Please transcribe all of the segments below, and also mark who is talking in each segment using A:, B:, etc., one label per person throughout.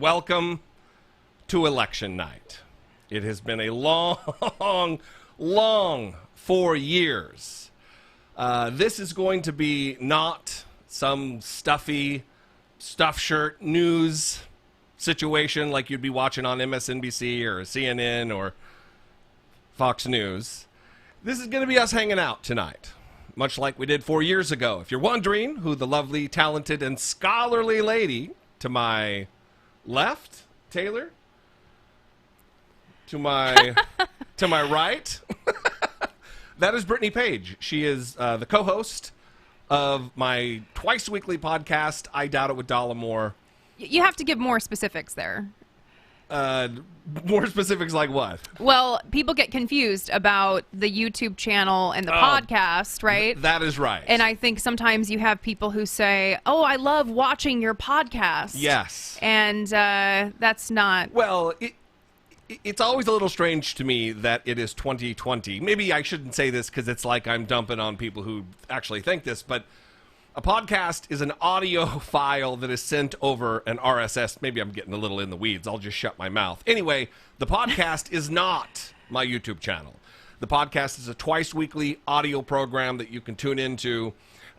A: Welcome to election night. It has been a long 4 years. This is going to be not some stuffy stuff shirt news situation like you'd be watching on MSNBC or CNN or Fox News. This is going to be us hanging out tonight, much like we did 4 years ago. If you're wondering who the lovely, talented, and scholarly lady to my left, Taylor, to my right, that is Brittany Page. She is the co-host of my twice-weekly podcast, I Doubt It with Dollemore.
B: You have to give more specifics there.
A: More specifics like what?
B: Well, people get confused about the YouTube channel and the podcast, right?
A: That is right.
B: And I think sometimes you have people who say, oh, I love watching your podcast.
A: Yes.
B: And that's not...
A: Well, it's always a little strange to me that it is 2020. Maybe I shouldn't say this because it's like I'm dumping on people who actually think this, but a podcast is an audio file that is sent over an RSS. Maybe I'm getting a little in the weeds. I'll just shut my mouth. Anyway, the podcast is not my YouTube channel. The podcast is a twice-weekly audio program that you can tune into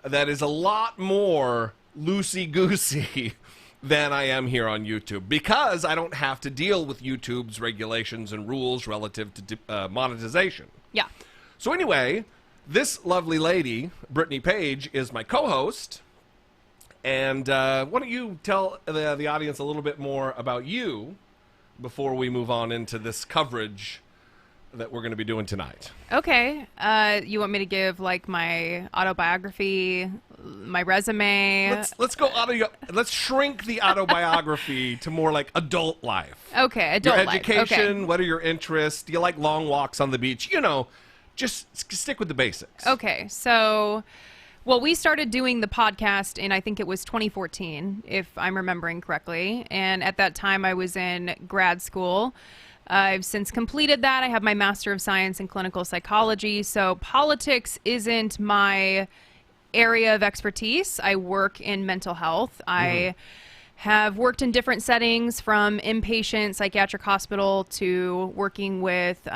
A: that is a lot more loosey-goosey than I am here on YouTube because I don't have to deal with YouTube's regulations and rules relative to monetization.
B: Yeah.
A: So anyway, this lovely lady, Brittany Page, is my co-host. And why don't you tell the audience a little bit more about you before we move on into this coverage that we're going to be doing tonight.
B: Okay. You want me to give, like, my autobiography, my resume?
A: Let's go let's shrink the autobiography to more like adult life.
B: Okay, adult
A: your
B: life.
A: education,
B: Okay.
A: what are your interests? Do you like long walks on the beach? You know, just stick with the basics.
B: Okay, so, well, we started doing the podcast in, I think it was 2014, if I'm remembering correctly. And at that time, I was in grad school. I've since completed that. I have my Master of Science in Clinical Psychology. So politics isn't my area of expertise. I work in mental health. I have worked in different settings, from inpatient psychiatric hospital to working with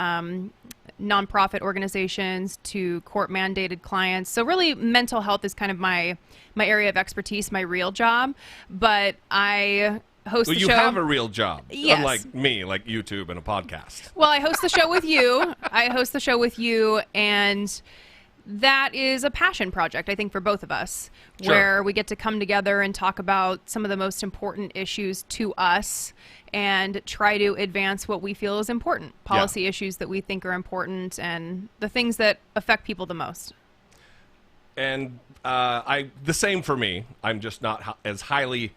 B: nonprofit organizations to court-mandated clients. So really, mental health is kind of my area of expertise, my real job. But I host the show.
A: You have a real job,
B: yes.
A: Unlike me, like YouTube and a podcast.
B: Well, I host the show with you. And that is a passion project, I think, for both of us,
A: Sure.
B: where we get to come together and talk about some of the most important issues to us and try to advance what we feel is important, policy issues that we think are important, and the things that affect people the most.
A: And the same for me. I'm just not as highly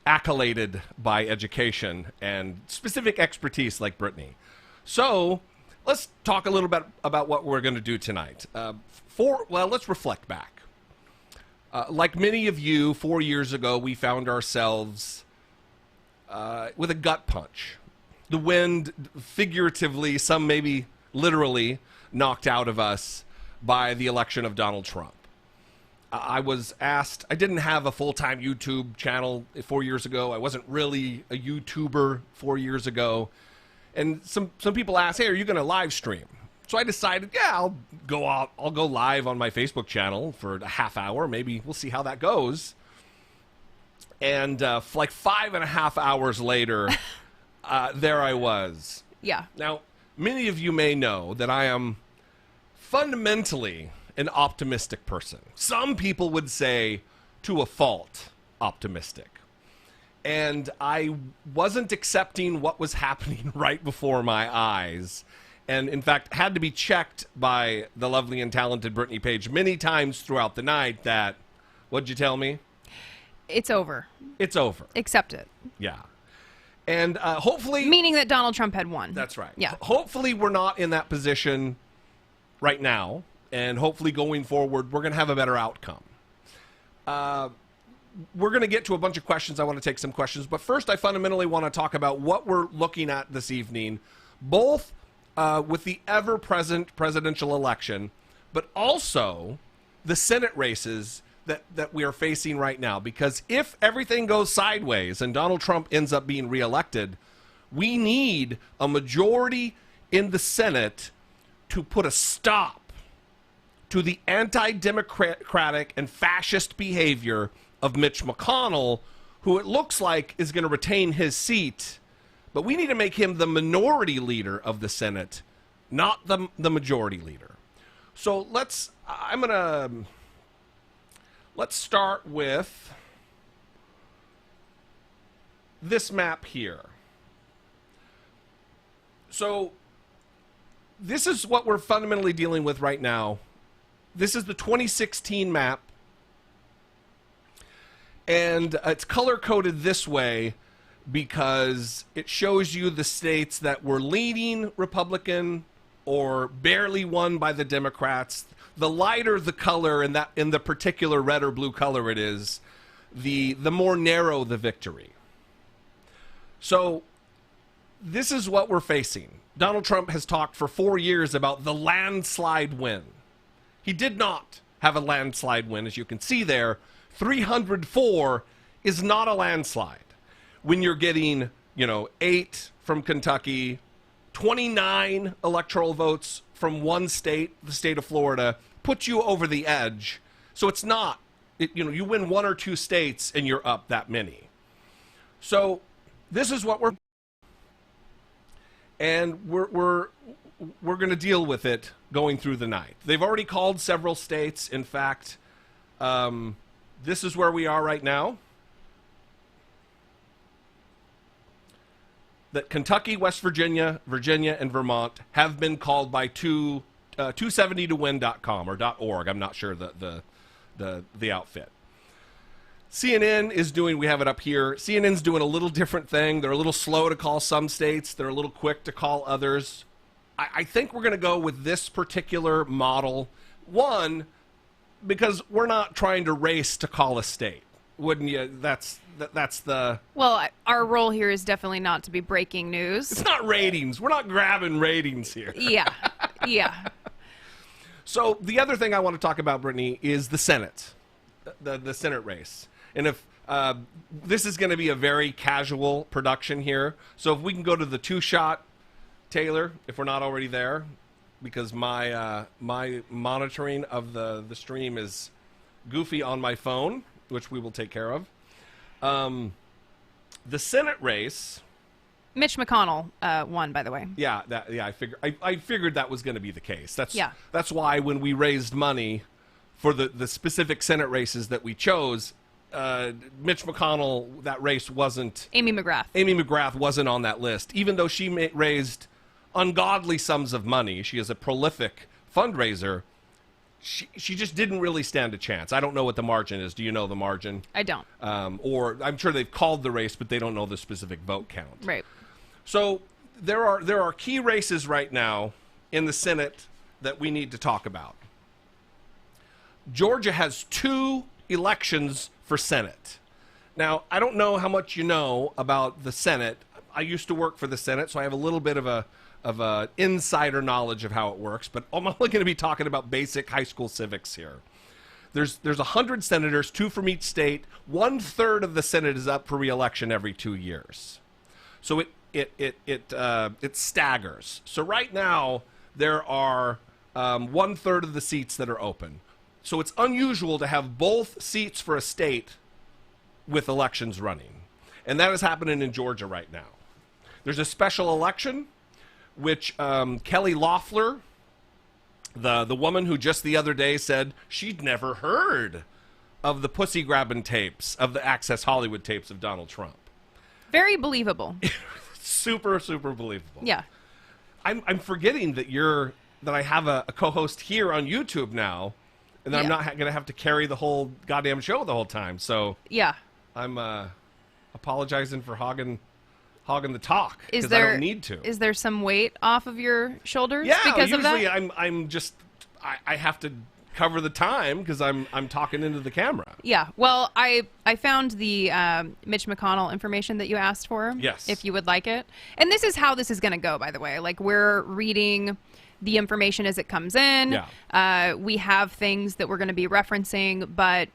A: accoladed by education and specific expertise like Brittany. So let's talk a little bit about what we're going to do tonight. Let's reflect back. Like many of you, 4 years ago, we found ourselves with a gut punch. The wind, figuratively, some maybe literally, knocked out of us by the election of Donald Trump. I was asked, I didn't have a full-time YouTube channel 4 years ago. I wasn't really a YouTuber 4 years ago. And some people asked, hey, are you going to live stream? So I decided, I'll go live on my Facebook channel for a half hour. Maybe we'll see how that goes. And like 5.5 hours later, there I was.
B: Yeah.
A: Now, many of you may know that I am fundamentally an optimistic person. Some people would say, to a fault, optimistic. And I wasn't accepting what was happening right before my eyes. And, in fact, had to be checked by the lovely and talented Brittany Page many times throughout the night that, what'd you tell me?
B: It's over.
A: It's over.
B: Accept it.
A: Yeah. And hopefully...
B: Meaning that Donald Trump had won.
A: That's right.
B: Yeah.
A: Hopefully we're not in that position right now. And hopefully going forward, we're going to have a better outcome. We're going to get to a bunch of questions. I want to take some questions. But first, I fundamentally want to talk about what we're looking at this evening, both with the ever-present presidential election, but also the Senate races that we are facing right now. Because if everything goes sideways and Donald Trump ends up being reelected, we need a majority in the Senate to put a stop to the anti-democratic and fascist behavior of Mitch McConnell, who it looks like is going to retain his seat. But we need to make him the minority leader of the Senate, not the majority leader. So let's start with this map here. So this is what we're fundamentally dealing with right now. This is the 2016 map. And it's color-coded this way because it shows you the states that were leaning Republican or barely won by the Democrats. The lighter the color in the particular red or blue color it is, the more narrow the victory. So this is what we're facing. Donald Trump has talked for 4 years about the landslide win. He did not have a landslide win, as you can see there. 304 is not a landslide. When you're getting, 8 from Kentucky, 29 electoral votes from one state, the state of Florida, puts you over the edge. So it's not, you win 1 or 2 states and you're up that many. So this is what and we're going to deal with it going through the night. They've already called several states. In fact, this is where we are right now. That Kentucky, West Virginia, and Vermont have been called by 270towin.com or .org. I'm not sure the outfit. CNN is doing, we have it up here, CNN's doing a little different thing. They're a little slow to call some states. They're a little quick to call others. I think we're going to go with this particular model. One, because we're not trying to race to call a state. Wouldn't you? That's the...
B: Well, our role here is definitely not to be breaking news.
A: It's not ratings. We're not grabbing ratings here.
B: Yeah.
A: So the other thing I want to talk about, Brittany, is the Senate, the Senate race. And if this is going to be a very casual production here. So if we can go to the 2-shot, Taylor, if we're not already there, because my monitoring of the stream is goofy on my phone, which we will take care of. The Senate race.
B: Mitch McConnell won, by the way.
A: Yeah, I figured that was going to be the case. That's why when we raised money for the specific Senate races that we chose, Mitch McConnell, that race wasn't.
B: Amy
A: McGrath wasn't on that list, even though she raised ungodly sums of money. She is a prolific fundraiser. She just didn't really stand a chance. I don't know what the margin is. Do you know the margin?
B: I don't.
A: Or I'm sure they've called the race, but they don't know the specific vote count.
B: Right.
A: So there are key races right now in the Senate that we need to talk about. Georgia has 2 elections for Senate. Now, I don't know how much you know about the Senate. I used to work for the Senate, so I have a little bit of a insider knowledge of how it works, but I'm only going to be talking about basic high school civics here. There's 100 senators, 2 from each state. 1/3 of the Senate is up for re-election every 2 years. So it staggers. So right now there are 1/3 of the seats that are open. So it's unusual to have both seats for a state with elections running. And that is happening in Georgia right now. There's a special election, which Kelly Loeffler, the woman who just the other day said she'd never heard of the pussy grabbing tapes, of the Access Hollywood tapes of Donald Trump.
B: Very believable.
A: Super, super believable.
B: Yeah.
A: I'm forgetting that I have a co-host here on YouTube now, and that I'm not going to have to carry the whole goddamn show the whole time. So
B: yeah, I'm
A: apologizing for hogging the talk,
B: because
A: I don't need to.
B: Is there some weight off of your shoulders
A: because
B: of that?
A: Usually I'm just I have to cover the time because I'm talking into the camera.
B: Yeah. Well, I found the Mitch McConnell information that you asked for.
A: Yes.
B: If you would like it. And this is how this is going to go, by the way. Like, we're reading the information as it comes in.
A: Yeah.
B: We have things that we're going to be referencing, but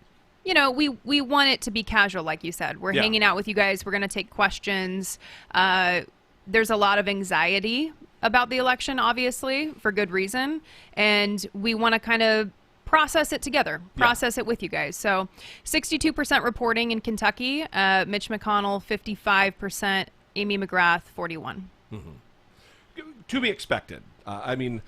B: we want it to be casual, like you said. We're
A: Yeah.
B: hanging out with you guys. We're going to take questions. There's a lot of anxiety about the election, obviously, for good reason. And we want to kind of process it together, process it with you guys. So 62% reporting in Kentucky, Mitch McConnell, 55%, Amy McGrath, 41.
A: To be expected. I mean,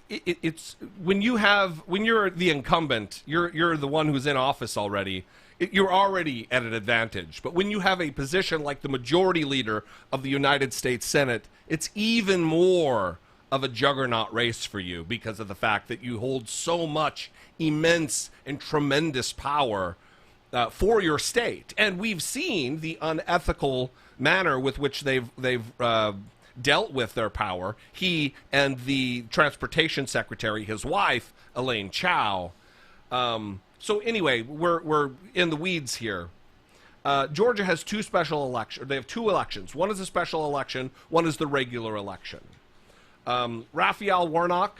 A: it's when you're the incumbent, you're the one who's in office already. You're already at an advantage. But when you have a position like the majority leader of the United States Senate, it's even more of a juggernaut race for you because of the fact that you hold so much immense and tremendous power for your state. And we've seen the unethical manner with which they've dealt with their power. He and the transportation secretary, his wife, Elaine Chao. So anyway, we're in the weeds here. Georgia has two special elections. They have two elections. One is a special election. One is the regular election. Raphael Warnock,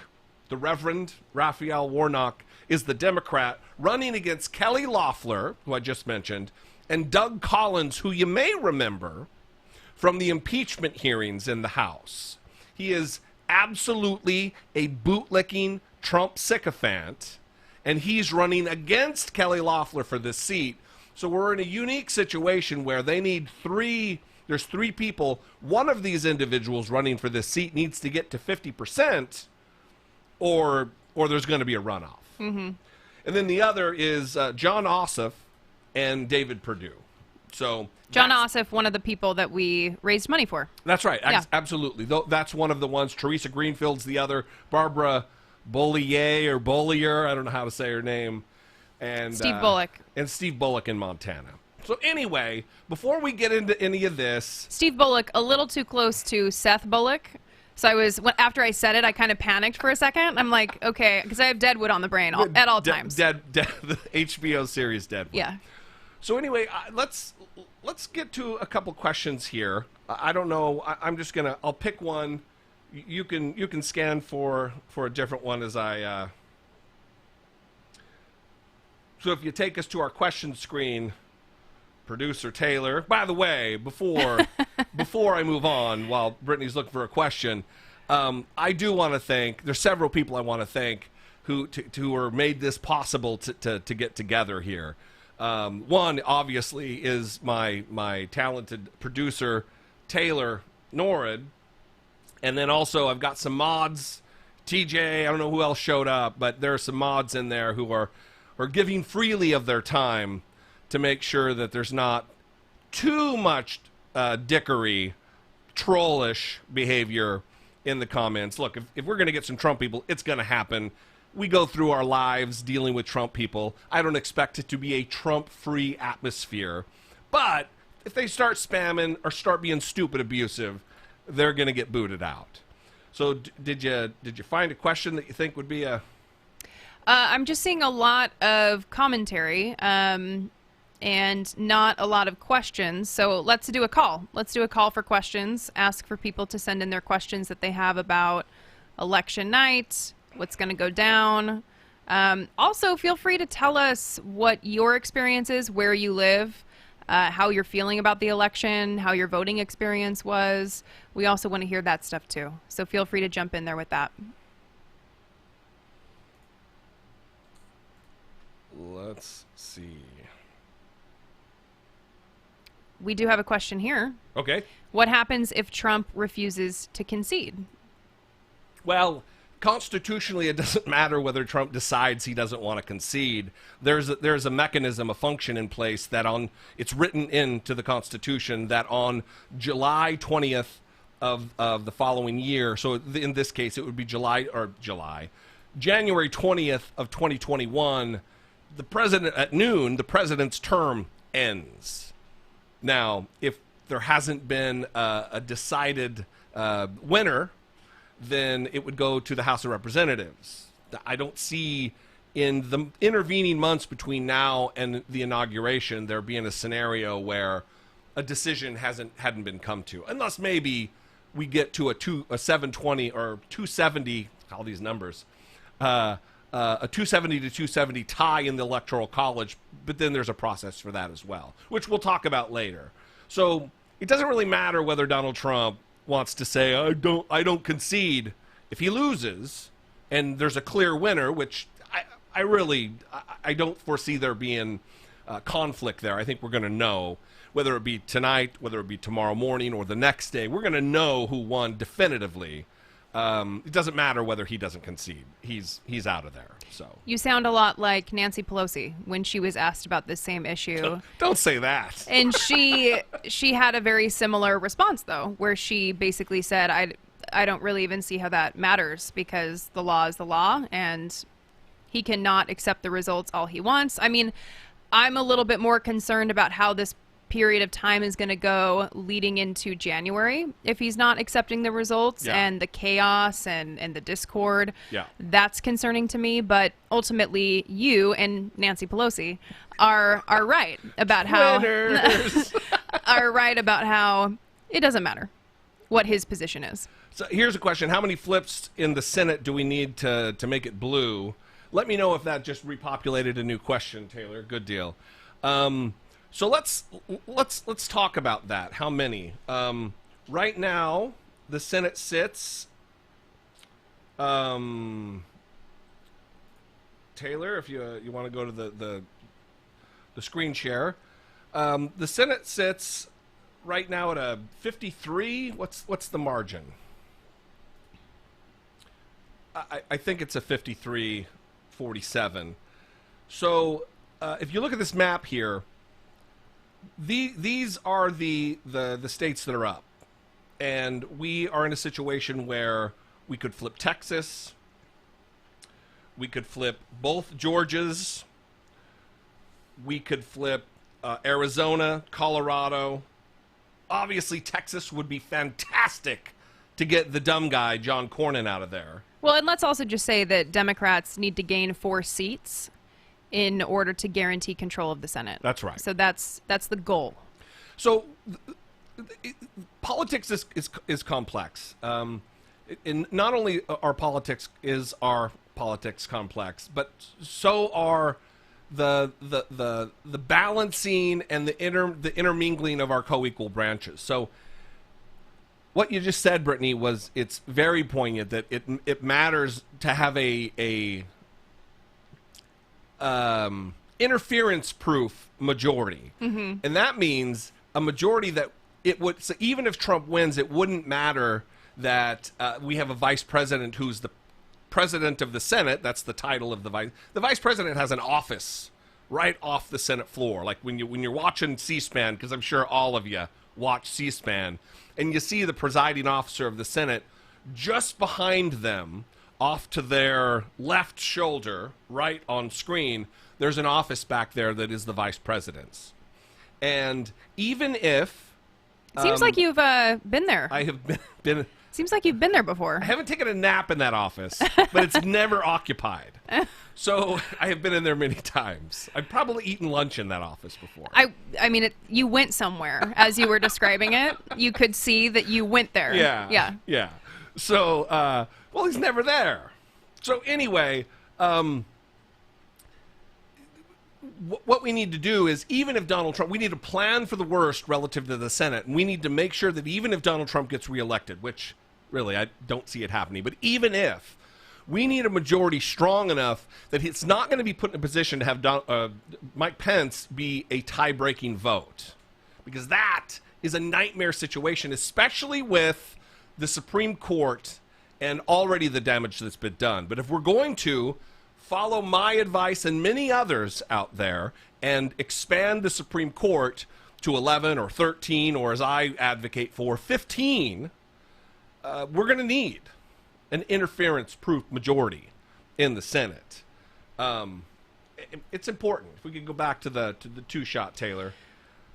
A: the Reverend Raphael Warnock, is the Democrat running against Kelly Loeffler, who I just mentioned, and Doug Collins, who you may remember from the impeachment hearings in the House. He is absolutely a bootlicking Trump sycophant, and he's running against Kelly Loeffler for this seat. So we're in a unique situation where they need there's three people. One of these individuals running for this seat needs to get to 50%, or there's going to be a runoff. And then the other is John Ossoff and David Perdue. So
B: John Ossoff, one of the people that we raised money for.
A: That's right.
B: Yeah.
A: Absolutely. That's one of the ones. Teresa Greenfield's the other. Barbara Bollier, I don't know how to say her name. And
B: Steve Bullock.
A: And Steve Bullock in Montana. So anyway, before we get into any of this...
B: Steve Bullock, a little too close to Seth Bullock. So after I said it, I kind of panicked for a second. I'm like, okay, because I have Deadwood on the brain at all times.
A: The HBO series Deadwood.
B: Yeah.
A: So anyway, let's get to a couple questions here. I don't know. I'm just I'll pick one. You can scan for a different one as I. So if you take us to our question screen, producer Taylor. By the way, before I move on, while Brittany's looking for a question, I do want to thank. There's several people I want to thank who made this possible to get together here. One, obviously, is my talented producer, Taylor Norrid. And then also I've got some mods, TJ, I don't know who else showed up, but there are some mods in there who are giving freely of their time to make sure that there's not too much dickery, trollish behavior in the comments. Look, if we're going to get some Trump people, it's going to happen. We go through our lives dealing with Trump people. I don't expect it to be a Trump-free atmosphere. But if they start spamming or start being stupid abusive, they're going to get booted out. So did you find a question that you think would be a...
B: I'm just seeing a lot of commentary and not a lot of questions. So let's do a call. Let's do a call for questions. Ask for people to send in their questions that they have about election night, what's going to go down. Also, feel free to tell us what your experience is, where you live, how you're feeling about the election, how your voting experience was. We also want to hear that stuff too. So feel free to jump in there with that.
A: Let's see.
B: We do have a question here.
A: Okay.
B: What happens if Trump refuses to concede?
A: Well, constitutionally, it doesn't matter whether Trump decides he doesn't want to concede. There's a mechanism, a function in place that it's written into the Constitution that on July 20th of the following year, so in this case it would be January 20th of 2021, the president at noon, the president's term ends. Now, if there hasn't been a decided winner, then it would go to the House of Representatives. I don't see in the intervening months between now and the inauguration there being a scenario where a decision hadn't been come to, unless maybe we get to a 720 or 270, all these numbers, a 270 to 270 tie in the Electoral College, but then there's a process for that as well, which we'll talk about later. So it doesn't really matter whether Donald Trump wants to say, I don't concede if he loses, and there's a clear winner, which I don't foresee there being conflict there. I think we're going to know, whether it be tonight, whether it be tomorrow morning, or the next day, we're going to know who won definitively. It doesn't matter whether he doesn't concede. He's out of there. So
B: You sound a lot like Nancy Pelosi when she was asked about this same issue.
A: Don't say that.
B: And she had a very similar response, though, where she basically said, I don't really even see how that matters, because the law is the law, and he cannot accept the results all he wants. I mean, I'm a little bit more concerned about how this period of time is going to go leading into January if he's not accepting the results, and the chaos and the discord. That's concerning to me. But ultimately, you and Nancy Pelosi are right about how are right about how it doesn't matter what his position is.
A: So here's a question: how many flips in the Senate do we need to make it blue? Let me know if that just repopulated a new question, Taylor. Good deal. So let's talk about that. How many? Right now, the Senate sits. Taylor, if you want to go to the screen share, the Senate sits right now at a 53. What's the margin? I think it's a 53-47. So if you look at this map here, these are the states that are up, and we are in a situation where we could flip Texas, we could flip both Georgias, we could flip Arizona, Colorado. Obviously, Texas would be fantastic to get the dumb guy John Cornyn out of there.
B: Well, and let's also just say that Democrats need to gain 4 seats in order to guarantee control of the Senate.
A: That's right.
B: So that's the goal.
A: So politics is complex. And not only our politics complex, but so are the balancing and the intermingling of our co-equal branches. So what you just said, Brittany, it's very poignant that it matters to have a interference-proof majority, and that means a majority that it would. So even if Trump wins, it wouldn't matter that we have a vice president who's the president of the Senate. That's the title of the vice. The vice president has an office right off the Senate floor, like when you're watching C-SPAN, because I'm sure all of you watch C-SPAN, and you see the presiding officer of the Senate just behind them, off to their left shoulder, right on screen, there's an office back there that is the vice president's. And even if...
B: Seems like you've been there.
A: I have been...
B: Seems like you've been there before.
A: I haven't taken a nap in that office, but it's never occupied. So I have been in there many times. I've probably eaten lunch in that office before.
B: I mean, you went somewhere as you were describing it. You could see that you went there.
A: Yeah. So, well, he's never there. So anyway, what we need to do is, even if Donald Trump, we need to plan for the worst relative to the Senate, and we need to make sure that even if Donald Trump gets reelected, which really I don't see it happening, but even if, we need a majority strong enough that it's not going to be put in a position to have Mike Pence be a tie-breaking vote, because that is a nightmare situation, especially with the Supreme Court and already the damage that's been done. But if we're going to follow my advice and many others out there and expand the Supreme Court to 11 or 13, or as I advocate for, 15, we're going to need an interference-proof majority in the Senate. It's important. If we could go back to the two-shot, Taylor.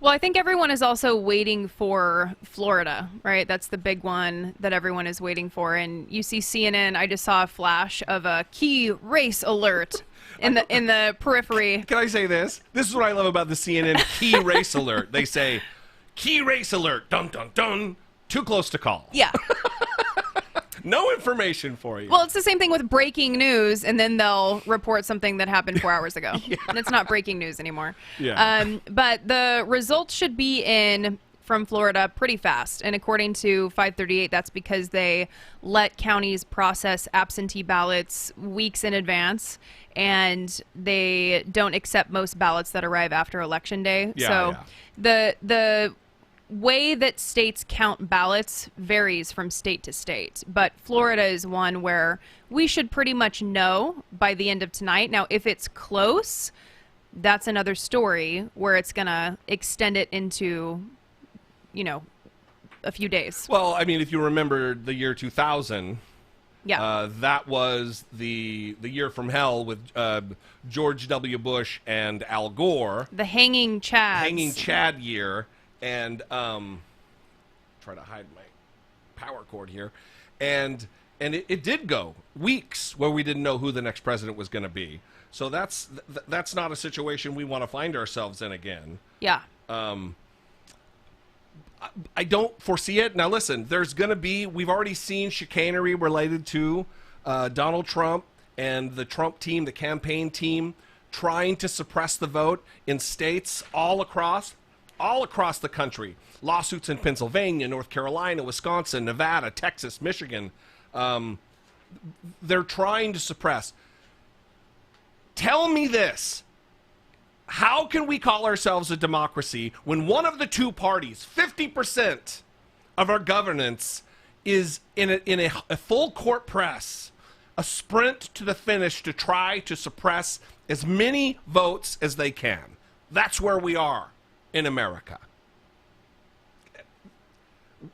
B: Well, I think everyone is also waiting for Florida, right? That's the big one that everyone is waiting for. And you see CNN, I just saw a flash of a key race alert in the periphery.
A: Can I say this? This is what I love about the CNN key race alert. They say, key race alert, dun, dun, dun, too close to call.
B: Yeah.
A: No information for you.
B: Well, it's the same thing with breaking news, and then they'll report something that happened 4 hours ago. And it's not breaking news anymore.
A: Yeah.
B: But the results should be in from Florida pretty fast. And according to 538, that's because they let counties process absentee ballots weeks in advance, and they don't accept most ballots that arrive after Election Day. So the way that states count ballots varies from state to state, but Florida is one where we should pretty much know by the end of tonight. Now, if it's close, that's another story where it's going to extend it into, a few days.
A: Well, I mean, if you remember the year 2000,
B: Yeah.
A: that was the year from hell with George W. Bush and Al Gore.
B: The hanging chads.
A: Hanging Chad year. And try to hide my power cord here. And it did go weeks where we didn't know who the next president was going to be. So that's not a situation we want to find ourselves in again.
B: Yeah.
A: I don't foresee it. Now, listen, there's going to be, we've already seen chicanery related to Donald Trump and the Trump team, the campaign team, trying to suppress the vote in states all across the country. Lawsuits in Pennsylvania, North Carolina, Wisconsin, Nevada, Texas, Michigan. They're trying to suppress. Tell me this. How can we call ourselves a democracy when one of the two parties, 50% of our governance, is in a full court press, a sprint to the finish to try to suppress as many votes as they can? That's where we are in America.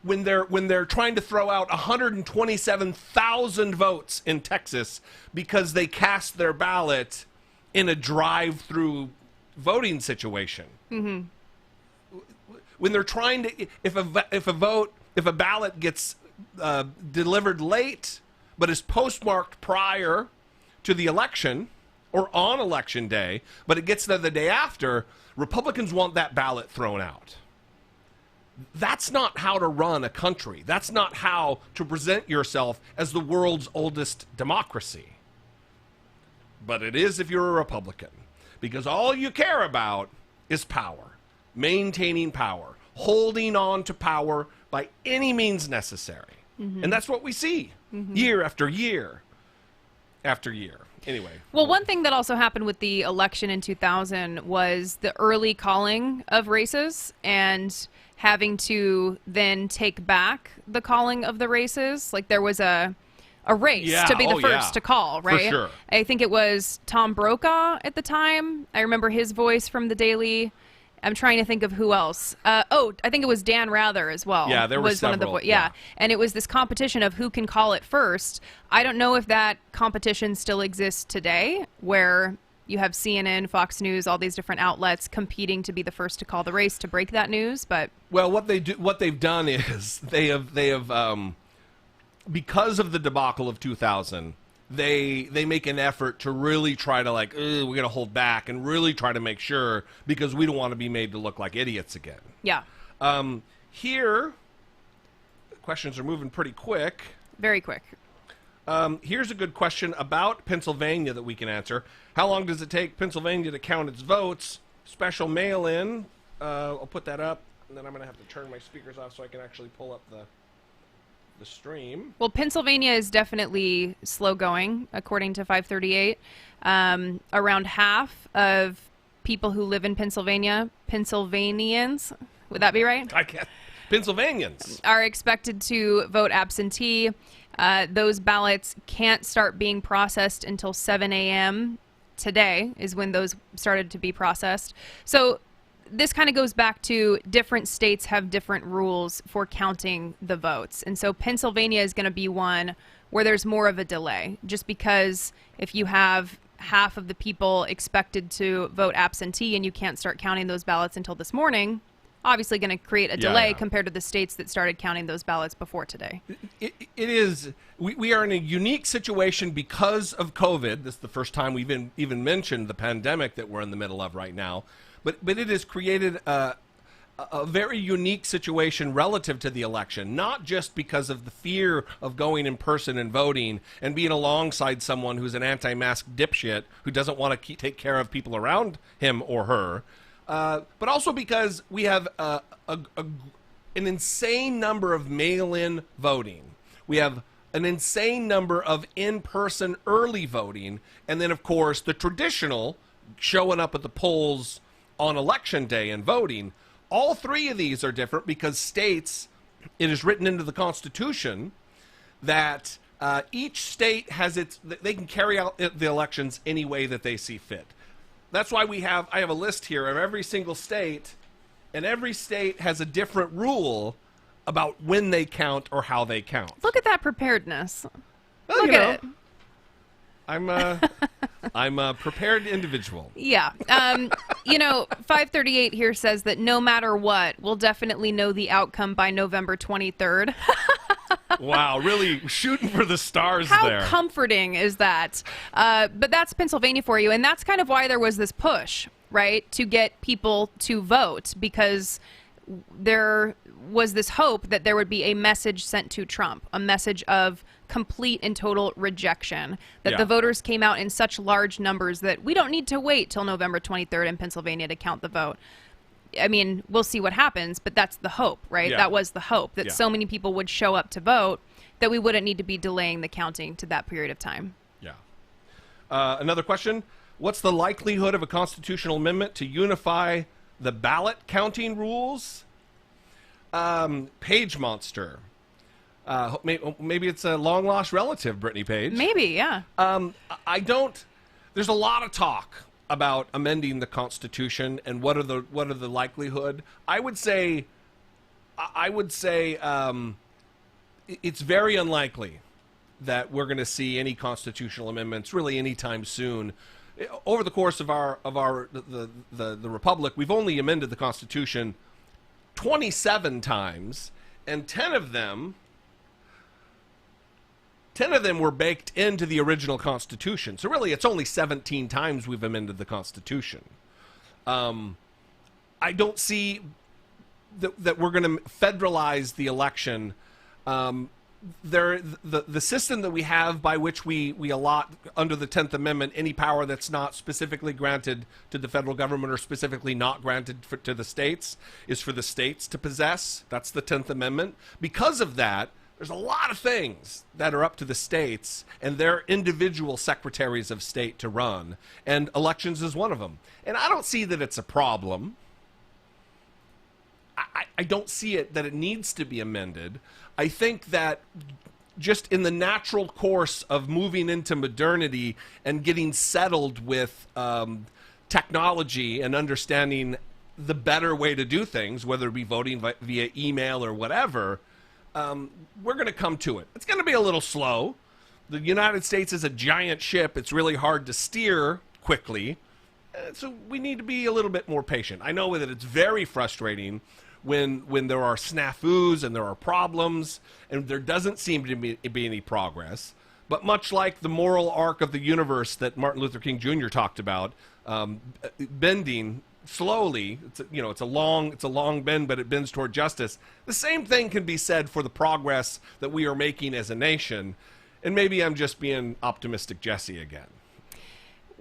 A: When they're trying to throw out 127,000 votes in Texas because they cast their ballot in a drive-through voting situation. Mm-hmm. When they're trying to, if a ballot gets delivered late but is postmarked prior to the election or on election day, but it gets there the day after, Republicans want that ballot thrown out. That's not how to run a country. That's not how to present yourself as the world's oldest democracy. But it is if you're a Republican, because all you care about is power, maintaining power, holding on to power by any means necessary. Mm-hmm. And that's what we see year after year after year. Anyway.
B: Well, one thing that also happened with the election in 2000 was the early calling of races and having to then take back the calling of the races. Like there was a race to be the first to call, right?
A: For sure.
B: I think it was Tom Brokaw at the time. I remember his voice from the Daily. I'm trying to think of who else. I think it was Dan Rather as well.
A: Yeah, there was
B: one
A: several.
B: of the and it was this competition of who can call it first. I don't know if that competition still exists today, where you have CNN, Fox News, all these different outlets competing to be the first to call the race to break that news. But
A: well, what they've done is they have because of the debacle of 2000. They make an effort to really try to we're going to hold back and really try to make sure, because we don't want to be made to look like idiots again.
B: Yeah.
A: Here, questions are moving pretty quick.
B: Very quick.
A: Here's a good question about Pennsylvania that we can answer. How long does it take Pennsylvania to count its votes? Special mail-in. I'll put that up, and then I'm going to have to turn my speakers off so I can actually pull up the stream.
B: Well, Pennsylvania is definitely slow going, according to 538. Around half of people who live in Pennsylvania, Pennsylvanians, would that be right?
A: I can't. Pennsylvanians
B: are expected to vote absentee. Those ballots can't start being processed until 7 a.m. today is when those started to be processed. So this kind of goes back to different states have different rules for counting the votes. And so Pennsylvania is going to be one where there's more of a delay, just because if you have half of the people expected to vote absentee and you can't start counting those ballots until this morning, obviously going to create a delay compared to the states that started counting those ballots before today.
A: It is. We are in a unique situation because of COVID. This is the first time we've even mentioned the pandemic that we're in the middle of right now. But it has created a a very unique situation relative to the election, not just because of the fear of going in person and voting and being alongside someone who's an anti-mask dipshit who doesn't want to take care of people around him or her, but also because we have an insane number of mail-in voting. We have an insane number of in-person early voting, and then, of course, the traditional showing up at the polls on election day and voting. All three of these are different because states, it is written into the Constitution that each state has they can carry out the elections any way that they see fit. That's why I have a list here of every single state, and every state has a different rule about when they count or how they count.
B: Look at that preparedness.
A: Well,
B: Look at it.
A: I'm a prepared individual.
B: Yeah. 538 here says that no matter what, we'll definitely know the outcome by November 23rd.
A: Wow, really shooting for the stars there.
B: How comforting is that? But that's Pennsylvania for you. And that's kind of why there was this push, right, to get people to vote, because there was this hope that there would be a message sent to Trump, a message of complete and total rejection, that the voters came out in such large numbers that we don't need to wait till November 23rd in Pennsylvania to count the vote. I mean, we'll see what happens, but that's the hope, right?
A: Yeah.
B: That was the hope, that so many people would show up to vote that we wouldn't need to be delaying the counting to that period of time.
A: Yeah. Another question. What's the likelihood of a constitutional amendment to unify the ballot counting rules? Page Monster. Maybe it's a long-lost relative, Brittany Page.
B: Maybe, yeah.
A: There's a lot of talk about amending the Constitution and what are the likelihood. I would say it's very unlikely that we're going to see any constitutional amendments really anytime soon. Over the course of the Republic, we've only amended the Constitution 27 times, and 10 of them were baked into the original Constitution. So really, it's only 17 times we've amended the Constitution. I don't see that we're going to federalize the election. The system that we have by which we allot under the 10th Amendment any power that's not specifically granted to the federal government or specifically not granted to the states is for the states to possess. That's the 10th Amendment. Because of that, there's a lot of things that are up to the states and their individual secretaries of state to run, and elections is one of them. And I don't see that it's a problem. I don't see that it needs to be amended. I think that just in the natural course of moving into modernity and getting settled with technology and understanding the better way to do things, whether it be voting via email or whatever, we're going to come to it. It's going to be a little slow. The United States is a giant ship. It's really hard to steer quickly. So we need to be a little bit more patient. I know that it's very frustrating when there are snafus and there are problems and there doesn't seem to be any progress. But much like the moral arc of the universe that Martin Luther King Jr. talked about, bending slowly, it's a long bend, but it bends toward justice. The same thing can be said for the progress that we are making as a nation. And maybe I'm just being optimistic Jesse again.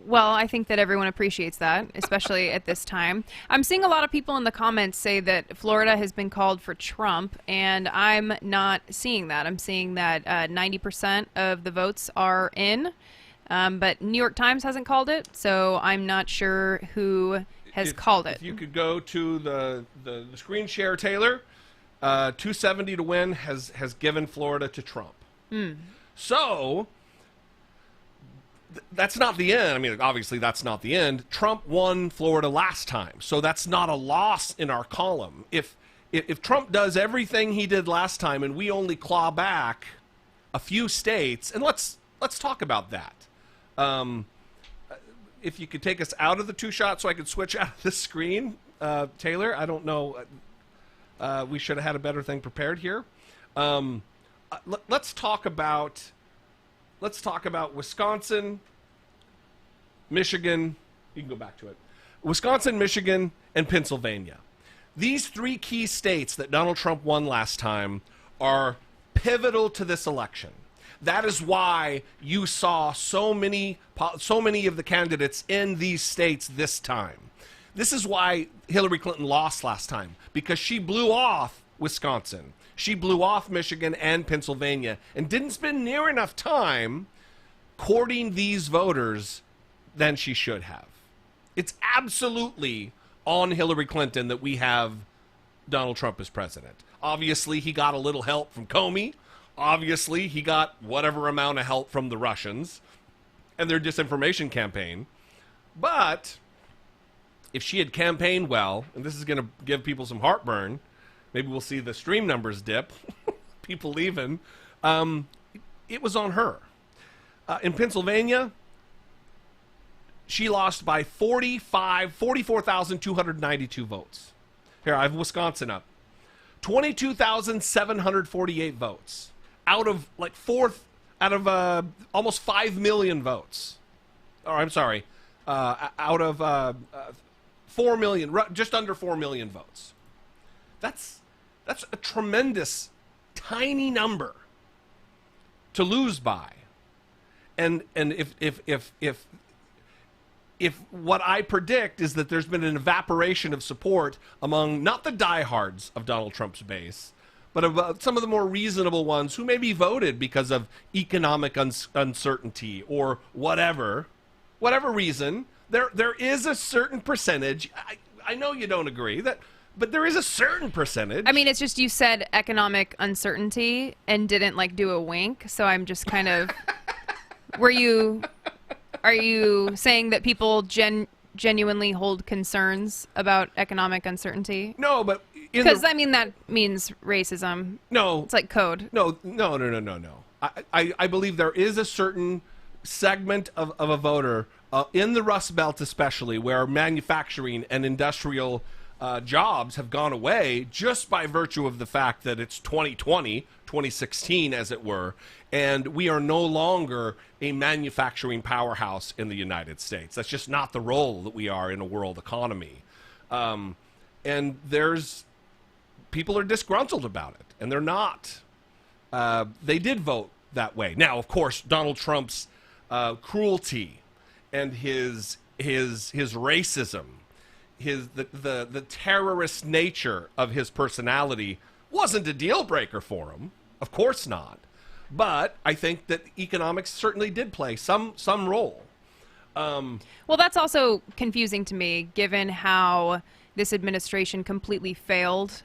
B: Well, I think that everyone appreciates that, especially at this time. I'm seeing a lot of people in the comments say that Florida has been called for Trump, and I'm not seeing that. I'm seeing that 90% of the votes are in, but New York Times hasn't called it, so I'm not sure who has called it.
A: If you could go to the screen share, Taylor, 270 to win has given Florida to Trump. So that's not the end. I mean, obviously that's not the end. Trump won Florida last time, so that's not a loss in our column. If Trump does everything he did last time and we only claw back a few states, and let's talk about that. If you could take us out of the two shot so I could switch out of the screen, Taylor. I don't know. We should have had a better thing prepared here. Let's talk about Wisconsin, Michigan. You can go back to it. Wisconsin, Michigan, and Pennsylvania. These three key states that Donald Trump won last time are pivotal to this election. That is why you saw so many of the candidates in these states this time. This is why Hillary Clinton lost last time, because she blew off Wisconsin. She blew off Michigan and Pennsylvania and didn't spend near enough time courting these voters than she should have. It's absolutely on Hillary Clinton that we have Donald Trump as president. Obviously, he got a little help from Comey. Obviously, he got whatever amount of help from the Russians and their disinformation campaign. But if she had campaigned well, and this is going to give people some heartburn, maybe we'll see the stream numbers dip, people leaving, it was on her. In Pennsylvania, she lost by 44,292 votes. Here, I have Wisconsin up. 22,748 votes out of almost 5 million votes. Or I'm sorry, out of 4 million, just under 4 million votes. That's a tremendous, tiny number to lose by. And if what I predict is that there's been an evaporation of support among not the diehards of Donald Trump's base, but of some of the more reasonable ones who maybe voted because of economic uncertainty or whatever reason, there is a certain percentage. I know you don't agree but there is a certain percentage.
B: I mean, it's just you said economic uncertainty and didn't do a wink, so I'm just kind of. Are you saying that people genuinely hold concerns about economic uncertainty?
A: No, but
B: because that means racism.
A: No,
B: it's like code.
A: No. I believe there is a certain segment of a voter in the Rust Belt, especially where manufacturing and industrial jobs have gone away just by virtue of the fact that it's 2016, as it were, and we are no longer a manufacturing powerhouse in the United States. That's just not the role that we are in a world economy. And people are disgruntled about it, and they're not. They did vote that way. Now, of course, Donald Trump's cruelty and his racism, the terrorist nature of his personality wasn't a deal breaker for him. Of course not. But I think that economics certainly did play some role.
B: Well, that's also confusing to me, given how this administration completely failed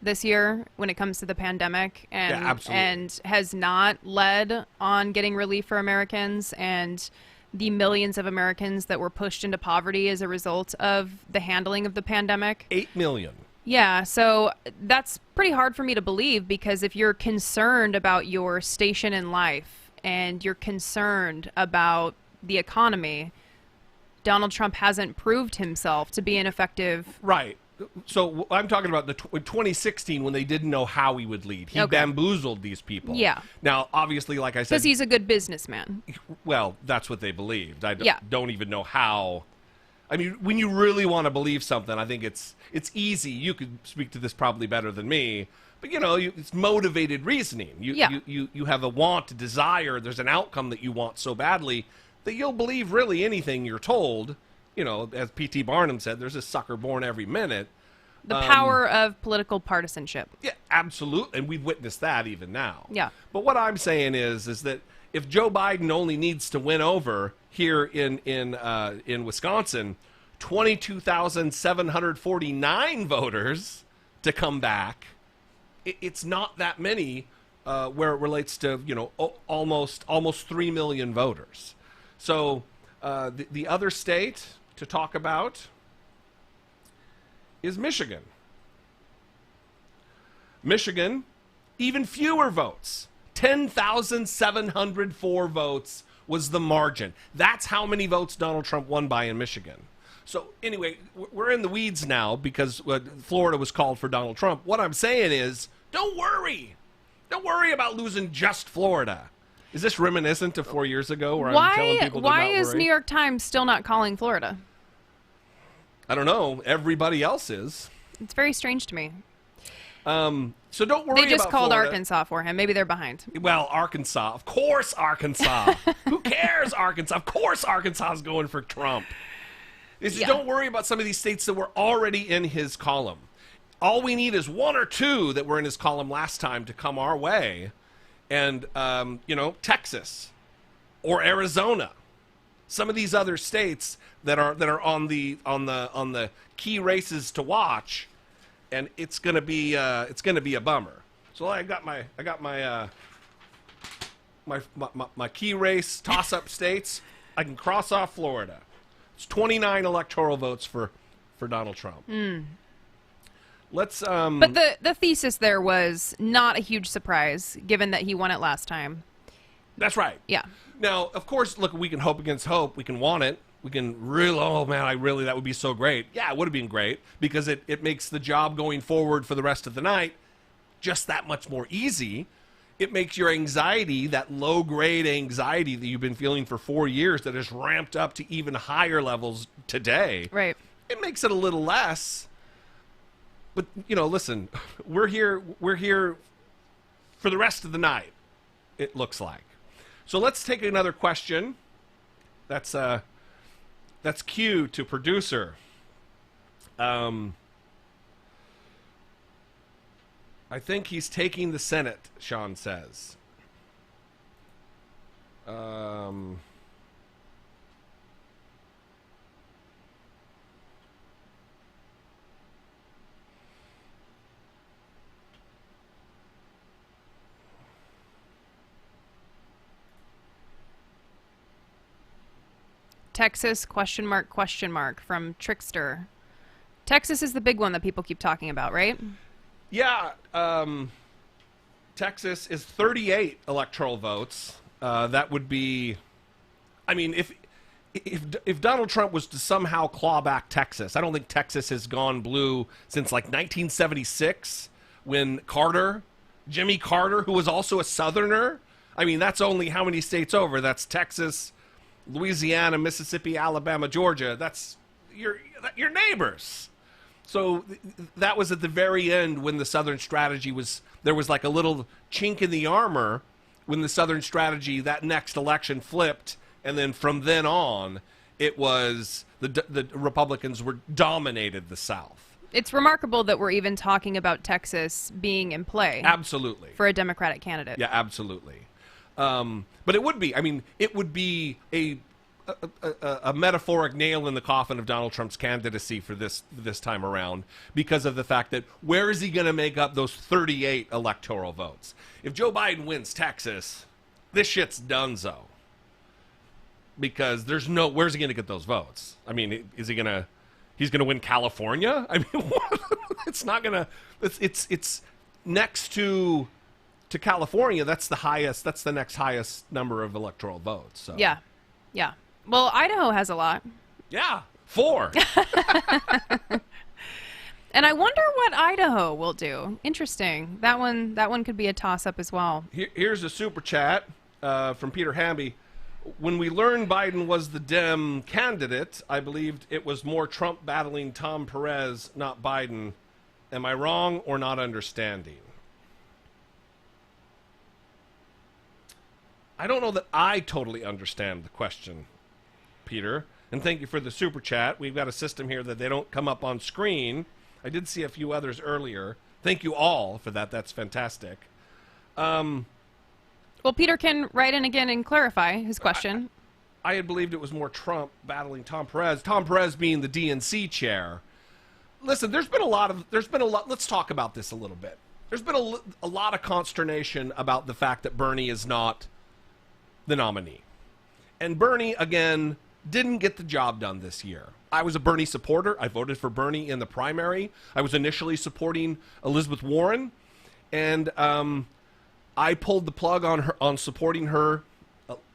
B: this year when it comes to the pandemic and has not led on getting relief for Americans and the millions of Americans that were pushed into poverty as a result of the handling of the pandemic.
A: 8 million.
B: Yeah, so that's pretty hard for me to believe, because if you're concerned about your station in life and you're concerned about the economy, Donald Trump hasn't proved himself to be an effective...
A: Right. So I'm talking about 2016 when they didn't know how he would lead. He bamboozled these people.
B: Yeah.
A: Now, obviously, like I said...
B: Because he's a good businessman.
A: Well, that's what they believed. I don't even know how... I mean, when you really want to believe something, I think it's easy. You could speak to this probably better than me, but it's motivated reasoning. You have a want, a desire. There's an outcome that you want so badly that you'll believe really anything you're told. As P.T. Barnum said, there's a sucker born every minute.
B: The power of political partisanship.
A: Yeah, absolutely, and we've witnessed that even now.
B: Yeah.
A: But what I'm saying is that if Joe Biden only needs to win over here in Wisconsin 22,749 voters to come back, it's not that many where it relates to almost 3 million voters. So the other state to talk about is Michigan. Michigan, even fewer votes. 10,704 votes was the margin. That's how many votes Donald Trump won by in Michigan. So anyway, we're in the weeds now because Florida was called for Donald Trump. What I'm saying is, don't worry. Don't worry about losing just Florida. Is this reminiscent of 4 years ago where I'm telling people to not worry?
B: Why is New York Times still not calling Florida?
A: I don't know. Everybody else is.
B: It's very strange to me.
A: So don't worry about
B: They just called
A: Florida.
B: Arkansas for him. Maybe they're behind.
A: Well, Arkansas. Of course, Arkansas. Who cares, Arkansas? Of course, Arkansas is going for Trump. Don't worry about some of these states that were already in his column. All we need is one or two that were in his column last time to come our way. And, Texas or Arizona. Some of these other states that are on the key races to watch. And it's gonna be a bummer. So I got my key race toss-up states. I can cross off Florida. It's 29 electoral votes for Donald Trump. Let's.
B: But the thesis there was not a huge surprise, given that he won it last time.
A: That's right.
B: Yeah.
A: Now, of course, look, we can hope against hope. We can want it. We can really, that would be so great. Yeah, it would have been great because it makes the job going forward for the rest of the night just that much more easy. It makes your anxiety, that low-grade anxiety that you've been feeling for 4 years that has ramped up to even higher levels today.
B: Right.
A: It makes it a little less. But, listen, we're here for the rest of the night, it looks like. So let's take another question. That's cue to producer. I think he's taking the Senate, Sean says.
B: Texas, ? From Trickster. Texas is the big one that people keep talking about, right?
A: Yeah, Texas is 38 electoral votes. That would be, if Donald Trump was to somehow claw back Texas, I don't think Texas has gone blue since like 1976 when Jimmy Carter, who was also a Southerner, that's only how many states over? That's Texas, Louisiana, Mississippi, Alabama, Georgia. That's your neighbors. So that was at the very end when the Southern strategy there was like a little chink in the armor when the Southern strategy, that next election flipped. And then from then on, it was the Republicans dominated the South.
B: It's remarkable that we're even talking about Texas being in play.
A: Absolutely.
B: For a Democratic candidate.
A: Yeah, absolutely. But it would be, it would be a metaphoric nail in the coffin of Donald Trump's candidacy for this time around because of the fact that where is he going to make up those 38 electoral votes? If Joe Biden wins Texas, this shit's donezo. Because where's he going to get those votes? He's going to win California? It's not going to, it's next to California. That's the next highest number of electoral votes. So.
B: Yeah. Well, Idaho has a lot.
A: Yeah, 4.
B: And I wonder what Idaho will do. Interesting. That one could be a toss-up as well.
A: Here's a super chat from Peter Hamby. When we learned Biden was the Dem candidate, I believed it was more Trump battling Tom Perez, not Biden. Am I wrong or not understanding? I don't know that I totally understand the question, Peter. And thank you for the super chat. We've got a system here that they don't come up on screen. I did see a few others earlier. Thank you all for that. That's fantastic.
B: Well, Peter can write in again and clarify his question.
A: I had believed it was more Trump battling Tom Perez. Tom Perez being the DNC chair. Listen, there's been a lot. Let's talk about this a little bit. There's been a lot of consternation about the fact that Bernie is not the nominee. And Bernie, again, didn't get the job done this year. I was a Bernie supporter. I voted for Bernie in the primary. I was initially supporting Elizabeth Warren. And I pulled the plug on supporting her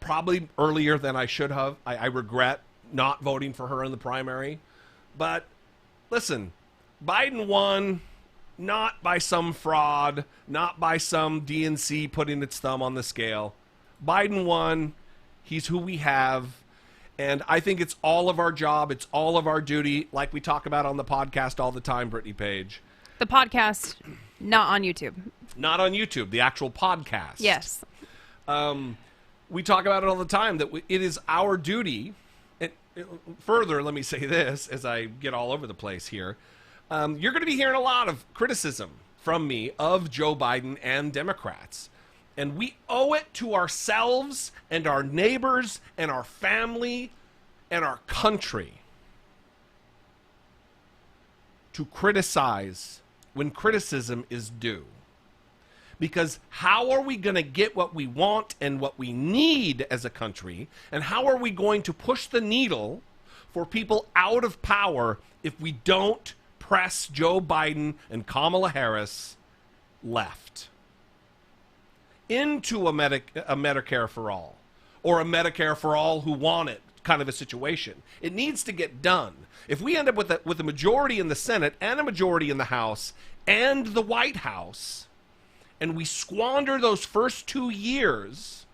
A: probably earlier than I should have. I regret not voting for her in the primary. But listen, Biden won not by some fraud, not by some DNC putting its thumb on the scale. Biden won. He's who we have. And I think it's all of our job. It's all of our duty, like we talk about on the podcast all the time, Brittany Page.
B: The podcast, not on YouTube.
A: Not on YouTube, the actual podcast.
B: Yes.
A: We talk about it all the time, that it is our duty. And further, let me say this as I get all over the place here. You're going to be hearing a lot of criticism from me of Joe Biden and Democrats. And we owe it to ourselves and our neighbors and our family and our country to criticize when criticism is due. Because how are we going to get what we want and what we need as a country? And how are we going to push the needle for people out of power if we don't press Joe Biden and Kamala Harris left into a Medicare for all, or a Medicare for all who want it kind of a situation? It needs to get done. If we end up with a majority in the Senate and a majority in the House and the White House, and we squander those first 2 years,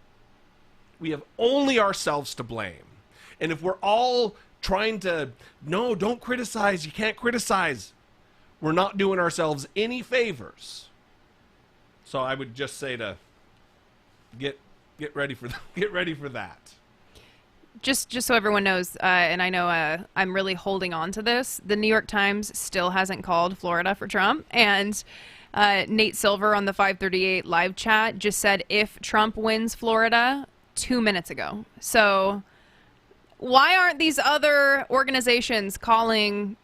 A: we have only ourselves to blame. And if we're all trying to, no, don't criticize, you can't criticize, we're not doing ourselves any favors. So I would just say to get ready for that.
B: Just so everyone knows, and I know I'm really holding on to this, the New York Times still hasn't called Florida for Trump, and Nate Silver on the 538 live chat just said if Trump wins Florida 2 minutes ago. So why aren't these other organizations calling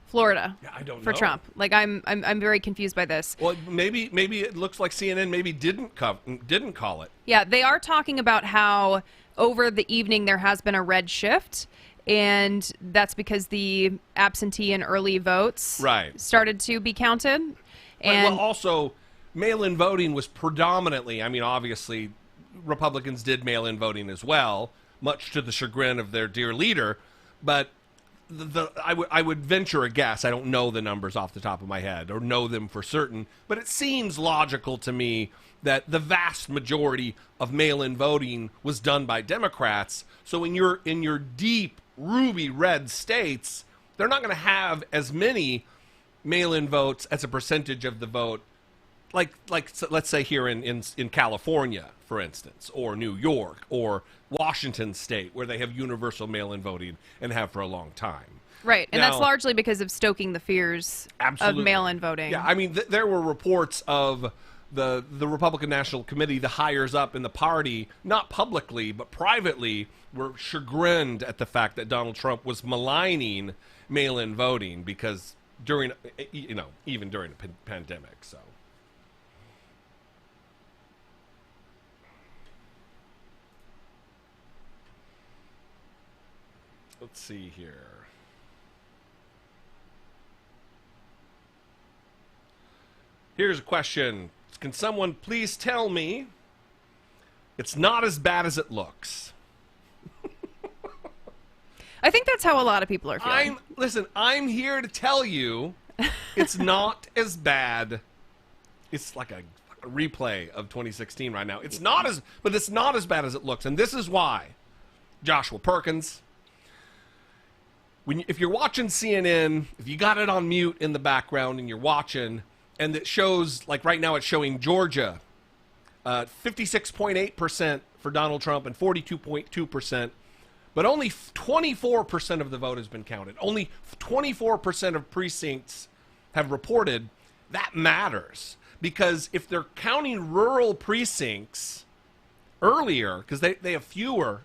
B: Florida
A: I don't
B: for
A: know.
B: Trump? Like I'm very confused by this.
A: Well, maybe it looks like CNN maybe didn't call it.
B: Yeah, they are talking about how over the evening there has been a red shift, and that's because the absentee and early votes started to be counted. And
A: well, also, mail-in voting was predominantly, I mean, obviously, Republicans did mail-in voting as well, much to the chagrin of their dear leader, but I would venture a guess. I don't know the numbers off the top of my head or know them for certain, but it seems logical to me that the vast majority of mail-in voting was done by Democrats. So in your deep ruby red states, they're not going to have as many mail-in votes as a percentage of the vote, like so let's say here in California, for instance, or New York, or Washington State, where they have universal mail-in voting and have for a long time.
B: Right, and
A: now,
B: that's largely because of stoking the fears of mail-in voting.
A: Yeah, I mean, there were reports of the Republican National Committee, the higher up in the party, not publicly but privately, were chagrined at the fact that Donald Trump was maligning mail-in voting because during, even during a pandemic, so. Let's see here. Here's a question. Can someone please tell me it's not as bad as it looks?
B: I think that's how a lot of people are feeling.
A: I'm here to tell you it's not as bad. It's like a replay of 2016 right now. It's not as bad as it looks. And this is why. Joshua Perkins, if you're watching CNN, if you got it on mute in the background and you're watching, and it shows, like right now it's showing Georgia, 56.8% for Donald Trump and 42.2%, but only 24% of the vote has been counted. Only 24% of precincts have reported. That matters, because if they're counting rural precincts earlier, because they have fewer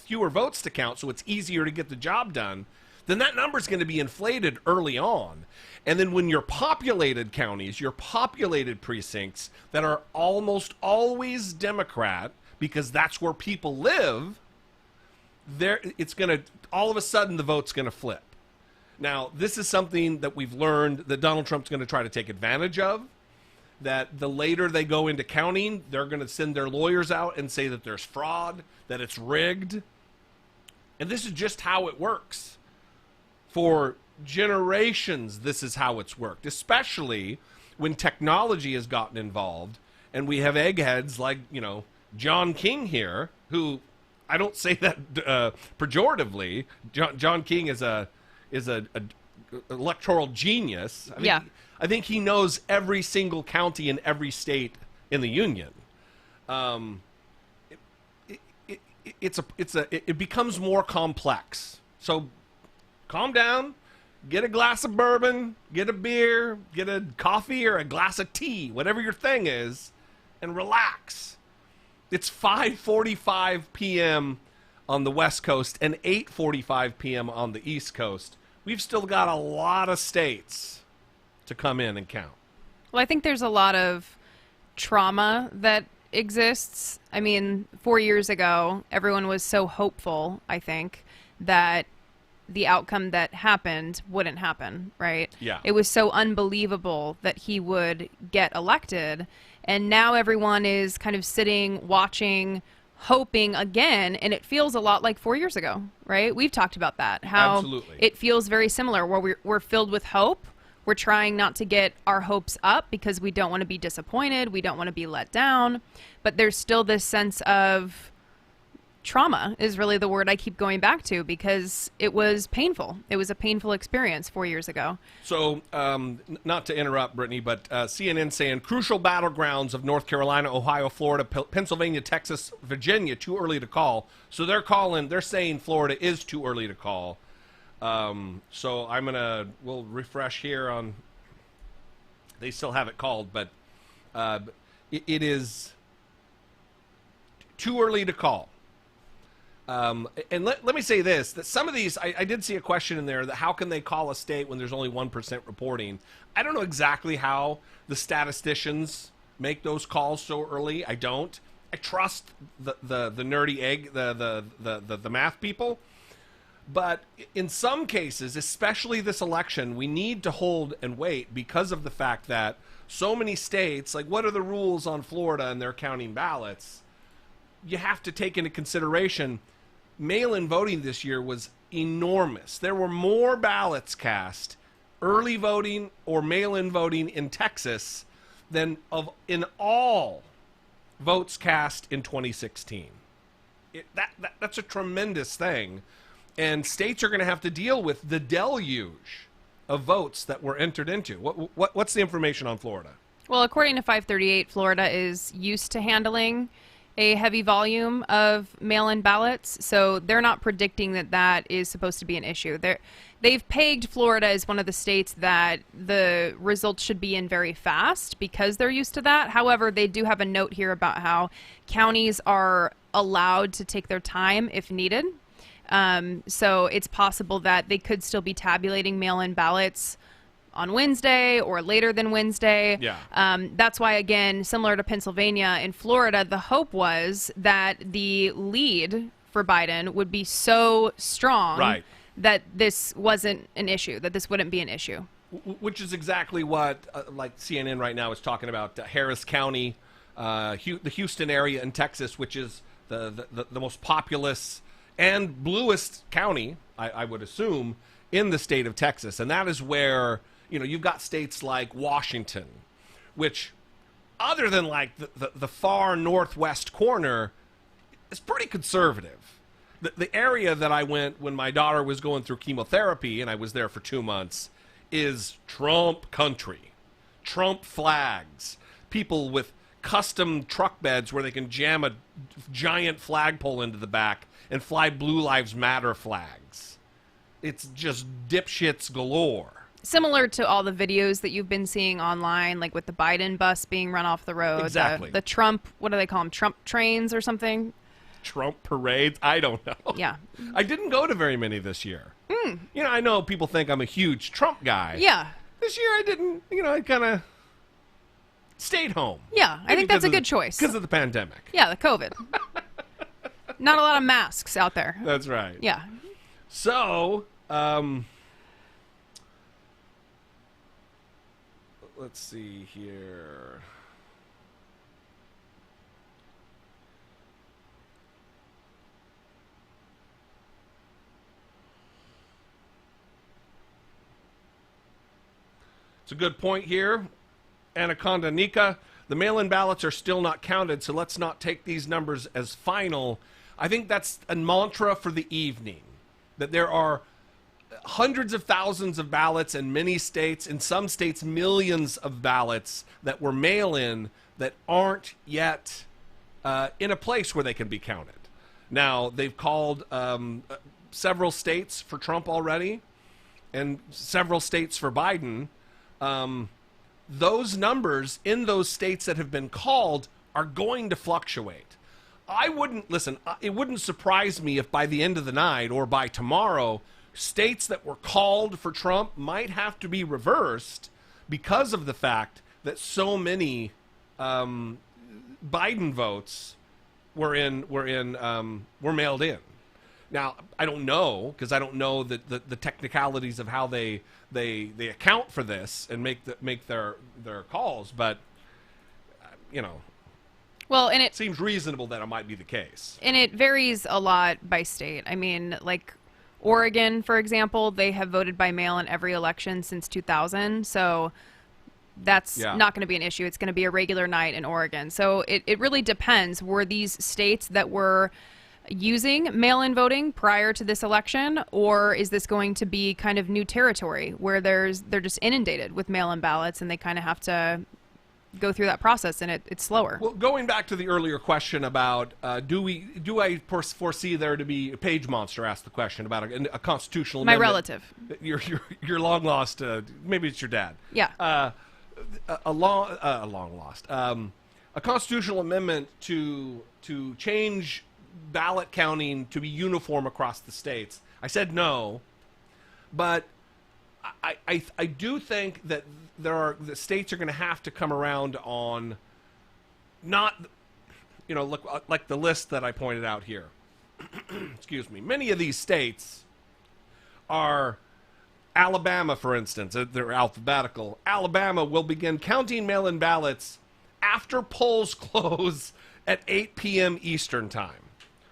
A: votes to count, so it's easier to get the job done, then that number is going to be inflated early on. And then when your populated counties, your populated precincts that are almost always Democrat, because that's where people live, it's going to, all of a sudden the vote's going to flip. Now, this is something that we've learned that Donald Trump's going to try to take advantage of, that the later they go into counting, they're going to send their lawyers out and say that there's fraud, that it's rigged. And this is just how it works. For generations, this is how it's worked, especially when technology has gotten involved and we have eggheads like, John King here, who I don't say that pejoratively. John King is a electoral genius. I think he knows every single county in every state in the union. It becomes more complex. So calm down, get a glass of bourbon, get a beer, get a coffee or a glass of tea, whatever your thing is, and relax. It's 5:45 p.m. on the West Coast and 8:45 p.m. on the East Coast. We've still got a lot of states to come in and count.
B: Well, I think there's a lot of trauma that exists. I mean, 4 years ago, everyone was so hopeful, I think, that the outcome that happened wouldn't happen, right?
A: Yeah.
B: It was so unbelievable that he would get elected. And now everyone is kind of sitting, watching, hoping again. And it feels a lot like 4 years ago, right? We've talked about that. How
A: Absolutely.
B: It feels very similar, where we're filled with hope. We're trying not to get our hopes up because we don't want to be disappointed. We don't want to be let down. But there's still this sense of trauma is really the word I keep going back to, because it was painful. It was a painful experience 4 years ago.
A: So, not to interrupt, Brittany, but CNN saying crucial battlegrounds of North Carolina, Ohio, Florida, Pennsylvania, Texas, Virginia, too early to call. So they're saying Florida is too early to call. So we'll refresh here on, they still have it called, but it is too early to call. And let me say this, that some of these, I did see a question in there that how can they call a state when there's only 1% reporting? I don't know exactly how the statisticians make those calls so early. I don't. I trust the nerdy the math people. But in some cases, especially this election, we need to hold and wait because of the fact that so many states, like what are the rules on Florida and they're counting ballots? You have to take into consideration mail-in voting this year was enormous. There were more ballots cast, early voting or mail-in voting in Texas than in all votes cast in 2016. That's a tremendous thing. And states are going to have to deal with the deluge of votes that were entered into. What's the information on Florida?
B: Well, according to 538, Florida is used to handling a heavy volume of mail-in ballots, so they're not predicting that is supposed to be an issue. They've pegged Florida as one of the states that the results should be in very fast because they're used to that. However, they do have a note here about how counties are allowed to take their time if needed. So it's possible that they could still be tabulating mail-in ballots on Wednesday or later than Wednesday.
A: Yeah.
B: That's why, again, similar to Pennsylvania, in Florida, the hope was that the lead for Biden would be so strong that this wasn't an issue, that this wouldn't be an issue.
A: Which is exactly what, like CNN right now is talking about, Harris County, the Houston area in Texas, which is the most populous and bluest county, I would assume, in the state of Texas. And that is where, you've got states like Washington, which, other than like the far northwest corner, is pretty conservative. The area that I went when my daughter was going through chemotherapy, and I was there for 2 months, is Trump country. Trump flags. People with custom truck beds where they can jam a giant flagpole into the back and fly Blue Lives Matter flags. It's just dipshits galore.
B: Similar to all the videos that you've been seeing online, like with the Biden bus being run off the road.
A: Exactly.
B: The Trump, what do they call them? Trump trains or something?
A: Trump parades? I don't know.
B: Yeah.
A: I didn't go to very many this year. I know people think I'm a huge Trump guy.
B: Yeah.
A: This year I didn't, I kind of stayed home.
B: Yeah, I think that's a good choice.
A: Because of the pandemic.
B: Yeah, the COVID. Not a lot of masks out there.
A: That's right.
B: Yeah.
A: So, let's see here. It's a good point here. Anaconda Nika, the mail-in ballots are still not counted, so let's not take these numbers as final. I think that's a mantra for the evening, that there are hundreds of thousands of ballots in many states, in some states millions of ballots that were mail-in that aren't yet in a place where they can be counted. Now, they've called several states for Trump already and several states for Biden. Those numbers in those states that have been called are going to fluctuate. It wouldn't surprise me if by the end of the night or by tomorrow, states that were called for Trump might have to be reversed because of the fact that so many Biden votes were mailed in. Now, I don't know, because I don't know the technicalities of how they account for this and make their calls, but
B: well, and it
A: seems reasonable that it might be the case.
B: And it varies a lot by state. I mean, like Oregon, for example, they have voted by mail in every election since 2000, so that's not going to be an issue. It's going to be a regular night in Oregon. So it really depends. Were these states that were using mail-in voting prior to this election, or is this going to be kind of new territory where they're just inundated with mail-in ballots and they kind of have to go through that process and it's slower?
A: Well, going back to the earlier question about do I foresee there to be, Page Monster asked the question about a constitutional
B: My
A: amendment.
B: relative.
A: Your long lost, maybe it's your dad.
B: Yeah.
A: A constitutional amendment to change ballot counting to be uniform across the states. I said no, but I do think that the states are going to have to come around on not, look like the list that I pointed out here. Excuse me. Many of these states are Alabama, for instance. They're alphabetical. Alabama will begin counting mail-in ballots after polls close at 8 p.m. Eastern time.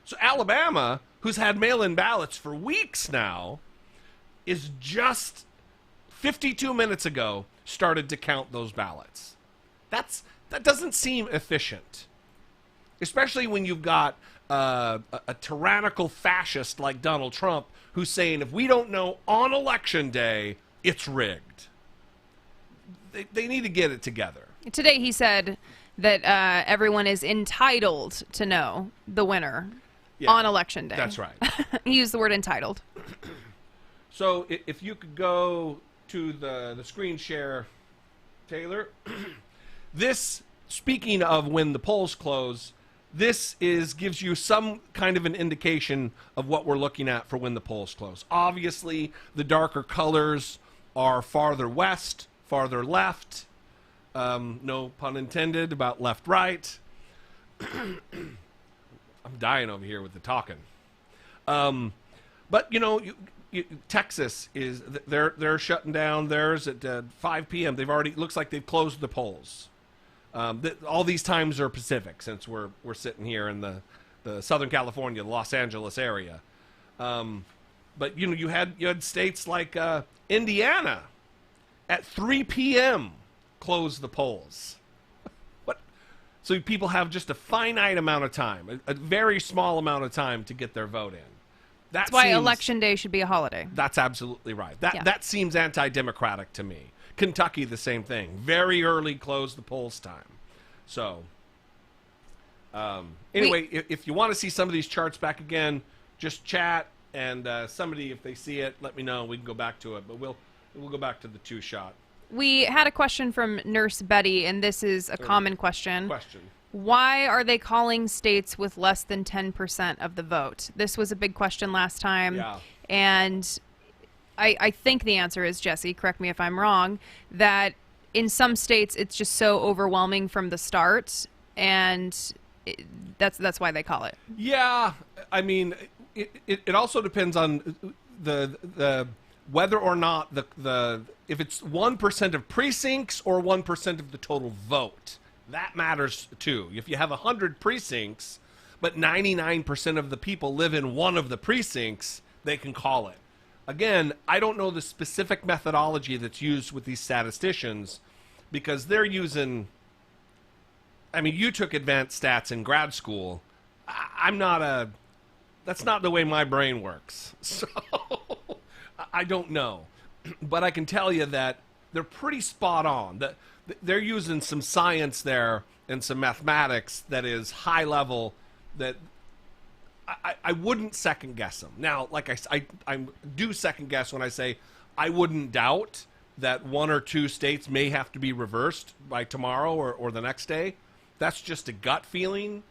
A: So Alabama, who's had mail-in ballots for weeks now, is just 52 minutes ago started to count those ballots. That doesn't seem efficient, especially when you've got a tyrannical fascist like Donald Trump who's saying if we don't know on election day, it's rigged. They need to get it together.
B: Today he said that everyone is entitled to know the winner on election day.
A: That's right.
B: He used the word entitled.
A: So if you could go to the screen share, Taylor. This, speaking of when the polls close, this gives you some kind of an indication of what we're looking at for when the polls close. Obviously, the darker colors are farther west, farther left. No pun intended about left, right. I'm dying over here with the talking. But Texas is they're shutting down theirs at 5 p.m. They've already looks like they've closed the polls. All these times are Pacific since we're sitting here in the Southern California, Los Angeles area. But you had states like Indiana at 3 p.m. close the polls. What? So people have just a finite amount of time, a very small amount of time to get their vote in.
B: That's why election day should be a holiday.
A: That's absolutely right. That seems anti-democratic to me. Kentucky, the same thing. Very early close the polls time. So, anyway, if you want to see some of these charts back again, just chat, and somebody, if they see it, let me know. We can go back to it, but we'll go back to the two-shot.
B: We had a question from Nurse Betty, and this is a common question. Why are they calling states with less than 10% of the vote? This was a big question last time.
A: Yeah.
B: And I think the answer is, Jesse, correct me if I'm wrong, that in some states it's just so overwhelming from the start, and that's why they call it.
A: Yeah. I mean, it also depends on the whether or not if it's 1% of precincts or 1% of the total vote. That matters too. If you have 100 precincts, but 99% of the people live in one of the precincts, they can call it. Again, I don't know the specific methodology that's used with these statisticians because they're using, I mean, you took advanced stats in grad school. I'm not a That's not the way my brain works. So I don't know. But I can tell you that they're pretty spot on. That they're using some science there and some mathematics that is high level that I wouldn't second guess them. Now, like I do second guess when I say I wouldn't doubt that one or two states may have to be reversed by tomorrow or the next day. That's just a gut feeling.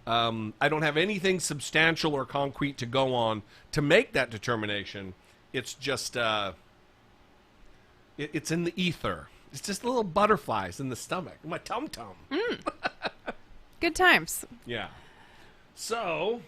A: I don't have anything substantial or concrete to go on to make that determination. It's just, it's in the ether. It's just little butterflies in the stomach, my tum-tum.
B: Good times.
A: Yeah. So,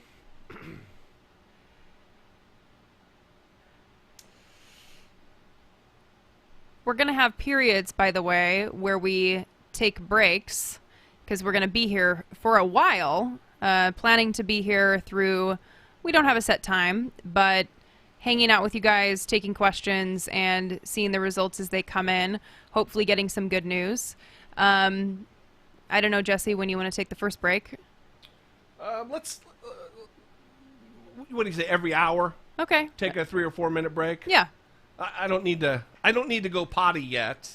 B: We're going to have periods, by the way, where we take breaks because we're going to be here for a while, planning to be here through, we don't have a set time, but hanging out with you guys, taking questions, and seeing the results as they come in, hopefully getting some good news. I don't know, Jesse, when you want to take the first break?
A: let's, what do you say, every hour?
B: Okay.
A: Take a 3 or 4 minute break?
B: Yeah.
A: I don't need to go potty yet,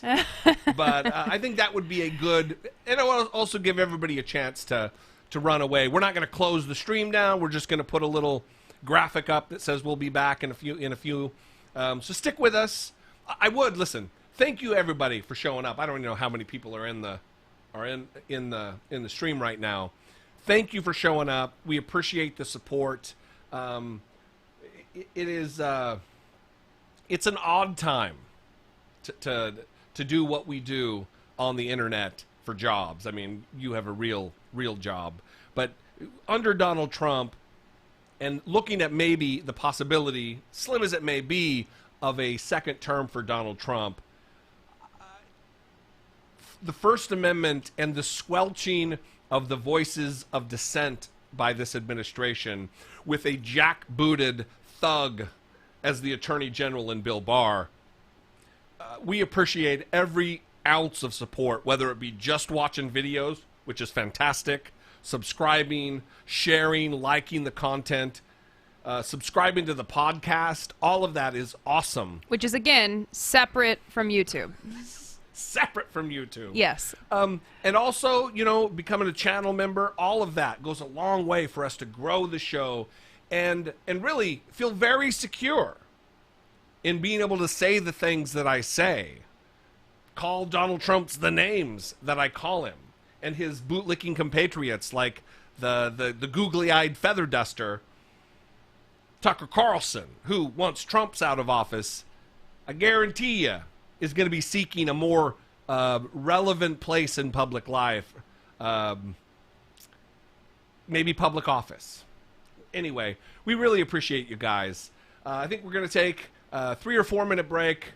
A: but I think that would be a good, and it will also give everybody a chance to run away. We're not going to close the stream down. We're just going to put a little graphic up that says we'll be back in a few. So stick with us. I would listen. Thank you everybody for showing up. I don't even know how many people are in the stream right now. Thank you for showing up. We appreciate the support. It's an odd time to do what we do on the internet for jobs. I mean, you have a real job. But under Donald Trump, and looking at maybe the possibility, slim as it may be, of a second term for Donald Trump, the First Amendment and the squelching of the voices of dissent by this administration with a jackbooted thug as the Attorney General in Bill Barr, we appreciate every ounce of support, whether it be just watching videos, which is fantastic, subscribing, sharing, liking the content, subscribing to the podcast. All of that is awesome.
B: Which is, again, separate from YouTube.
A: Separate from YouTube.
B: Yes.
A: And also, becoming a channel member, all of that goes a long way for us to grow the show and really feel very secure in being able to say the things that I say. Call Donald Trump's the names that I call him, and his bootlicking compatriots like the googly-eyed feather duster, Tucker Carlson, who, once Trump's out of office, I guarantee you, is going to be seeking a more relevant place in public life, maybe public office. Anyway, we really appreciate you guys. I think we're going to take a 3 or 4 minute break.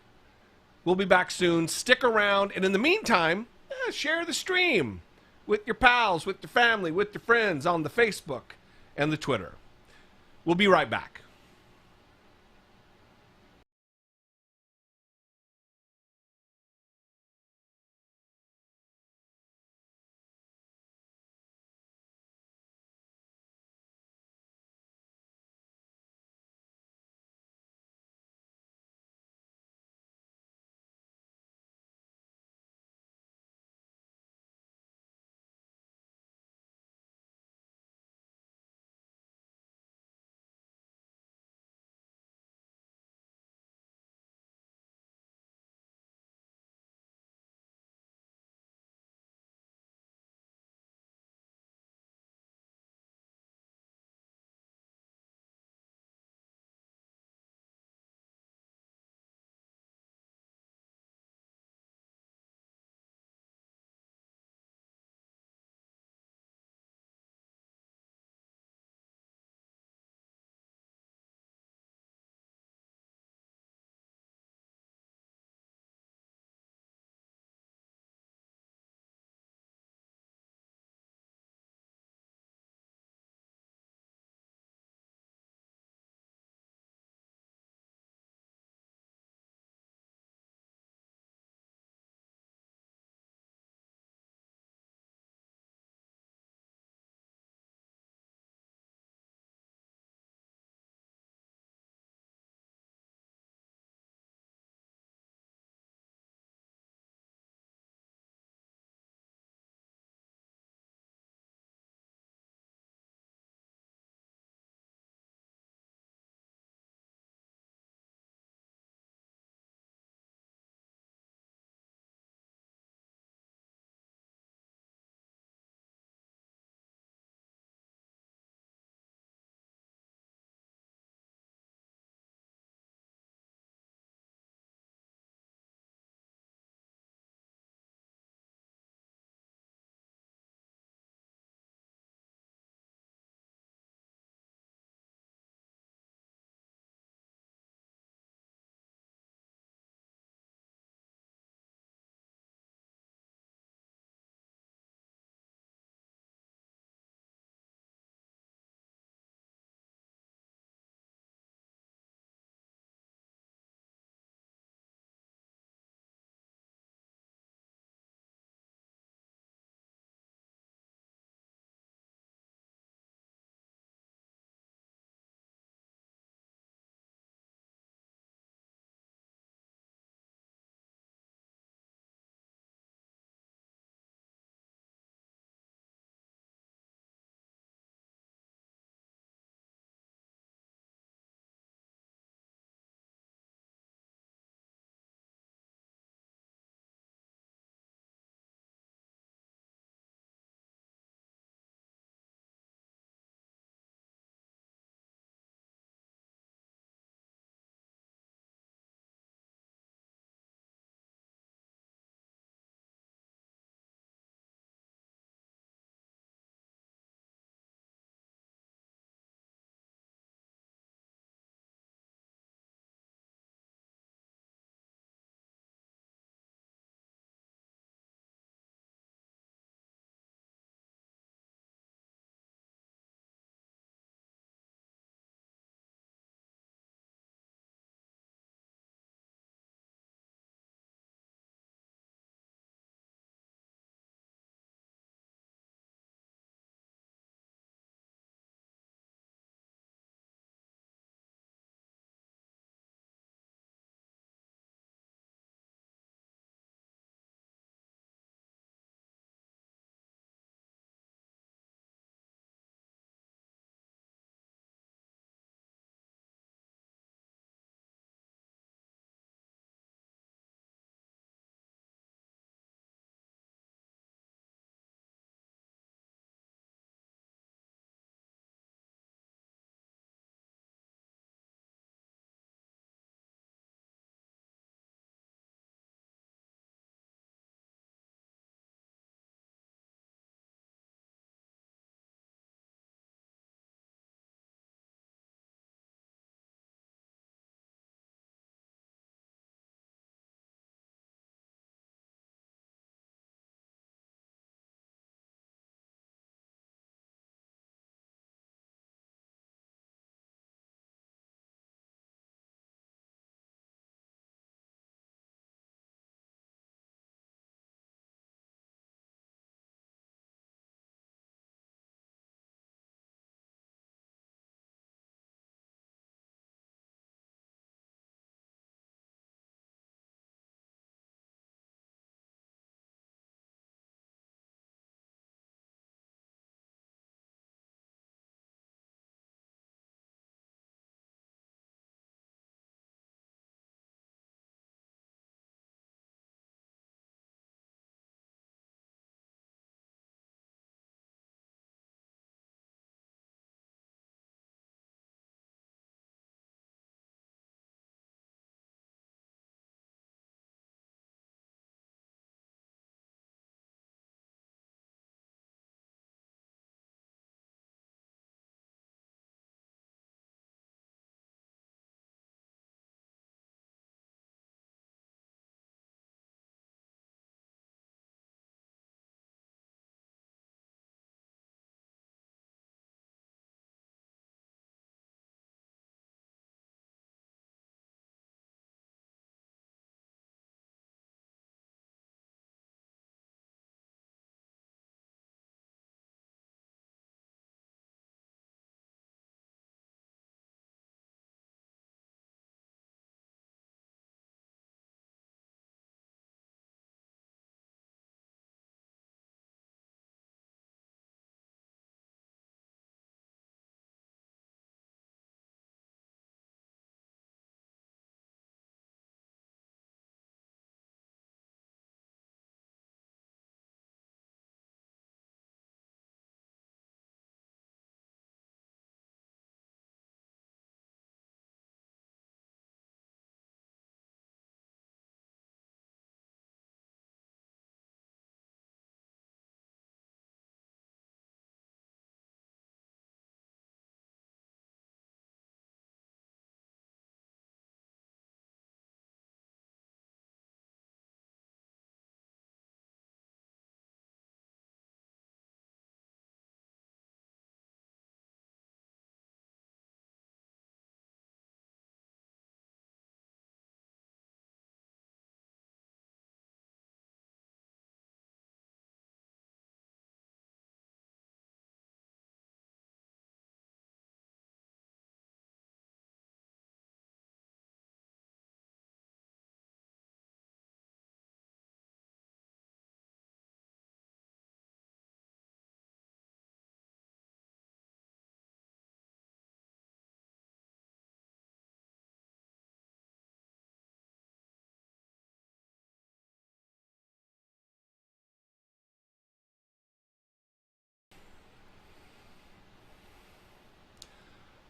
A: We'll be back soon. Stick around. And in the meantime, share the stream with your pals, with your family, with your friends on the Facebook and the Twitter. We'll be right back.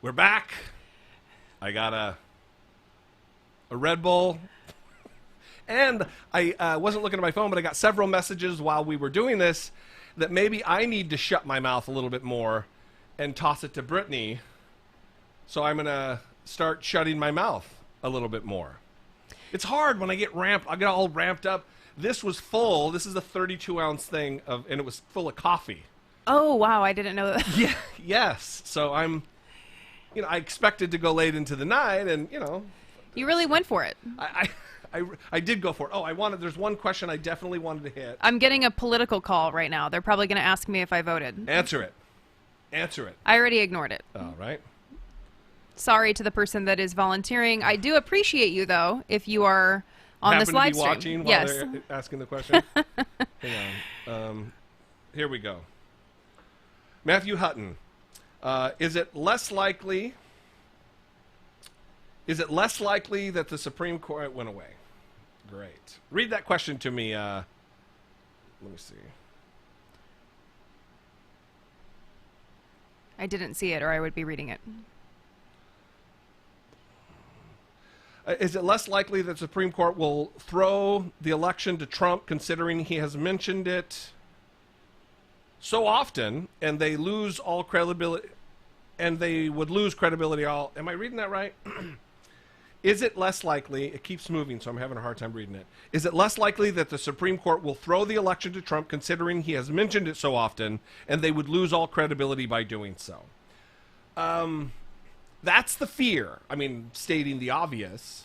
A: We're back. I got a Red Bull. And I wasn't looking at my phone, but I got several messages while we were doing this that maybe I need to shut my mouth a little bit more and toss it to Brittany. So I'm going to start shutting my mouth a little bit more. It's hard when I get all ramped up. This was full. This is a 32-ounce thing, and it was full of coffee.
B: Oh, wow. I didn't know that.
A: Yeah. Yes. So I expected to go late into the night, and,
B: You really went for it.
A: I did go for it. There's one question I definitely wanted to hit.
B: I'm getting a political call right now. They're probably going to ask me if I voted.
A: Answer it.
B: I already ignored it.
A: All right.
B: Sorry to the person that is volunteering. I do appreciate you, though, if you are on this live stream.
A: Watching while they're asking the question? Hang on. Here we go. Matthew Hutton. Is it less likely that the Supreme Court went away? Great. Read that question to me. Let me see.
B: I didn't see it, or I would be reading it.
A: Is it less likely that the Supreme Court will throw the election to Trump, considering he has mentioned it so often, and they lose all credibility, and they would lose credibility all? Am I reading that right? Is it less likely, it keeps moving, so I'm having a hard time reading it. Is it less likely that the Supreme Court will throw the election to Trump, considering he has mentioned it so often, and they would lose all credibility by doing so? That's the fear. I mean, stating the obvious,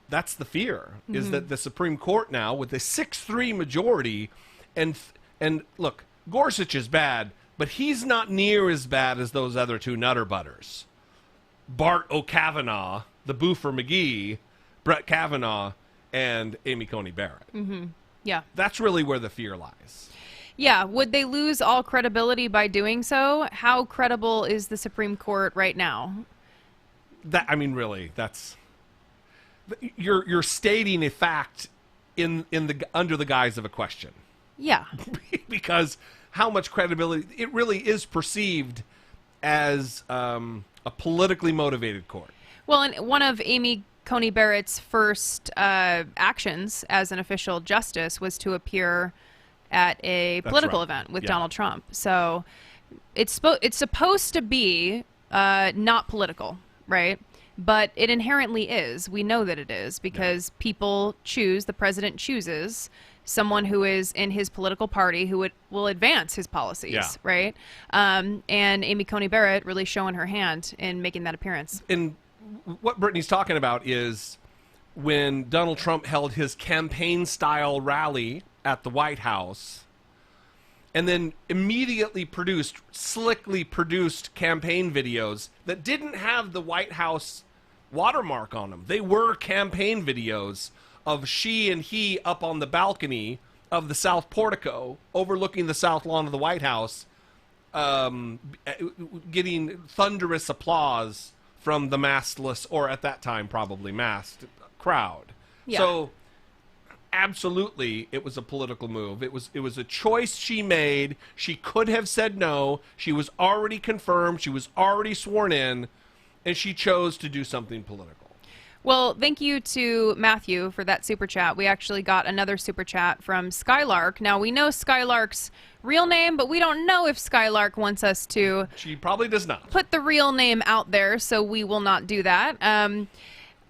A: that's the fear, is that the Supreme Court now, with a 6-3 majority, and look, Gorsuch is bad, but he's not near as bad as those other two nutter butters. Bart O'Kavanaugh, the Boofer McGee, Brett Kavanaugh, and Amy Coney Barrett.
B: Mm-hmm. Yeah.
A: That's really where the fear lies.
B: Yeah. Would they lose all credibility by doing so? How credible is the Supreme Court right now?
A: Really, that's... You're stating a fact under the guise of a question.
B: Yeah.
A: Because how much credibility... It really is perceived as... a politically motivated court.
B: Well, and one of Amy Coney Barrett's first actions as an official justice was to appear at a political event with Donald Trump. So it's supposed to be not political, right? But it inherently is. We know that it is because people choose, the president chooses someone who is in his political party who will advance his policies, right? And Amy Coney Barrett really showing her hand in making that appearance.
A: And what Brittany's talking about is when Donald Trump held his campaign-style rally at the White House and then immediately slickly produced campaign videos that didn't have the White House watermark on them. They were campaign videos of she and he up on the balcony of the South Portico overlooking the South Lawn of the White House, getting thunderous applause from the maskless, or at that time probably masked, crowd. Yeah. So absolutely it was a political move. It was a choice she made. She could have said no. She was already confirmed. She was already sworn in, and she chose to do something political.
B: Well, thank you to Matthew for that super chat. We actually got another super chat from Skylark. Now, we know Skylark's real name, but we don't know if Skylark wants us to...
A: She probably does not.
B: ...put the real name out there, so we will not do that.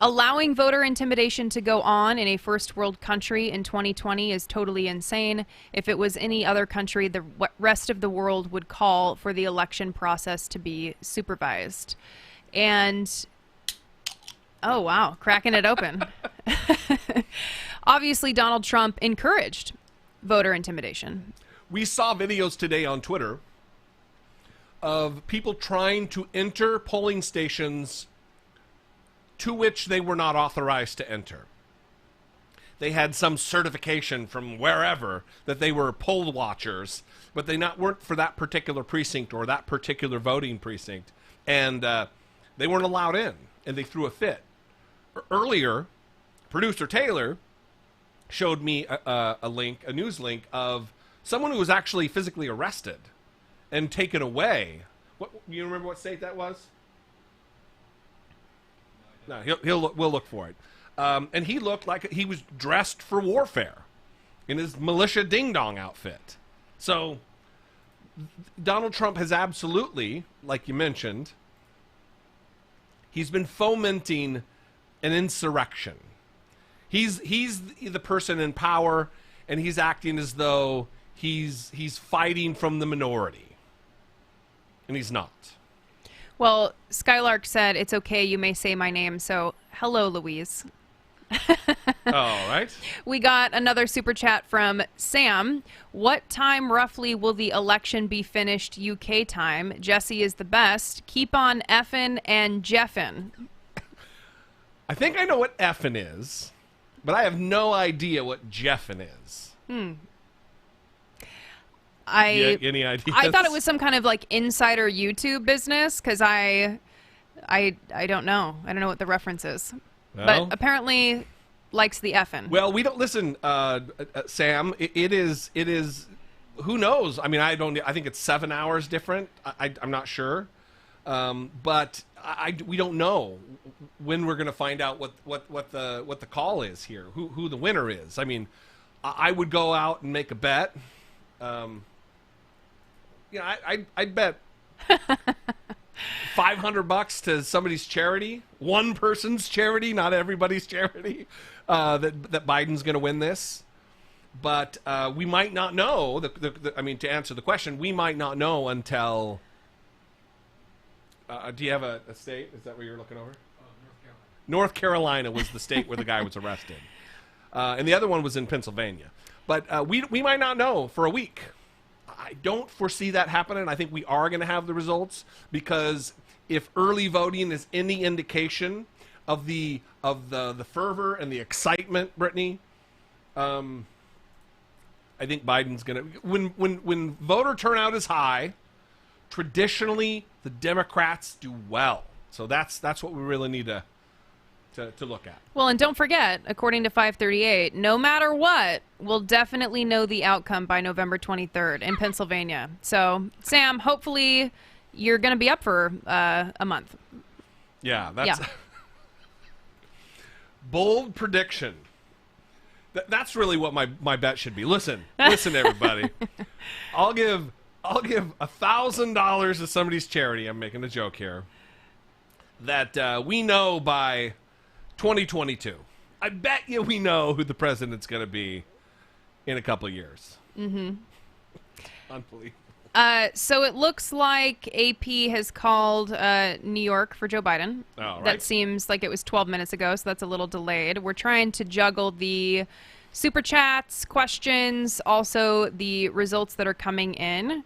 B: Allowing voter intimidation to go on in a first world country in 2020 is totally insane. If it was any other country, the rest of the world would call for the election process to be supervised. And... oh, wow. Cracking it open. Obviously, Donald Trump encouraged voter intimidation.
A: We saw videos today on Twitter of people trying to enter polling stations to which they were not authorized to enter. They had some certification from wherever that they were poll watchers, but they weren't for that particular precinct or that particular voting precinct. And they weren't allowed in, and they threw a fit. Earlier, producer Taylor showed me a news link of someone who was actually physically arrested and taken away What you remember? What state that was? No, we'll look for it. And he looked like he was dressed for warfare in his militia ding dong outfit. So Donald Trump has absolutely, like you mentioned, he's been fomenting an insurrection. He's the person in power, and he's acting as though he's fighting from the minority, and he's not.
B: Well, Skylark said, it's okay, you may say my name. So, hello, Louise.
A: All right.
B: We got another super chat from Sam. What time roughly will the election be finished UK time? Jesse is the best. Keep on effin' and jeffin'.
A: I think I know what effin' is, but I have no idea what jeffin' is. Any ideas?
B: I thought it was some kind of like insider YouTube business because I don't know. I don't know what the reference is.
A: Well,
B: but apparently likes the effin'.
A: Well, we don't listen, Sam. It is. Who knows? I mean, I think it's 7 hours different. I'm not sure, but we don't know when we're going to find out what the call is here. Who the winner is. I mean, I would go out and make a bet. I'd bet $500 to somebody's charity, one person's charity, not everybody's charity, that Biden's going to win this. But we might not know. To answer the question, we might not know until. Do you have a state? Is that what you're looking over? North Carolina was the state where the guy was arrested, and the other one was in Pennsylvania. But we might not know for a week. I don't foresee that happening. I think we are going to have the results because if early voting is any indication of the fervor and the excitement, Brittany, I think Biden's going to when voter turnout is high. Traditionally, the Democrats do well. So that's what we really need to look at.
B: Well, and don't forget, according to 538, no matter what, we'll definitely know the outcome by November 23rd in Pennsylvania. So, Sam, hopefully you're going to be up for a month.
A: Yeah, that's bold prediction. That's really what my bet should be. Listen, everybody. I'll give $1,000 to somebody's charity. I'm making a joke here. That we know by 2022. I bet you we know who the president's going to be in a couple of years. Mm-hmm. Unbelievable.
B: So it looks like AP has called New York for Joe Biden.
A: Oh, right.
B: That seems like it was 12 minutes ago, so that's a little delayed. We're trying to juggle the super chats, questions, also the results that are coming in.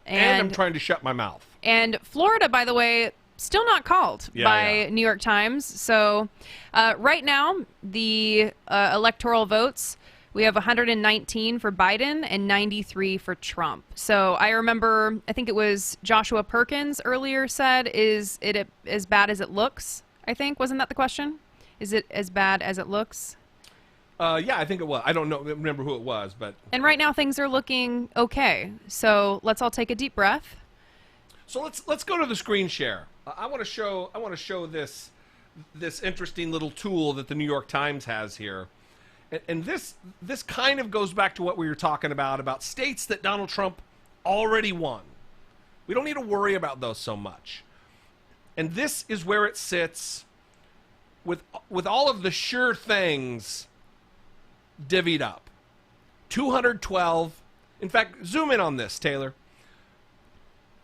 A: And I'm trying to shut my mouth.
B: And Florida, by the way, still not called by New York Times. So right now, the electoral votes, we have 119 for Biden and 93 for Trump. So I remember, I think it was Joshua Perkins earlier said, is it as bad as it looks? I think. Wasn't that the question? Is it as bad as it looks?
A: Yeah, I think it was. I don't remember who it was, but.
B: And right now things are looking okay. So let's all take a deep breath.
A: So let's go to the screen share. I want to show this interesting little tool that the New York Times has here, and this kind of goes back to what we were talking about states that Donald Trump already won. We don't need to worry about those so much, and this is where it sits with all of the sure things divvied up. 212. In fact, zoom in on this, Taylor.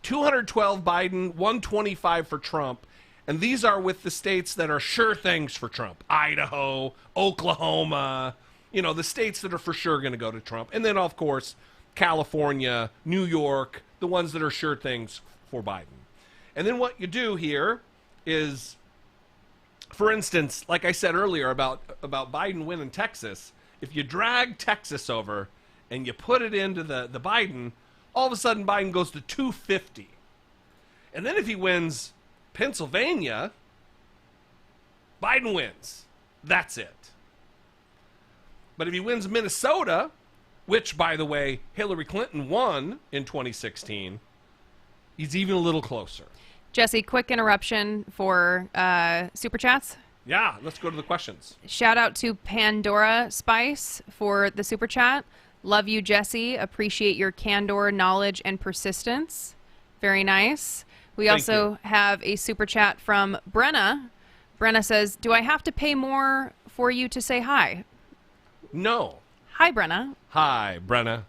A: 212 Biden, 125 for Trump, and these are with the states that are sure things for Trump. Idaho, Oklahoma, the states that are for sure going to go to Trump. And then, of course, California, New York, the ones that are sure things for Biden. And then what you do here is, for instance, like I said earlier about Biden winning Texas, if you drag Texas over and you put it into the Biden, all of a sudden Biden goes to 250. And then if he wins Pennsylvania, Biden wins. That's it. But if he wins Minnesota, which, by the way, Hillary Clinton won in 2016, He's even a little closer.
B: Jesse, quick interruption for Super Chats.
A: Yeah, let's go to the questions.
B: Shout out to Pandora Spice for the Super Chat. Love you, Jesse. Appreciate your candor, knowledge, and persistence. Very nice. We
A: Thank
B: also
A: you.
B: have a Super Chat from Brenna. Brenna says, do I have to pay more for you to say hi?
A: No.
B: Hi, Brenna.
A: Hi, Brenna.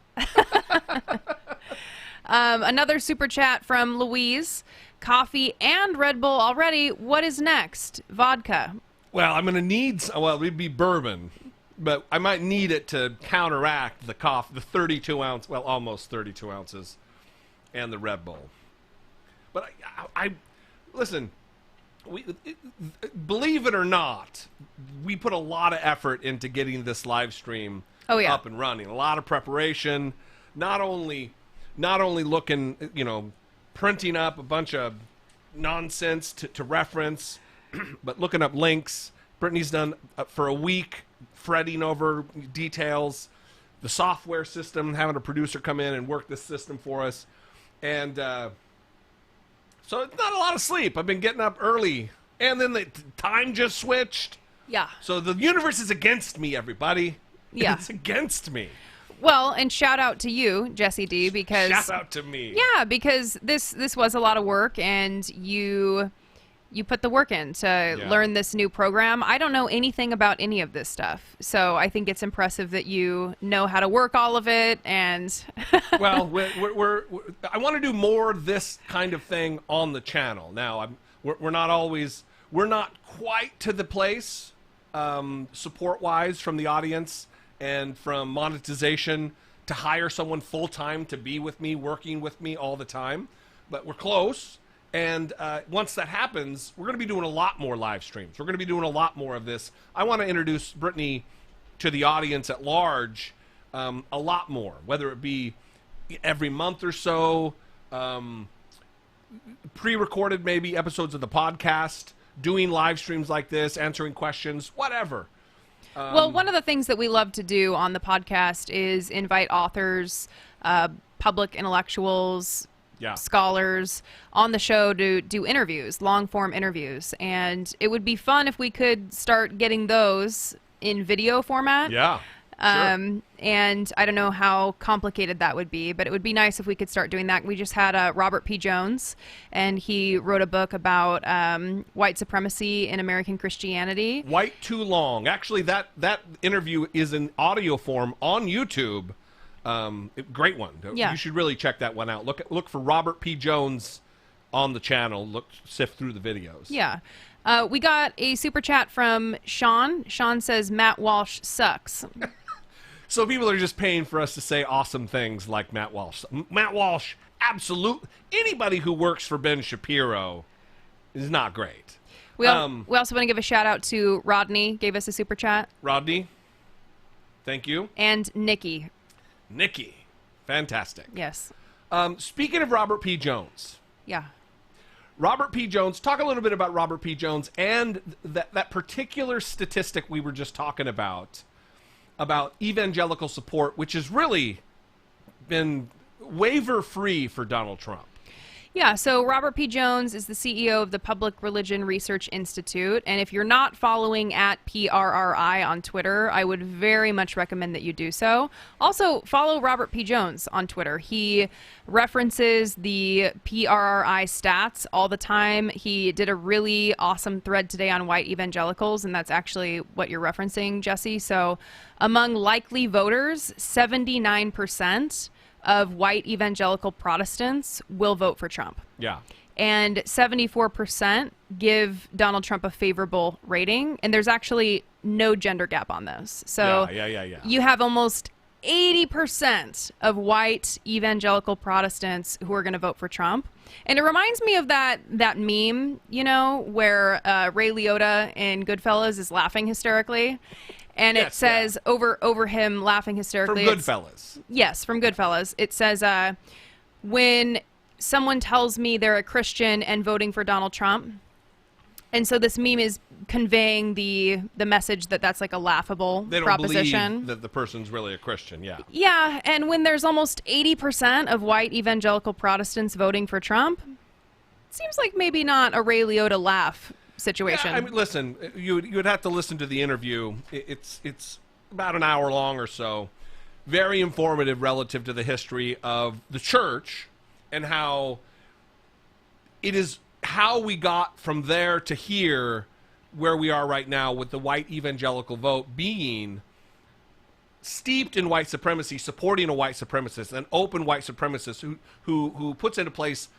B: Another Super Chat from Louise. Coffee and Red Bull already. What is next? Vodka.
A: Well, I'm going to need, well, it'd be bourbon, but I might need it to counteract the coffee, the 32 ounce, well, almost 32 ounces, and the Red Bull. But I listen, believe it or not, we put a lot of effort into getting this live stream up and running. A lot of preparation, not only looking, printing up a bunch of nonsense to reference, but looking up links. Brittany's done for a week fretting over details, the software system, having a producer come in and work this system for us. And so it's not a lot of sleep. I've been getting up early, and then the time just switched.
B: Yeah.
A: So the universe is against me, everybody.
B: Yeah.
A: It's against me.
B: Well, and shout out to you, Jesse D, because
A: Shout out to me.
B: Yeah, because this was a lot of work, and you put the work in to learn this new program. I don't know anything about any of this stuff, so I think it's impressive that you know how to work all of it. And
A: well, I want to do more of this kind of thing on the channel. Now, we're not quite to the place support-wise from the audience and from monetization to hire someone full-time to be with me, working with me all the time. But we're close. And once that happens, we're going to be doing a lot more live streams. We're going to be doing a lot more of this. I want to introduce Brittany to the audience at large a lot more, whether it be every month or so, pre-recorded maybe episodes of the podcast, doing live streams like this, answering questions, whatever.
B: Well, one of the things that we love to do on the podcast is invite authors, public intellectuals, scholars on the show to do interviews, long-form interviews. And it would be fun if we could start getting those in video format.
A: Yeah. Sure.
B: And I don't know how complicated that would be, but it would be nice if we could start doing that. We just had Robert P. Jones, and he wrote a book about white supremacy in American Christianity.
A: White Too Long. Actually, that interview is in audio form on YouTube. Great one.
B: Yeah.
A: You should really check that one out. Look for Robert P. Jones on the channel. Sift through the videos.
B: Yeah. We got a super chat from Sean. Sean says, Matt Walsh sucks.
A: So people are just paying for us to say awesome things like Matt Walsh. Matt Walsh, absolute. Anybody who works for Ben Shapiro is not great.
B: We also want to give a shout out to Rodney, gave us a super chat.
A: Rodney, thank you.
B: And Nikki.
A: Nikki, fantastic.
B: Yes.
A: Speaking of Robert P. Jones.
B: Yeah.
A: Robert P. Jones, talk a little bit about Robert P. Jones and that particular statistic we were just talking about evangelical support, which has really been waiver-free for Donald Trump.
B: Yeah, so Robert P. Jones is the CEO of the Public Religion Research Institute, and if you're not following at PRRI on Twitter, I would very much recommend that you do so. Also, follow Robert P. Jones on Twitter. He references the PRRI stats all the time. He did a really awesome thread today on white evangelicals, and that's actually what you're referencing, Jesse. So among likely voters, 79% of white evangelical Protestants will vote for Trump.
A: Yeah.
B: And 74% give Donald Trump a favorable rating. And there's actually no gender gap on those. So
A: yeah.
B: You have almost 80% of white evangelical Protestants who are going to vote for Trump. And it reminds me of that meme, where Ray Liotta in Goodfellas is laughing hysterically. And it says over him laughing hysterically.
A: From Goodfellas.
B: Yes, from Goodfellas. It says, when someone tells me they're a Christian and voting for Donald Trump, And so this meme is conveying the message that that's like a laughable
A: They don't
B: proposition.
A: believe that the person's really a Christian, yeah.
B: Yeah, and when there's almost 80% of white evangelical Protestants voting for Trump, it seems like maybe not a Ray Liotta laugh situation.
A: Yeah, I mean, listen, you would have to listen to the interview. It's about an hour long or so. Very informative relative to the history of the church and how it is how we got from there to here where we are right now with the white evangelical vote being steeped in white supremacy, supporting a white supremacist, an open white supremacist who puts into place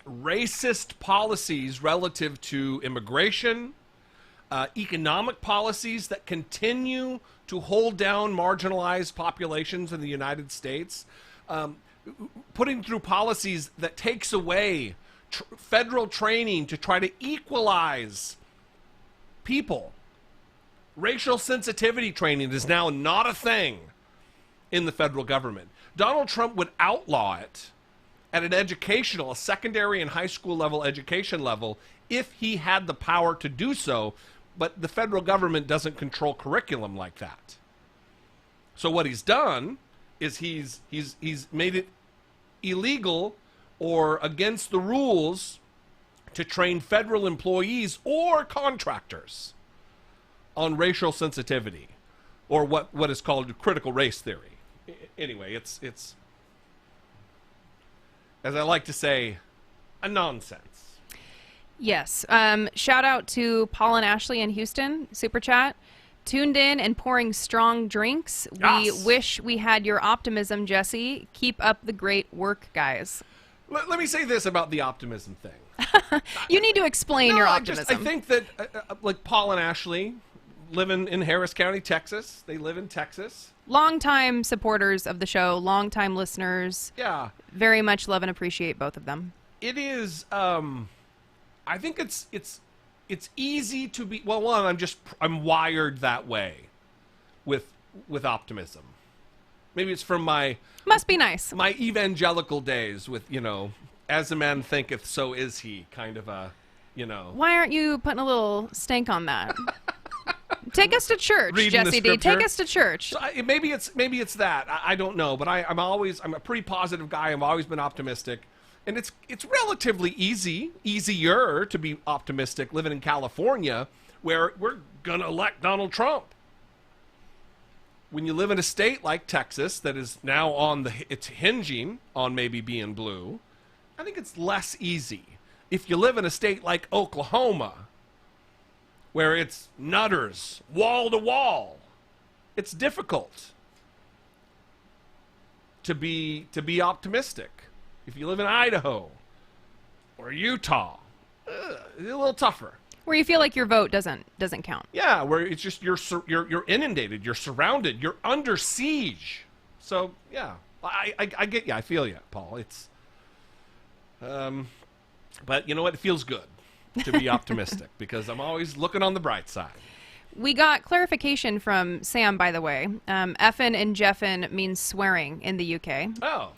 A: racist policies relative to immigration, economic policies that continue to hold down marginalized populations in the United States, putting through policies that takes away federal training to try to equalize people. Racial sensitivity training is now not a thing in the federal government. Donald Trump would outlaw it at an educational, a secondary and high school level education level, if he had the power to do so, but the federal government doesn't control curriculum like that. So what he's done is he's made it illegal or against the rules to train federal employees or contractors on racial sensitivity, or what is called critical race theory. Anyway, it's as I like to say, a nonsense.
B: Yes. Shout out to Paul and Ashley in Houston, Super Chat. Tuned in and pouring strong drinks.
A: Yes.
B: We wish we had your optimism, Jesse. Keep up the great work, guys.
A: Let me say this about the optimism thing.
B: You need to explain your optimism.
A: I think that, like Paul and Ashley live in Harris County, Texas. They live in Texas.
B: Longtime supporters of the show, longtime listeners.
A: Yeah.
B: Very much love and appreciate both of them.
A: It is, I think it's easy to be, well, one, I'm wired that way with optimism. Maybe it's from
B: Must be nice.
A: my evangelical days with, as a man thinketh, so is he, kind of a,
B: Why aren't you putting a little stank on that? Take us to church,
A: Reading the
B: Jesse D.
A: scripture.
B: Take us to church.
A: So maybe it's that. I don't know, but I'm a pretty positive guy. I've always been optimistic. And it's relatively easier to be optimistic living in California, where we're going to elect Donald Trump. When you live in a state like Texas that is now it's hinging on maybe being blue, I think it's less easy. If you live in a state like Oklahoma, where it's nutters, wall to wall, it's difficult to be optimistic. If you live in Idaho or Utah, it's a little tougher.
B: Where you feel like your vote doesn't count.
A: Yeah, where it's just you're inundated, you're surrounded, you're under siege. So yeah, I get you, I feel you, Paul. It's, but you know what? It feels good to be optimistic because I'm always looking on the bright side.
B: We got clarification from Sam, by the way. Effin and Jeffin means swearing in the UK.
A: Oh.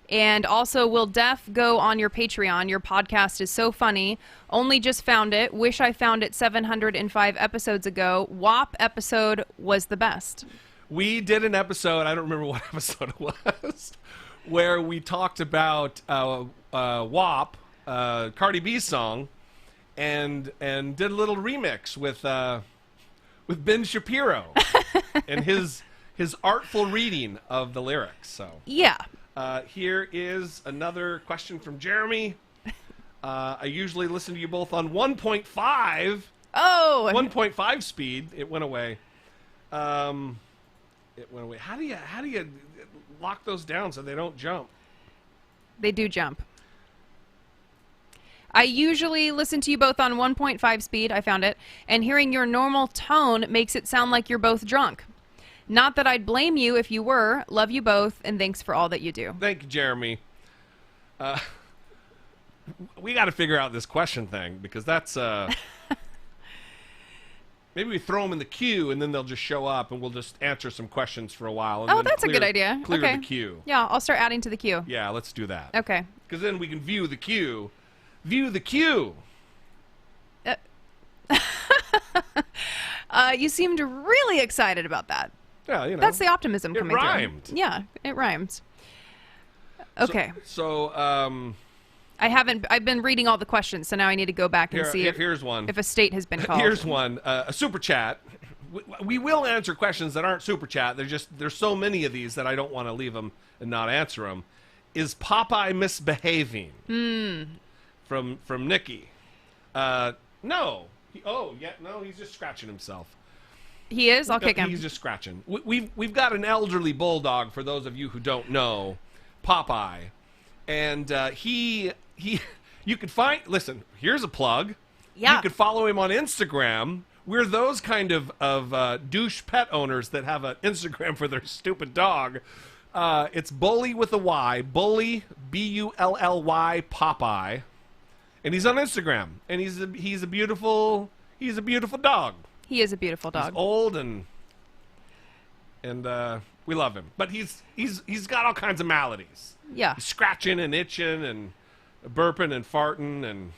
B: And also, will Def go on your Patreon? Your podcast is so funny. Only just found it. Wish I found it 705 episodes ago. WAP episode was the best.
A: We did an episode, I don't remember what episode it was, where we talked about WAP, Cardi B's song, and did a little remix with Ben Shapiro and his artful reading of the lyrics. So
B: Yeah.
A: Here is another question from Jeremy. I usually listen to you both on 1.5.
B: Oh.
A: 1.5 speed. It went away. It went away. How do you lock those down so they don't jump?
B: They do jump. I usually listen to you both on 1.5 speed. I found it. And hearing your normal tone makes it sound like you're both drunk. Not that I'd blame you if you were. Love you both, and thanks for all that you do.
A: Thank you, Jeremy. We got to figure out this question thing because that's maybe we throw them in the queue and then they'll just show up and we'll just answer some questions for a while. And
B: Oh,
A: then
B: that's a good idea.
A: Clear
B: Okay.
A: the queue.
B: Yeah, I'll start adding to the queue.
A: Yeah, let's do that.
B: Okay.
A: Because then we can view the queue. View the queue.
B: You seemed really excited about that.
A: Yeah,
B: That's the optimism
A: it
B: coming
A: rhymed.
B: through. Yeah, it rhymed. Okay.
A: So
B: I've been reading all the questions, so now I need to go back and see
A: here's one.
B: if a state has been called.
A: Here's one. A super chat. We will answer questions that aren't super chat. There's so many of these that I don't want to leave them and not answer them. Is Popeye misbehaving? From Nikki. No. No, he's just scratching himself.
B: He is? I'll kick him.
A: He's just scratching. We've got an elderly bulldog, for those of you who don't know, Popeye. And you could find, listen, here's a plug.
B: Yeah.
A: You could follow him on Instagram. We're those kind of douche pet owners that have an Instagram for their stupid dog. It's Bully with a Y, Bully, Bully, Popeye. And he's on Instagram. And he's a beautiful dog.
B: He is a beautiful dog.
A: He's old and we love him. But he's got all kinds of maladies.
B: Yeah.
A: He's scratching and itching and burping and farting, and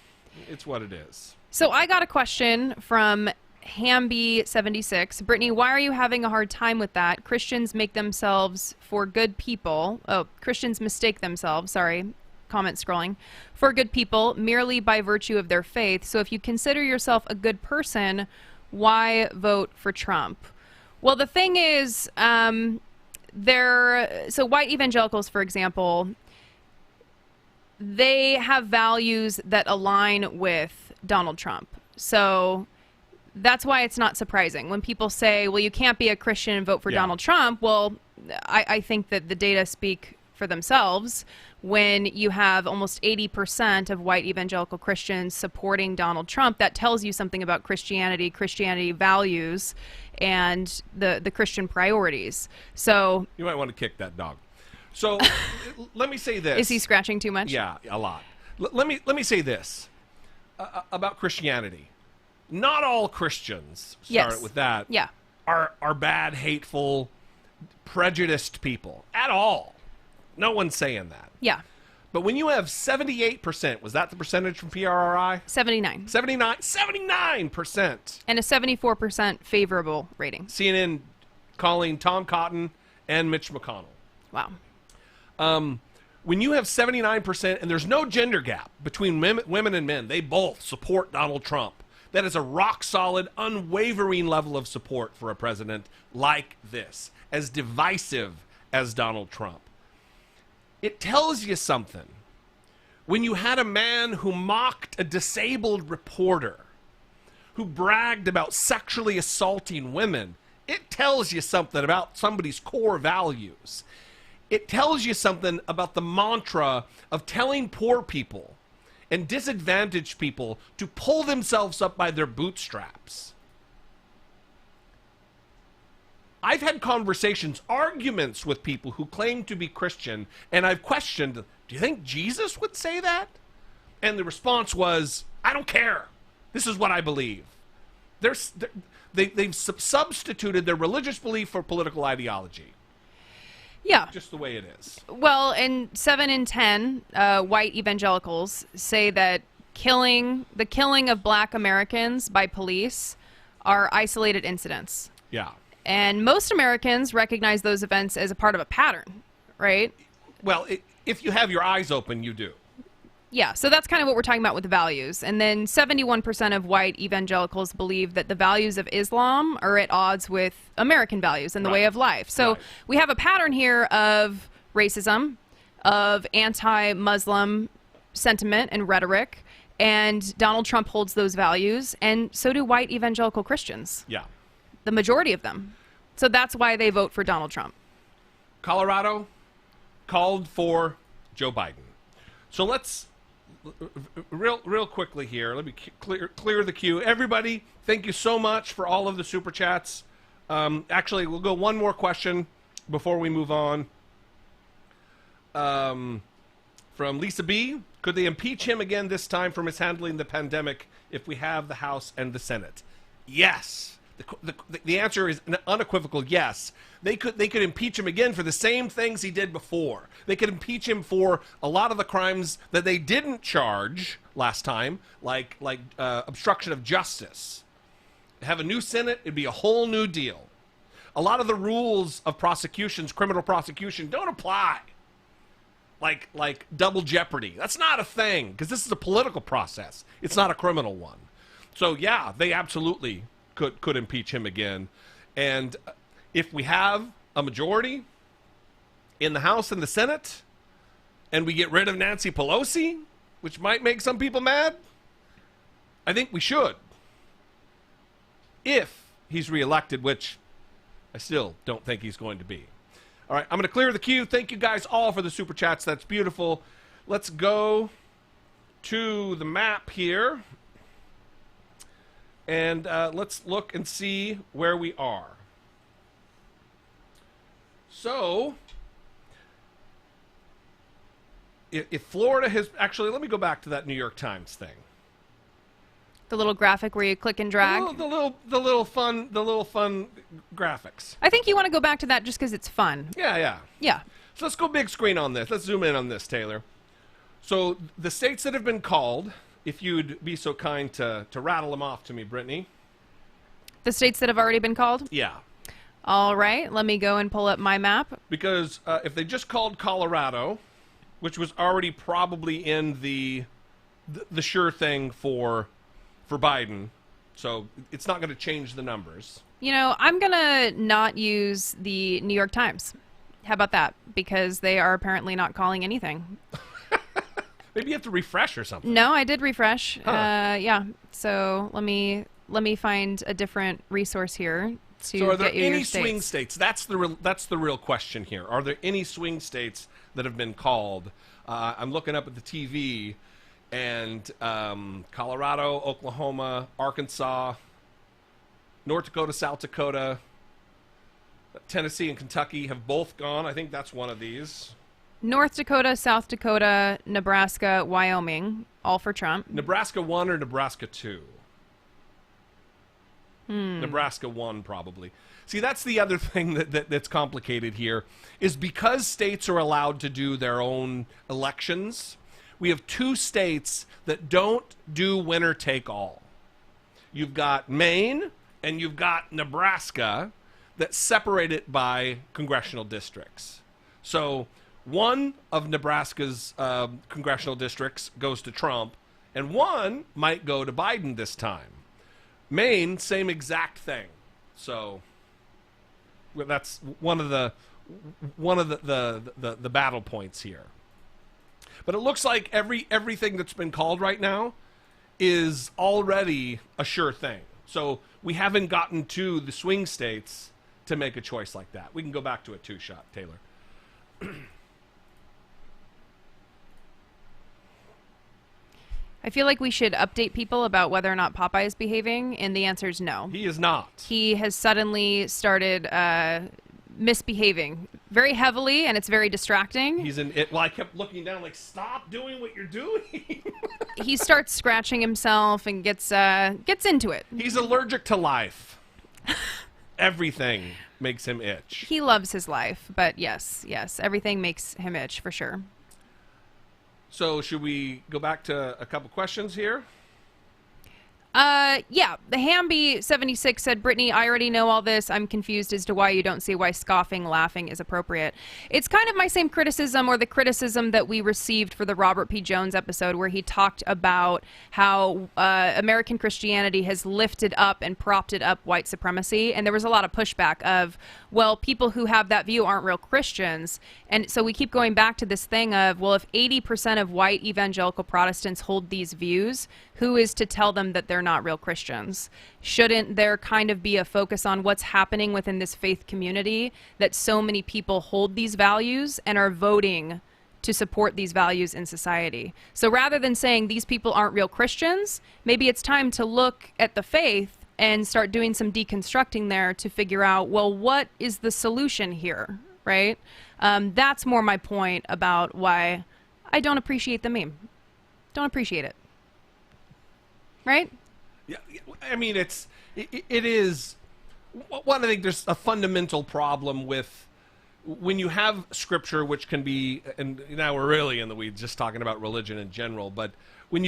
A: it's what it is.
B: So I got a question from Hamby76. Brittany, why are you having a hard time with that? Christians make themselves for good people. Oh, Christians mistake themselves. Sorry. Comment scrolling. For good people merely by virtue of their faith. So if you consider yourself a good person, why vote for Trump? Well, the thing is, so white evangelicals, for example, they have values that align with Donald Trump. So that's why it's not surprising when people say, well, you can't be a Christian and vote for Donald Trump. Well, I think that the data speak for themselves. When you have almost 80% of white evangelical Christians supporting Donald Trump, that tells you something about Christianity values, and the Christian priorities. So
A: you might want to kick that dog. So let me say this.
B: Is he scratching too much?
A: Yeah, a lot. Let me say this about Christianity. Not all Christians, start with that, are bad, hateful, prejudiced people at all. No one's saying that.
B: Yeah.
A: But when you have 78%, was that the percentage from PRRI?
B: 79%.
A: 79%.
B: And a 74% favorable rating.
A: CNN calling Tom Cotton and Mitch McConnell.
B: Wow.
A: When you have 79%, and there's no gender gap between women and men, they both support Donald Trump. That is a rock-solid, unwavering level of support for a president like this, as divisive as Donald Trump. It tells you something. When you had a man who mocked a disabled reporter, who bragged about sexually assaulting women, it tells you something about somebody's core values. It tells you something about the mantra of telling poor people and disadvantaged people to pull themselves up by their bootstraps. I've had conversations, arguments with people who claim to be Christian, and I've questioned, do you think Jesus would say that? And the response was, I don't care. This is what I believe. They've substituted their religious belief for political ideology.
B: Yeah.
A: Just the way it is.
B: Well, and 7 in 10 white evangelicals say that the killing of black Americans by police are isolated incidents.
A: Yeah.
B: And most Americans recognize those events as a part of a pattern, right?
A: Well, if you have your eyes open, you do.
B: Yeah, so that's kind of what we're talking about with the values. And then 71% of white evangelicals believe that the values of Islam are at odds with American values and the way of life. So we have a pattern here of racism, of anti-Muslim sentiment and rhetoric, and Donald Trump holds those values, and so do white evangelical Christians.
A: Yeah.
B: The majority of them. So that's why they vote for Donald Trump.
A: Colorado called for Joe Biden. So let's real quickly here. Let me clear the queue. Everybody, thank you so much for all of the super chats. Actually, we'll go one more question before we move on. From Lisa B. Could they impeach him again this time for mishandling the pandemic if we have the House and the Senate? Yes. The answer is an unequivocal yes. They could impeach him again for the same things he did before. They could impeach him for a lot of the crimes that they didn't charge last time, like obstruction of justice. have a new Senate, it'd be a whole new deal. A lot of the rules of prosecutions, criminal prosecution, don't apply. Like double jeopardy. That's not a thing, because this is a political process. It's not a criminal one. So yeah, they absolutely could impeach him again. And if we have a majority in the House and the Senate, and we get rid of Nancy Pelosi, which might make some people mad, I think we should. If he's reelected, which I still don't think he's going to be. All right, I'm going to clear the queue. Thank you guys all for the super chats. That's beautiful. Let's go to the map here. And let's look and see where we are. So, if Florida has... Actually, let me go back to that New York Times thing.
B: The little graphic where you click and drag.
A: The little fun graphics.
B: I think you want to go back to that just because it's fun.
A: Yeah.
B: Yeah.
A: So let's go big screen on this. Let's zoom in on this, Taylor. So the states that have been called, if you'd be so kind to rattle them off to me, Brittany.
B: The states that have already been called?
A: Yeah.
B: All right. Let me go and pull up my map.
A: Because if they just called Colorado, which was already probably in the sure thing for Biden, so it's not going to change the numbers.
B: You know, I'm going to not use the New York Times. How about that? Because they are apparently not calling anything.
A: Maybe you have to refresh or something.
B: No, I did refresh.
A: Huh.
B: Yeah. So let me find a different resource here to
A: So are there
B: get you
A: any
B: your states.
A: swing states? That's the real question here. Are there any swing states that have been called? I'm looking up at the TV, and Colorado, Oklahoma, Arkansas, North Dakota, South Dakota, Tennessee, and Kentucky have both gone. I think that's one of these.
B: North Dakota, South Dakota, Nebraska, Wyoming, all for Trump.
A: Nebraska 1 or Nebraska 2? Nebraska 1, probably. See, that's the other thing that's complicated here, is because states are allowed to do their own elections, we have two states that don't do winner take all. You've got Maine and you've got Nebraska that separate it by congressional districts. So one of Nebraska's congressional districts goes to Trump, and one might go to Biden this time. Maine, same exact thing. So that's one of the battle points here. But it looks like everything that's been called right now is already a sure thing. So we haven't gotten to the swing states to make a choice like that. We can go back to a two-shot, Taylor.
B: I feel like we should update people about whether or not Popeye is behaving, and the answer is no.
A: He is not.
B: He has suddenly started misbehaving very heavily, and it's very distracting.
A: He's in it. Well, I kept looking down like, stop doing what you're doing.
B: He starts scratching himself and gets into it.
A: He's allergic to life. Everything makes him itch.
B: He loves his life, but yes, everything makes him itch for sure.
A: So should we go back to a couple questions here?
B: Yeah. The Hamby76 said, Brittany, I already know all this. I'm confused as to why you don't see why scoffing, laughing is appropriate. It's kind of my same criticism, or the criticism that we received for the Robert P. Jones episode, where he talked about how American Christianity has lifted up and propped it up white supremacy. And there was a lot of pushback of, well, people who have that view aren't real Christians. And so we keep going back to this thing of, well, if 80% of white evangelical Protestants hold these views, who is to tell them that they're not real Christians? Shouldn't there kind of be a focus on what's happening within this faith community, that so many people hold these values and are voting to support these values in society? So rather than saying these people aren't real Christians, maybe it's time to look at the faith and start doing some deconstructing there to figure out, well, what is the solution here, right? That's more my point about why I don't appreciate the meme. Don't appreciate it. Right?
A: Yeah, I mean, it is one. I think there's a fundamental problem with when you have scripture, which can be, and now we're really in the weeds, just talking about religion in general, but when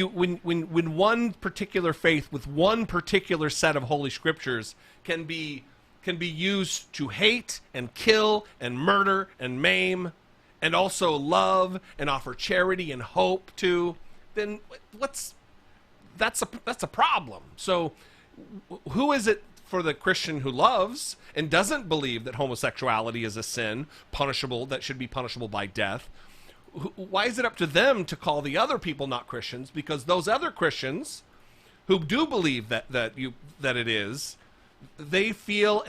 A: one particular faith with one particular set of holy scriptures can be used to hate and kill and murder and maim, and also love and offer charity and hope to, then that's a problem. So who is it for the Christian who loves and doesn't believe that homosexuality is a sin, punishable, that should be punishable by death? Why is it up to them to call the other people not Christians? Because those other Christians who do believe that it is, they feel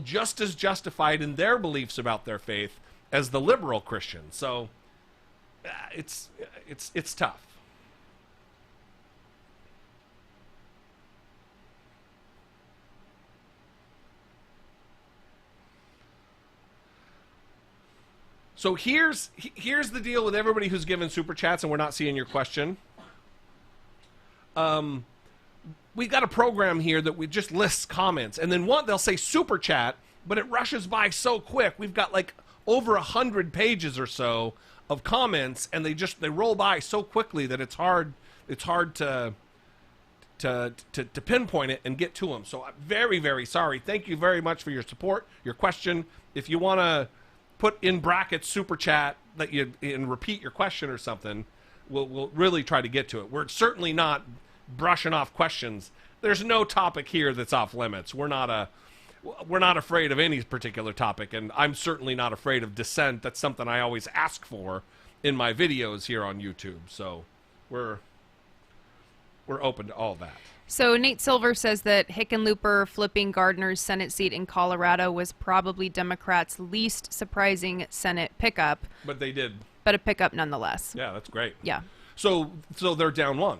A: just as justified in their beliefs about their faith as the liberal Christian. So it's tough. So here's the deal with everybody who's given super chats and we're not seeing your question. We got a program here that we just lists comments, and then they'll say super chat, but it rushes by so quick. We've got like over 100 pages or so of comments, and they roll by so quickly that it's hard to pinpoint it and get to them. So I'm very, very sorry. Thank you very much for your support, your question. If you want to put in brackets super chat and repeat your question or something, we'll really try to get to it. We're certainly not brushing off questions. There's no topic here that's off limits. We're not afraid of any particular topic, and I'm certainly not afraid of dissent. That's something I always ask for in my videos here on YouTube. So we're open to all that.
B: So Nate Silver says that Hickenlooper flipping Gardner's Senate seat in Colorado was probably Democrats' least surprising Senate pickup.
A: But they did.
B: But a pickup nonetheless.
A: Yeah, that's great.
B: Yeah.
A: So they're down one.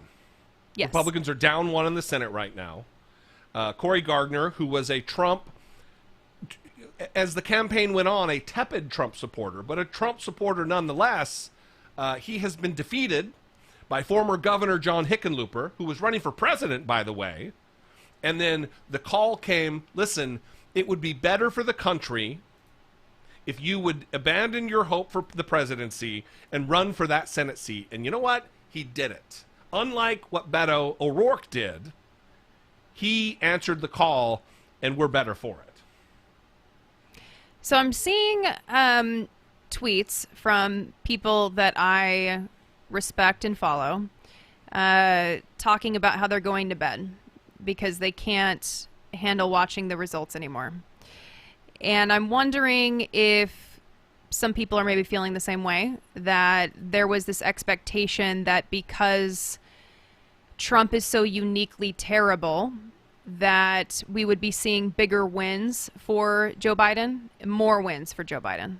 B: Yes.
A: Republicans are down one in the Senate right now. Cory Gardner, who was a Trump, as the campaign went on, a tepid Trump supporter, but a Trump supporter nonetheless, he has been defeated by former Governor John Hickenlooper, who was running for president, by the way. And then the call came, listen, it would be better for the country if you would abandon your hope for the presidency and run for that Senate seat. And you know what? He did it. Unlike what Beto O'Rourke did, he answered the call, and we're better for it.
B: So I'm seeing tweets from people that I respect and follow, talking about how they're going to bed because they can't handle watching the results anymore. And I'm wondering if some people are maybe feeling the same way, that there was this expectation that because Trump is so uniquely terrible that we would be seeing bigger wins for Joe Biden, more wins for Joe Biden.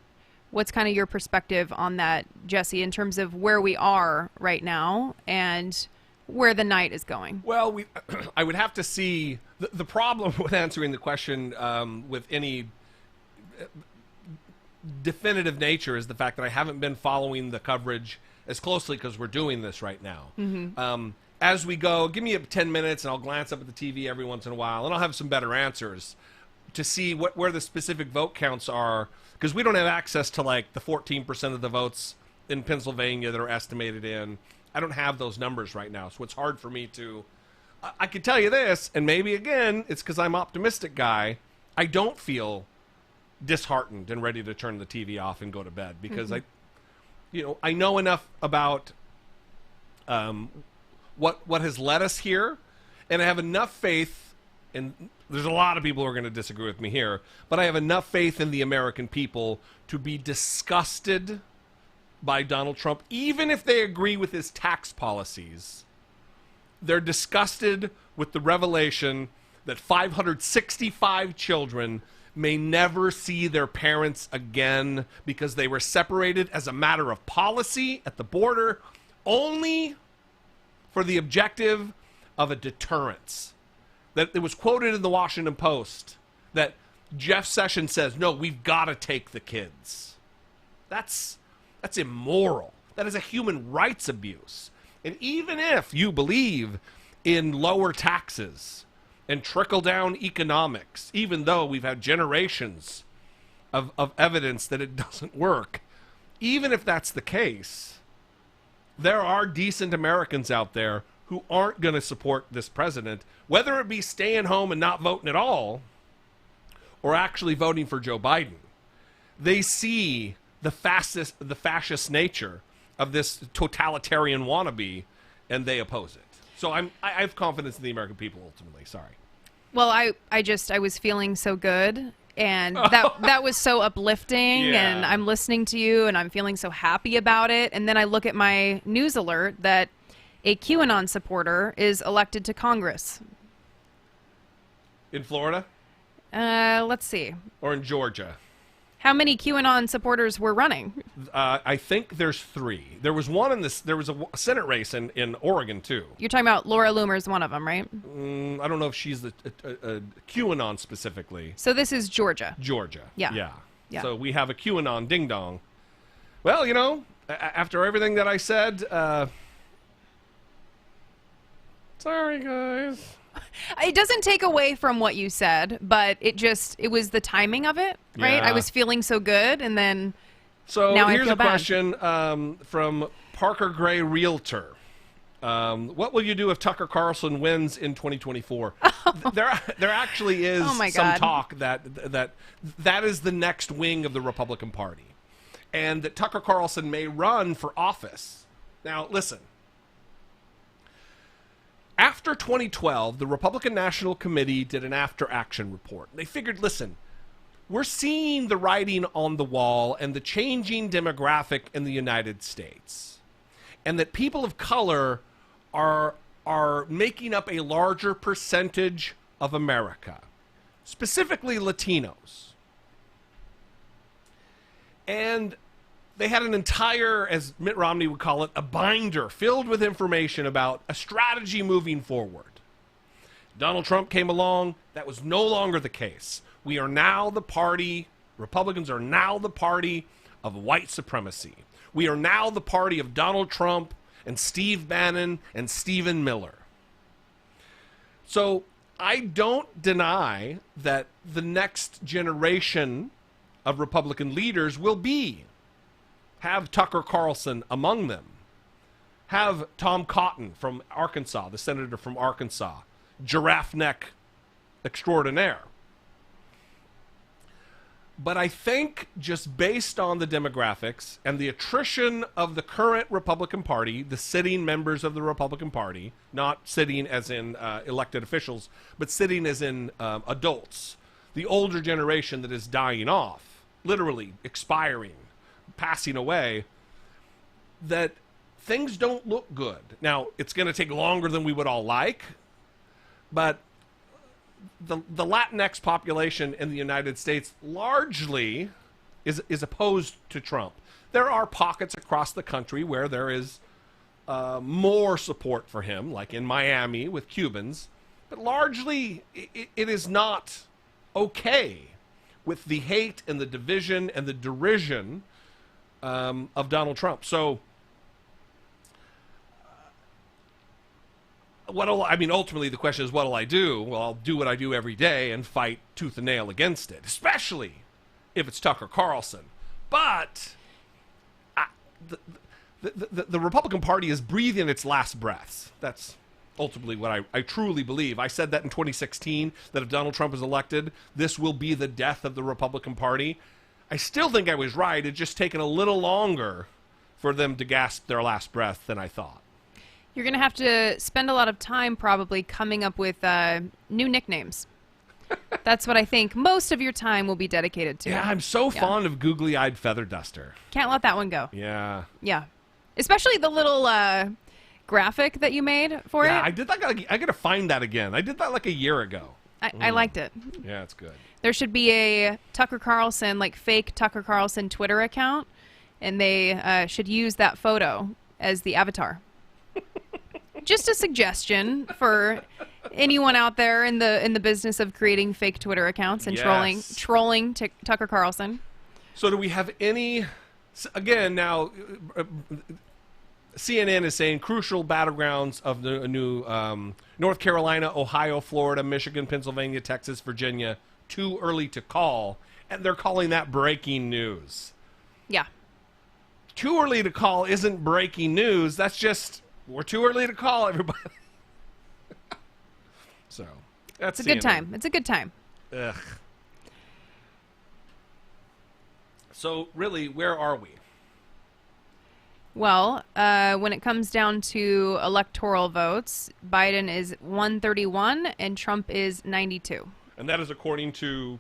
B: What's kind of your perspective on that, Jesse, in terms of where we are right now and where the night is going?
A: Well, I would have to see the problem with answering the question with any definitive nature is the fact that I haven't been following the coverage as closely because we're doing this right now. Mm-hmm. As we go, give me 10 minutes and I'll glance up at the TV every once in a while and I'll have some better answers to see where the specific vote counts are, because we don't have access to like the 14% of the votes in Pennsylvania that are estimated in. I don't have those numbers right now, so it's hard for me to. I can tell you this, and maybe again it's because I'm an optimistic guy. I don't feel disheartened and ready to turn the TV off and go to bed because I know enough about what has led us here, and I have enough faith. And there's a lot of people who are going to disagree with me here, but I have enough faith in the American people to be disgusted by Donald Trump, even if they agree with his tax policies. They're disgusted with the revelation that 565 children may never see their parents again because they were separated as a matter of policy at the border only for the objective of a deterrence. That it was quoted in the Washington Post that Jeff Sessions says, no, we've got to take the kids. That's immoral. That is a human rights abuse. And even if you believe in lower taxes and trickle-down economics, even though we've had generations of evidence that it doesn't work. Even if that's the case, there are decent Americans out there who aren't going to support this president, whether it be staying home and not voting at all or actually voting for Joe Biden. They see the fascist nature of this totalitarian wannabe, and they oppose it. So I have confidence in the American people ultimately. Sorry.
B: Well, I was feeling so good, and that was so uplifting,
A: Yeah.
B: and I'm listening to you, and I'm feeling so happy about it. And then I look at my news alert that a QAnon supporter is elected to Congress.
A: In Florida?
B: Let's see.
A: Or in Georgia?
B: How many QAnon supporters were running?
A: I think there's 3. There was one in this. There was a Senate race in Oregon too.
B: You're talking about Laura Loomer's one of them, right?
A: I don't know if she's the QAnon specifically.
B: So this is Georgia.
A: Georgia.
B: Yeah. Yeah.
A: So we have a QAnon ding dong. Well, after everything that I said, sorry guys.
B: It doesn't take away from what you said, but it was the timing of it, right?
A: Yeah.
B: I was feeling so good, and then
A: So
B: now
A: here's
B: I feel
A: a
B: bad.
A: question from Parker Gray Realtor. What will you do if Tucker Carlson wins in 2024? There actually is
B: Oh my
A: some
B: God.
A: talk that is the next wing of the Republican Party, and that Tucker Carlson may run for office. Now, listen. After 2012, the Republican National Committee did an after-action report. They figured, listen, we're seeing the writing on the wall and the changing demographic in the United States, and that people of color are making up a larger percentage of America, specifically Latinos. And they had an entire, as Mitt Romney would call it, a binder filled with information about a strategy moving forward. Donald Trump came along. That was no longer the case. We are now the party, Republicans are now the party of white supremacy. We are now the party of Donald Trump and Steve Bannon and Stephen Miller. So I don't deny that the next generation of Republican leaders will have Tucker Carlson among them, have Tom Cotton from Arkansas, the senator from Arkansas, giraffe neck extraordinaire. But I think just based on the demographics and the attrition of the current Republican Party, the sitting members of the Republican Party, not sitting as in elected officials, but sitting as in adults, the older generation that is dying off, literally expiring, passing away, that things don't look good. Now, it's going to take longer than we would all like, but the Latinx population in the United States largely is opposed to Trump. There are pockets across the country where there is more support for him, like in Miami with Cubans, but largely it is not okay with the hate and the division and the derision of Donald Trump. So, ultimately the question is, what'll I do? Well, I'll do what I do every day and fight tooth and nail against it, especially if it's Tucker Carlson. But the Republican Party is breathing its last breaths. That's ultimately what I truly believe. I said that in 2016, that if Donald Trump is elected, this will be the death of the Republican Party. I still think I was right. It's just taken a little longer for them to gasp their last breath than I thought.
B: You're going to have to spend a lot of time probably coming up with new nicknames. That's what I think most of your time will be dedicated to.
A: Yeah, I'm so fond of Googly-Eyed Feather Duster.
B: Can't let that one go.
A: Yeah.
B: Yeah. Especially the little graphic that you made for it.
A: I did that. I got to find that again. I did that like a year ago.
B: I liked it.
A: Yeah, it's good.
B: There should be a Tucker Carlson, like fake Tucker Carlson Twitter account, and they should use that photo as the avatar. Just a suggestion for anyone out there in the business of creating fake Twitter accounts and
A: Yes.
B: trolling Tucker Carlson.
A: So do we have any? Again, now CNN is saying crucial battlegrounds of the new North Carolina, Ohio, Florida, Michigan, Pennsylvania, Texas, Virginia, too early to call. and they're calling that breaking news.
B: Yeah.
A: Too early to call isn't breaking news. That's just, we're too early to call, everybody. So, that's
B: It's a good time. It's a good time.
A: Ugh. So, really, where are we?
B: Well, when it comes down to electoral votes, Biden is 131 and Trump is 92.
A: And that is according to...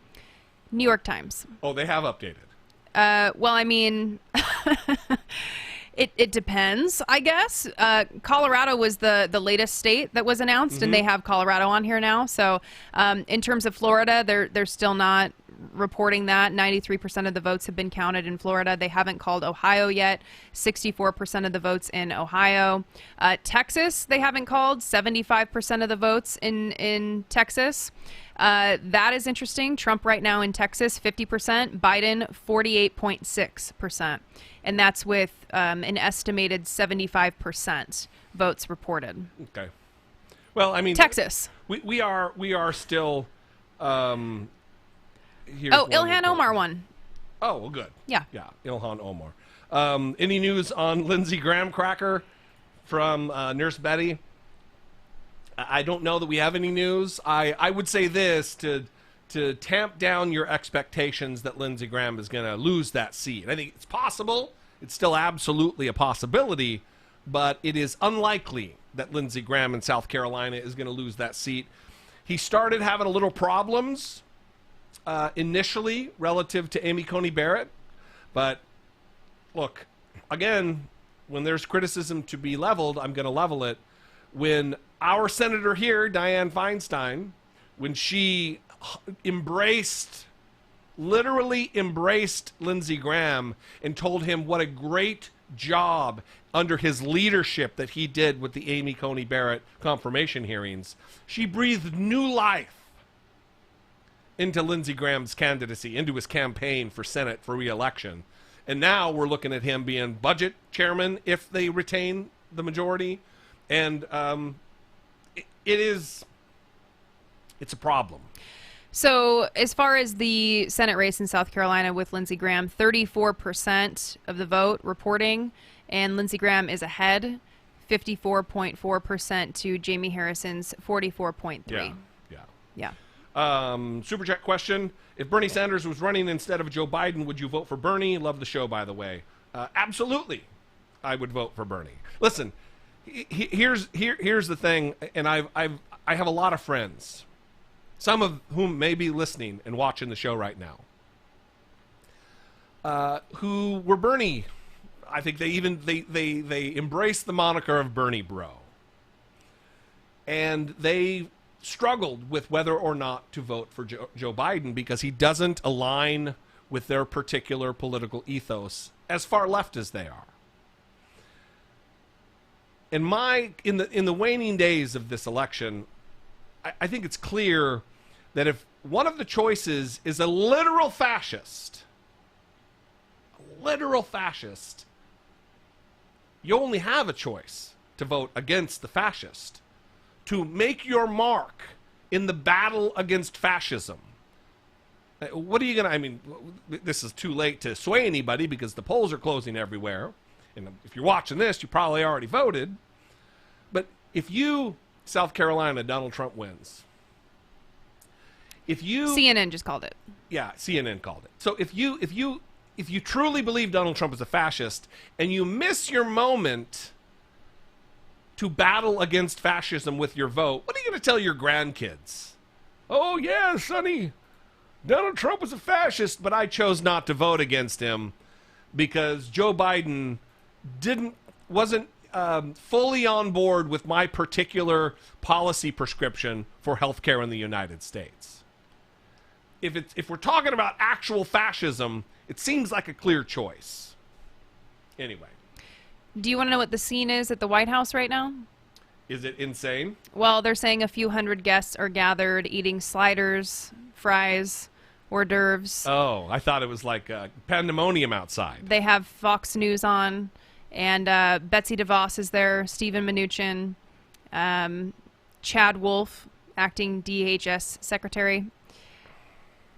B: New York Times.
A: Oh, they have updated.
B: Well, I mean, it depends, I guess. Colorado was the latest state that was announced, and they have Colorado on here now. So in terms of Florida, they're still not reporting that. 93% of the votes have been counted in Florida. They haven't called Ohio yet. 64% of the votes in Ohio. Texas, they haven't called. 75% of the votes in Texas. That is interesting. Trump right now in Texas, 50%. Biden, 48.6%. And that's with an estimated 75% votes reported.
A: Okay. Well, I mean...
B: Texas.
A: We are still...
B: Ilhan Omar won.
A: Oh, well, good.
B: Yeah.
A: Yeah, Ilhan Omar. Any news on Lindsey Graham cracker from Nurse Betty? I don't know that we have any news. I would say this to tamp down your expectations that Lindsey Graham is going to lose that seat. I think it's possible. It's still absolutely a possibility, but it is unlikely that Lindsey Graham in South Carolina is going to lose that seat. He started having a little problems initially relative to Amy Coney Barrett. But look, again, when there's criticism to be leveled, I'm going to level it. When our senator here, Dianne Feinstein, when she literally embraced Lindsey Graham and told him what a great job under his leadership that he did with the Amy Coney Barrett confirmation hearings, she breathed new life into Lindsey Graham's candidacy, into his campaign for Senate for re-election. And now we're looking at him being budget chairman if they retain the majority. And it's a problem.
B: So as far as the Senate race in South Carolina with Lindsey Graham, 34% of the vote reporting, and Lindsey Graham is ahead, 54.4% to Jamie Harrison's 44.3%. Yeah.
A: Super chat question. If Bernie Sanders was running instead of Joe Biden, would you vote for Bernie? Love the show, by the way. Absolutely. I would vote for Bernie. Listen, here's the thing, and I have a lot of friends, some of whom may be listening and watching the show right now, who were Bernie. I think they embraced the moniker of Bernie Bro. And they struggled with whether or not to vote for Joe Biden because he doesn't align with their particular political ethos as far left as they are. In the waning days of this election, I think it's clear that if one of the choices is a literal fascist, you only have a choice to vote against the fascist, to make your mark in the battle against fascism. What are you going to... I mean, this is too late to sway anybody because the polls are closing everywhere. And if you're watching this, you probably already voted. But if South Carolina, Donald Trump wins.
B: CNN just called it.
A: Yeah, CNN called it. So if you truly believe Donald Trump is a fascist and you miss your moment to battle against fascism with your vote, what are you going to tell your grandkids? Oh, yeah, Sonny, Donald Trump was a fascist, but I chose not to vote against him because Joe Biden wasn't fully on board with my particular policy prescription for health care in the United States. If we're talking about actual fascism, it seems like a clear choice. Anyway.
B: Do you want to know what the scene is at the White House right now?
A: Is it insane?
B: Well, they're saying a few hundred guests are gathered eating sliders, fries, hors d'oeuvres.
A: Oh, I thought it was like pandemonium outside.
B: They have Fox News on, and Betsy DeVos is there, Stephen Mnuchin, Chad Wolf, acting DHS secretary.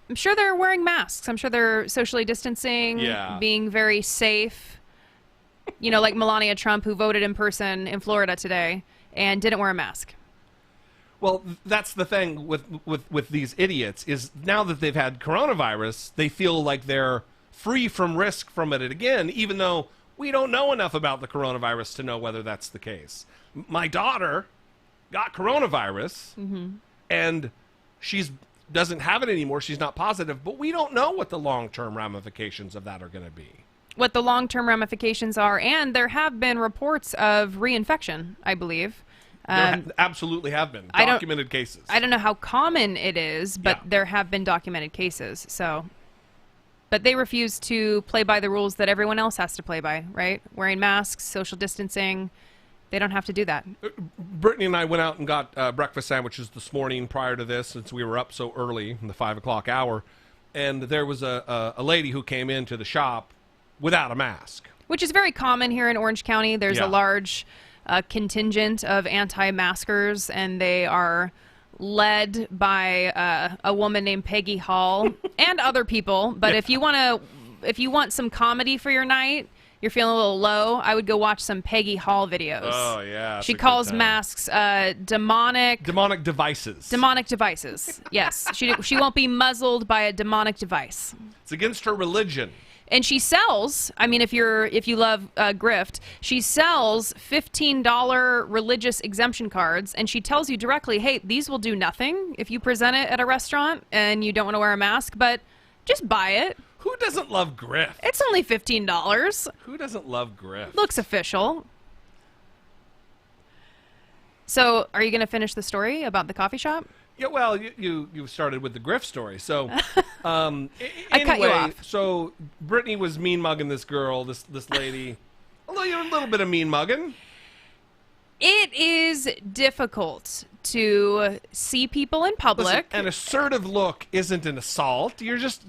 B: I'm sure they're wearing masks. I'm sure they're socially distancing,
A: Yeah.
B: being very safe. You know, like Melania Trump, who voted in person in Florida today and didn't wear a mask.
A: Well, that's the thing with these idiots is now that they've had coronavirus, they feel like they're free from risk from it again, even though we don't know enough about the coronavirus to know whether that's the case. My daughter got coronavirus, and she's doesn't have it anymore. She's not positive, but we don't know what the long-term ramifications of that are going to be.
B: What the long-term ramifications are, and there have been reports of reinfection, I believe.
A: There absolutely have been documented cases.
B: I don't know how common it is, but
A: Yeah.
B: there have been documented cases. So, but they refuse to play by the rules that everyone else has to play by, right? Wearing masks, social distancing. They don't have to do that.
A: Brittany and I went out and got breakfast sandwiches this morning prior to this, since we were up so early in the 5 o'clock hour. And there was a lady who came into the shop without a mask.
B: Which is very common here in Orange County. There's
A: Yeah.
B: a large contingent of anti-maskers, and they are led by a woman named Peggy Hall and other people. But if you want some comedy for your night, you're feeling a little low, I would go watch some Peggy Hall videos.
A: Oh, yeah.
B: She calls masks demonic
A: devices.
B: demonic devices. Yes, she won't be muzzled by a demonic device.
A: It's against her religion.
B: And she sells, I mean, if you love grift, she sells $15 religious exemption cards, and she tells you directly, hey, these will do nothing if you present it at a restaurant and you don't want to wear a mask, but just buy it.
A: Who doesn't love grift?
B: It's only $15.
A: Who doesn't love grift?
B: Looks official. So, are you going to finish the story about the coffee shop?
A: Yeah, well, you started with the grift story. So,
B: I
A: anyway,
B: cut you off.
A: So Brittany was mean mugging this girl, this lady. A little bit of mean mugging.
B: It is difficult to see people in public.
A: Listen, an assertive look isn't an assault. You're just,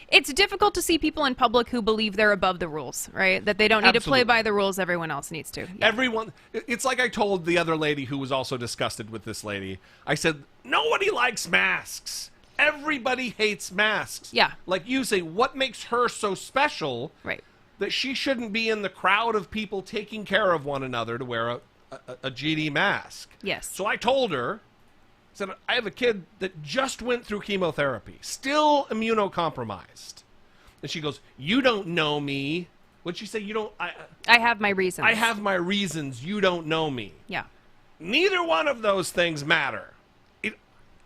B: It's difficult to see people in public who believe they're above the rules, right? That they don't need to play
A: Absolutely.
B: by the rules everyone else needs to. Yeah.
A: Everyone. It's like I told the other lady who was also disgusted with this lady. I said, nobody likes masks. Everybody hates masks.
B: Yeah.
A: Like you say, what makes her so special?
B: Right.
A: That she shouldn't be in the crowd of people taking care of one another to wear a GD mask.
B: Yes.
A: So I told her, I said, I have a kid that just went through chemotherapy, still immunocompromised. And she goes, you don't know me. What'd she say? You don't...
B: I have my reasons.
A: I have my reasons. You don't know me.
B: Yeah.
A: Neither one of those things matter.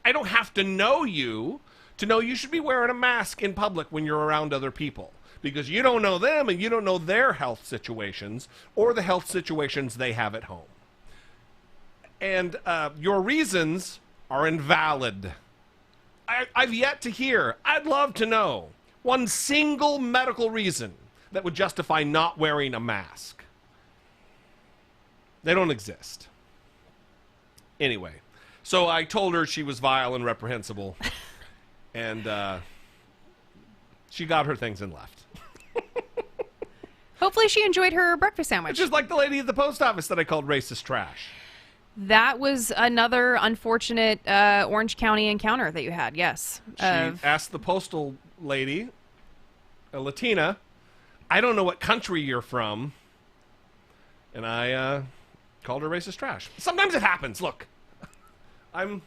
A: I don't have to know you to know you should be wearing a mask in public when you're around other people. Because you don't know them and you don't know their health situations or the health situations they have at home. And your reasons are invalid. I've yet to hear, I'd love to know, one single medical reason that would justify not wearing a mask. They don't exist. Anyway, so I told her she was vile and reprehensible, and she got her things and left.
B: Hopefully she enjoyed her breakfast sandwich.
A: Just like the lady at the post office that I called racist trash.
B: That was another unfortunate Orange County encounter that you had, yes.
A: She asked the postal lady, a Latina, I don't know what country you're from, and I called her racist trash. Sometimes it happens. Look, I'm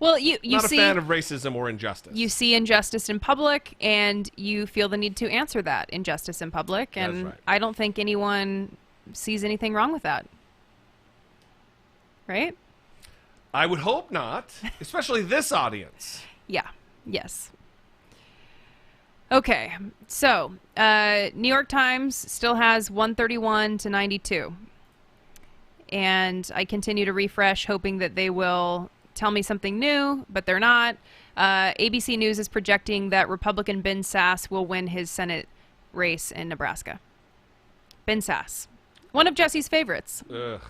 B: Well, you
A: not
B: see,
A: a fan of racism or injustice.
B: you see injustice in public, and you feel the need to answer that injustice in public, and
A: That's right.
B: I don't think anyone sees anything wrong with that. Right?
A: I would hope not, especially this audience.
B: Yeah. Yes. Okay. So, New York Times still has 131 to 92. And I continue to refresh, hoping that they will tell me something new, but they're not. ABC News is projecting that Republican Ben Sasse will win his Senate race in Nebraska. Ben Sasse. One of Jesse's favorites.
A: Ugh.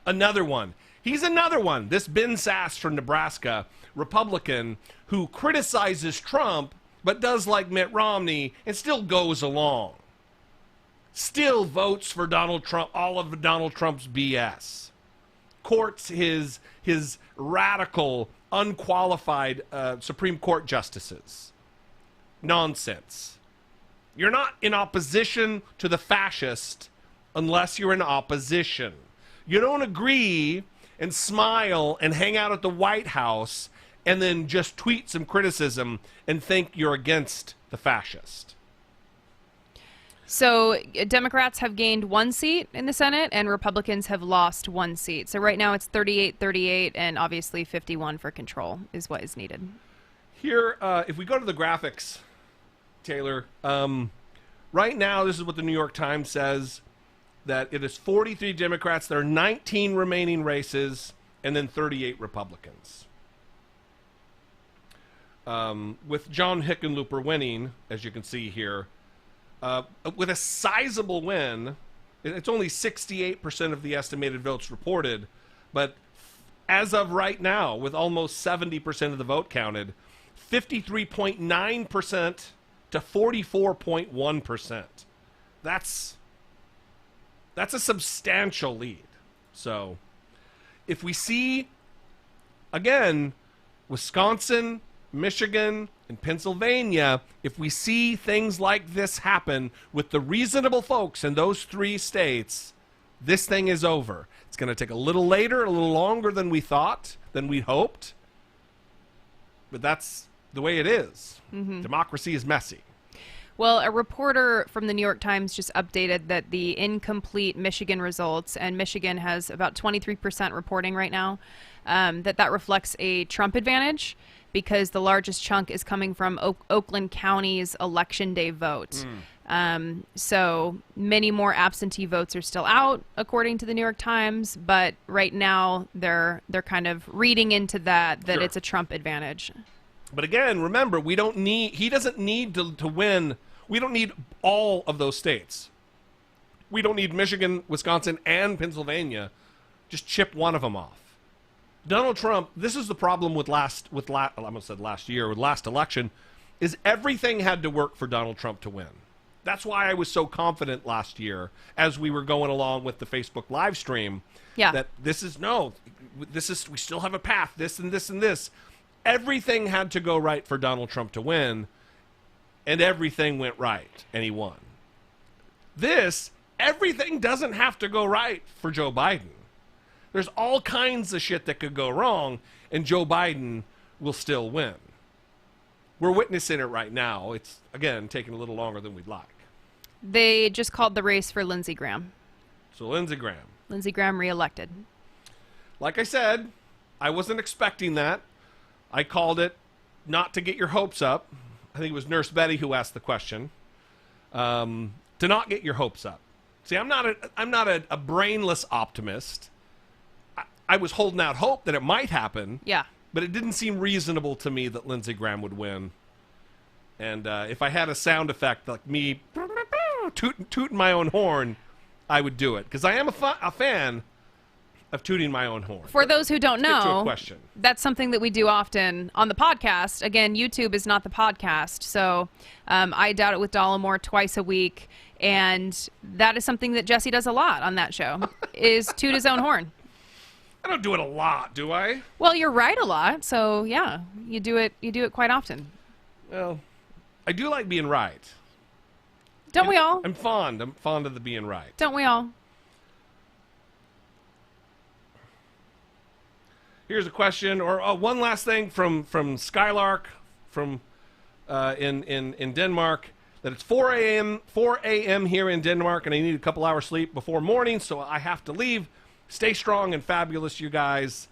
A: Another one. He's another one. This Ben Sasse from Nebraska, Republican, who criticizes Trump, but does like Mitt Romney and still goes along. Still votes for Donald Trump, all of Donald Trump's BS. Courts his radical unqualified Supreme Court justices. Nonsense. You're not in opposition to the fascist unless you're in opposition. You don't agree and smile and hang out at the White House and then just tweet some criticism and think you're against the fascist.
B: So Democrats have gained 1 seat in the Senate and Republicans have lost 1 seat. So right now it's 38-38 and obviously 51 for control is what is needed.
A: Here, if we go to the graphics, Taylor, right now this is what the New York Times says, that it is 43 Democrats, there are 19 remaining races, and then 38 Republicans. With John Hickenlooper winning, as you can see here, with a sizable win. It's only 68% of the estimated votes reported, but as of right now, with almost 70% of the vote counted, 53.9% to 44.1%. That's a substantial lead. So if we see, again, Wisconsin, Michigan, and Pennsylvania, if we see things like this happen with the reasonable folks in those 3 states, this thing is over. It's going to take a little later, a little longer than we thought, than we hoped. But that's the way it is. Mm-hmm. Democracy is messy.
B: Well, a reporter from the New York Times just updated that the incomplete Michigan results, and Michigan has about 23% reporting right now, that reflects a Trump advantage because the largest chunk is coming from Oakland County's Election Day vote. So many more absentee votes are still out, according to the New York Times, but right now they're kind of reading into that
A: Sure.
B: it's a Trump advantage.
A: But again, remember, he doesn't need to win. We don't need all of those states. We don't need Michigan, Wisconsin, and Pennsylvania. Just chip one of them off. Donald Trump, this is the problem with last election, is everything had to work for Donald Trump to win. That's why I was so confident last year as we were going along with the Facebook live stream.
B: Yeah.
A: That we still have a path, this and this and this. Everything had to go right for Donald Trump to win, and everything went right, and he won. Everything doesn't have to go right for Joe Biden. There's all kinds of shit that could go wrong, and Joe Biden will still win. We're witnessing it right now. It's, again, taking a little longer than we'd like.
B: They just called the race for Lindsey Graham.
A: So Lindsey Graham.
B: Lindsey Graham reelected.
A: Like I said, I wasn't expecting that. I called it not to get your hopes up. I think it was Nurse Betty who asked the question. To not get your hopes up. See, I'm not a brainless optimist. I was holding out hope that it might happen.
B: Yeah.
A: But it didn't seem reasonable to me that Lindsey Graham would win. And if I had a sound effect like me tooting my own horn, I would do it. Because I am a fan of tooting my own horn.
B: For those who don't
A: Let's get to a
B: know,
A: question.
B: That's something that we do often on the podcast. Again, YouTube is not the podcast. So I doubt it with Dollemore twice a week. And that is something that Jesse does a lot on that show, is toot his own horn.
A: I don't do it a lot, do I?
B: Well, you're right a lot. So, yeah, you do it quite often.
A: Well, I do like being right.
B: Don't we all?
A: I'm fond of the being right.
B: Don't we all?
A: Here's a question, or one last thing from Skylark from in Denmark, that it's 4 a.m. here in Denmark, and I need a couple hours sleep before morning, so I have to leave. Stay strong and fabulous, you guys.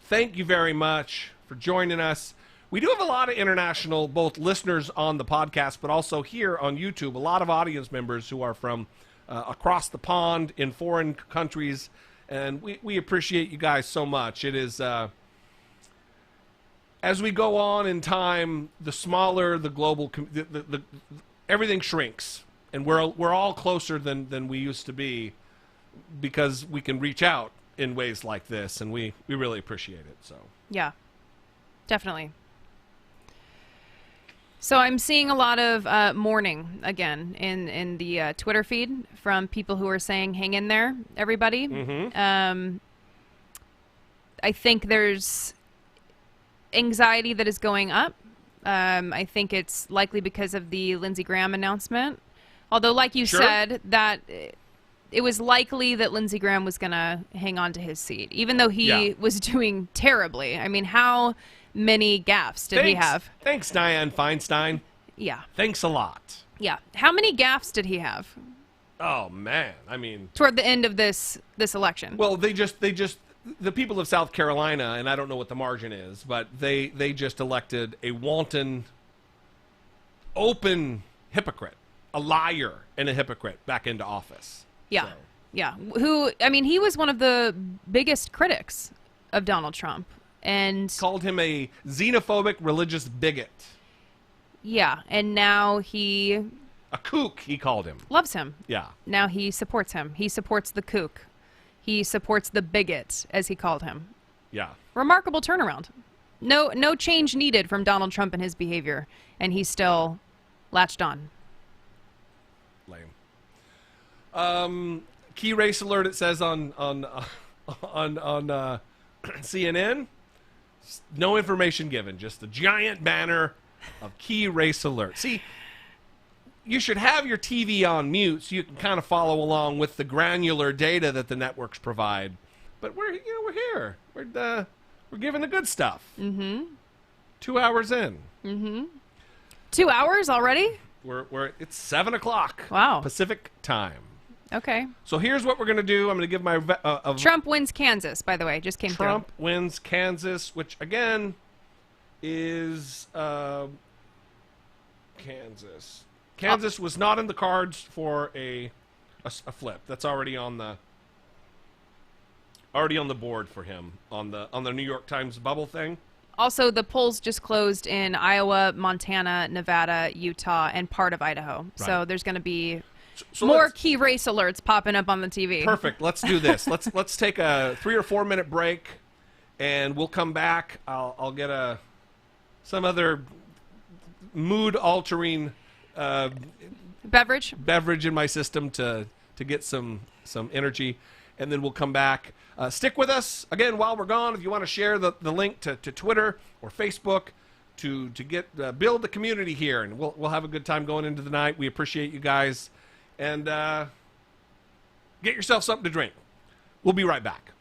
A: Thank you very much for joining us. We do have a lot of international, both listeners on the podcast, but also here on YouTube, a lot of audience members who are from across the pond in foreign countries, and we appreciate you guys so much. It is, as we go on in time, the smaller the global, everything shrinks, and we're all closer than we used to be, because we can reach out in ways like this, and we really appreciate it. So
B: yeah, definitely. So I'm seeing a lot of mourning again in the Twitter feed from people who are saying, hang in there, everybody.
A: Mm-hmm.
B: I think there's anxiety that is going up. I think it's likely because of the Lindsey Graham announcement. Although, like you
A: Sure.
B: said, that it was likely that Lindsey Graham was going to hang on to his seat, even though he was doing terribly. I mean, how many gaffes did he have?
A: Thanks, Dianne Feinstein.
B: Yeah.
A: Thanks a lot.
B: Yeah. How many gaffes did he have
A: Oh man, I mean,
B: toward the end of this election?
A: well, they just the people of South Carolina, and I don't know what the margin is, but they just elected a wanton, open hypocrite, a liar and a hypocrite back into office.
B: Yeah.
A: So,
B: Yeah. Who, I mean, he was one of the biggest critics of Donald Trump. And
A: called him a xenophobic religious bigot.
B: yeah, and now he
A: A kook, he called him.
B: loves him.
A: Yeah.
B: Now he supports him. He supports the kook. He supports the bigot, as he called him.
A: Yeah.
B: Remarkable turnaround. No change needed from Donald Trump and his behavior, and he's still latched on.
A: Lame. Key race alert, it says on CNN. No information given, just a giant banner of key race alert. See, you should have your TV on mute so you can kind of follow along with the granular data that the networks provide. But we're here. We're giving the good stuff. Mm-hmm. 2 hours in.
B: Mm-hmm. 2 hours already?
A: It's 7 o'clock.
B: Wow.
A: Pacific time.
B: Okay.
A: So here's what we're going to do. I'm going to give my
B: Trump wins Kansas, by the way. Just came through.
A: Trump wins Kansas, which again is Kansas. Kansas was not in the cards for a flip. That's already on the board for him on the New York Times bubble thing.
B: Also, the polls just closed in Iowa, Montana, Nevada, Utah, and part of Idaho.
A: Right.
B: So there's going to be
A: So
B: more
A: let's-
B: key race alerts popping up on the TV.
A: Perfect. Let's do this. Let's take a 3 or 4 minute break, and we'll come back. I'll get some other mood altering
B: Beverage?
A: beverage in my system to get some energy, and then we'll come back. Stick with us again while we're gone. If you want to share the link to Twitter or Facebook to get build the community here, and we'll have a good time going into the night. We appreciate you guys, and get yourself something to drink. We'll be right back.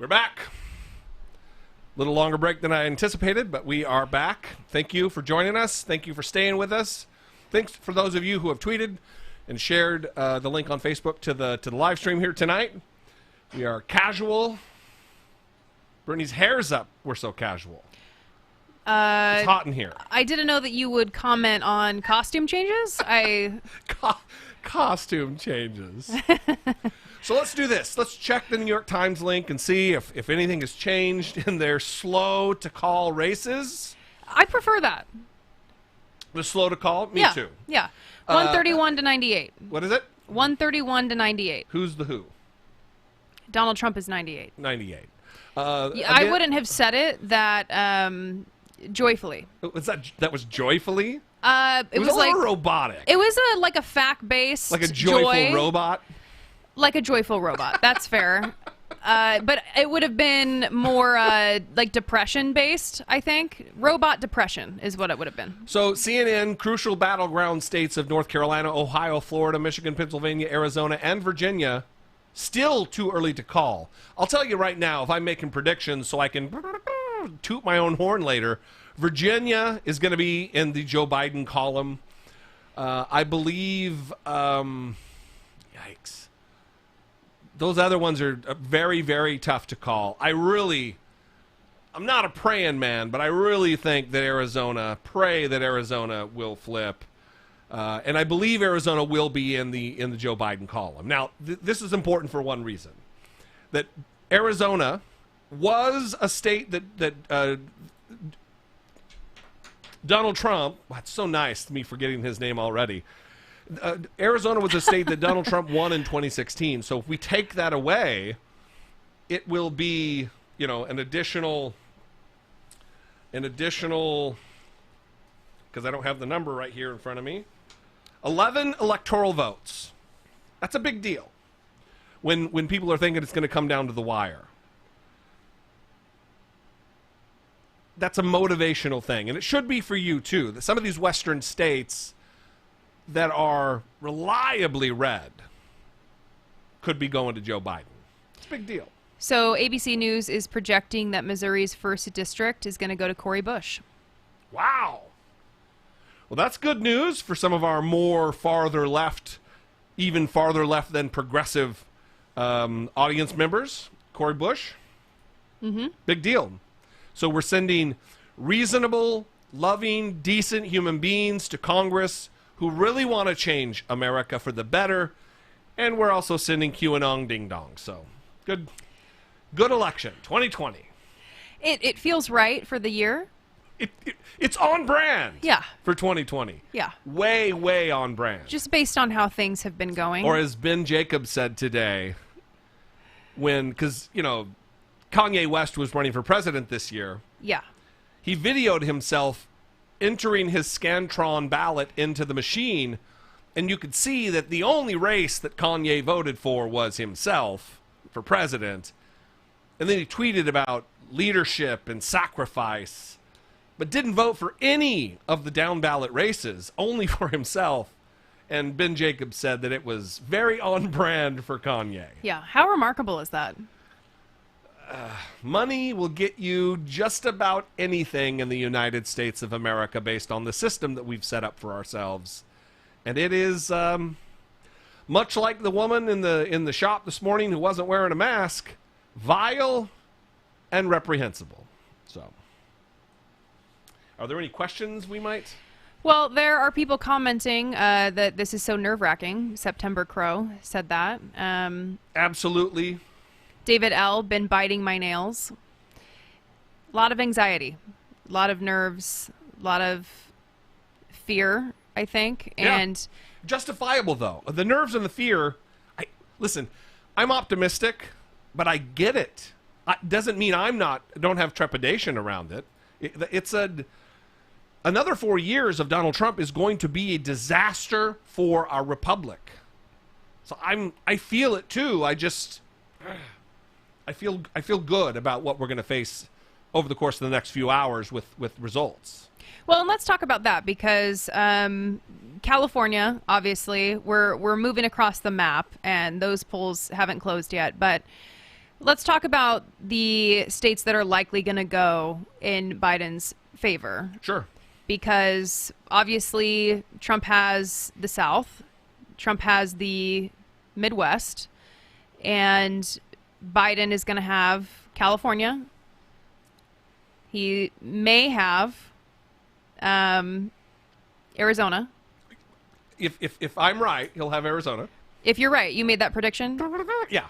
A: We're back. Little longer break than I anticipated, but we are back. Thank you for joining us. Thank you for staying with us. Thanks for those of you who have tweeted and shared the link on Facebook to the live stream here tonight. We are casual. Brittany's hair's up. We're so casual. It's hot in here.
B: I didn't know that you would comment on costume changes.
A: Costume changes. So let's do this. Let's check the New York Times link and see if anything has changed in their slow-to-call races.
B: I prefer that.
A: The slow-to-call? Me too.
B: Yeah. 131 to 98.
A: What is it?
B: 131 to 98.
A: Who's the who?
B: Donald Trump is 98.
A: 98.
B: I wouldn't have said it that joyfully.
A: That was joyfully?
B: It was
A: a
B: like
A: little robotic.
B: It was like a fact-based,
A: like a joyful robot.
B: Like a joyful robot. That's fair. But it would have been more like depression-based, I think. Robot depression is what it would have been.
A: So CNN, crucial battleground states of North Carolina, Ohio, Florida, Michigan, Pennsylvania, Arizona, and Virginia, still too early to call. I'll tell you right now, if I'm making predictions so I can toot my own horn later, Virginia is going to be in the Joe Biden column. I believe, yikes. Those other ones are very, very tough to call. I'm not a praying man, but I really think that pray that Arizona will flip. And I believe Arizona will be in the Joe Biden column. Now, this is important for one reason. That Arizona was a state that Donald Trump, it's so nice to me forgetting his name already. Arizona was a state that Donald Trump won in 2016. So if we take that away, it will be, an additional, because I don't have the number right here in front of me, 11 electoral votes. That's a big deal when people are thinking it's going to come down to the wire. That's a motivational thing, and it should be for you too. Some of these western states that are reliably red could be going to Joe Biden. It's a big deal.
B: So ABC News is projecting that Missouri's 1st district is going to go to Cori Bush.
A: Wow. Well, that's good news for some of our more farther left, even farther left than progressive audience members. Cori Bush. Mm-hmm. Big deal. So we're sending reasonable, loving, decent human beings to Congress who really want to change America for the better, and we're also sending QAnon ding-dong. So, good election, 2020.
B: It feels right for the year.
A: It's on brand.
B: Yeah.
A: For 2020.
B: Yeah.
A: Way, way on brand.
B: Just based on how things have been going.
A: Or as Ben Jacobs said today, because Kanye West was running for president this year.
B: Yeah.
A: He videoed himself entering his Scantron ballot into the machine, and you could see that the only race that Kanye voted for was himself for president. And then he tweeted about leadership and sacrifice, but didn't vote for any of the down ballot races, only for himself. And Ben Jacobs said that it was very on brand for Kanye.
B: Yeah. How remarkable is that?
A: Money will get you just about anything in the United States of America based on the system that we've set up for ourselves. And it is much like the woman in the shop this morning who wasn't wearing a mask, vile and reprehensible. So, are there any questions we might?
B: Well, there are people commenting that this is so nerve-wracking. September Crow said that.
A: Absolutely.
B: David L. been biting my nails. A lot of anxiety, a lot of nerves, a lot of fear, I think. And
A: justifiable, though. The nerves and the fear. Listen, I'm optimistic, but I get it. Doesn't mean don't have trepidation around it. It's another 4 years of Donald Trump is going to be a disaster for our republic. So I feel it too. I feel good about what we're going to face over the course of the next few hours with results.
B: Well, and let's talk about that because California, obviously, we're moving across the map, and those polls haven't closed yet. But Let's talk about the states that are likely going to go in Biden's favor.
A: Sure.
B: Because obviously Trump has the South, Trump has the Midwest, and Biden is going to have California. He may have Arizona.
A: If I'm right, he'll have Arizona.
B: If you're right, you made that prediction?
A: Yeah.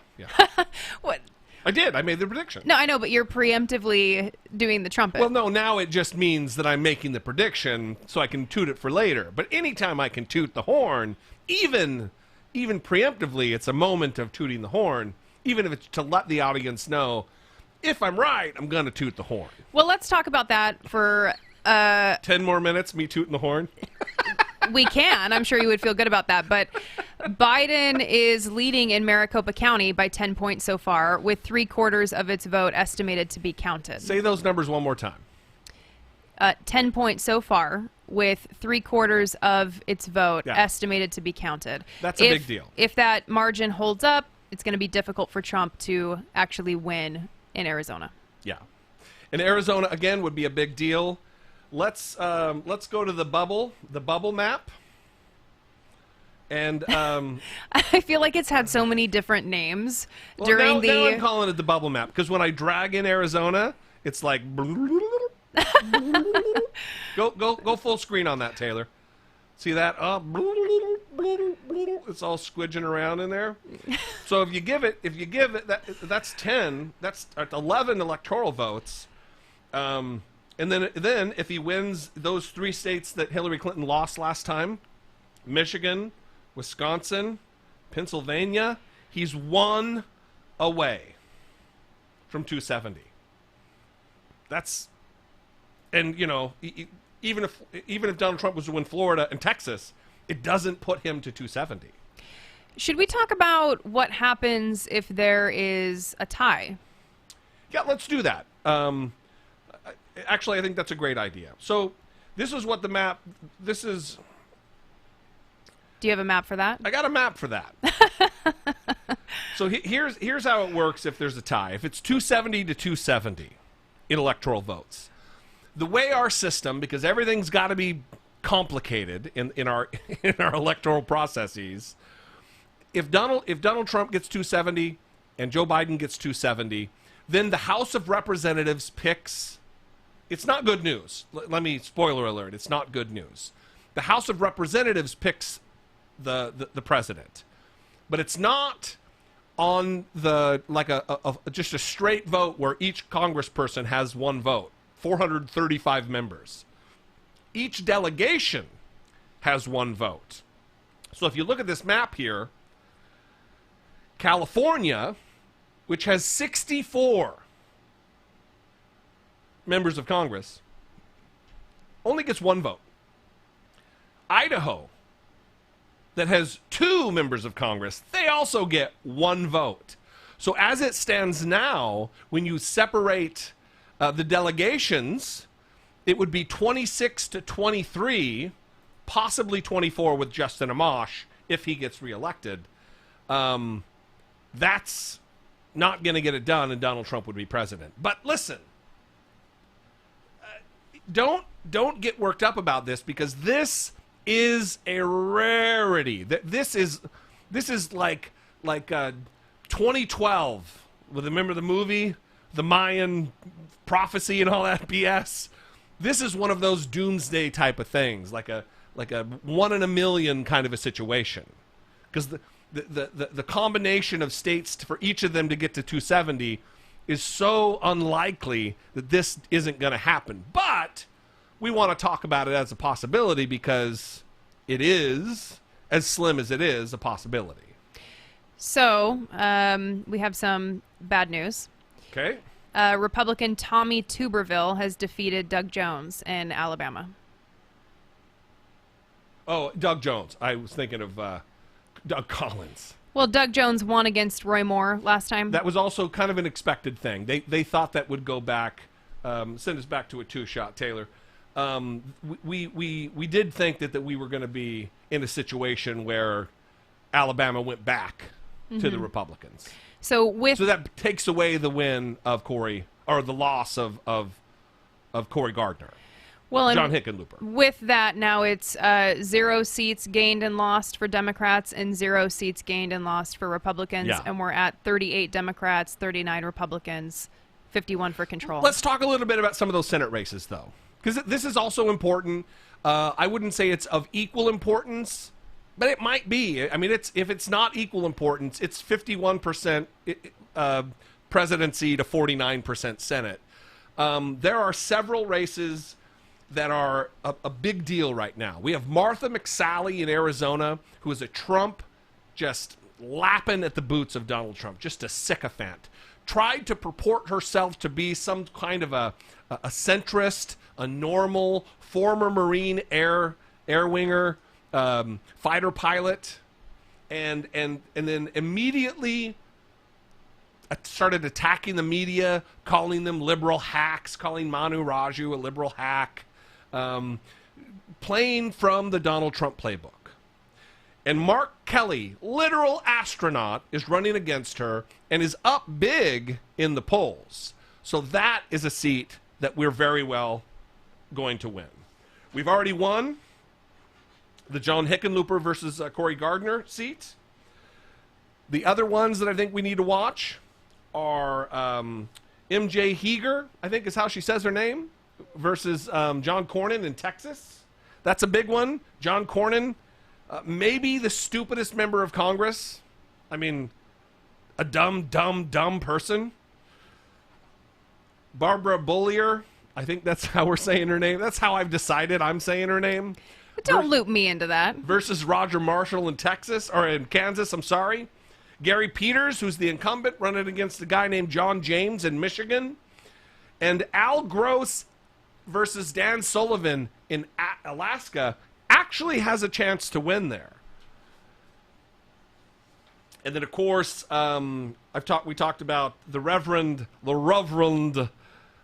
B: What?
A: I did. I made the prediction.
B: No, I know, but you're preemptively doing the trumpet.
A: Well, no, now it just means that I'm making the prediction so I can toot it for later. But anytime I can toot the horn, even preemptively, it's a moment of tooting the horn, even if it's to let the audience know, if I'm right, I'm going to toot the horn.
B: Well, let's talk about that for
A: 10 more minutes, me tooting the horn?
B: We can. I'm sure you would feel good about that. But Biden is leading in Maricopa County by 10 points so far, with 3/4 of its vote estimated to be counted.
A: Say those numbers one more time.
B: 10 points so far, with 3/4 of its vote estimated to be counted.
A: That's a big deal.
B: If that margin holds up, it's going to be difficult for Trump to actually win in Arizona.
A: Yeah. And Arizona, again, would be a big deal. Let's go to the bubble map. And
B: I feel like it's had so many different names
A: now I'm calling it the bubble map, because when I drag in Arizona, it's like go full screen on that, Taylor. See that? It's all squidging around in there. So if you give it that's 10, that's 11 electoral votes. And then if he wins those 3 states that Hillary Clinton lost last time, Michigan, Wisconsin, Pennsylvania, he's 1 away from 270. That's, and you know, even if Donald Trump was to win Florida and Texas, it doesn't put him to 270.
B: Should we talk about what happens if there is a tie?
A: Yeah, let's do that. Actually, I think that's a great idea. So this is what the map, this is...
B: Do you have a map for that?
A: I got a map for that. So here's how it works if there's a tie. If it's 270 to 270 in electoral votes. The way our system, because everything's got to be complicated in our electoral processes, if Donald Trump gets 270 and Joe Biden gets 270, then the House of Representatives picks... It's not good news. Let me, spoiler alert, it's not good news. The House of Representatives picks the president. But it's not on the, like just a straight vote where each congressperson has 1 vote. 435 members. Each delegation has 1 vote. So if you look at this map here, California, which has 64 members of Congress, only gets 1 vote. Idaho, that has 2 members of Congress, they also get 1 vote. So as it stands now, when you separate the delegations, it would be 26 to 23, possibly 24 with Justin Amash if he gets reelected. That's not going to get it done, and Donald Trump would be president. But listen, don't get worked up about this, because this is a rarity. This is like 2012. Remember the movie, the Mayan prophecy and all that BS? This is one of those doomsday type of things, like a 1 in a million kind of a situation, because the combination of states for each of them to get to 270 is so unlikely that this isn't going to happen. But we want to talk about it as a possibility, because it is, as slim as it is, a possibility.
B: So we have some bad news.
A: Okay.
B: Republican Tommy Tuberville has defeated Doug Jones in Alabama.
A: Oh, Doug Jones. I was thinking of Doug Collins.
B: Well, Doug Jones won against Roy Moore last time.
A: That was also kind of an expected thing. They thought that would go back, send us back to a 2-shot, Taylor. We did think that we were going to be in a situation where Alabama went back to the Republicans.
B: So
A: that takes away the win of Cory, or the loss of Cory Gardner.
B: Well,
A: John Hickenlooper.
B: With that, now it's 0 seats gained and lost for Democrats and 0 seats gained and lost for Republicans.
A: Yeah.
B: And we're at 38 Democrats, 39 Republicans, 51 for control.
A: Let's talk a little bit about some of those Senate races, though, because this is also important. I wouldn't say it's of equal importance, but it might be. I mean, if it's not equal importance, it's 51% presidency to 49% Senate. There are several races that are a big deal right now. We have Martha McSally in Arizona, who is a Trump, just lapping at the boots of Donald Trump, just a sycophant. Tried to purport herself to be some kind of a centrist, a normal, former Marine air winger, fighter pilot, and then immediately started attacking the media, calling them liberal hacks, calling Manu Raju a liberal hack, playing from the Donald Trump playbook. And Mark Kelly, literal astronaut, is running against her and is up big in the polls. So that is a seat that we're very well going to win. We've already won the John Hickenlooper versus Cory Gardner seat. The other ones that I think we need to watch are MJ Heger, I think is how she says her name, versus John Cornyn in Texas. That's a big one. John Cornyn, maybe the stupidest member of Congress. I mean, a dumb person. Barbara Bollier, I think that's how we're saying her name. That's how I've decided I'm saying her name.
B: But don't loop me into that.
A: Versus Roger Marshall in Kansas, I'm sorry. Gary Peters, who's the incumbent, running against a guy named John James in Michigan. And Al Gross versus Dan Sullivan in Alaska actually has a chance to win there. And then, of course, we talked about the Reverend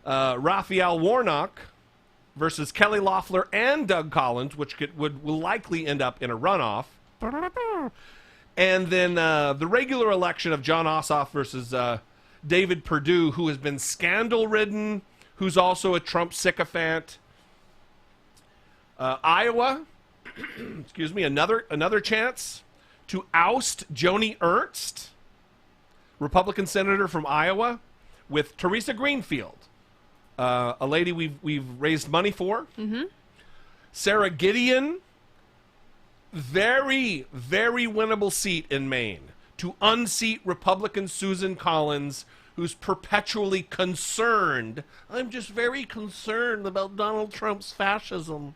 A: Raphael Warnock versus Kelly Loeffler and Doug Collins, which will likely end up in a runoff. And then the regular election of John Ossoff versus David Perdue, who has been scandal-ridden, who's also a Trump sycophant. Iowa, excuse me, another chance to oust Joni Ernst, Republican senator from Iowa, with Teresa Greenfield, a lady we've raised money for. Mm-hmm. Sarah Gideon, very, very winnable seat in Maine, to unseat Republican Susan Collins, who's perpetually concerned. I'm just very concerned about Donald Trump's fascism.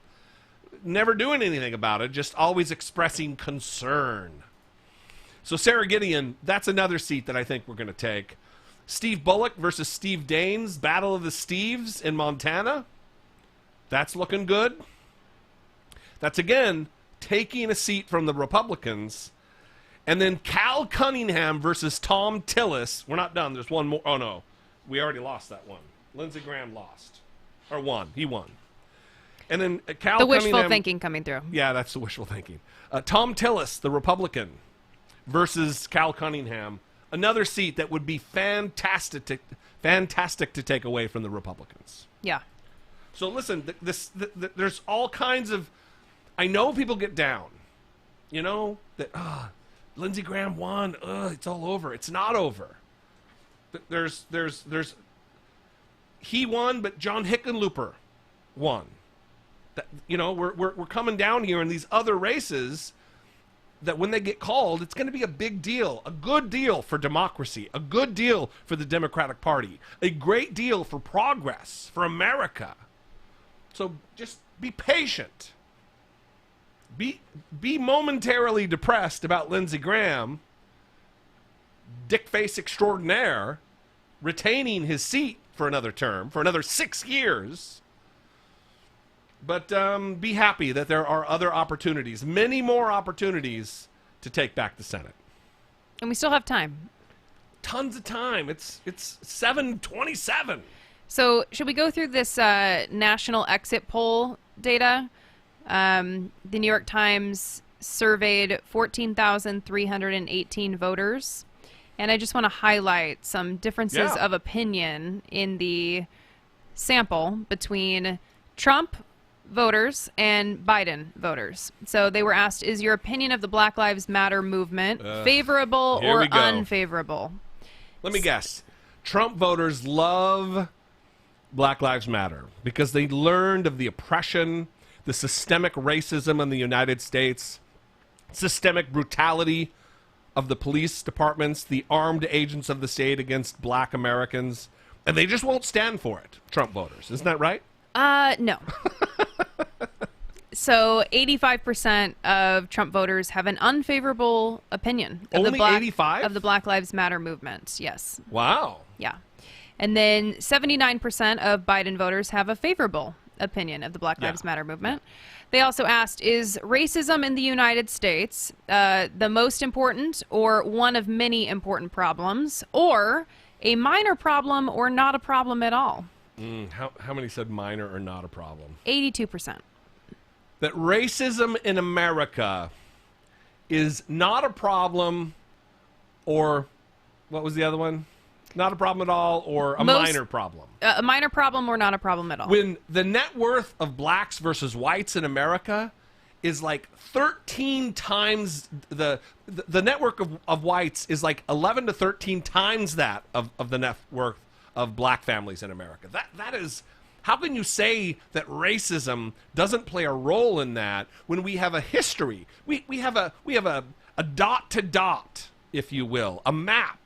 A: Never doing anything about it, just always expressing concern. So Sarah Gideon, that's another seat that I think we're going to take. Steve Bullock versus Steve Daines, Battle of the Steves in Montana. That's looking good. That's, again, taking a seat from the Republicans. And then Cal Cunningham versus Tom Tillis. We're not done. There's one more. Oh, no. We already lost that one. Lindsey Graham lost. Or won. He won. And then Cal Cunningham.
B: The wishful thinking coming through.
A: Yeah, that's the wishful thinking. Tom Tillis, the Republican, versus Cal Cunningham. Another seat that would be fantastic to take away from the Republicans.
B: Yeah.
A: So listen, there's all kinds of... I know people get down. You know, that, Lindsey Graham won. It's all over. It's not over. There's he won, but John Hickenlooper won. You know, we're coming down here in these other races that when they get called, it's going to be a big deal, a good deal for democracy, a good deal for the Democratic Party, a great deal for progress, for America. So just be patient. Be momentarily depressed about Lindsey Graham, dickface extraordinaire, retaining his seat for another term, for another 6 years. But be happy that there are other opportunities, many more opportunities to take back the Senate.
B: And we still have time.
A: Tons of time. It's 7:27.
B: So should we go through this national exit poll data? The New York Times surveyed 14,318 voters, And I just want to highlight some differences
A: Yeah.
B: of opinion in the sample between Trump voters and Biden voters. So they were asked, is your opinion of the Black Lives Matter movement favorable
A: here
B: or
A: we go.
B: unfavorable?
A: Let me guess. Trump voters love Black Lives Matter because they learned of the oppression, the systemic racism in the United States, systemic brutality of the police departments, the armed agents of the state against black Americans, and they just won't stand for it, Trump voters. Isn't that right?
B: No. So 85% of Trump voters have an unfavorable opinion of
A: Only 85?
B: of the Black Lives Matter movement. Yes.
A: Wow.
B: Yeah. And then 79% of Biden voters have a favorable opinion of the Black Lives Matter movement. They also asked, is racism in the United States the most important or one of many important problems, or a minor problem or not a problem at all?
A: How many said minor or not a problem?
B: 82%.
A: That racism in America is not a problem, or what was the other one? Not a problem at all, or a minor problem.
B: A minor problem or not a problem at all.
A: When the net worth of blacks versus whites in America is like 13 times the network of whites is like 11 to 13 times that of the net worth of black families in America. That is, how can you say that racism doesn't play a role in that when we have a history? We have a dot to dot, if you will, a map.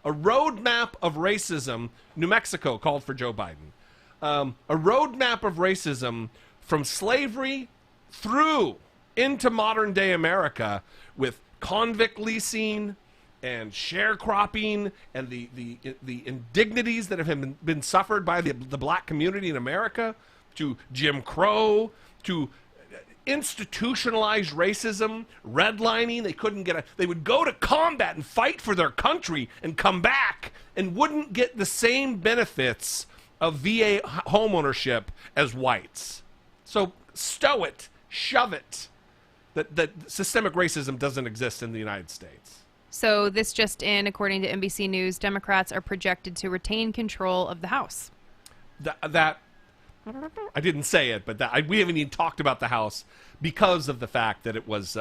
A: A roadmap of racism. New Mexico called for Joe Biden. A roadmap of racism from slavery through into modern day America, with convict leasing and sharecropping and the indignities that have been suffered by the black community in America, to Jim Crow, to institutionalized racism, redlining. They would go to combat and fight for their country and come back and wouldn't get the same benefits of VA homeownership as whites. So stow it, shove it, that systemic racism doesn't exist in the United States.
B: So this just in, according to NBC News, Democrats are projected to retain control of the House.
A: That I didn't say it, but we haven't even talked about the House because of the fact that it was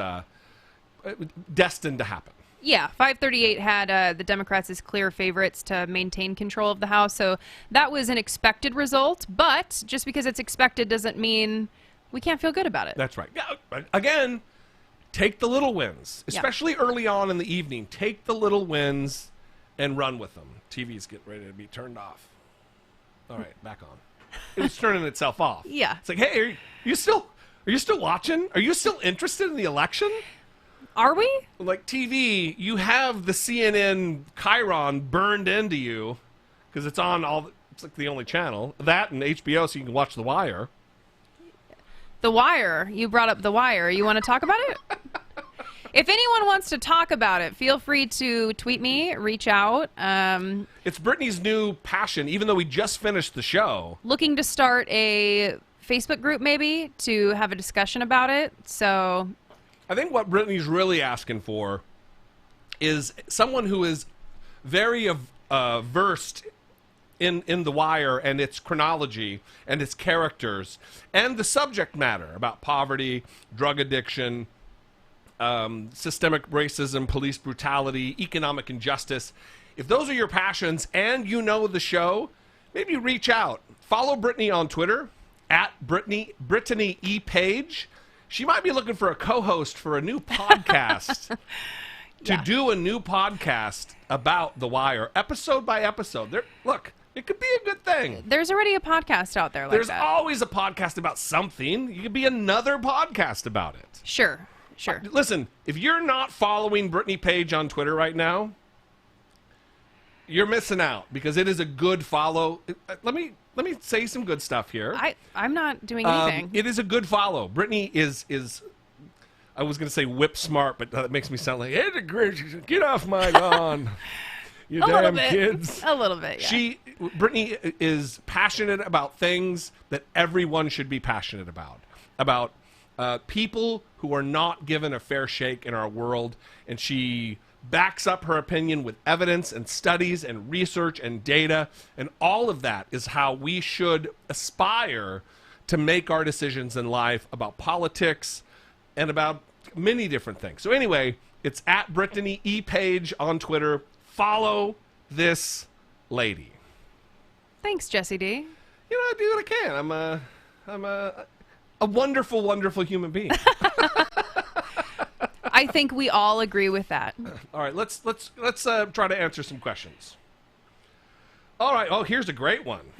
A: destined to happen.
B: Yeah, 538 had the Democrats as clear favorites to maintain control of the House. So that was an expected result, but just because it's expected doesn't mean we can't feel good about it.
A: That's right. Yeah, again, take the little wins, especially early on in the evening. Take the little wins and run with them. TV's getting ready to be turned off. All right, back on. It was turning itself off.
B: Yeah.
A: It's like, hey, are you still watching? Are you still interested in the election?
B: Are we?
A: Like TV, you have the CNN Chiron burned into you because it's on it's like the only channel. That and HBO, so you can watch The Wire.
B: The Wire. You brought up The Wire. You want to talk about it? If anyone wants to talk about it, feel free to tweet me, reach out.
A: It's Brittany's new passion, even though we just finished the show.
B: Looking to start a Facebook group maybe to have a discussion about it. So
A: I think what Brittany's really asking for is someone who is very versed in The Wire and its chronology and its characters and the subject matter about poverty, drug addiction, systemic racism, police brutality, economic injustice. If those are your passions and you know the show, maybe reach out. Follow Brittany on Twitter at Brittany E. Page. She might be looking for a co-host for a new podcast. To do a new podcast about The Wire, episode by episode. Look, it could be a good thing.
B: There's already a podcast out there like
A: There's
B: that.
A: always a podcast about something. You could be another podcast about it.
B: Sure.
A: Listen, if you're not following Brittany Page on Twitter right now, you're missing out because it is a good follow. Let me say some good stuff here.
B: I'm not doing anything.
A: It is a good follow. Brittany is I was going to say whip smart, but that makes me sound like, hey, get off my lawn, you damn kids.
B: A little bit, yeah.
A: Brittany is passionate about things that everyone should be passionate about people who are not given a fair shake in our world, and she backs up her opinion with evidence and studies and research and data, and all of that is how we should aspire to make our decisions in life about politics and about many different things. So anyway, it's at Brittany E. Page on Twitter. Follow this lady.
B: Thanks, Jesse D.
A: You know, I do what I can. I'm a wonderful, wonderful human being.
B: I think we all agree with that.
A: All right, let's try to answer some questions. All right. Oh, here's a great one.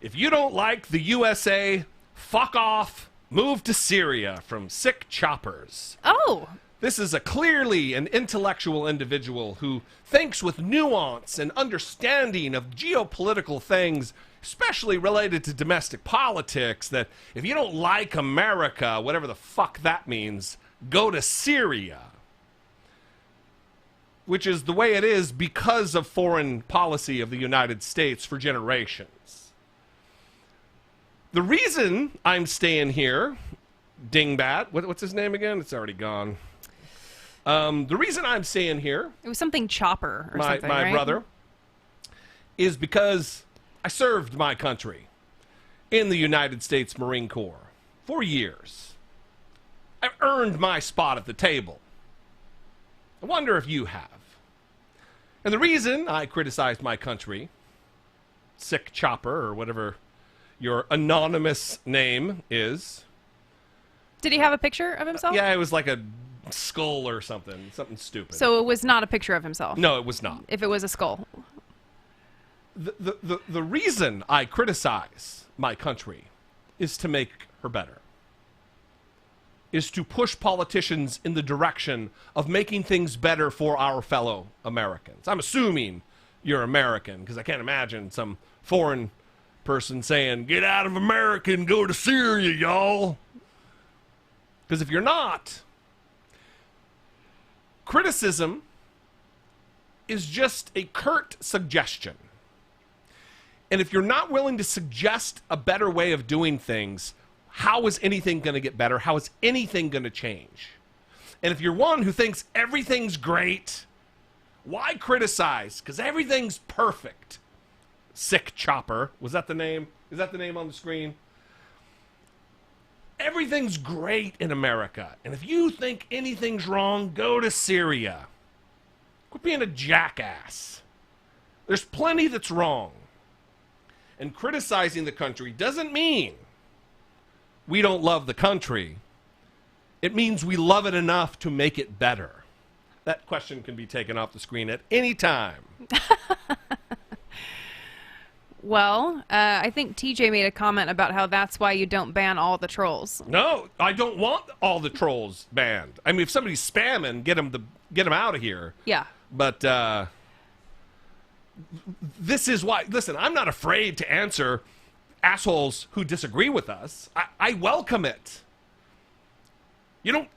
A: If you don't like the USA, fuck off. Move to Syria, from Sick Choppers.
B: Oh.
A: This is a clearly an intellectual individual who thinks with nuance and understanding of geopolitical things, especially related to domestic politics, that if you don't like America, whatever the fuck that means, go to Syria. Which is the way it is because of foreign policy of the United States for generations. The reason I'm staying here, Dingbat, what's his name again? It's already gone. The reason I'm staying here,
B: It was something Chopper or something,
A: my
B: right?
A: brother, is because I served my country in the United States Marine Corps for years. I've earned my spot at the table. I wonder if you have. And the reason I criticized my country, Sick Chopper, or whatever your anonymous name is.
B: Did he have a picture of himself?
A: Yeah, it was like a skull or something stupid.
B: So it was not a picture of himself?
A: No, it was not.
B: If it was a skull?
A: The reason I criticize my country is to make her better. Is to push politicians in the direction of making things better for our fellow Americans. I'm assuming you're American, because I can't imagine some foreign person saying, get out of America and go to Syria, y'all. Because if you're not, criticism is just a curt suggestion. And if you're not willing to suggest a better way of doing things, how is anything going to get better? How is anything going to change? And if you're one who thinks everything's great, why criticize? Because everything's perfect. Sick Chopper. Was that the name? Is that the name on the screen? Everything's great in America. And if you think anything's wrong, go to Syria. Quit being a jackass. There's plenty that's wrong. And criticizing the country doesn't mean we don't love the country. It means we love it enough to make it better. That question can be taken off the screen at any time.
B: Well, I think TJ made a comment about how that's why you don't ban all the trolls.
A: No, I don't want all the trolls banned. I mean, if somebody's spamming, get them out of here.
B: Yeah.
A: But this is why. Listen, I'm not afraid to answer assholes who disagree with us. I welcome it. You don't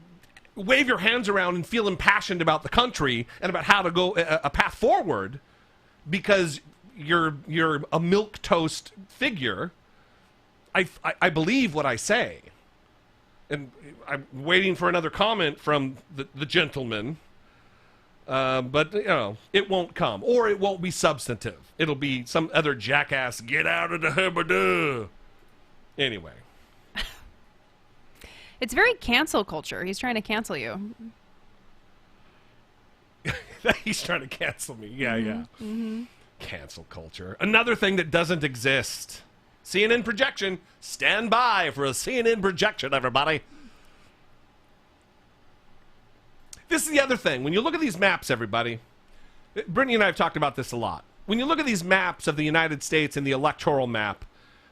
A: wave your hands around and feel impassioned about the country and about how to go a path forward because you're a milquetoast figure. I believe what I say. And I'm waiting for another comment from the gentleman. But, you know, it won't come. Or it won't be substantive. It'll be some other jackass, get out of the hubba. Anyway.
B: It's very cancel culture. He's trying to cancel you.
A: He's trying to cancel me. Yeah, yeah. Mm-hmm. Cancel culture. Another thing that doesn't exist. CNN projection. Stand by for a CNN projection, everybody. This is the other thing. When you look at these maps, everybody, Brittany and I have talked about this a lot. When you look at these maps of the United States and the electoral map,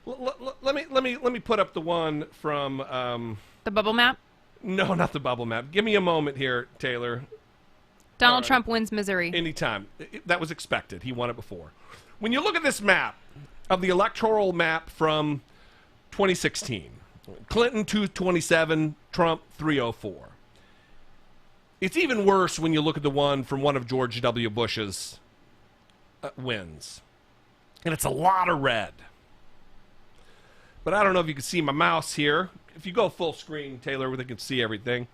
A: let me put up the one from
B: The bubble map?
A: No, not the bubble map. Give me a moment here, Taylor.
B: Donald Trump wins Missouri.
A: Anytime. That was expected. He won it before. When you look at this map of the electoral map from 2016, Clinton 227, Trump 304. It's even worse when you look at the one from one of George W. Bush's wins. And it's a lot of red. But I don't know if you can see my mouse here. If you go full screen, Taylor, they can see everything.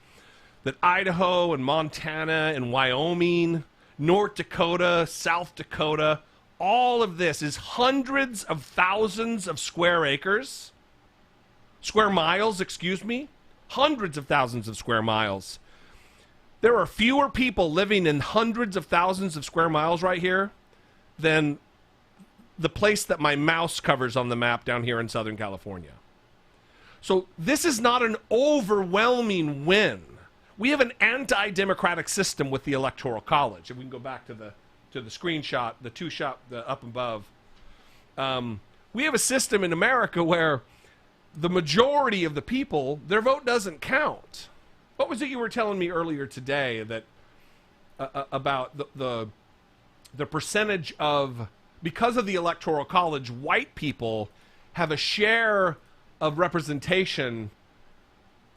A: that Idaho and Montana and Wyoming, North Dakota, South Dakota, all of this is hundreds of thousands of square miles, excuse me, hundreds of thousands of square miles. There are fewer people living in hundreds of thousands of square miles right here than the place that my mouse covers on the map down here in Southern California. So this is not an overwhelming win. We have an anti-democratic system with the Electoral College. If we can go back to the screenshot, the two-shot, the up above. We have a system in America where the majority of the people, their vote doesn't count. What was it you were telling me earlier today that about the percentage of, because of the Electoral College, white people have a share of representation,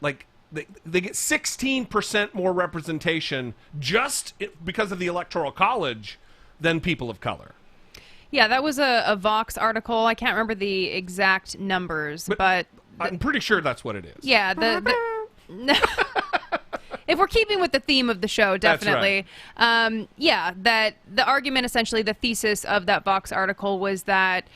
A: like they get 16% more representation just because of the Electoral College than people of color.
B: Yeah, that was a Vox article. I can't remember the exact numbers, but
A: I'm pretty sure that's what it is.
B: Yeah, if we're keeping with the theme of the show, definitely.
A: That's right.
B: Yeah, that the argument, essentially, the thesis of that Vox article was that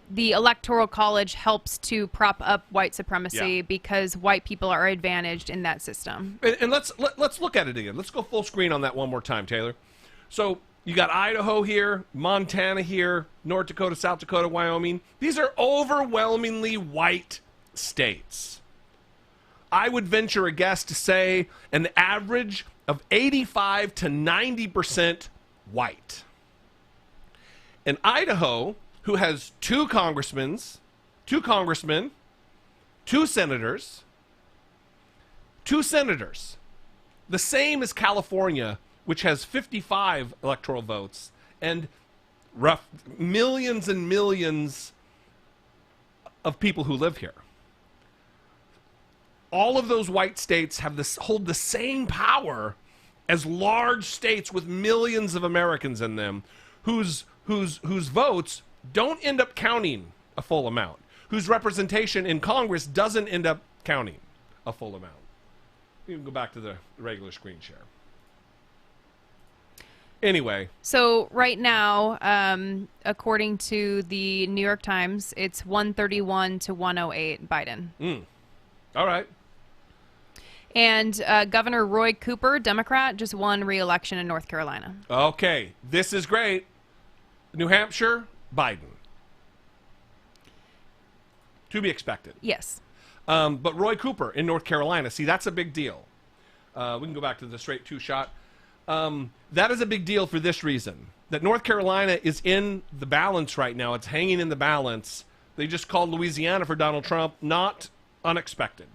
B: the Electoral College helps to prop up white supremacy because white people are advantaged in that system.
A: And let's look at it again. Let's go full screen on that one more time, Taylor. So you got Idaho here, Montana here, North Dakota, South Dakota, Wyoming. These are overwhelmingly white states. I would venture a guess to say an average of 85 to 90% white. And Idaho, who has two congressmen, two senators, the same as California, which has 55 electoral votes, and millions and millions of people who live here. All of those white states hold the same power as large states with millions of Americans in them, whose votes don't end up counting a full amount, whose representation in Congress doesn't end up counting a full amount. You can go back to the regular screen share. Anyway. So
B: right now, according to the New York Times, it's 131 to 108 Biden.
A: All right.
B: And Governor Roy Cooper, Democrat, just won re-election in North Carolina.
A: Okay, this is great. New Hampshire, Biden. To be expected.
B: Yes.
A: But Roy Cooper in North Carolina, see, that's a big deal. We can go back to the straight two-shot. That is a big deal for this reason, that North Carolina is in the balance right now. It's hanging in the balance. They just called Louisiana for Donald Trump. Not unexpected.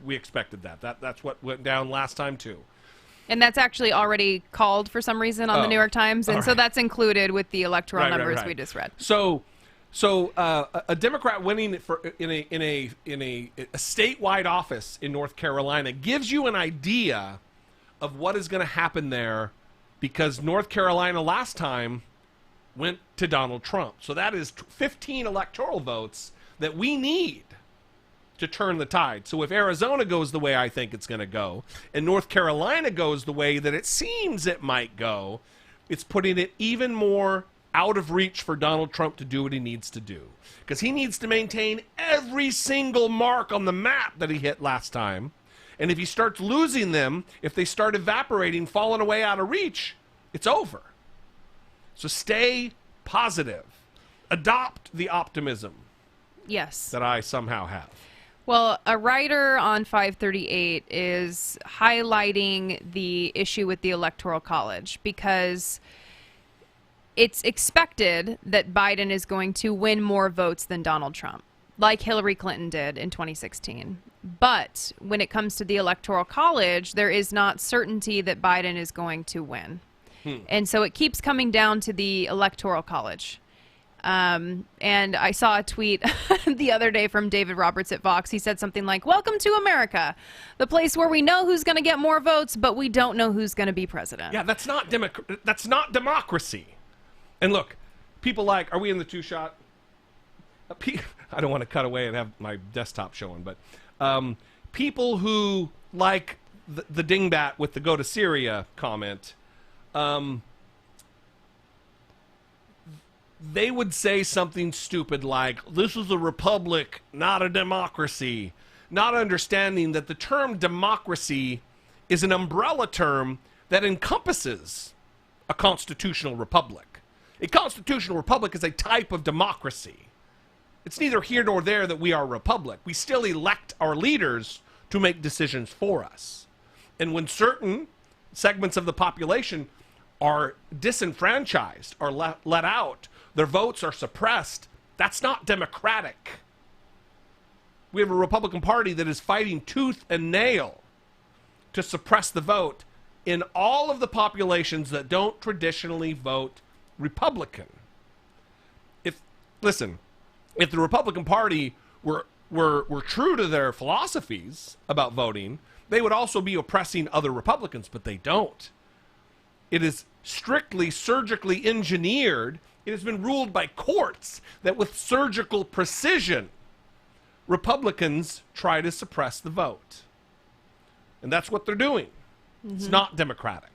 A: We expected that. That's what went down last time, too.
B: And that's actually already called for some reason on the New York Times, and so that's included with the electoral numbers we just read.
A: So a Democrat winning in a statewide office in North Carolina gives you an idea of what is going to happen there, because North Carolina last time went to Donald Trump. So that is 15 electoral votes that we need to turn the tide. So if Arizona goes the way I think it's going to go, and North Carolina goes the way that it seems it might go, it's putting it even more out of reach for Donald Trump to do what he needs to do. Because he needs to maintain every single mark on the map that he hit last time. And if he starts losing them, if they start evaporating, falling away out of reach, it's over. So stay positive. Adopt the optimism.
B: Yes.
A: That I somehow have.
B: Well, a writer on 538 is highlighting the issue with the Electoral College because it's expected that Biden is going to win more votes than Donald Trump, like Hillary Clinton did in 2016. But when it comes to the Electoral College, there is not certainty that Biden is going to win. And so it keeps coming down to the Electoral College. And I saw a tweet the other day from David Roberts at Vox. He said something like, "Welcome to America, the place where we know who's going to get more votes, but we don't know who's going to be president."
A: Yeah, that's not democracy. And look, people like, are we in the two-shot? I don't want to cut away and have my desktop showing, but people who like the dingbat with the go to Syria comment, they would say something stupid like, this is a republic, not a democracy, not understanding that the term democracy is an umbrella term that encompasses a constitutional republic. A constitutional republic is a type of democracy. It's neither here nor there that we are a republic. We still elect our leaders to make decisions for us. And when certain segments of the population are disenfranchised, are let out, their votes are suppressed, that's not democratic. We have a Republican Party that is fighting tooth and nail to suppress the vote in all of the populations that don't traditionally vote Republican. If the Republican Party were true to their philosophies about voting, they would also be oppressing other Republicans, but they don't. It is strictly surgically engineered. It has been ruled by courts that with surgical precision, Republicans try to suppress the vote. And that's what they're doing. Mm-hmm. It's not democratic.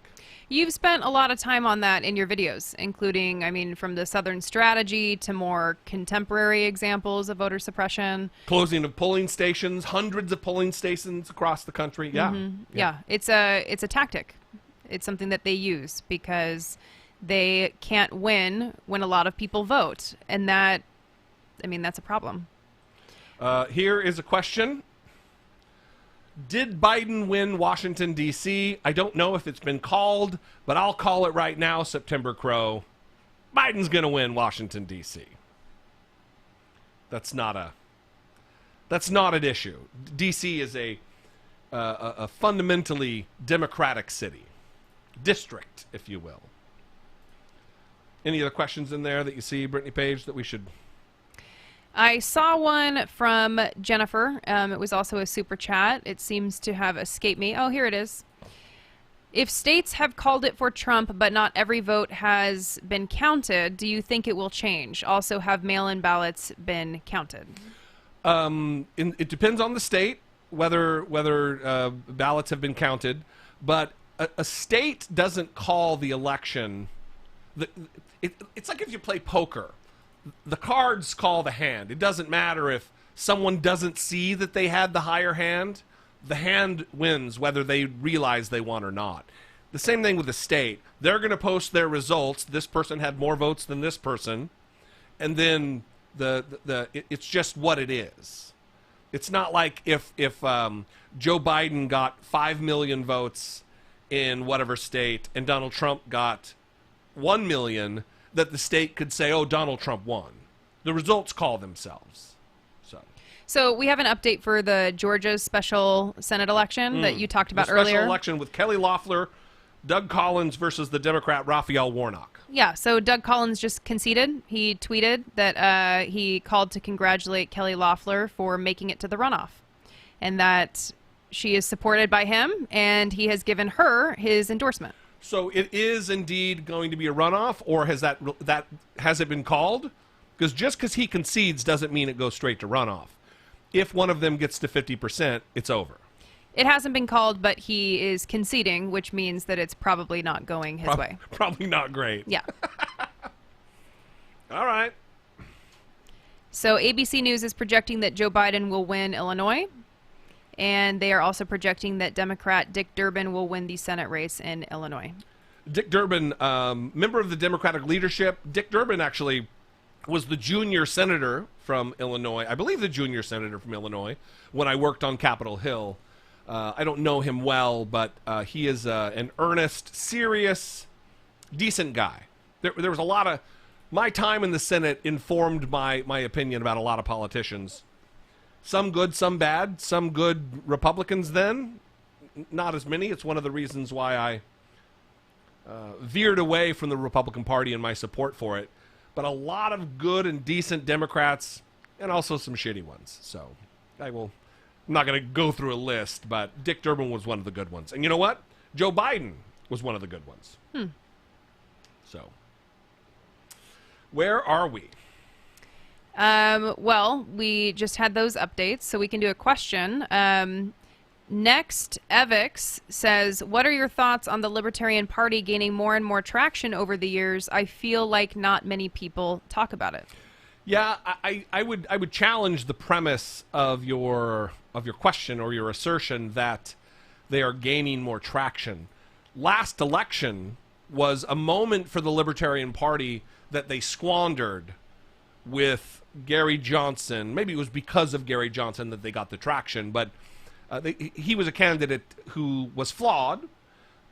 B: You've spent a lot of time on that in your videos, including, I mean, from the Southern strategy to more contemporary examples of voter suppression.
A: Closing of polling stations, hundreds of polling stations across the country. Yeah.
B: Mm-hmm. Yeah. It's a tactic. It's something that they use because they can't win when a lot of people vote. And that, I mean, that's a problem.
A: Here is a question. Did Biden win Washington, D.C.? I don't know if it's been called, but I'll call it right now, September Crow. Biden's going to win Washington, D.C. That's not an issue. D.C. is a fundamentally democratic city. District, if you will. Any other questions in there that you see, Brittany Page, that we should...
B: I saw one from Jennifer. It was also a super chat. It seems to have escaped me. Oh, here it is. If states have called it for Trump, but not every vote has been counted, do you think it will change? Also, have mail-in ballots been counted?
A: It depends on the state, whether ballots have been counted. But a state doesn't call the election. It's like if you play poker. The cards call the hand. It doesn't matter if someone doesn't see that they had the higher hand. The hand wins whether they realize they won or not. The same thing with the state. They're going to post their results. This person had more votes than this person. And then it's just what it is. It's not like if Joe Biden got 5 million votes in whatever state and Donald Trump got 1 million, that the state could say, oh, Donald Trump won. The results call themselves.
B: So we have an update for the Georgia special Senate election that you talked about earlier.
A: Special election with Kelly Loeffler, Doug Collins versus the Democrat Raphael Warnock.
B: Yeah, so Doug Collins just conceded. He tweeted that he called to congratulate Kelly Loeffler for making it to the runoff and that she is supported by him and he has given her his endorsement.
A: So it is indeed going to be a runoff, or has it been called? Because just because he concedes doesn't mean it goes straight to runoff. If one of them gets to 50%, it's over.
B: It hasn't been called, but he is conceding, which means that it's probably not going his way.
A: Probably not great.
B: Yeah.
A: All right.
B: So ABC News is projecting that Joe Biden will win Illinois. And they are also projecting that Democrat Dick Durbin will win the Senate race in Illinois.
A: Dick Durbin, member of the Democratic leadership. Dick Durbin actually was the junior senator from Illinois. I believe the junior senator from Illinois when I worked on Capitol Hill. I don't know him well, but he is an earnest, serious, decent guy. There was a lot of... My time in the Senate informed my opinion about a lot of politicians. Some good, some bad, some good Republicans then, not as many. It's one of the reasons why I veered away from the Republican Party and my support for it. But a lot of good and decent Democrats and also some shitty ones. So I'm not going to go through a list, but Dick Durbin was one of the good ones. And you know what? Joe Biden was one of the good ones. So where are we?
B: Well, we just had those updates, so we can do a question. Next, Evix says, what are your thoughts on the Libertarian Party gaining more and more traction over the years? I feel like not many people talk about it.
A: Yeah, I would challenge the premise of your question or your assertion that they are gaining more traction. Last election was a moment for the Libertarian Party that they squandered with Gary Johnson. Maybe it was because of Gary Johnson that they got the traction, but he was a candidate who was flawed,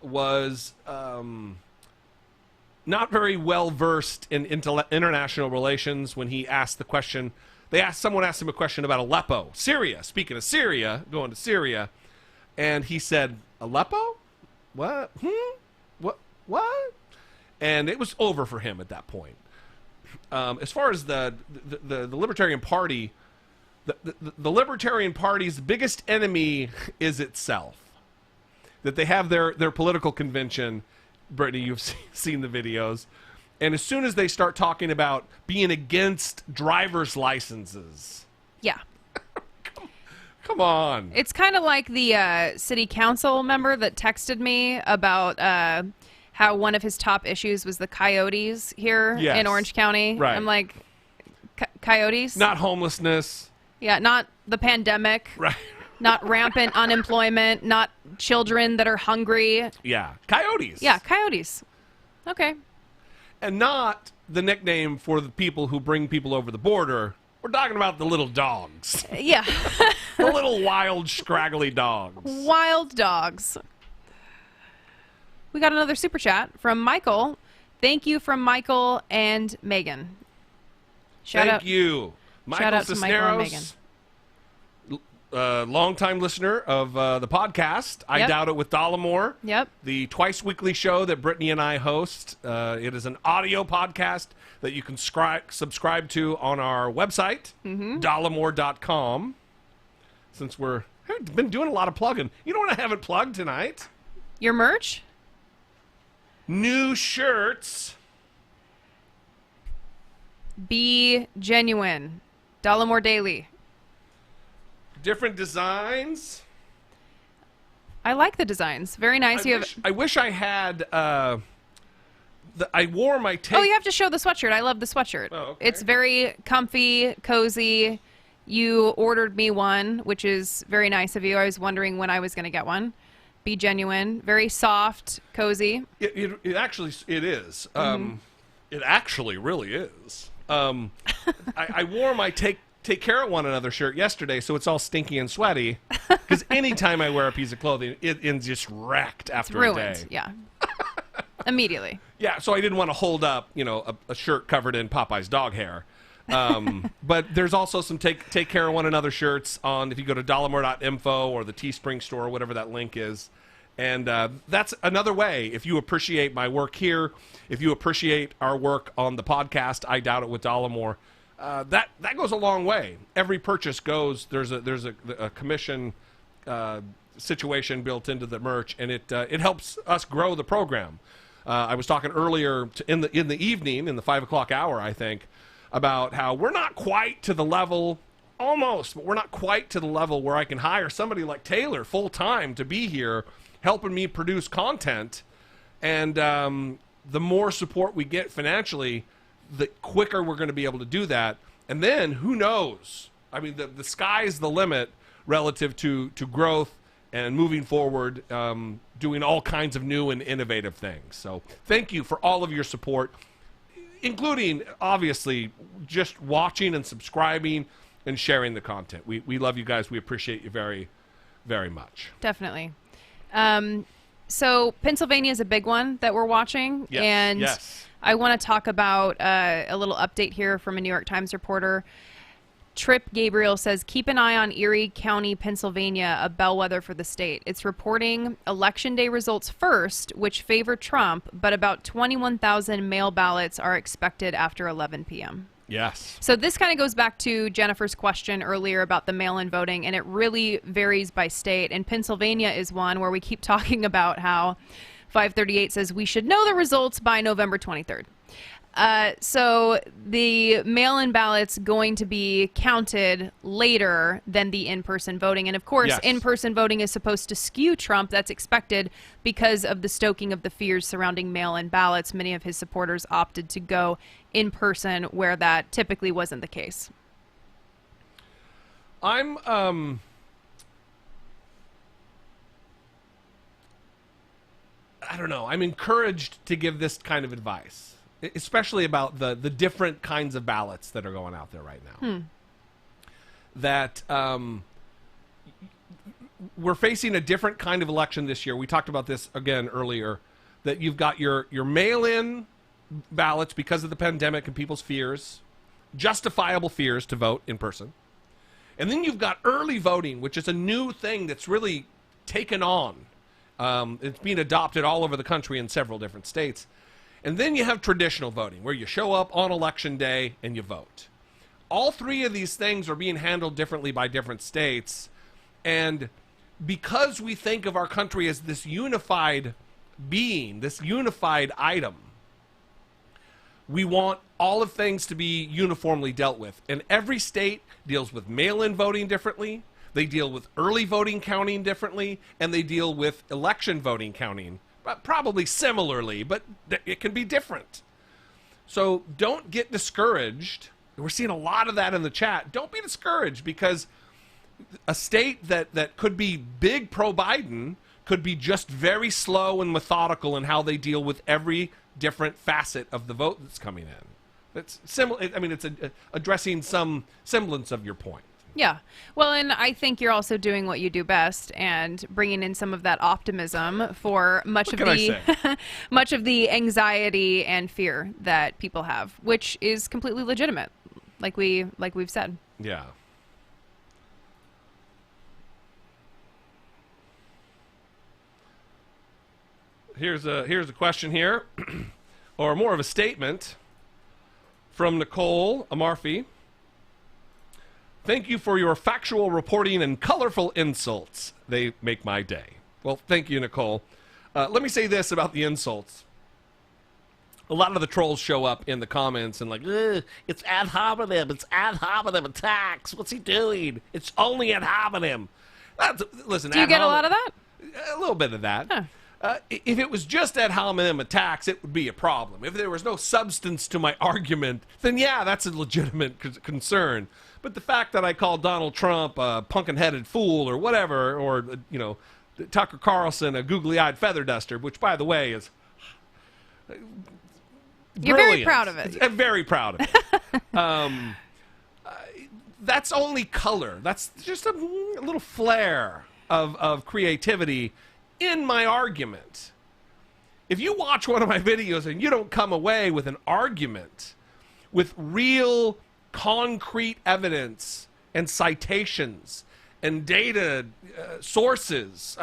A: was not very well versed in international relations. When he asked the question, someone asked him a question about Aleppo, Syria. Speaking of Syria, going to Syria, and he said, "Aleppo? What? What?" And it was over for him at that point. As far as the Libertarian Party, the Libertarian Party's biggest enemy is itself. That they have their political convention. Brittany, you've seen the videos. And as soon as they start talking about being against driver's licenses.
B: Yeah.
A: Come on.
B: It's kind of like the city council member that texted me about how one of his top issues was the coyotes here in Orange County.
A: Right.
B: I'm like, coyotes?
A: Not homelessness.
B: Yeah, not the pandemic.
A: Right.
B: Not rampant unemployment, not children that are hungry.
A: Yeah, coyotes.
B: Yeah, coyotes. Okay.
A: And not the nickname for the people who bring people over the border. We're talking about the little dogs.
B: Yeah.
A: The little wild, scraggly dogs.
B: Wild dogs. We got another super chat from Michael. Thank you from Michael and Megan.
A: Thank you. Michael
B: Shout out to
A: Cisneros,
B: Michael and Megan.
A: Longtime listener of the podcast. I
B: Yep.
A: Doubt It with Dollemore.
B: Yep.
A: The twice weekly show that Brittany and I host. It is an audio podcast that you can subscribe to on our website, dollemore.com. Since we've been doing a lot of plugging. You know what I haven't plugged tonight?
B: Your merch?
A: New shirts.
B: Be genuine. Dollemore Daily.
A: Different designs.
B: I like the designs. Very nice.
A: I wish I had. I wore my tape.
B: Oh, you have to show the sweatshirt. I love the sweatshirt.
A: Oh, okay.
B: It's very comfy, cozy. You ordered me one, which is very nice of you. I was wondering when I was going to get one. Be genuine. Very soft, cozy.
A: It actually is. It actually really is. I wore my take care of one another shirt yesterday, so it's all stinky and sweaty. Because anytime I wear a piece of clothing, it's just wrecked after a day.
B: Yeah. Immediately.
A: Yeah, so I didn't want to hold up, a shirt covered in Popeye's dog hair. But there's also some take care of one another shirts on, if you go to dollemore.info or the Teespring store or whatever that link is. And that's another way. If you appreciate my work here, if you appreciate our work on the podcast, I Doubt It with Dollemore, that goes a long way. Every purchase goes. There's a commission situation built into the merch, and it helps us grow the program. I was talking earlier in the evening, in the 5 o'clock hour, I think, about how we're not quite to the level, almost, but we're not quite to the level where I can hire somebody like Taylor full time to be here helping me produce content. And the more support we get financially, the quicker we're going to be able to do that. And then who knows? I mean, the sky's the limit relative to growth and moving forward, doing all kinds of new and innovative things. So thank you for all of your support, including, obviously, just watching and subscribing and sharing the content. We love you guys. We appreciate you very, very much.
B: Definitely. So Pennsylvania is a big one that we're watching.
A: Yes,
B: and
A: yes.
B: I want to talk about a little update here from a New York Times reporter. Trip Gabriel says, keep an eye on Erie County, Pennsylvania, a bellwether for the state. It's reporting Election Day results first, which favor Trump, but about 21,000 mail ballots are expected after 11 p.m.
A: Yes.
B: So this kind of goes back to Jennifer's question earlier about the mail-in voting, and it really varies by state. And Pennsylvania is one where we keep talking about how 538 says we should know the results by November 23rd. So the mail-in ballots going to be counted later than the in-person voting. And of course,
A: Yes.
B: in-person voting is supposed to skew Trump. That's expected because of the stoking of the fears surrounding mail-in ballots. Many of his supporters opted to go in person where that typically wasn't the case.
A: I'm I don't know. I'm encouraged to give this kind of advice, especially about the different kinds of ballots that are going out there right now. That we're facing a different kind of election this year. We talked about this again earlier, that you've got your mail-in ballots because of the pandemic and people's fears, justifiable fears to vote in person. And then you've got early voting, which is a new thing that's really taken on. It's being adopted all over the country in several different states. And then you have traditional voting, where you show up on election day and you vote. All three of these things are being handled differently by different states. And because we think of our country as this unified being, this unified item, we want all of things to be uniformly dealt with. And every state deals with mail-in voting differently. They deal with early voting counting differently, and they deal with election voting counting probably similarly, but it can be different. So don't get discouraged. We're seeing a lot of that in the chat. Don't be discouraged, because a state that could be big pro-Biden could be just very slow and methodical in how they deal with every different facet of the vote that's coming in. It's similar. I mean, it's addressing some semblance of your point.
B: Yeah. Well, and I think you're also doing what you do best and bringing in some of that optimism for much of the anxiety and fear that people have, which is completely legitimate, like we've said.
A: Yeah. Here's a question here, or more of a statement from Nicole Amarfi. Thank you for your factual reporting and colorful insults. They make my day. Well, thank you, Nicole. Let me say this about the insults. A lot of the trolls show up in the comments and like, it's ad hominem. It's ad hominem attacks. What's he doing? It's only ad hominem. Listen,
B: do you get a lot of that?
A: A little bit of that.
B: Huh.
A: If it was just ad hominem attacks, it would be a problem. If there was no substance to my argument, then yeah, that's a legitimate concern. But the fact that I called Donald Trump a pumpkin-headed fool or whatever, or, Tucker Carlson a googly-eyed feather duster, which, by the way, is
B: You're very proud of it.
A: I'm very proud of it. That's only color. That's just a little flare of creativity in my argument. If you watch one of my videos and you don't come away with an argument with real concrete evidence and citations and data sources,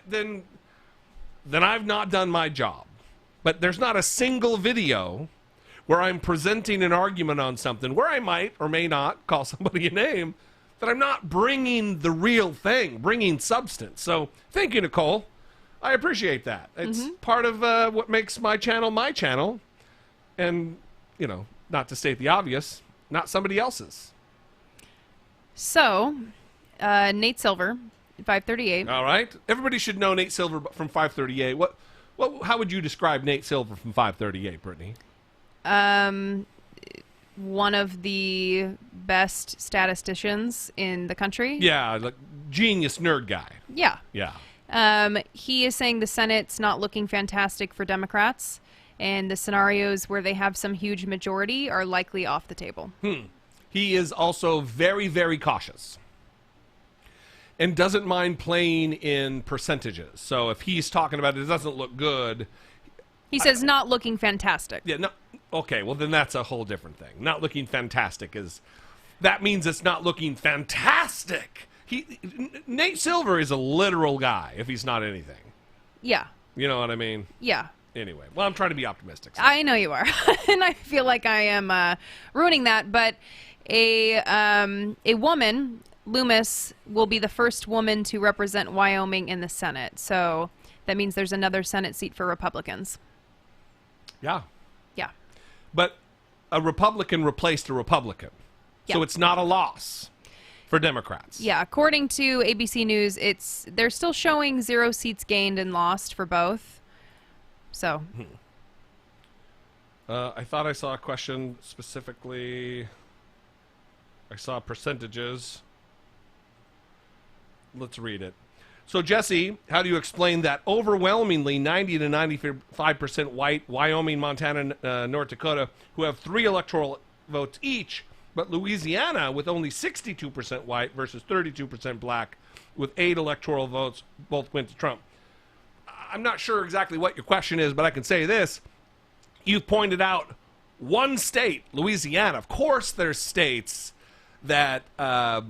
A: then I've not done my job. But there's not a single video where I'm presenting an argument on something where I might or may not call somebody a name, that I'm not bringing the real thing, bringing substance. So thank you, Nicole. I appreciate that. It's part of what makes my channel. And, not to state the obvious, not somebody else's.
B: So, Nate Silver, 538.
A: All right. Everybody should know Nate Silver from 538. How would you describe Nate Silver from 538, Brittany?
B: One of the best statisticians in the country.
A: Yeah, like genius nerd guy.
B: Yeah.
A: Yeah.
B: He is saying the Senate's not looking fantastic for Democrats, and the scenarios where they have some huge majority are likely off the table.
A: He is also very, very cautious and doesn't mind playing in percentages. So if he's talking about it doesn't look good.
B: He says not looking fantastic.
A: Yeah, no. Okay, well, then that's a whole different thing. Not looking fantastic that means it's not looking fantastic. Nate Silver is a literal guy if he's not anything.
B: Yeah.
A: You know what I mean?
B: Yeah.
A: Anyway, well, I'm trying to be optimistic. So.
B: I know you are. And I feel like I am ruining that. But a woman, Loomis, will be the first woman to represent Wyoming in the Senate. So that means there's another Senate seat for Republicans.
A: Yeah.
B: Yeah.
A: But a Republican replaced a Republican. So
B: Yeah.
A: it's not a loss for Democrats.
B: Yeah, according to ABC News, they're still showing 0 seats gained and lost for both. So,
A: I thought I saw a question specifically. I saw percentages. Let's read it. So, Jesse, how do you explain that overwhelmingly 90 to 95% white Wyoming, Montana, North Dakota, who have 3 electoral votes each, but Louisiana with only 62% white versus 32% black with 8 electoral votes both went to Trump? I'm not sure exactly what your question is, but I can say this. You've pointed out one state, Louisiana. Of course, there's states that the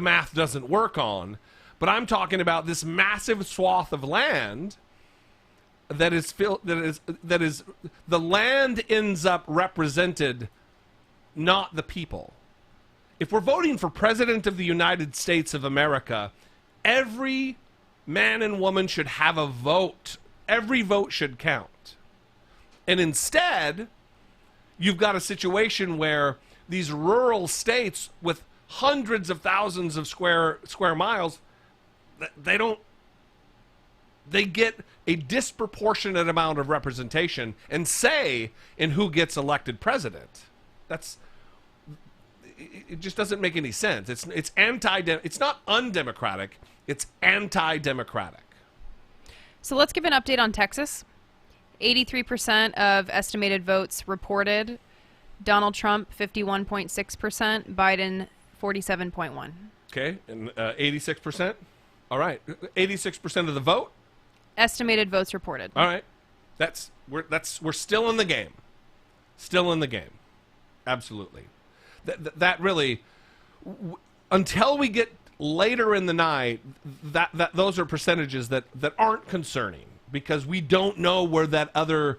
A: math doesn't work on, but I'm talking about this massive swath of land that is the land ends up represented, not the people. If we're voting for President of the United States of America, every man and woman should have a vote. Every vote should count. And instead, you've got a situation where these rural states with hundreds of thousands of square miles, they get a disproportionate amount of representation and say in who gets elected president. It just doesn't make any sense. It's not undemocratic. It's anti-democratic.
B: So let's give an update on Texas. 83% of estimated votes reported. Donald Trump, 51.6%. Biden, 47.1%.
A: Okay, and 86%? All right, 86% of the vote?
B: Estimated votes reported.
A: All right. We're still in the game. Still in the game. Absolutely. That really, until we get later in the night, those are percentages that aren't concerning, because we don't know where that other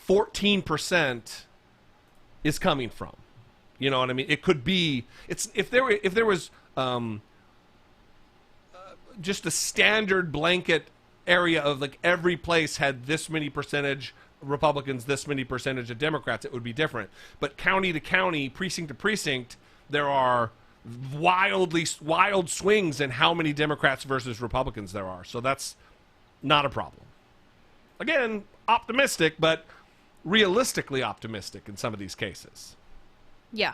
A: 14% is coming from. You know what I mean? It could be, if there was just a standard blanket area of like every place had this many percentage Republicans, this many percentage of Democrats, it would be different. But county to county, precinct to precinct, there are wild swings in how many Democrats versus Republicans there are. So that's not a problem. Again, optimistic, but realistically optimistic in some of these cases.
B: Yeah.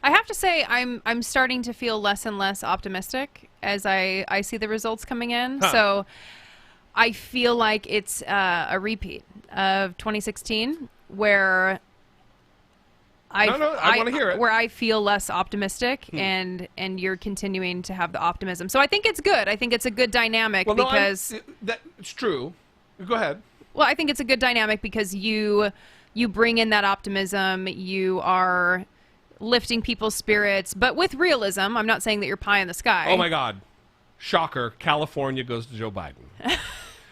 B: I have to say I'm starting to feel less and less optimistic as I see the results coming in.
A: Huh.
B: So I feel like it's a repeat of 2016 where I
A: want to hear it.
B: Where I feel less optimistic and you're continuing to have the optimism. So I think it's good. I think it's a good dynamic because
A: it's true. Go ahead.
B: Well, I think it's a good dynamic because you bring in that optimism. You are lifting people's spirits, but with realism. I'm not saying that you're pie in the sky.
A: Oh my God. Shocker. California goes to Joe Biden.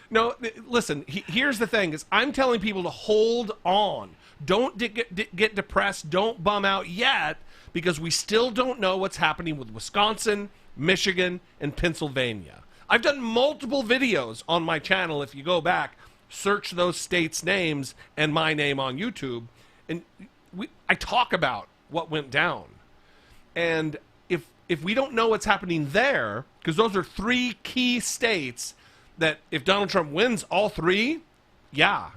A: No, listen, here's the thing is I'm telling people to hold on. Don't get depressed. Don't bum out yet, because we still don't know what's happening with Wisconsin, Michigan, and Pennsylvania. I've done multiple videos on my channel. If you go back, search those states' names and my name on YouTube, and I talk about what went down. And if we don't know what's happening there, because those are 3 key states that if Donald Trump wins all 3, yeah,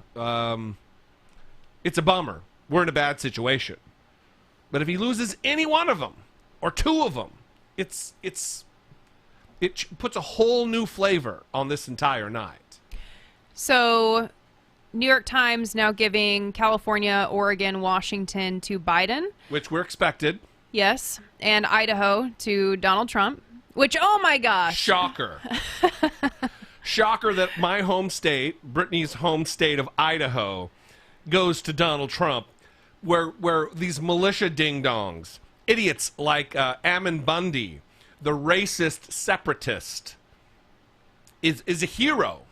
A: it's a bummer. We're in a bad situation. But if he loses any one of them or 2 of them, it puts a whole new flavor on this entire night.
B: So New York Times now giving California, Oregon, Washington to Biden.
A: Which we're expected.
B: Yes. And Idaho to Donald Trump. Which, oh my gosh.
A: Shocker. Shocker that my home state, Brittany's home state of Idaho, goes to Donald Trump, where these militia ding-dongs, idiots like Ammon Bundy, the racist separatist, is a hero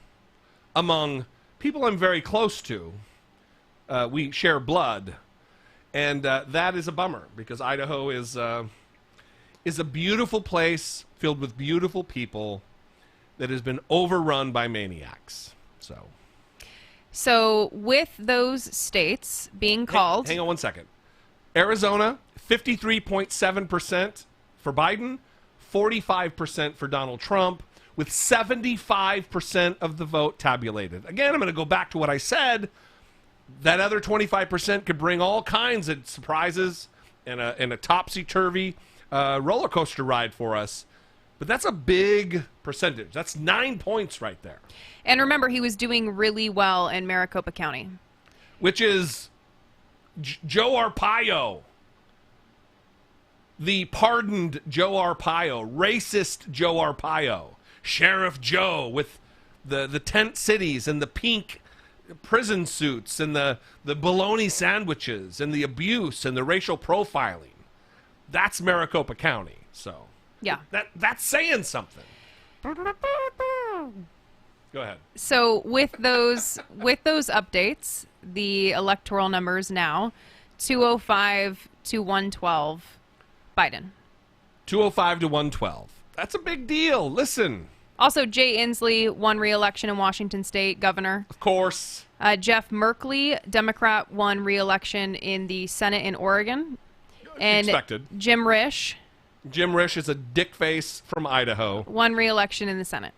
A: among people I'm very close to. We share blood, and that is a bummer, because Idaho is a beautiful place filled with beautiful people that has been overrun by maniacs.
B: So with those states being called...
A: Hang on one second. Arizona, 53.7% for Biden, 45% for Donald Trump, with 75% of the vote tabulated. Again, I'm going to go back to what I said. That other 25% could bring all kinds of surprises and a topsy-turvy roller coaster ride for us. But that's a big percentage. That's 9 points right there.
B: And remember, he was doing really well in Maricopa County.
A: Which is Joe Arpaio. The pardoned Joe Arpaio. Racist Joe Arpaio. Sheriff Joe with the tent cities and the pink prison suits and the bologna sandwiches and the abuse and the racial profiling. That's Maricopa County. So
B: yeah,
A: that's saying something. Go ahead.
B: So with those updates, the electoral numbers now 205 to 112 Biden.
A: 205 to 112. That's a big deal. Listen.
B: Also, Jay Inslee won re-election in Washington State, governor.
A: Of course.
B: Jeff Merkley, Democrat, won re-election in the Senate in Oregon. And
A: expected.
B: Jim Risch.
A: Jim Risch is a dick face from Idaho.
B: Won re-election in the Senate.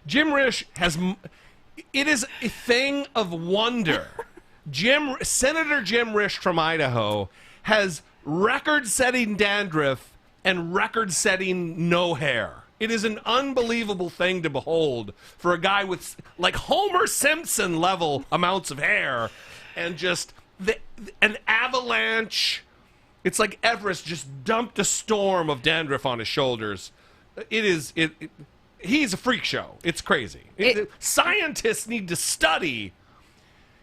A: Jim Risch has... It is a thing of wonder. Senator Jim Risch from Idaho has record-setting dandruff and record-setting no hair. It is an unbelievable thing to behold for a guy with like Homer Simpson level amounts of hair and just an avalanche. It's like Everest just dumped a storm of dandruff on his shoulders. He's a freak show. It's crazy. Scientists need to study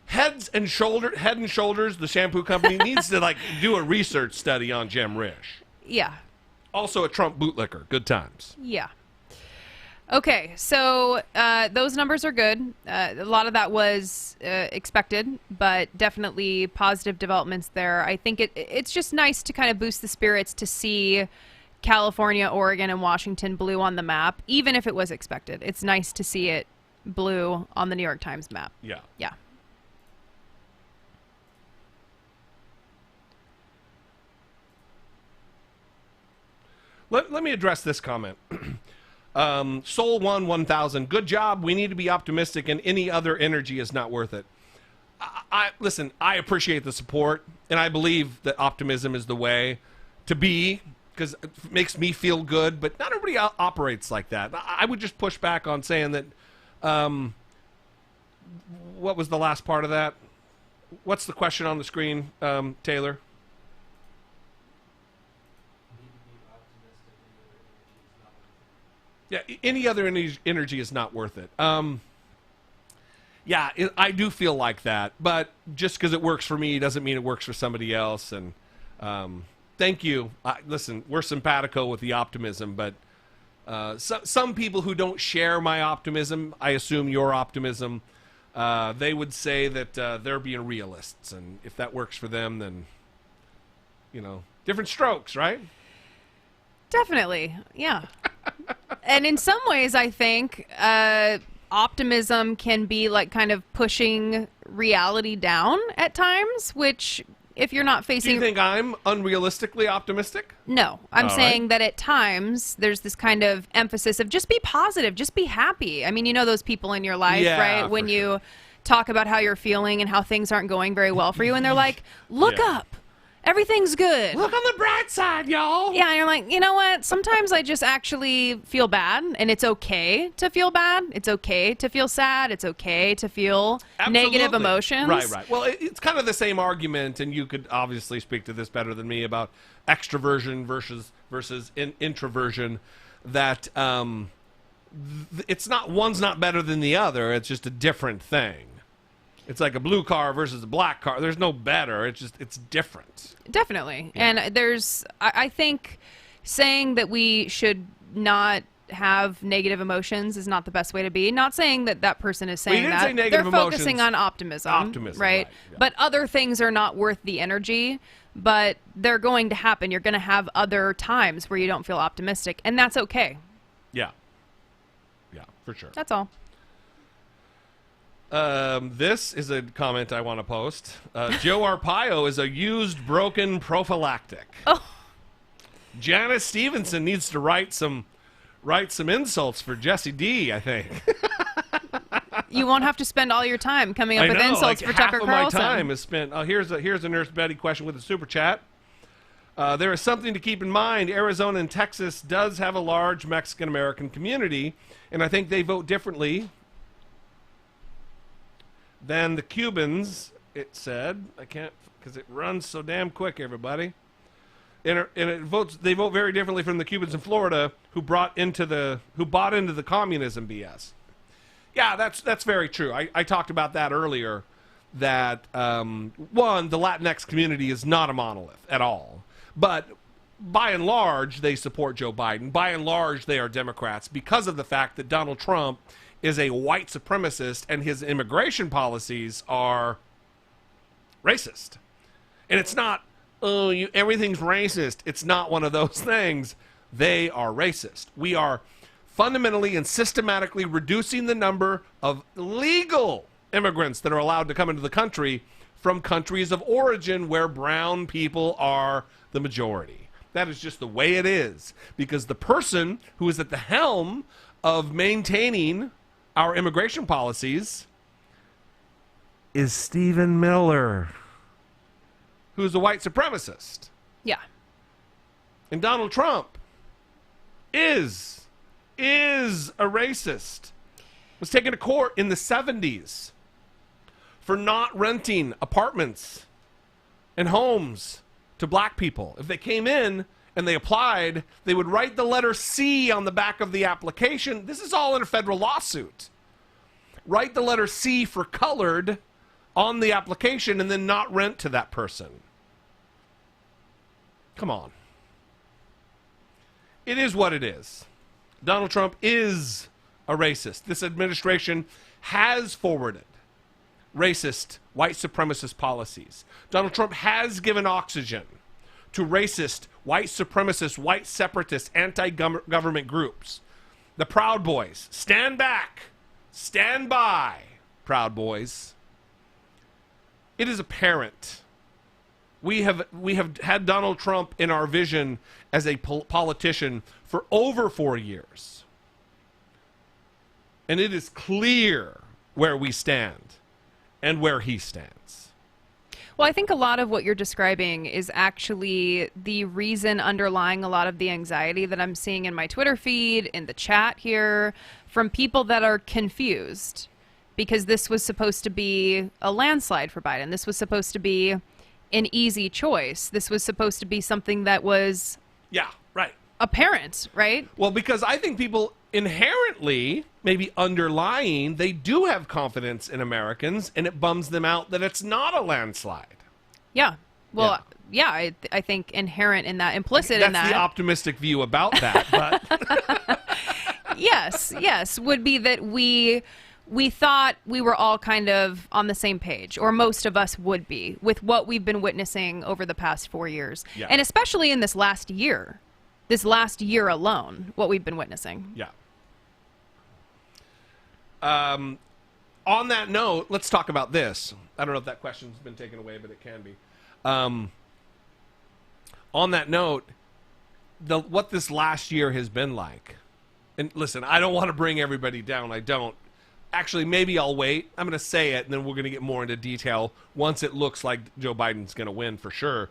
A: Head and Shoulders, the shampoo company, needs to like do a research study on Jim Risch.
B: Yeah.
A: Also a Trump bootlicker. Good times.
B: Yeah. Okay, so those numbers are good. A lot of that was expected, but definitely positive developments there. I think it's just nice to kind of boost the spirits to see California, Oregon, and Washington blue on the map, even if it was expected. It's nice to see it blue on the New York Times map.
A: Yeah.
B: Yeah.
A: Let me address this comment. Soul 1000. Good job. We need to be optimistic, and any other energy is not worth it. Listen, I appreciate the support, and I believe that optimism is the way to be because it makes me feel good, but not everybody operates like that. I would just push back on saying that, what was the last part of that? What's the question on the screen, Taylor? Yeah, any other energy is not worth it. Yeah, I do feel like that, but just because it works for me doesn't mean it works for somebody else. And thank you. Listen, we're simpatico with the optimism, but some people who don't share my optimism, I assume your optimism, they would say that they're being realists, and if that works for them, then different strokes, right?
B: Definitely, yeah. And in some ways, I think optimism can be like kind of pushing reality down at times, which if you're not facing...
A: Do you think I'm unrealistically optimistic?
B: No, I'm saying that at times there's this kind of emphasis of just be positive, just be happy. I mean, you know those people in your life, right? When you talk about how you're feeling and how things aren't going very well for you, and they're like, look up. Everything's good.
A: Look on the bright side, y'all.
B: Yeah, and you're like, you know what? Sometimes I just actually feel bad, and it's okay to feel bad. It's okay to feel sad. It's okay to feel negative emotions.
A: Right. Well, it's kind of the same argument, and you could obviously speak to this better than me about extroversion versus introversion. That it's not one's not better than the other. It's just a different thing. It's like a blue car versus a black car. There's no better. It's different.
B: Definitely. Yeah. And I think saying that we should not have negative emotions is not the best way to be. Not saying that person is saying that.
A: Say negative
B: They're
A: emotions.
B: focusing on optimism, right? Yeah. But other things are not worth the energy, but they're going to happen. You're going to have other times where you don't feel optimistic, and that's okay.
A: Yeah. Yeah, for sure.
B: That's all.
A: This is a comment I want to post. Joe Arpaio is a used, broken prophylactic.
B: Oh.
A: Janice Stevenson needs to write some insults for Jesse D, I think.
B: You won't have to spend all your time coming up
A: I
B: with
A: know,
B: insults
A: like
B: for Tucker Carlson.
A: Half of my time is spent. Here's a Nurse Betty question with a super chat. There is something to keep in mind. Arizona and Texas does have a large Mexican-American community, and I think they vote differently than the Cubans, it said. I can't, because it runs so damn quick, everybody. And they vote very differently from the Cubans in Florida who bought into the communism BS. Yeah, that's very true. I talked about that earlier, that the Latinx community is not a monolith at all. But by and large, they support Joe Biden. By and large, they are Democrats because of the fact that Donald Trump is a white supremacist and his immigration policies are racist. And it's not, everything's racist. It's not one of those things. They are racist. We are fundamentally and systematically reducing the number of legal immigrants that are allowed to come into the country from countries of origin where brown people are the majority. That is just the way it is, because the person who is at the helm of maintaining our immigration policies is Stephen Miller, who's a white supremacist.
B: Yeah.
A: And Donald Trump is a racist. Was taken to court in the 70s for not renting apartments and homes to black people. If they came in and they applied, they would write the letter C on the back of the application. This is all in a federal lawsuit. Write the letter C for colored on the application and then not rent to that person. Come on. It is what it is. Donald Trump is a racist. This administration has forwarded racist, white supremacist policies. Donald Trump has given oxygen to racist, white supremacist, white separatist, anti-government groups. The Proud Boys. Stand back. Stand by, Proud Boys. It is apparent. We have had Donald Trump in our vision as a politician for over 4 years. And it is clear where we stand and where he stands.
B: Well, I think a lot of what you're describing is actually the reason underlying a lot of the anxiety that I'm seeing in my Twitter feed, in the chat here, from people that are confused. Because this was supposed to be a landslide for Biden. This was supposed to be an easy choice. This was supposed to be something that was...
A: Yeah, right.
B: Apparent, right?
A: Well, because I think people inherently, maybe underlying, they do have confidence in Americans, and it bums them out that it's not a landslide.
B: Yeah. Well, yeah, I think inherent in that, implicit in that.
A: That's the optimistic view about that. But
B: yes, would be that we thought we were all kind of on the same page, or most of us would be, with what we've been witnessing over the past 4 years.
A: Yeah.
B: And especially in this last year alone, what we've been witnessing.
A: Yeah. On that note, let's talk about this. I don't know if that question's been taken away, but it can be. On that note, what this last year has been like. And listen, I don't want to bring everybody down. I don't. Actually, maybe I'll wait. I'm going to say it, and then we're going to get more into detail once it looks like Joe Biden's going to win for sure.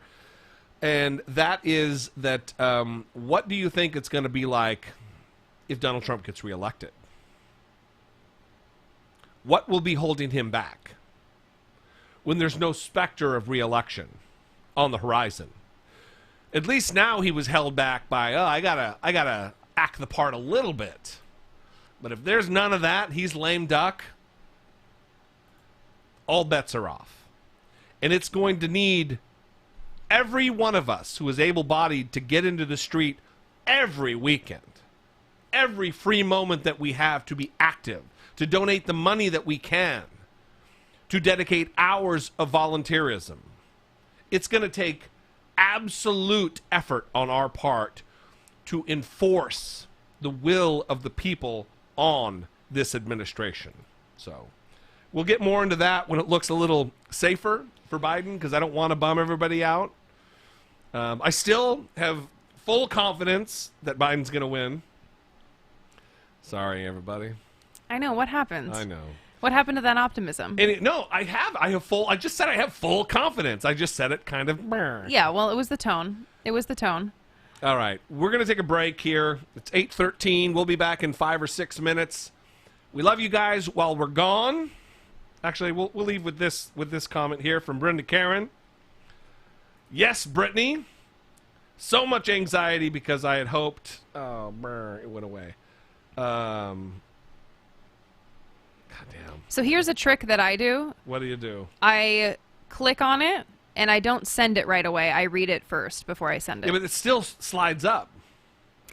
A: And that is that what do you think it's going to be like if Donald Trump gets reelected? What will be holding him back when there's no specter of reelection on the horizon? At least now he was held back by, I gotta act the part a little bit. But if there's none of that, he's lame duck, all bets are off. And it's going to need every one of us who is able-bodied to get into the street every weekend, every free moment that we have to be active, to donate the money that we can, to dedicate hours of volunteerism. It's going to take absolute effort on our part to enforce the will of the people on this administration. So We'll get more into that when it looks a little safer for Biden, because I don't want to bum everybody out. I still have full confidence that Biden's going to win. Sorry, everybody.
B: I know. What happened?
A: I know.
B: What happened to that optimism?
A: No, I have full. I just said I have full confidence. I just said it kind of.
B: Yeah, well, it was the tone. It was the tone.
A: All right, we're going to take a break here. It's 8:13. We'll be back in 5 or 6 minutes. We love you guys while we're gone. Actually, we'll leave with this comment here from Brenda Karen. Yes, Brittany. So much anxiety because I had hoped. Oh, it went away. Goddamn.
B: So here's a trick that I do.
A: What do you do?
B: I click on it, and I don't send it right away. I read it first before I send it.
A: Yeah, but it still slides up.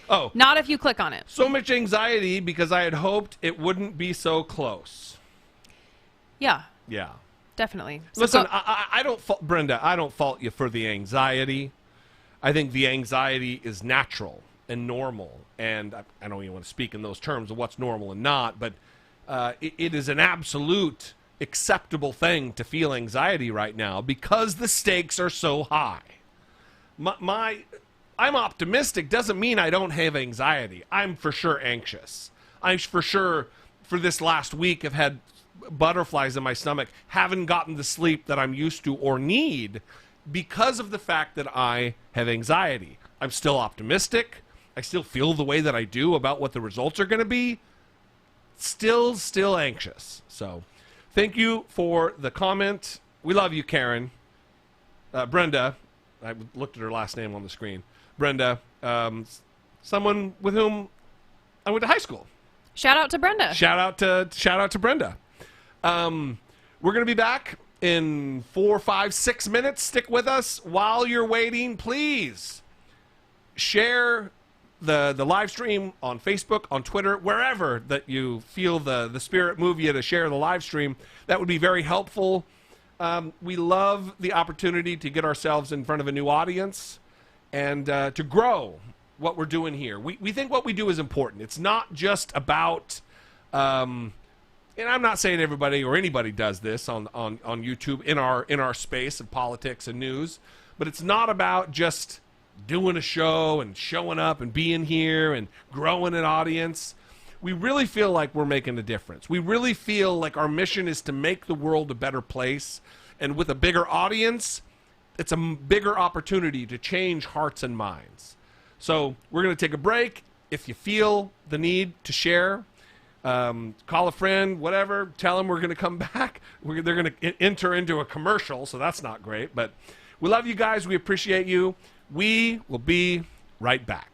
A: Oh.
B: Not if you click on it.
A: So much anxiety because I had hoped it wouldn't be so close.
B: Yeah.
A: Yeah.
B: Definitely. So
A: Listen, I don't fault Brenda. I don't fault you for the anxiety. I think the anxiety is natural and normal, and I don't even want to speak in those terms of what's normal and not, but it is an absolute acceptable thing to feel anxiety right now because the stakes are so high. I'm optimistic doesn't mean I don't have anxiety. I'm for sure anxious. I for sure for this last week have had butterflies in my stomach, haven't gotten the sleep that I'm used to or need because of the fact that I have anxiety. I'm still optimistic. I still feel the way that I do about what the results are going to be. Still anxious. So thank you for the comment. We love you, Karen. Brenda, I looked at her last name on the screen. Brenda, someone with whom I went to high school.
B: shout out to Brenda.
A: Shout out to Brenda. We're going to be back in 4, 5, 6 minutes. Stick with us. While you're waiting, please share the live stream on Facebook, on Twitter, wherever that you feel the spirit move you to share the live stream. That would be very helpful. We love the opportunity to get ourselves in front of a new audience and to grow what we're doing here. We think what we do is important. It's not just about, and I'm not saying everybody or anybody does this on YouTube in our space of politics and news, but it's not about just doing a show and showing up and being here and growing an audience. We really feel like we're making a difference. We really feel like our mission is to make the world a better place. And with a bigger audience, it's a bigger opportunity to change hearts and minds. So we're going to take a break. If you feel the need to share, call a friend, whatever, tell them we're going to come back. They're going to enter into a commercial, so that's not great. But we love you guys. We appreciate you. We will be right back.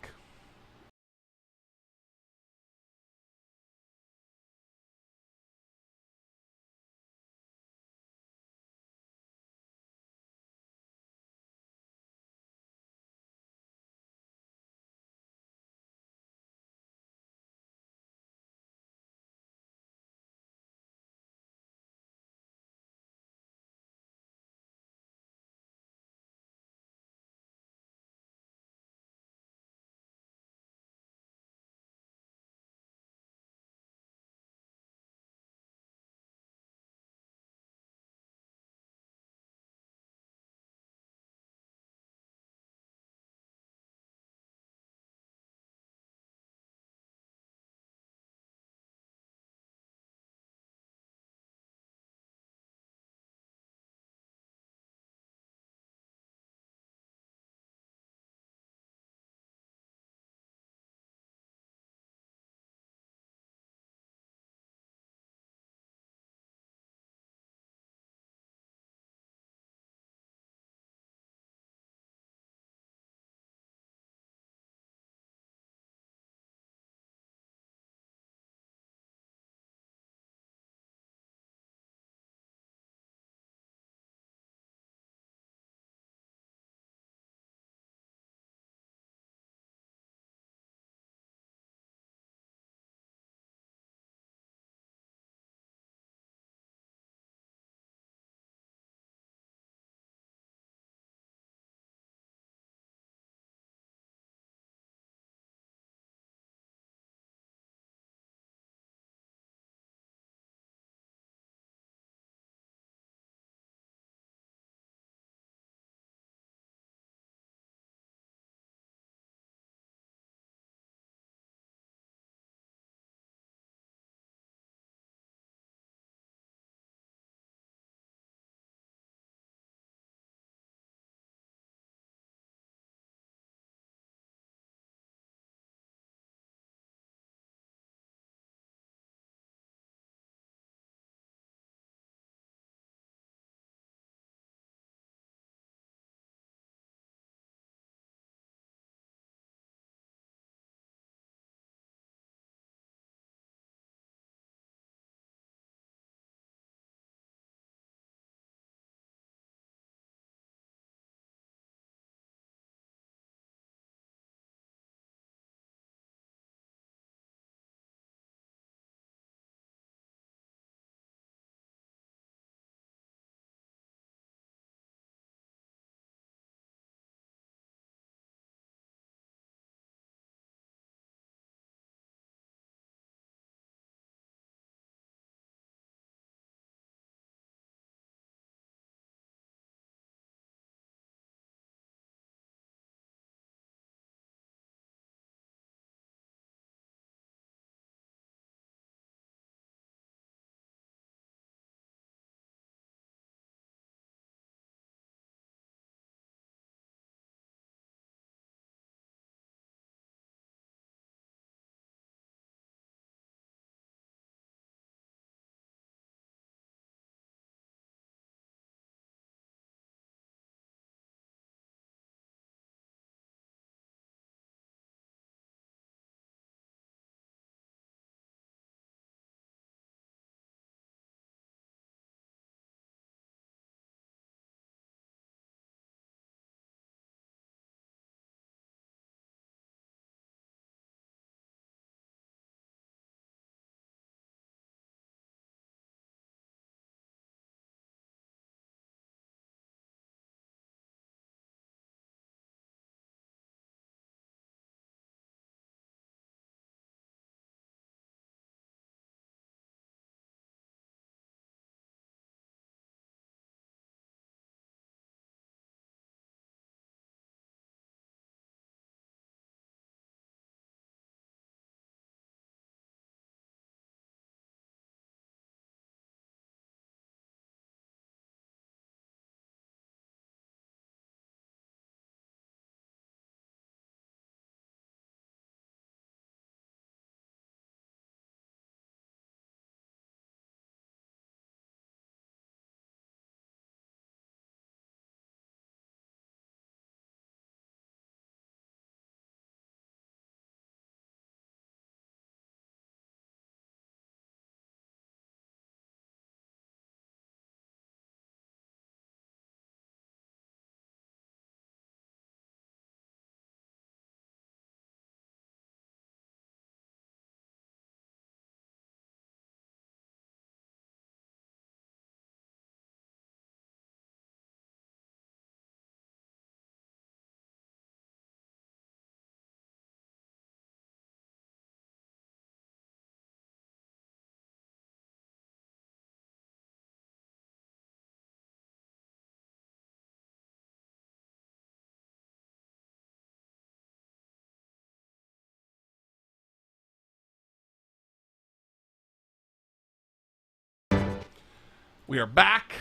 A: We are back.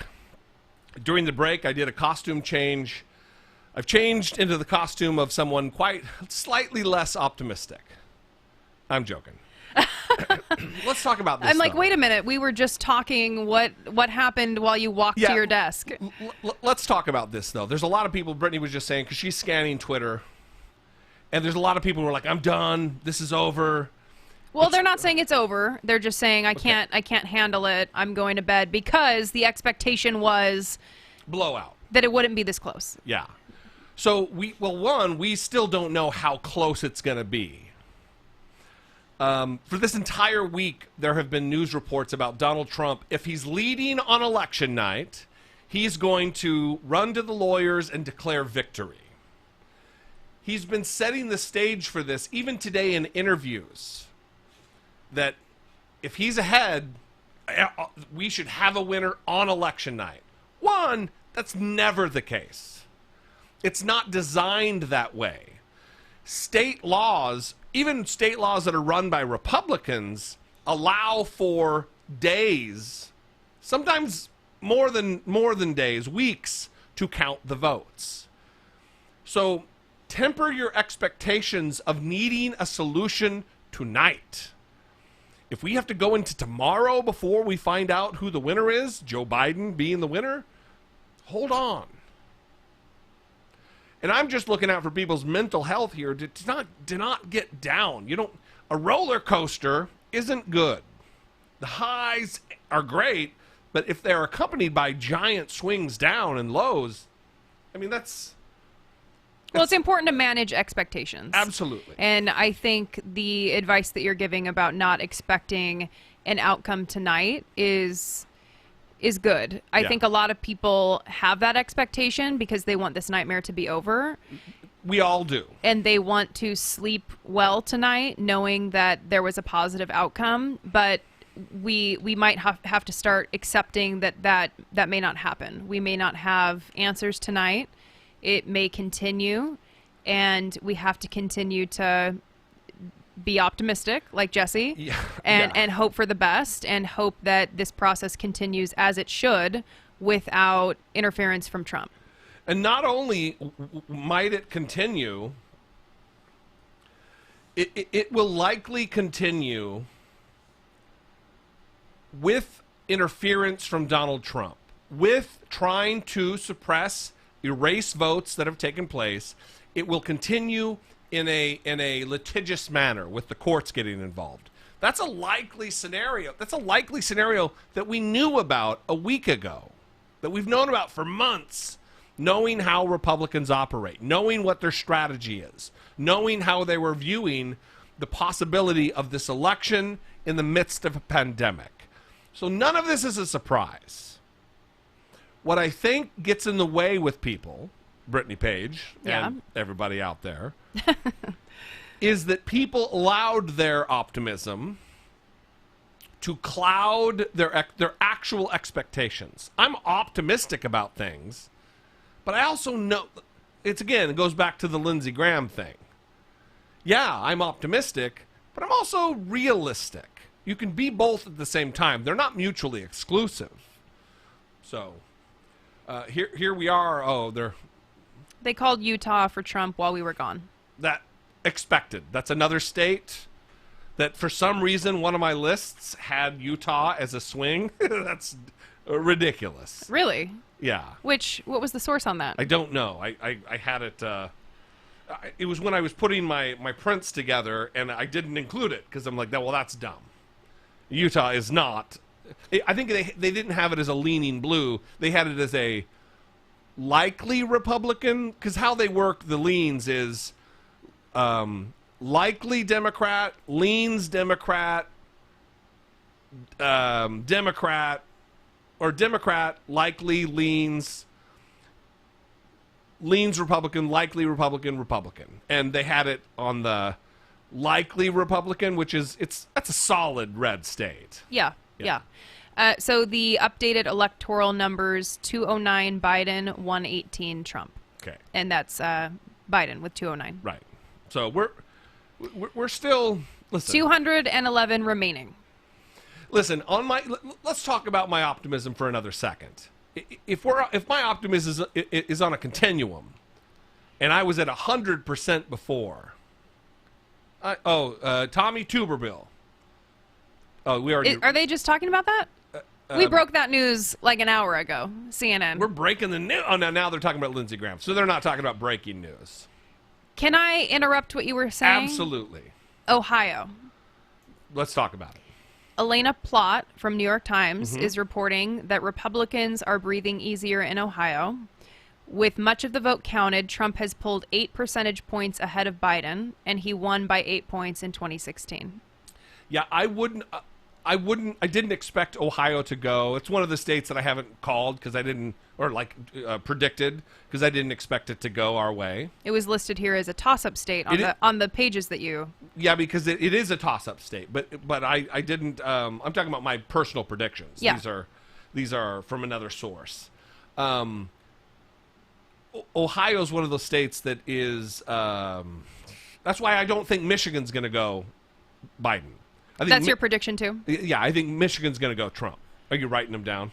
A: During the break, I did a costume change. I've changed into the costume of someone quite slightly less optimistic. I'm joking. Let's talk about this.
B: I'm like,
A: though.
B: wait a minute. We were just talking what happened while you walked to your desk.
A: Let's talk about this, though. There's a lot of people, Brittany was just saying, because she's scanning Twitter, and there's a lot of people who are like, I'm done. This is over.
B: Well, they're not saying it's over. They're just saying I can't handle it. I'm going to bed, because the expectation was
A: Blowout.
B: that it wouldn't be this close.
A: Yeah. So we still don't know how close it's going to be. For this entire week, there have been news reports about Donald Trump. If he's leading on election night, he's going to run to the lawyers and declare victory. He's been setting the stage for this, even today in interviews, that if he's ahead, we should have a winner on election night. One, that's never the case. It's not designed that way. State laws, even state laws that are run by Republicans, allow for days, sometimes more than days, weeks, to count the votes. So temper your expectations of needing a solution tonight. If we have to go into tomorrow before we find out who the winner is, Joe Biden being the winner, hold on. And I'm just looking out for people's mental health here. Do not get down. A roller coaster isn't good. The highs are great, but if they're accompanied by giant swings down and lows, I mean, that's
B: Well, it's important to manage expectations.
A: Absolutely.
B: And I think the advice that you're giving about not expecting an outcome tonight is good. I think a lot of people have that expectation because they want this nightmare to be over.
A: We all do.
B: And they want to sleep well tonight knowing that there was a positive outcome, but we might have to start accepting that may not happen. We may not have answers tonight. It may continue, and we have to continue to be optimistic, like Jesse, and hope for the best, and hope that this process continues as it should without interference from Trump.
A: And not only might it continue, it will likely continue with interference from Donald Trump, with trying to suppress, erase votes that have taken place. It will continue in a litigious manner with the courts getting involved. That's a likely scenario. That's a likely scenario that we knew about a week ago, that we've known about for months, knowing how Republicans operate, knowing what their strategy is, knowing how they were viewing the possibility of this election in the midst of a pandemic. So none of this is a surprise. What I think gets in the way with people, Brittany Page and everybody out there, is that people allowed their optimism to cloud their actual expectations. I'm optimistic about things, but I also know it goes back to the Lindsey Graham thing. Yeah, I'm optimistic, but I'm also realistic. You can be both at the same time. They're not mutually exclusive. So here we are.
B: They called Utah for Trump while we were gone.
A: That expected. That's another state that for some reason one of my lists had Utah as a swing. That's ridiculous.
B: Really?
A: Yeah.
B: What was the source on that?
A: I don't know. I had it. It was when I was putting my prints together, and I didn't include it because I'm like, well, that's dumb. Utah is not. I think they didn't have it as a leaning blue. They had it as a likely Republican, because how they work the leans is likely Democrat, leans Democrat, Democrat, or Democrat, likely leans Republican, likely Republican, Republican. And they had it on the likely Republican, which is that's a solid red state.
B: Yeah. So the updated electoral numbers: 209 Biden, 118 Trump.
A: Okay.
B: And that's Biden with 209.
A: Right. So we're still, listen.
B: 211 remaining.
A: Listen, let's talk about my optimism for another second. If my optimism is on a continuum, and I was at 100% before. Tommy Tuberville. Oh, we already.
B: Are they just talking about that? We broke that news like an hour ago. CNN.
A: We're breaking the news. Oh, now they're talking about Lindsey Graham. So they're not talking about breaking news.
B: Can I interrupt what you were saying?
A: Absolutely.
B: Ohio.
A: Let's talk about it.
B: Elena Plott from New York Times is reporting that Republicans are breathing easier in Ohio. With much of the vote counted, Trump has pulled 8 percentage points ahead of Biden, and he won by 8 points in 2016.
A: Yeah, I didn't expect Ohio to go. It's one of the states that I haven't called because I didn't, or predicted because I didn't expect it to go our way.
B: It was listed here as a toss-up state on the pages that you.
A: Yeah, because it is a toss-up state, but I didn't. I'm talking about my personal predictions.
B: Yeah.
A: These are from another source. Ohio is one of those states that is. That's why I don't think Michigan's going to go Biden.
B: That's your prediction too?
A: Yeah, I think Michigan's going to go Trump. Are you writing them down?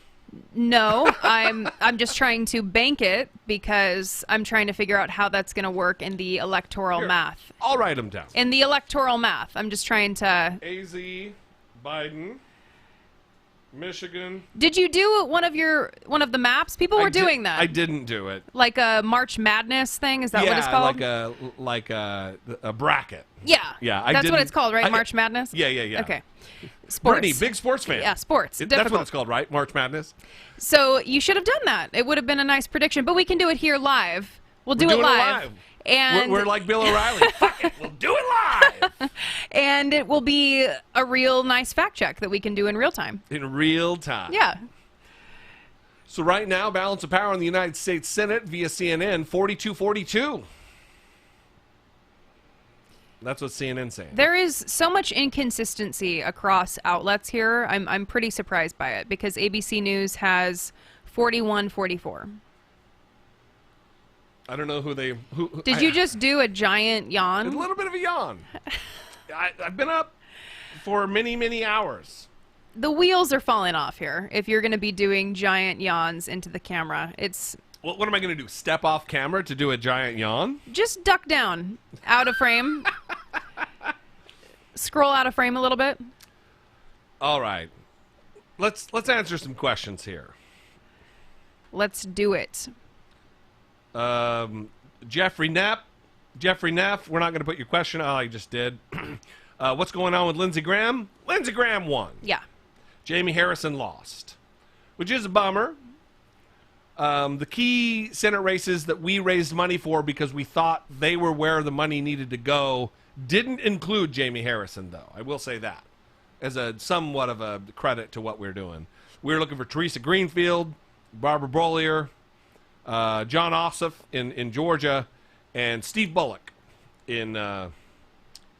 B: No, I'm just trying to bank it because I'm trying to figure out how that's going to work in the electoral math.
A: I'll write them down.
B: In the electoral math, I'm just trying to.
A: AZ, Biden, Michigan.
B: Did you do one of the maps? People were doing that.
A: I didn't do it.
B: Like a March Madness thing? Is that what it's called?
A: like a bracket.
B: Yeah. That's what it's called, right? March Madness?
A: Yeah.
B: Okay. Sports.
A: Brittany, big sports fan.
B: Yeah, sports.
A: That's what it's called, right? March Madness.
B: So you should have done that. It would have been a nice prediction, but we can do it here live. We're doing it live. And
A: we're like Bill O'Reilly. Fuck it, we'll do it live.
B: And it will be a real nice fact check that we can do in real time.
A: In real time.
B: Yeah.
A: So right now, balance of power in the United States Senate via CNN, 42-42. That's what CNN's saying.
B: There is so much inconsistency across outlets here. I'm pretty surprised by it because ABC News has 41-44.
A: I don't know who.
B: Did you just do a giant yawn?
A: A little bit of a yawn. I've been up for many, many hours.
B: The wheels are falling off here if you're going to be doing giant yawns into the camera.
A: What am I going to do? Step off camera to do a giant yawn?
B: Just duck down out of frame. Scroll out of frame a little bit.
A: All right. Let's answer some questions here.
B: Let's do it.
A: Jeffrey Neff, we're not going to put your question. Oh, I just did. What's going on with Lindsey Graham? Lindsey Graham won.
B: Yeah.
A: Jamie Harrison lost, which is a bummer. The key Senate races that we raised money for because we thought they were where the money needed to go didn't include Jamie Harrison, though. I will say that as a somewhat of a credit to what we're doing. We were looking for Teresa Greenfield, Barbara Bollier, John Ossoff in Georgia, and Steve Bullock in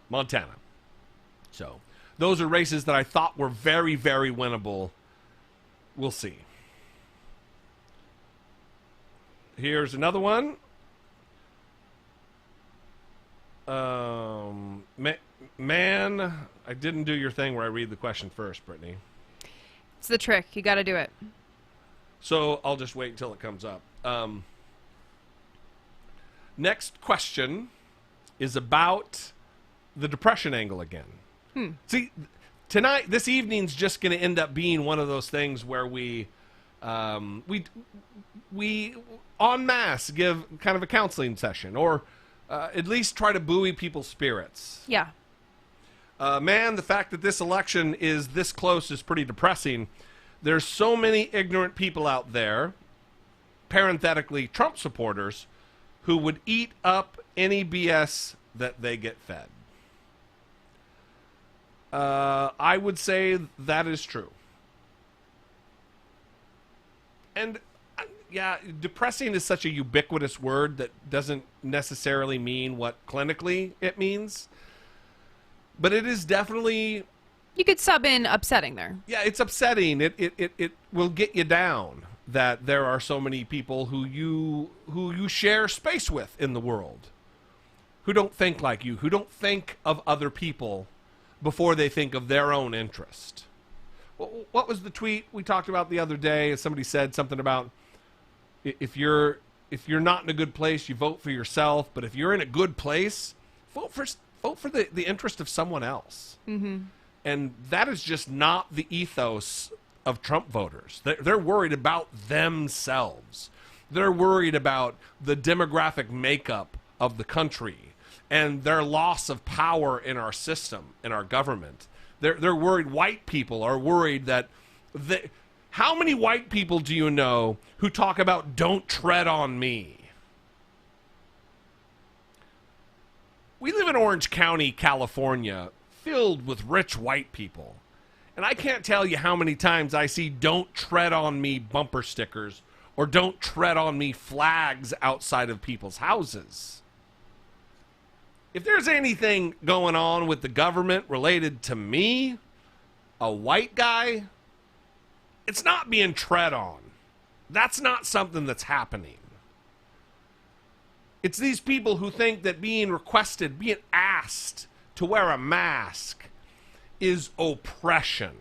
A: Montana. So those are races that I thought were very, very winnable. We'll see. Here's another one. Man, I didn't do your thing where I read the question first, Brittany.
B: It's the trick. You got to do it.
A: So I'll just wait until it comes up. Next question is about the depression angle again. See, this evening's just going to end up being one of those things where we en masse give kind of a counseling session, or at least try to buoy people's spirits.
B: Yeah.
A: Man, the fact that this election is this close is pretty depressing. There's so many ignorant people out there, parenthetically Trump supporters, who would eat up any BS that they get fed. I would say that is true. And yeah, depressing is such a ubiquitous word that doesn't necessarily mean what clinically it means. But it is definitely...
B: You could sub in upsetting there.
A: Yeah, it's upsetting. It will get you down that there are so many people who you share space with in the world, who don't think like you, who don't think of other people before they think of their own interest. What was the tweet we talked about the other day? Somebody said something about if you're not in a good place, you vote for yourself. But if you're in a good place, vote for the interest of someone else. Mm-hmm. And that is just not the ethos of Trump voters. They're worried about themselves. They're worried about the demographic makeup of the country and their loss of power in our system, in our government. They're worried. White people are worried that how many white people do you know who talk about don't tread on me? We live in Orange County, California, filled with rich white people. And I can't tell you how many times I see don't tread on me bumper stickers or don't tread on me flags outside of people's houses. If there's anything going on with the government related to me, a white guy, it's not being tread on. That's not something that's happening. It's these people who think that being requested, being asked to wear a mask is oppression.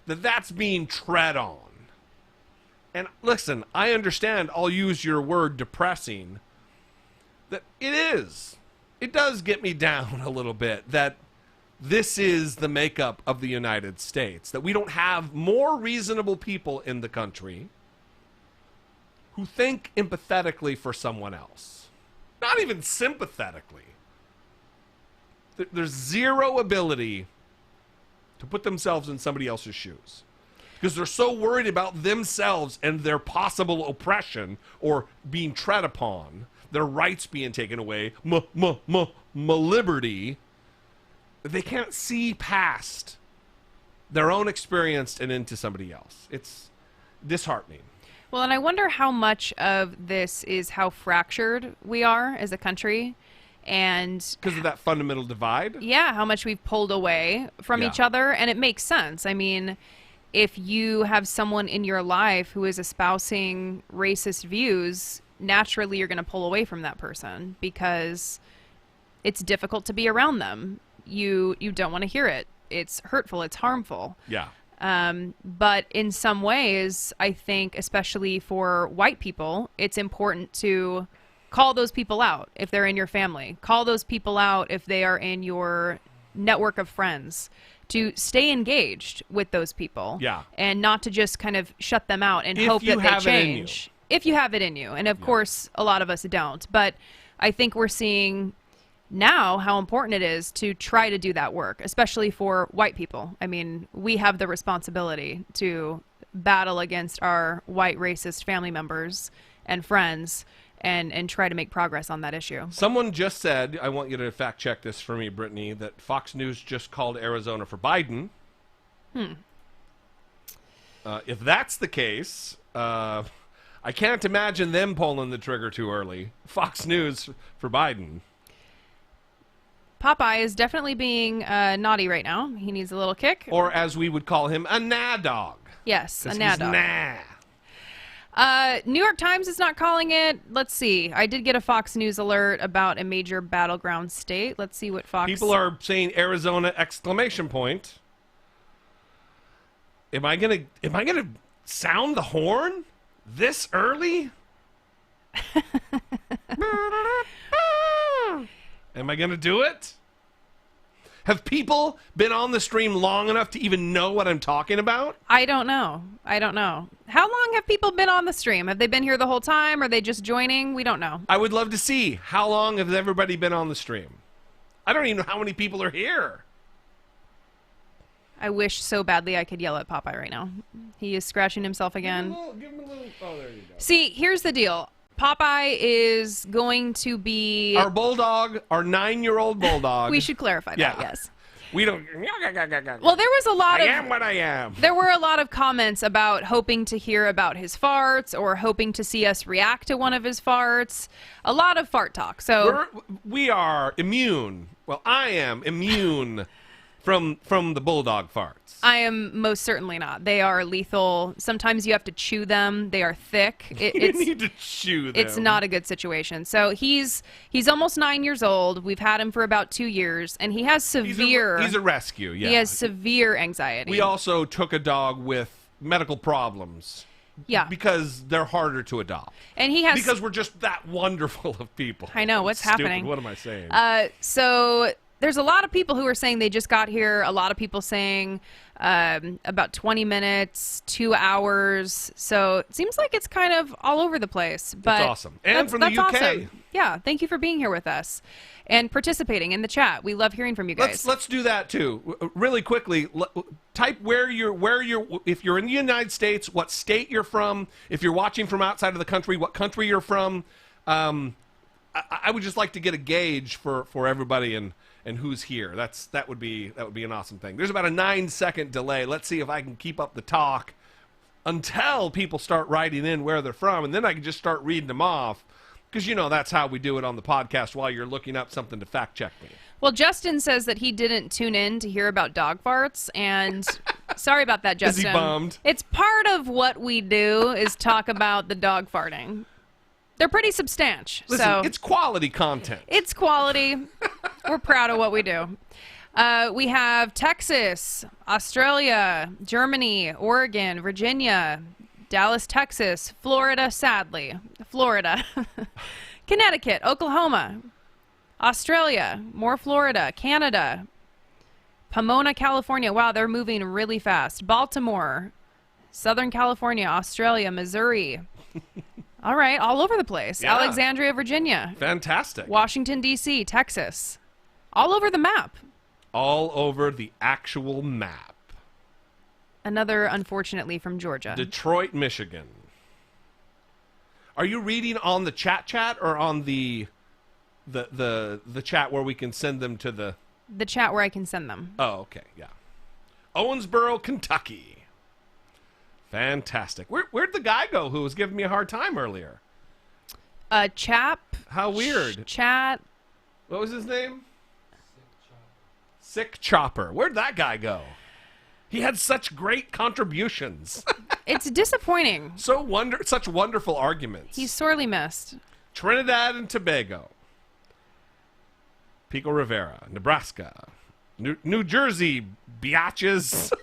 A: That's being tread on. And listen, I understand, I'll use your word depressing, that it is. It does get me down a little bit that this is the makeup of the United States, that we don't have more reasonable people in the country who think empathetically for someone else. Not even sympathetically. There's zero ability to put themselves in somebody else's shoes because they're so worried about themselves and their possible oppression or being tread upon, their rights being taken away, liberty, that they can't see past their own experience and into somebody else. It's disheartening.
B: Well, and I wonder how much of this is how fractured we are as a country. And
A: because of that fundamental divide?
B: Yeah, how much we've pulled away from each other. And it makes sense. I mean, if you have someone in your life who is espousing racist views, naturally you're going to pull away from that person because it's difficult to be around them. You don't want to hear it. It's hurtful. It's harmful.
A: Yeah.
B: But in some ways, I think, especially for white people, it's important to call those people out if they're in your family. Call those people out if they are in your network of friends. To stay engaged with those people. Yeah. And not to just kind of shut them out and hope that they change. If you have it in you. And of course, a lot of us don't. But I think we're seeing now how important it is to try to do that work, especially for white people. I mean, we have the responsibility to battle against our white racist family members and friends and try to make progress on that issue.
A: Someone just said, I want you to fact check this for me, Brittany, that Fox News just called Arizona for Biden. If that's the case, I can't imagine them pulling the trigger too early. Fox News for Biden.
B: Popeye is definitely being naughty right now. He needs a little kick.
A: Or as we would call him, a nah dog.
B: Yes, a nah dog.
A: Nah.
B: New York Times is not calling it. Let's see. I did get a Fox News alert about a major battleground state. Let's see what Fox...
A: People are saying Arizona exclamation point. Am I gonna sound the horn this early? Am I gonna do it? Have people been on the stream long enough to even know what I'm talking about?
B: I don't know. How long have people been on the stream? Have they been here the whole time? Are they just joining? We don't know.
A: I would love to see how long has everybody been on the stream. I don't even know how many people are here.
B: I wish so badly I could yell at Popeye right now. He is scratching himself again.
A: Give him a little... Oh, there you go.
B: See, here's the deal. Popeye is going to be...
A: Our bulldog, our 9-year-old bulldog.
B: We should clarify that, yes.
A: We don't...
B: Well, there was a lot
A: I am what I am.
B: There were a lot of comments about hoping to hear about his farts or hoping to see us react to one of his farts. A lot of fart talk, so...
A: We are immune. Well, I am immune from the bulldog farts.
B: I am most certainly not. They are lethal. Sometimes you have to chew them. They are thick.
A: You need to chew them.
B: It's not a good situation. So he's almost 9 years old. We've had him for about 2 years, and he has severe.
A: He's a rescue. Yeah.
B: He has severe anxiety.
A: We also took a dog with medical problems.
B: Yeah.
A: Because they're harder to adopt.
B: And he has.
A: Because we're just that wonderful of people.
B: I know what's
A: Stupid.
B: happening.
A: What am I saying?
B: So there's a lot of people who are saying they just got here. A lot of people saying about 20 minutes, 2 hours. So it seems like it's kind of all over the place. But
A: that's awesome. And from the UK.
B: Awesome. Yeah. Thank you for being here with us and participating in the chat. We love hearing from you guys.
A: Let's do that too. Really quickly, type where you're if you're in the United States, what state you're from. If you're watching from outside of the country, what country you're from. I would just like to get a gauge for everybody and who's here. That would be an awesome thing. There's about a 9-second delay. Let's see if I can keep up the talk until people start writing in where they're from, and then I can just start reading them off. Because, that's how we do it on the podcast while you're looking up something to fact check me.
B: Well, Justin says that he didn't tune in to hear about dog farts, and sorry about that, Justin.
A: Is he bummed?
B: It's part of what we do is talk about the dog farting. They're pretty substantial.
A: Listen,
B: so
A: it's quality content.
B: It's quality. We're proud of what we do. We have Texas, Australia, Germany, Oregon, Virginia, Dallas, Texas, Florida, sadly, Florida, Connecticut, Oklahoma, Australia, more Florida, Canada, Pomona, California. Wow, they're moving really fast. Baltimore, Southern California, Australia, Missouri. All right, all over the place.
A: Yeah.
B: Alexandria, Virginia.
A: Fantastic.
B: Washington, D.C., Texas. All over the map.
A: All over the actual map.
B: Another, unfortunately, from Georgia.
A: Detroit, Michigan. Are you reading on the chat or on the chat where we can send them to the...
B: The chat where I can send them.
A: Oh, okay, yeah. Owensboro, Kentucky. Fantastic. Where'd the guy go who was giving me a hard time earlier?
B: Chap.
A: How weird.
B: Chat.
A: What was his name? Sick Chopper. Where'd that guy go? He had such great contributions.
B: It's disappointing.
A: Such wonderful arguments.
B: He's sorely missed.
A: Trinidad and Tobago. Pico Rivera, Nebraska. New Jersey, biatches.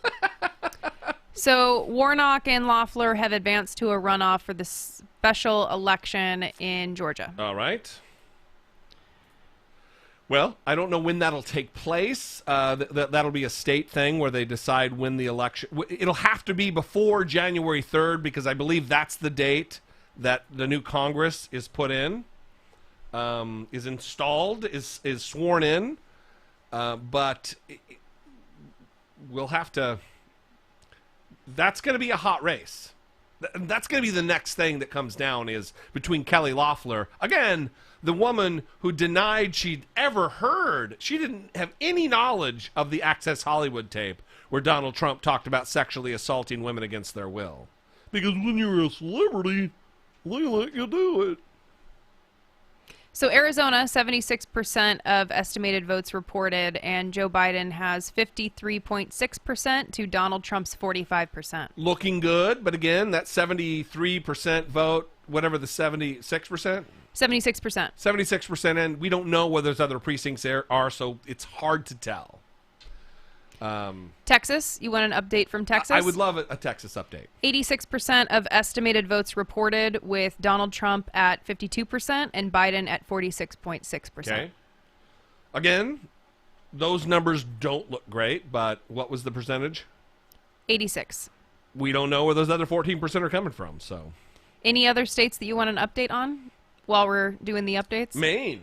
B: So Warnock and Loeffler have advanced to a runoff for the special election in Georgia.
A: All right. Well, I don't know when that'll take place. That'll be a state thing where they decide when the election... It'll have to be before January 3rd because I believe that's the date that the new Congress is put in, is installed, is sworn in. But we'll have to... That's going to be a hot race. That's going to be the next thing that comes down is between Kelly Loeffler. Again, the woman who denied she'd ever heard. She didn't have any knowledge of the Access Hollywood tape where Donald Trump talked about sexually assaulting women against their will. Because when you're a celebrity, they let you do it.
B: So Arizona, 76% of estimated votes reported, and Joe Biden has 53.6% to Donald Trump's 45%.
A: Looking good, but again, that 73% vote, whatever the 76%?
B: 76%.
A: 76%, and we don't know where those other precincts are, so it's hard to tell.
B: Texas, you want an update from Texas?
A: I would love a Texas update.
B: 86% of estimated votes reported, with Donald Trump at 52% and Biden at 46.6%.
A: Okay. Again, those numbers don't look great, but what was the percentage?
B: 86.
A: We don't know where those other 14% are coming from, so.
B: Any other states that you want an update on while we're doing the updates?
A: Maine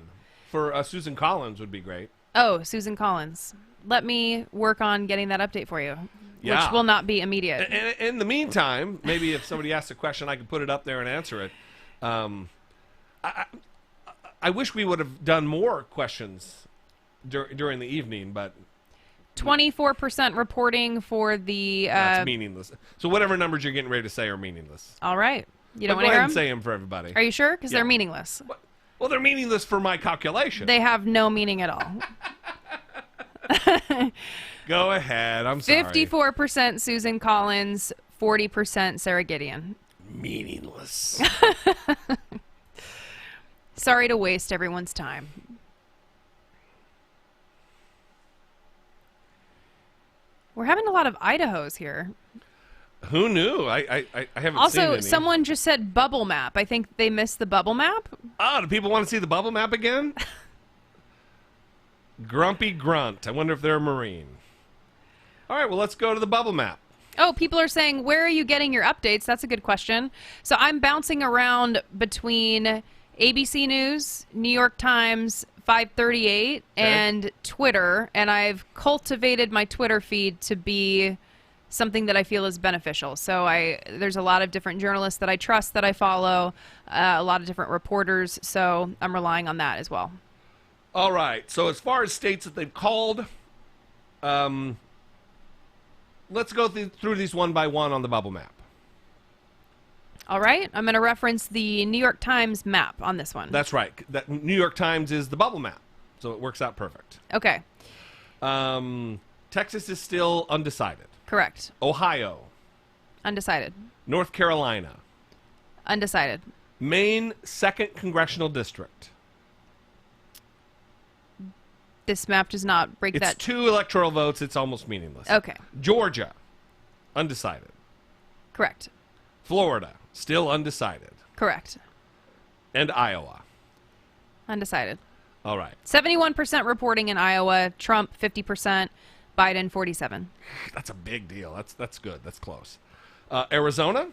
A: for Susan Collins would be great.
B: Oh, Susan Collins. Let me work on getting that update for you,
A: Yeah.
B: which will not be immediate.
A: And in the meantime, maybe if somebody asks a question, I can put it up there and answer it. I wish we would have done more questions during the evening, but
B: 24% reporting for the...
A: that's meaningless. So whatever numbers you're getting ready to say are meaningless.
B: All right. You don't
A: But
B: want to
A: go
B: hear
A: ahead and
B: them?
A: say them for everybody.
B: Are you sure? Because
A: Yeah.
B: they're meaningless.
A: Well, they're meaningless for my calculation.
B: They have no meaning at all.
A: Go ahead. I'm sorry.
B: 54% Susan Collins, 40% Sarah Gideon.
A: Meaningless.
B: Sorry to waste everyone's time. We're having a lot of Idahos here.
A: Who knew? I haven't seen
B: Also,
A: any.
B: someone just said bubble map. I think they missed the bubble map.
A: Oh, do people want to see the bubble map again? Grumpy Grunt. I wonder if they're a Marine. All right, well, let's go to the bubble map.
B: Oh, people are saying, where are you getting your updates? That's a good question. So I'm bouncing around between ABC News, New York Times, 538, and Twitter. And I've cultivated my Twitter feed to be something that I feel is beneficial. So there's a lot of different journalists that I trust that I follow, a lot of different reporters. So I'm relying on that as well.
A: All right. So as far as states that they've called, let's go through these one by one on the bubble map.
B: All right. I'm going to reference the New York Times map on this one.
A: That's right. That New York Times is the bubble map. So it works out perfect.
B: Okay.
A: Texas is still undecided.
B: Correct.
A: Ohio.
B: Undecided.
A: North Carolina.
B: Undecided.
A: Maine, 2nd Congressional District.
B: This map does not break
A: It's
B: that.
A: 2 electoral votes. It's almost meaningless.
B: Okay.
A: Georgia, undecided.
B: Correct.
A: Florida, still undecided.
B: Correct.
A: And Iowa.
B: Undecided.
A: All right.
B: 71% reporting in Iowa. Trump 50%. Biden 47%.
A: That's a big deal. That's good. That's close. Arizona.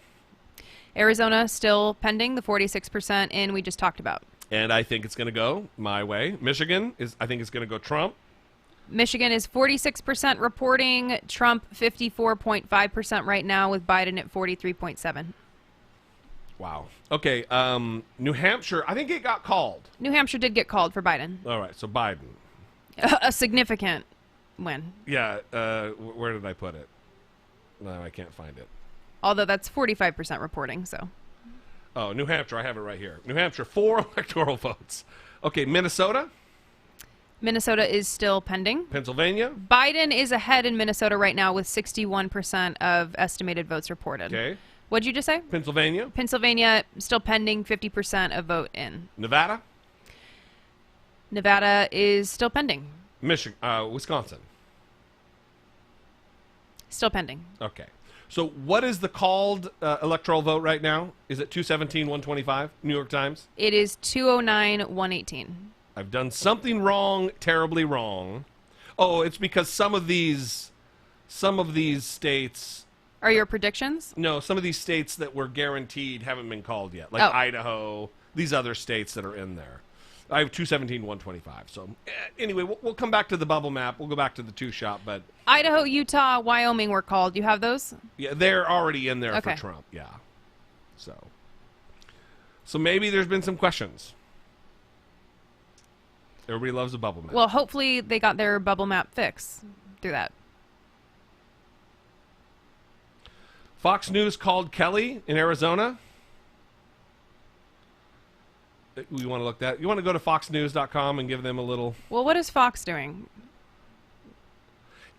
B: Arizona still pending the 46% in we just talked about.
A: And I think it's going to go my way. Michigan I think it's going to go Trump.
B: Michigan is 46% reporting. Trump 54.5% right now with Biden at 43.7%.
A: Wow. Okay. New Hampshire, I think it got called.
B: New Hampshire did get called for Biden.
A: All right. So Biden.
B: A significant win.
A: Yeah. Where did I put it? No, I can't find it.
B: Although that's 45% reporting, so.
A: Oh, New Hampshire. I have it right here. New Hampshire, 4 electoral votes. Okay, Minnesota.
B: Minnesota is still pending.
A: Pennsylvania.
B: Biden is ahead in Minnesota right now with 61% of estimated votes reported.
A: Okay.
B: What'd you just say?
A: Pennsylvania.
B: Pennsylvania still pending, 50% of vote in.
A: Nevada.
B: Nevada is still pending.
A: Wisconsin.
B: Still pending.
A: Okay. So what is the called electoral vote right now? Is it 217, 125? New York Times?
B: It is 209, 118.
A: I've done something wrong, terribly wrong. Oh, it's because some of these states...
B: Are your predictions?
A: No, some of these states that were guaranteed haven't been called yet. Like Idaho, these other states that are in there. I have 217, 125. So anyway, we'll come back to the bubble map. We'll go back to the 2-shot, but...
B: Idaho, Utah, Wyoming were called. You have those?
A: Yeah, they're already in there for Trump, yeah. So maybe there's been some questions. Everybody loves a bubble map.
B: Well, hopefully they got their bubble map fix through that.
A: Fox News called Kelly in Arizona. You want to look that? You want to go to foxnews.com and give them a little...
B: Well, what is Fox doing?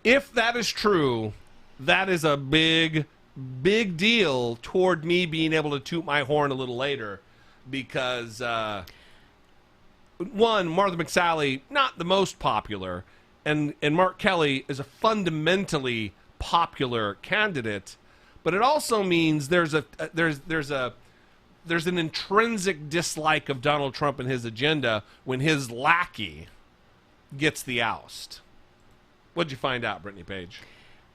A: If that is true, that is a big, big deal toward me being able to toot my horn a little later because, one, Martha McSally, not the most popular, and Mark Kelly is a fundamentally popular candidate, but it also means there's an intrinsic dislike of Donald Trump and his agenda when his lackey gets the oust. What'd you find out, Brittany Page?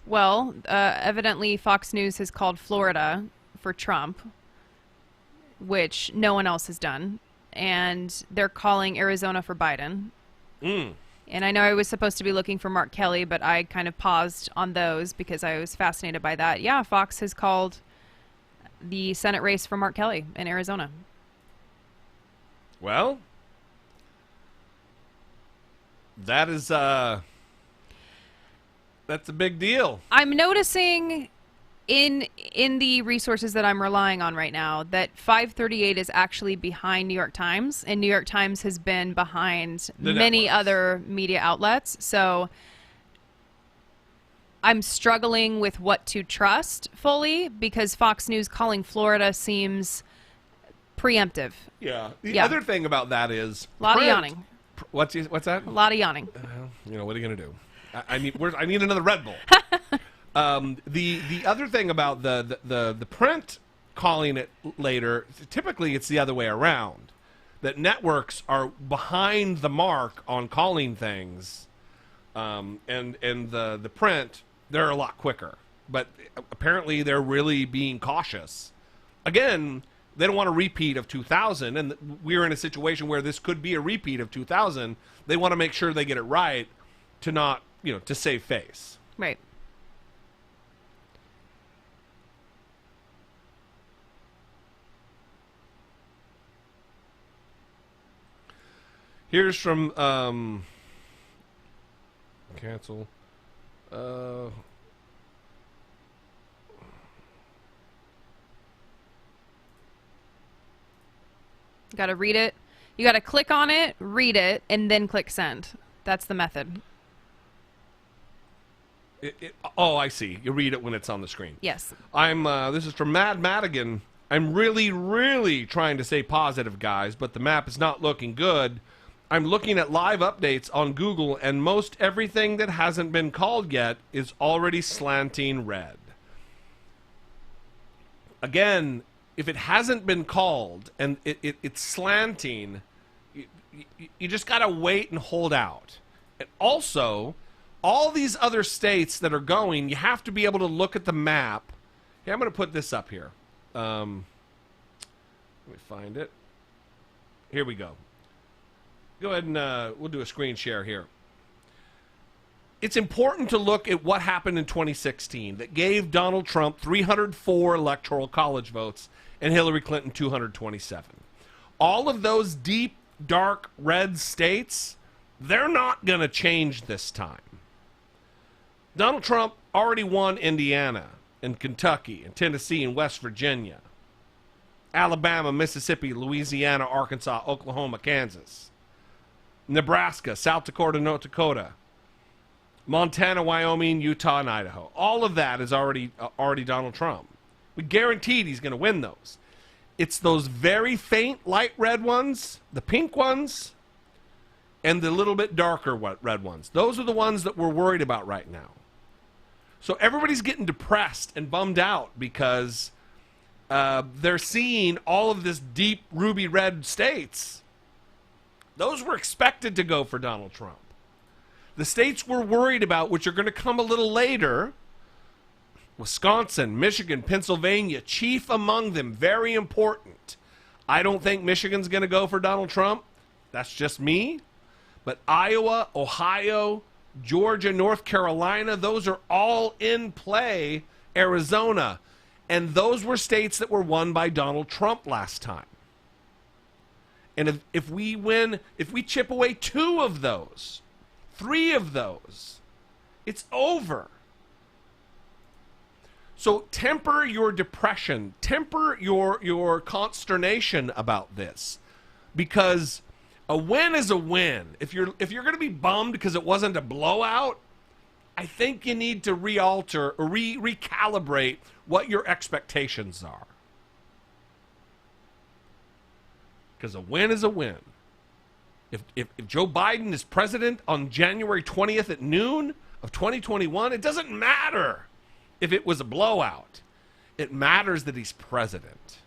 B: Well, evidently Fox News has called Florida for Trump, which no one else has done, and they're calling Arizona for Biden. And I know I was supposed to be looking for Mark Kelly, but I kind of paused on those because I was fascinated by that. Yeah, Fox has called the Senate race for Mark Kelly in Arizona.
A: Well, that is that's a big deal.
B: I'm noticing in the resources that I'm relying on right now that 538 is actually behind New York Times, and New York Times has been behind many other media outlets. So I'm struggling with what to trust fully because Fox News calling Florida seems preemptive.
A: Yeah. The other thing about that is
B: A lot of yawning.
A: What's that?
B: A lot of yawning.
A: What are you gonna do? I need another Red Bull. The other thing about the print calling it later, typically it's the other way around. That networks are behind the mark on calling things, and the print, they're a lot quicker. But apparently they're really being cautious. Again, they don't want a repeat of 2000, and we're in a situation where this could be a repeat of 2000. They want to make sure they get it right to not, to save face.
B: Right.
A: Here's from cancel.
B: You got to read it. You got to click on it, read it, and then click send. That's the method.
A: I see. You read it when it's on the screen.
B: Yes.
A: This is from Mad Madigan. I'm really, really trying to stay positive, guys, but the map is not looking good. I'm looking at live updates on Google, and most everything that hasn't been called yet is already slanting red. Again, if it hasn't been called and it's slanting, you just got to wait and hold out. And also, all these other states that are going, you have to be able to look at the map. Here, I'm going to put this up here. Let me find it. Here we go. Go ahead and we'll do a screen share here. It's important to look at what happened in 2016 that gave Donald Trump 304 electoral college votes and Hillary Clinton 227. All of those deep, dark red states, they're not going to change this time. Donald Trump already won Indiana and Kentucky and Tennessee and West Virginia, Alabama, Mississippi, Louisiana, Arkansas, Oklahoma, Kansas, Nebraska, South Dakota, North Dakota, Montana, Wyoming, Utah, and Idaho. All of that is already Donald Trump. We guaranteed he's going to win those. It's those very faint light red ones, the pink ones, and the little bit darker red ones. Those are the ones that we're worried about right now. So everybody's getting depressed and bummed out because they're seeing all of this deep ruby red states. Those were expected to go for Donald Trump. The states we're worried about, which are going to come a little later, Wisconsin, Michigan, Pennsylvania, chief among them, very important. I don't think Michigan's going to go for Donald Trump. That's just me. But Iowa, Ohio, Georgia, North Carolina, those are all in play. Arizona. And those were states that were won by Donald Trump last time. And if we chip away 2 of those, 3 of those, it's over. So temper your depression, temper your consternation about this, because a win is a win. If you're going to be bummed because it wasn't a blowout, I think you need to realter or recalibrate what your expectations are. Because a win is a win. If Joe Biden is president on January 20th at noon of 2021, it doesn't matter if it was a blowout. It matters that he's president.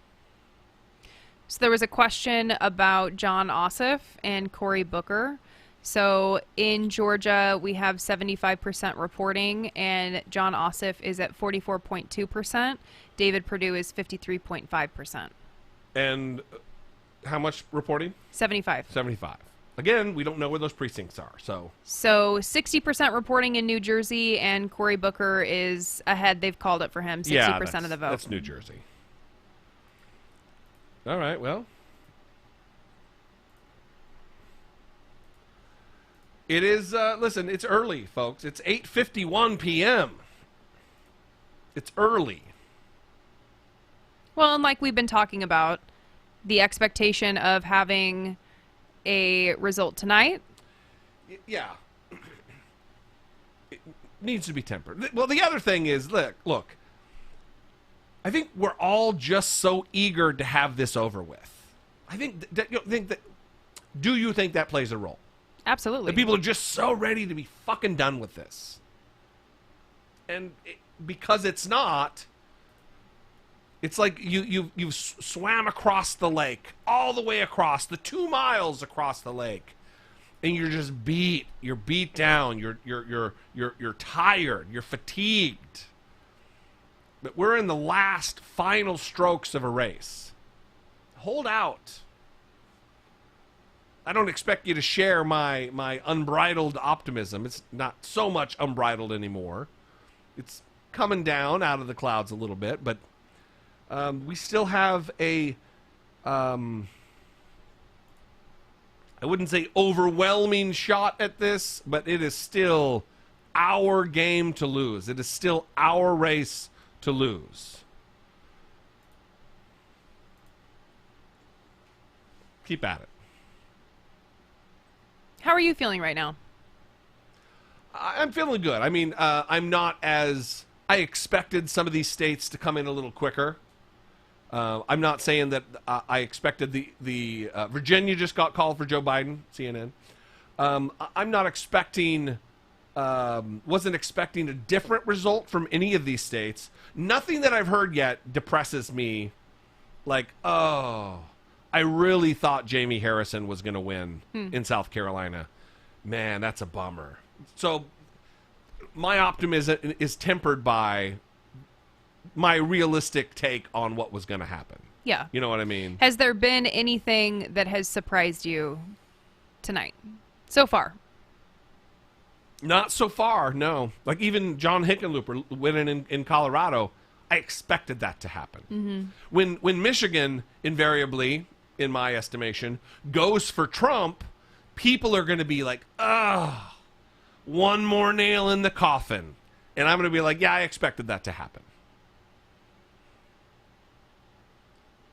B: So there was a question about John Ossoff and Cory Booker. So in Georgia, we have 75% reporting, and John Ossoff is at 44.2%. David Perdue is 53.5%.
A: And how much reporting?
B: 75.
A: 75. Again, we don't know where those precincts are. So
B: 60% reporting in New Jersey, and Cory Booker is ahead. They've called it for him, 60% of the vote.
A: That's New Jersey. All right, well. It is, listen, it's early, folks. It's 8:51 p.m. It's early.
B: Well, and like we've been talking about, the expectation of having a result tonight.
A: Yeah. needs to be tempered. Well, the other thing is, look, I think we're all just so eager to have this over with. I think do you think that plays a role?
B: Absolutely.
A: That people are just so ready to be fucking done with this. And because it's not, it's like you've swam across the lake, all the way across, the 2 miles across the lake, and you're just beat. You're beat down. You're tired. You're fatigued. But we're in the last final strokes of a race. Hold out. I don't expect you to share my unbridled optimism. It's not so much unbridled anymore. It's coming down out of the clouds a little bit, but we still have a, I wouldn't say overwhelming shot at this, but it is still our game to lose. It is still our race to lose. Keep at it.
B: How are you feeling right now?
A: I'm feeling good. I mean, I'm not as... I expected some of these states to come in a little quicker. I'm not saying that I expected the Virginia just got called for Joe Biden, CNN. I'm not expecting... wasn't expecting a different result from any of these states. Nothing that I've heard yet depresses me. Like, oh... I really thought Jamie Harrison was going to win in South Carolina. Man, that's a bummer. So my optimism is tempered by my realistic take on what was going to happen.
B: Yeah.
A: You know what I mean?
B: Has there been anything that has surprised you tonight so far?
A: Not so far, no. Like even John Hickenlooper winning in Colorado, I expected that to happen. Mm-hmm. When Michigan invariably, in my estimation, goes for Trump, people are going to be like, one more nail in the coffin. And I'm going to be like, yeah, I expected that to happen.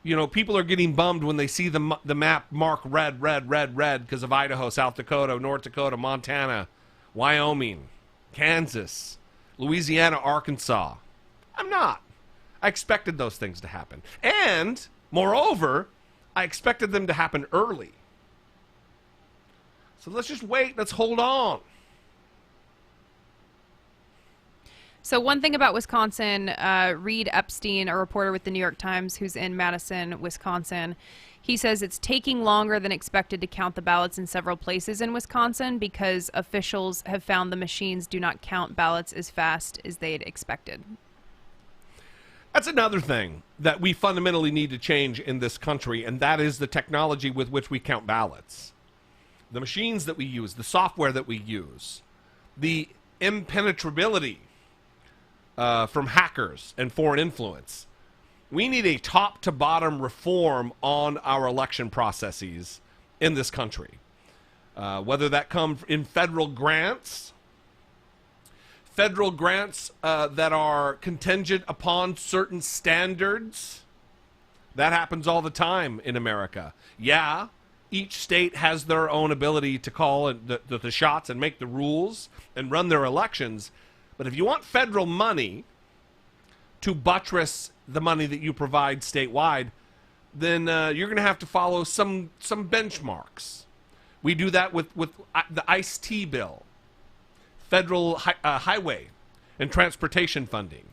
A: You know, people are getting bummed when they see the map mark red because of Idaho, South Dakota, North Dakota, Montana, Wyoming, Kansas, Louisiana, Arkansas. I'm not. I expected those things to happen. And, moreover, I expected them to happen early. So let's just wait. Let's hold on.
B: So one thing about Wisconsin, Reed Epstein, a reporter with the New York Times who's in Madison, Wisconsin, he says it's taking longer than expected to count the ballots in several places in Wisconsin because officials have found the machines do not count ballots as fast as they'd expected.
A: That's another thing that we fundamentally need to change in this country, and that is the technology with which we count ballots. The machines that we use, the software that we use, the impenetrability from hackers and foreign influence. We need a top-to-bottom reform on our election processes in this country. Whether that comes in federal grants that are contingent upon certain standards. That happens all the time in America. Yeah, each state has their own ability to call the shots and make the rules and run their elections. But if you want federal money to buttress the money that you provide statewide, then you're going to have to follow some benchmarks. We do that with the ICE-T bill. Federal highway and transportation funding.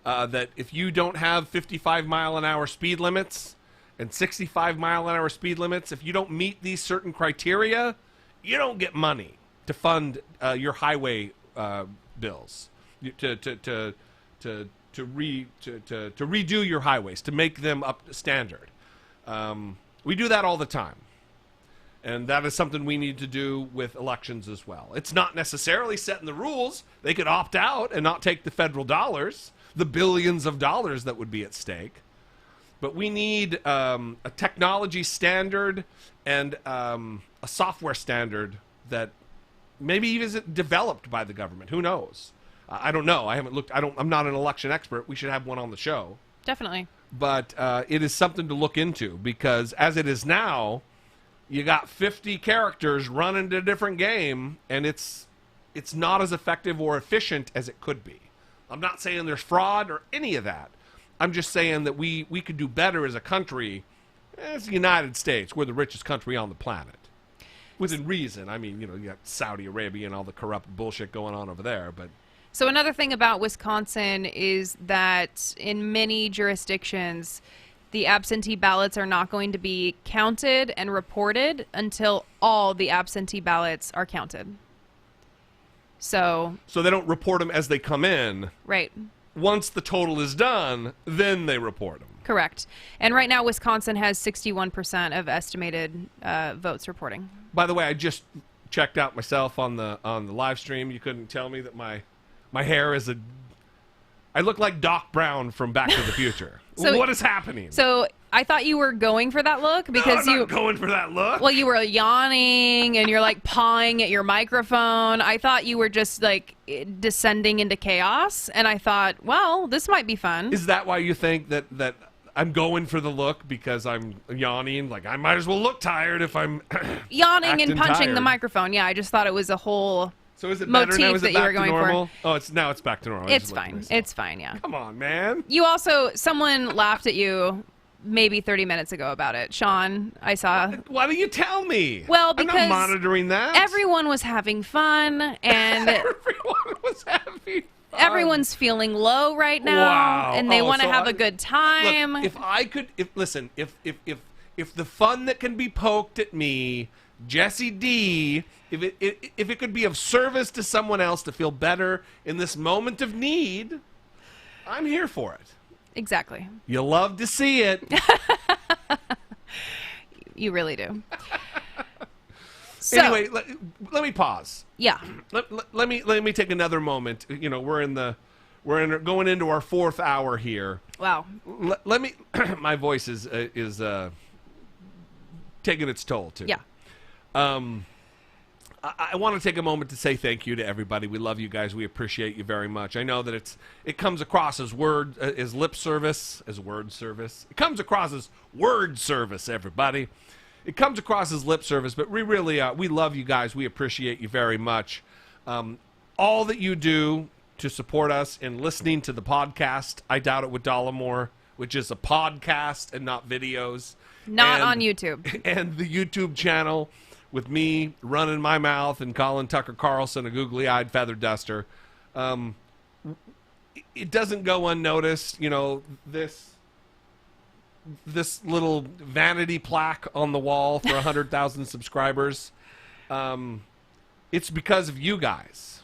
A: That if you don't have 55-mile-an-hour speed limits and 65-mile-an-hour speed limits, if you don't meet these certain criteria, you don't get money to fund your highway bills, to redo your highways, to make them up to standard. We do that all the time. And that is something we need to do with elections as well. It's not necessarily set in the rules. They could opt out and not take the federal dollars, the billions of dollars that would be at stake. But we need a technology standard and a software standard that maybe even is developed by the government. Who knows? I don't know. I haven't looked. I'm not an election expert. We should have one on the show.
B: Definitely.
A: But it is something to look into because as it is now, you got 50 characters running a different game, and it's it's not as effective or efficient as it could be. I'm not saying there's fraud or any of that. I'm just saying that we could do better as a country, as the United States. We're the richest country on the planet. Within reason. I mean, you got Saudi Arabia and all the corrupt bullshit going on over there, but...
B: So another thing about Wisconsin is that in many jurisdictions, the absentee ballots are not going to be counted and reported until all the absentee ballots are counted. So
A: they don't report them as they come in.
B: Right.
A: Once the total is done, then they report them.
B: Correct. And right now, Wisconsin has 61% of estimated votes reporting.
A: By the way, I just checked out myself on the live stream. You couldn't tell me that my hair is I look like Doc Brown from Back to the Future. So, what is happening?
B: So I thought you were going for that look because
A: I'm not going for that look.
B: Well, you were yawning and you're like pawing at your microphone. I thought you were just like descending into chaos, and I thought, well, this might be fun.
A: Is that why you think that I'm going for the look, because I'm yawning? Like, I might as well look tired if I'm
B: yawning and punching
A: tired.
B: The microphone. Yeah, I just thought it was a whole.
A: So is it better now? Is it back to normal?
B: For.
A: Oh, now it's back to normal.
B: It's fine. It's fine, yeah.
A: Come on, man.
B: Someone laughed at you maybe 30 minutes ago about it. Sean, I saw.
A: Why don't you tell me?
B: Well, because
A: I'm not monitoring that.
B: Everyone was having fun, and
A: everyone was having fun.
B: Everyone's feeling low right now,
A: wow.
B: And they want to have a good time.
A: Look, if the fun that can be poked at me, Jesse D, if it could be of service to someone else to feel better in this moment of need, I'm here for it.
B: Exactly.
A: You love to see it.
B: You really do.
A: So, anyway, let me pause.
B: Yeah.
A: Let me take another moment. We're going into our 4th hour here.
B: Wow.
A: Let me. My voice is taking its toll too.
B: Yeah.
A: I want to take a moment to say thank you to everybody. We love you guys. We appreciate you very much. I know that it comes across as lip service, as word service. It comes across as word service, everybody. It comes across as lip service, but we really we love you guys. We appreciate you very much. All that you do to support us in listening to the podcast, I Doubt It with Dollemore, which is a podcast and not videos.
B: Not on YouTube.
A: And the YouTube channel with me running my mouth and Colin Tucker Carlson, a googly-eyed feather duster. It doesn't go unnoticed. This little vanity plaque on the wall for 100,000 subscribers. It's because of you guys.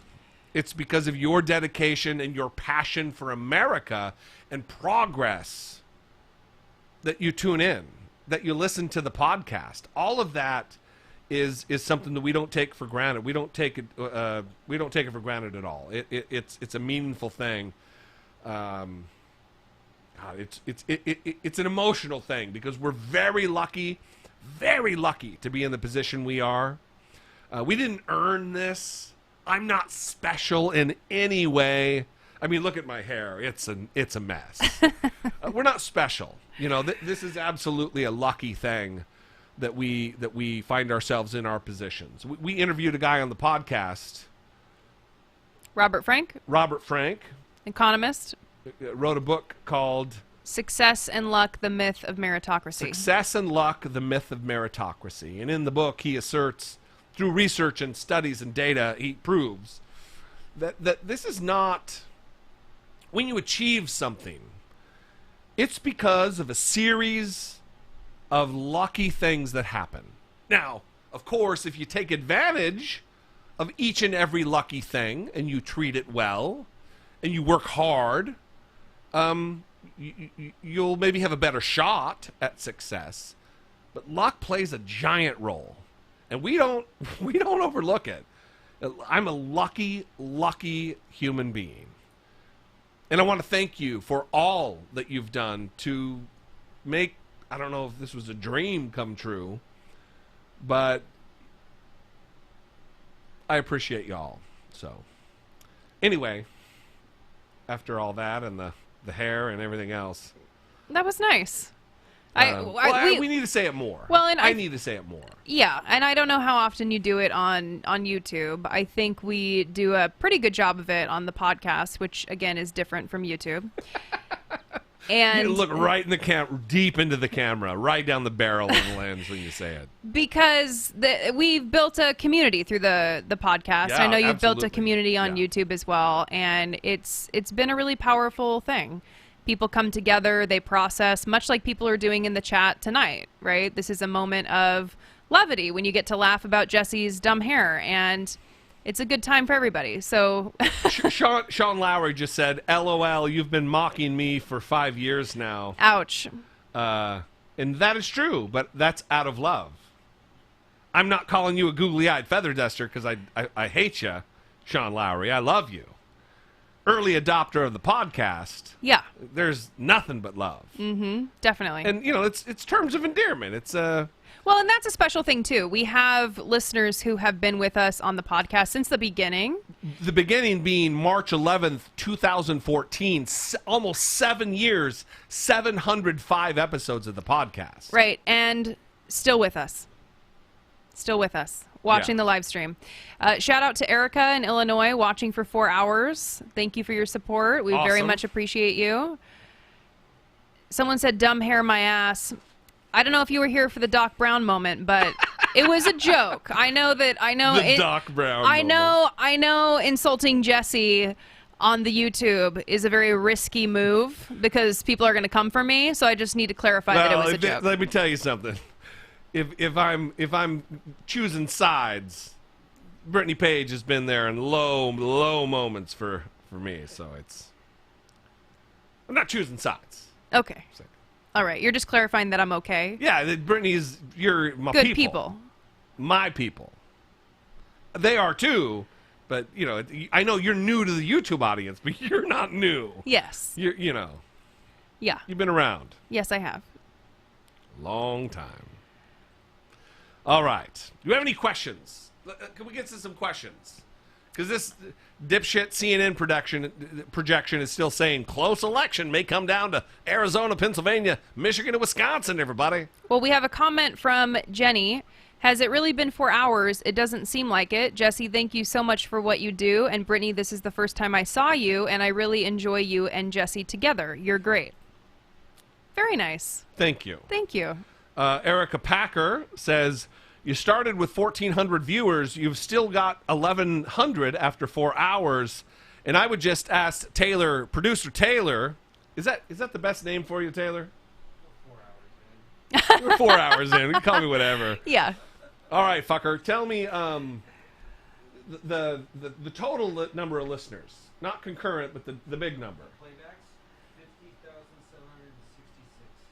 A: It's because of your dedication and your passion for America and progress that you tune in, that you listen to the podcast. All of that is something that we don't take for granted. We don't take it for granted at all. It's a meaningful thing. It's an emotional thing because we're very lucky to be in the position we are. We didn't earn this. I'm not special in any way. I mean, look at my hair. It's a mess. We're not special. This is absolutely a lucky thing that we find ourselves in our positions. We interviewed a guy on the podcast,
B: Robert Frank,
A: economist, wrote a book called
B: Success and Luck, the Myth of Meritocracy.
A: Success and Luck, the Myth of Meritocracy. And in the book, he asserts, through research and studies and data, he proves that this is not, when you achieve something, it's because of a series of lucky things that happen. Now, of course, if you take advantage of each and every lucky thing and you treat it well and you work hard, you'll maybe have a better shot at success. But luck plays a giant role, and we don't overlook it. I'm a lucky human being. And I want to thank you for all that you've done to make, I don't know if this was a dream come true, but I appreciate y'all. So, anyway, after all that and the hair and everything else.
B: That was nice.
A: We need to say it more.
B: Well, and
A: I need to say it more.
B: Yeah, and I don't know how often you do it on YouTube. I think we do a pretty good job of it on the podcast, which again is different from YouTube. And
A: you look right in the deep into the camera, right down the barrel of the lens when you say it.
B: Because we've built a community through the podcast.
A: Yeah,
B: I know you've
A: absolutely.
B: built a community on YouTube as well, and it's been a really powerful thing. People come together, they process, much like people are doing in the chat tonight, right? This is a moment of levity when you get to laugh about Jesse's dumb hair, and it's a good time for everybody. So
A: Sean Lowry just said, LOL, you've been mocking me for 5 years now.
B: Ouch.
A: And that is true, but that's out of love. I'm not calling you a googly-eyed feather duster because I hate you, Sean Lowry. I love you. Early adopter of the podcast.
B: Yeah.
A: There's nothing but love.
B: Mm-hmm. Definitely.
A: And, it's terms of endearment. It's
B: Well, and that's a special thing, too. We have listeners who have been with us on the podcast since the beginning.
A: The beginning being March 11th, 2014, almost 7 years, 705 episodes of the podcast.
B: Right, and still with us. Still with us, watching the live stream. Shout out to Erica in Illinois, watching for 4 hours. Thank you for your support. We very
A: Awesome.
B: much appreciate you. Someone said, dumb hair my ass. I don't know if you were here for the Doc Brown moment, but it was a joke. I know.
A: The Doc Brown
B: I
A: moment.
B: know insulting Jesse on the YouTube is a very risky move because people are going to come for me, so I just need to clarify that it was a joke.
A: Let me tell you something. If I'm choosing sides, Brittany Page has been there in low moments for me, so I'm not choosing sides.
B: Okay.
A: So,
B: All right. You're just clarifying that I'm okay.
A: yeah, you're my
B: Good people.
A: My people. They are too, but I know you're new to the YouTube audience, but you're not new.
B: Yes.
A: Yeah. You've been around
B: Yes, I have.
A: a long time. All right. Do you have any questions? Can we get to some questions? Because this dipshit CNN projection is still saying close election may come down to Arizona, Pennsylvania, Michigan, and Wisconsin, everybody.
B: Well, we have a comment from Jenny. Has it really been 4 hours? It doesn't seem like it. Jesse, thank you so much for what you do. And Brittany, this is the first time I saw you, and I really enjoy you and Jesse together. You're great. Very nice.
A: Thank you.
B: Thank you.
A: Erica Packer says, you started with 1,400 viewers. You've still got 1,100 after 4 hours. And I would just ask Taylor, producer Taylor, is that the best name for you, Taylor? 4 hours in. We're 4 hours in. You can call me whatever.
B: Yeah.
A: All right, fucker. Tell me the total number of listeners. Not concurrent, but the big number.
C: Playbacks,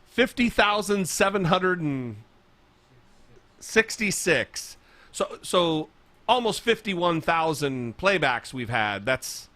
C: 50,766.
A: 50,766. So almost 51,000 playbacks we've had. That's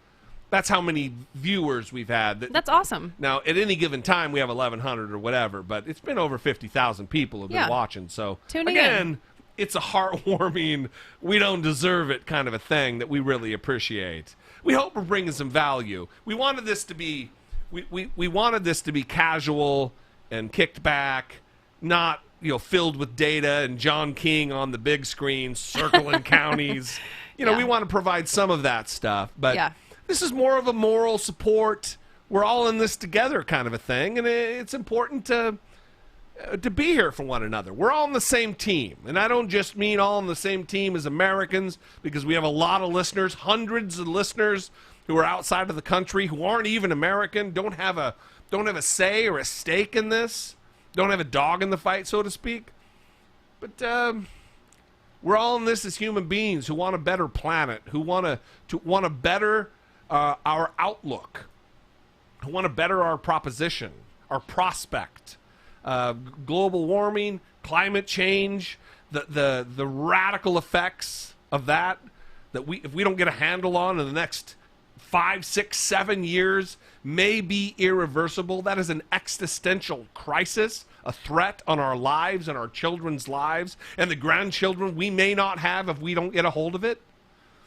A: how many viewers we've had.
B: That's awesome.
A: Now, at any given time, we have 1,100 or whatever, but it's been over 50,000 people who have been watching. So,
B: Tuning
A: again,
B: in.
A: It's a heartwarming, we don't deserve it kind of a thing that we really appreciate. We hope we're bringing some value. We wanted this to be, we wanted this to be casual and kicked back, not filled with data and John King on the big screen circling counties. We want to provide some of that stuff, but this is more of a moral support. We're all in this together kind of a thing, and it's important to be here for one another. We're all on the same team, and I don't just mean all on the same team as Americans, because we have a lot of listeners, hundreds of listeners who are outside of the country who aren't even American, don't have a say or a stake in this, don't have a dog in the fight, so to speak. But we're all in this as human beings who want a better planet, who want to better our outlook, who want to better our proposition, our prospect. Global warming, climate change, the radical effects of that if we don't get a handle on in the next 5, 6, 7 years may be irreversible. That is an existential crisis, a threat on our lives and our children's lives and the grandchildren we may not have if we don't get a hold of it.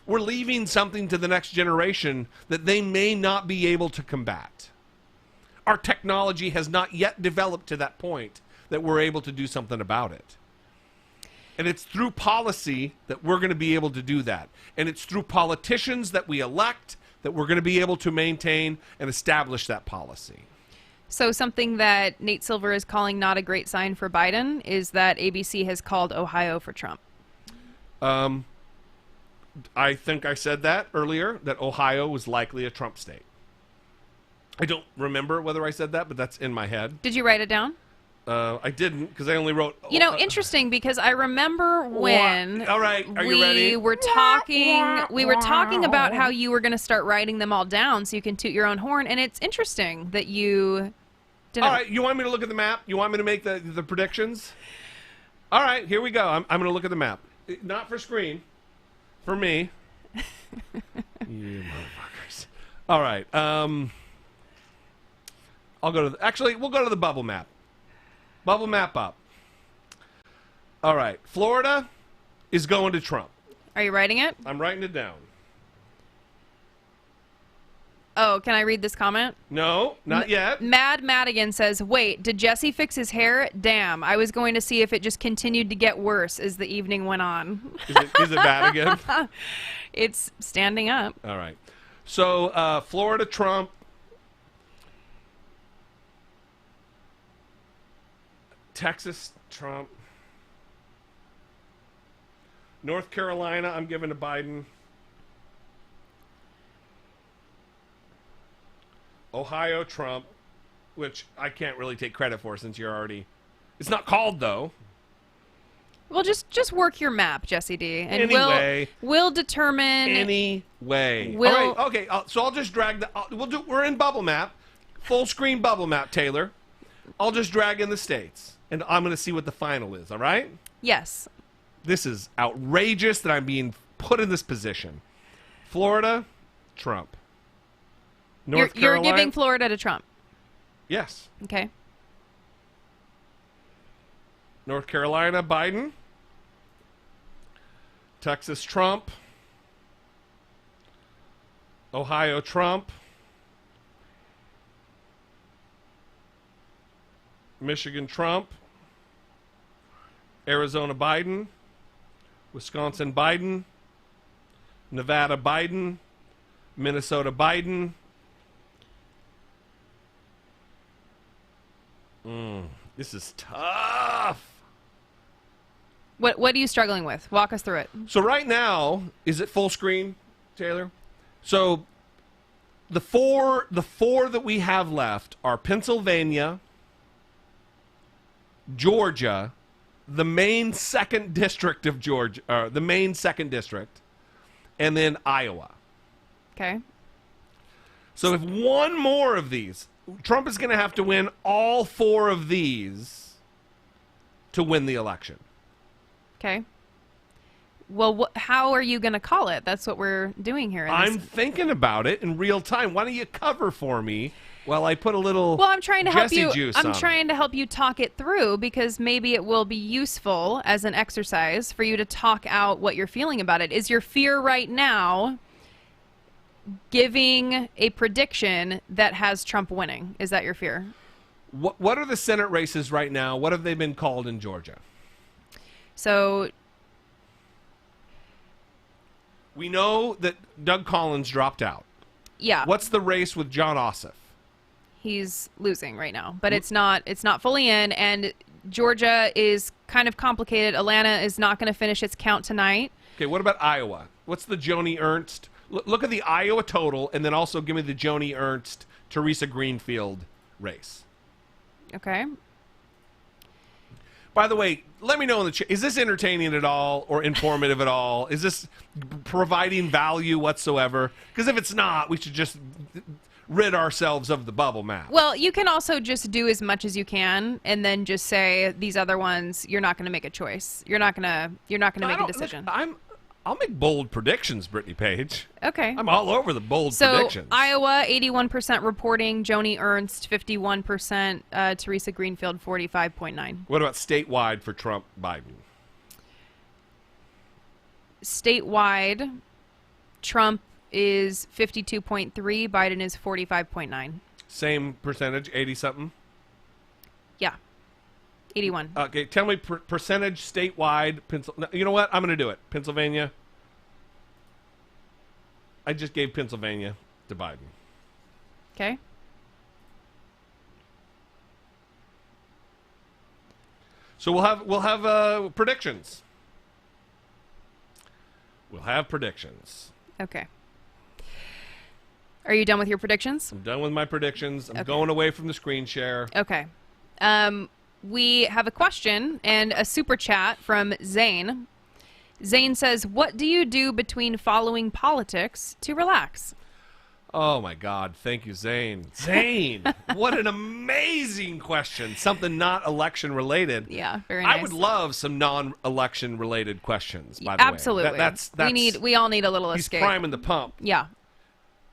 A: We're leaving something to the next generation that they may not be able to combat. Our technology has not yet developed to that point that we're able to do something about it. And it's through policy that we're going to be able to do that. And it's through politicians that we elect that we're going to be able to maintain and establish that policy.
B: So something that Nate Silver is calling not a great sign for Biden is that ABC has called Ohio for Trump.
A: I think I said that earlier, that Ohio was likely a Trump state. I don't remember whether I said that, but that's in my head.
B: Did you write it down?
A: I didn't, because I only wrote...
B: Interesting, because I remember when...
A: All right, are you ready?
B: We were talking about how you were going to start writing them all down so you can toot your own horn, and it's interesting that you didn't...
A: All right, you want me to look at the map? You want me to make the predictions? All right, here we go. I'm going to look at the map. Not for screen. For me. You motherfuckers. All right, I'll go to... Actually, we'll go to the bubble map. Bubble map up. All right. Florida is going to Trump.
B: Are you writing it?
A: I'm writing it down.
B: Oh, can I read this comment?
A: No, not yet.
B: Mad Madigan says, wait, did Jesse fix his hair? Damn, I was going to see if it just continued to get worse as the evening went on.
A: Is it bad again?
B: It's standing up.
A: All right. So, Florida, Trump. Texas, Trump. North Carolina, I'm giving to Biden. Ohio, Trump, which I can't really take credit for since you're already... It's not called, though.
B: Well, just work your map, Jesse D. And
A: anyway.
B: We'll determine...
A: Anyway. All right, okay, so I'll just drag the... We're in bubble map. Full screen bubble map, Taylor. I'll just drag in the states. And I'm going to see what the final is, all right?
B: Yes.
A: This is outrageous that I'm being put in this position. Florida, Trump. North Carolina.
B: You're giving Florida to Trump.
A: Yes.
B: Okay.
A: North Carolina, Biden. Texas, Trump. Ohio, Trump. Michigan, Trump. Arizona, Biden. Wisconsin, Biden. Nevada, Biden. Minnesota, Biden. This is tough.
B: What are you struggling with? Walk us through it.
A: So right now, is it full screen, Taylor? So the four that we have left are Pennsylvania, Georgia, the main second district of Georgia, and then Iowa.
B: Okay.
A: So if one more of these, Trump is going to have to win all four of these to win the election.
B: Okay. Well, how are you going to call it? That's what we're doing here.
A: I'm thinking about it in real time. Why don't you cover for me while I put a little
B: I'm trying to help
A: Jesse
B: you.
A: juice
B: I'm
A: on
B: trying to help you talk it through because maybe it will be useful as an exercise for you to talk out what you're feeling about it. Is your fear right now giving a prediction that has Trump winning? Is that your fear?
A: What are the Senate races right now? What have they been called in Georgia?
B: So
A: we know that Doug Collins dropped out.
B: Yeah.
A: What's the race with John Ossoff?
B: He's losing right now, but it's not fully in, and Georgia is kind of complicated. Atlanta is not going to finish its count tonight.
A: Okay, what about Iowa? What's the Joni Ernst? Look at the Iowa total, and then also give me the Joni Ernst, Teresa Greenfield race.
B: Okay.
A: By the way, let me know in the chat. Is this entertaining at all or informative at all? Is this providing value whatsoever? Because if it's not, we should just rid ourselves of the bubble map.
B: Well, you can also just do as much as you can, and then just say these other ones. You're not going to make a choice. You're not going to make a decision.
A: I'll make bold predictions, Brittany Page.
B: Okay.
A: I'm all over the bold predictions.
B: So Iowa, 81% reporting. Joni Ernst, 51%. Teresa Greenfield, 45.9.
A: What about statewide for Trump, Biden?
B: Statewide, Trump is 52.3. Biden is 45.9.
A: Same percentage, 80-something?
B: Yeah. 81.
A: Okay, tell me percentage statewide. You know what? I'm going to do it. Pennsylvania. I just gave Pennsylvania to Biden.
B: Okay.
A: So we'll have predictions. We'll have predictions.
B: Okay. Are you done with your predictions?
A: I'm done with my predictions. I'm
B: Okay.
A: going away from the screen share.
B: Okay. We have a question and a super chat from Zane. Zane says, what do you do between following politics to relax?
A: Oh, my God. Thank you, Zane. Zane, what an amazing question. Something not election-related.
B: Yeah, very nice.
A: I would love some non-election related questions, by the way.
B: Absolutely.
A: That's
B: we all need a little
A: he's
B: escape.
A: priming the pump.
B: Yeah.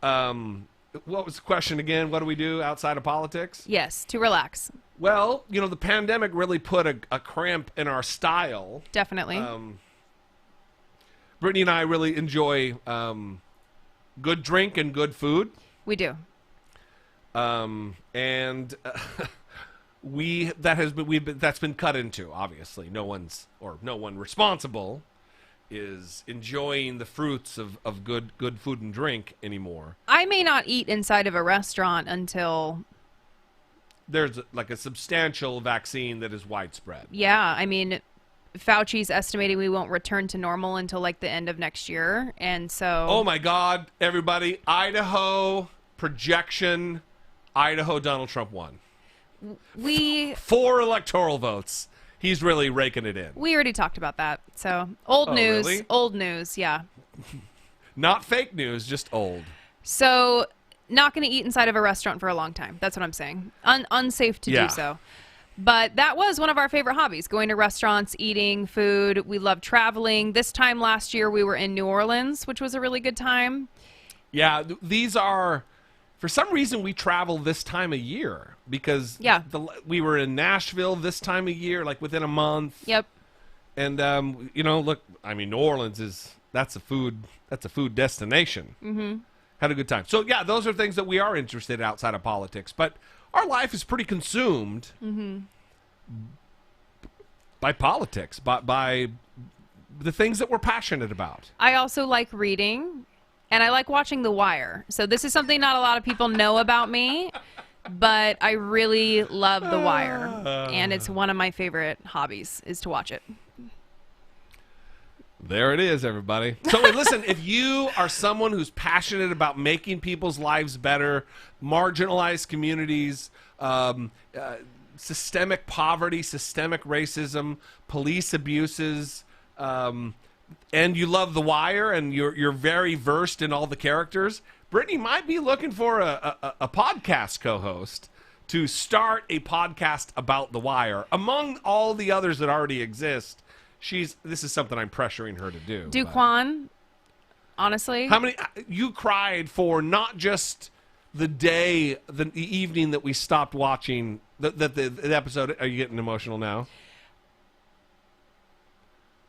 A: What was the question again? What do we do outside of politics?
B: Yes, to relax.
A: Well, the pandemic really put a cramp in our style.
B: Definitely.
A: Brittany and I really enjoy good drink and good food.
B: We do.
A: And that's been cut into, obviously. No one responsible is enjoying the fruits of good food and drink anymore.
B: I may not eat inside of a restaurant until...
A: There's like a substantial vaccine that is widespread.
B: Yeah, I mean, Fauci's estimating we won't return to normal until like the end of next year, and so...
A: Oh my God, everybody, Idaho projection, Idaho Donald Trump won. 4 electoral votes. He's really raking it in.
B: We already talked about that, so old news,
A: really?
B: Old news, yeah.
A: Not fake news, just old.
B: So, not going to eat inside of a restaurant for a long time. That's what I'm saying. Unsafe to
A: Yeah.
B: do so. But that was one of our favorite hobbies, going to restaurants, eating food. We love traveling. This time last year, we were in New Orleans, which was a really good time.
A: Yeah, these are, for some reason, we travel this time of year because we were in Nashville this time of year, like within a month.
B: Yep.
A: And, look, I mean, New Orleans that's a food destination. Mm-hmm. Had a good time. So, yeah, those are things that we are interested in outside of politics. But our life is pretty consumed by politics, by the things that we're passionate about.
B: I also like reading, and I like watching The Wire. So this is something not a lot of people know about me, but I really love The Wire. And it's one of my favorite hobbies is to watch it.
A: There it is, everybody. So, listen, if you are someone who's passionate about making people's lives better, marginalized communities, systemic poverty, systemic racism, police abuses, and you love The Wire and you're very versed in all the characters, Brittany might be looking for a podcast co-host to start a podcast about The Wire. Among all the others that already exist, this is something I'm pressuring her to do.
B: Duquan, honestly.
A: How many you cried for? Not just the evening that we stopped watching the episode. Are you getting emotional now?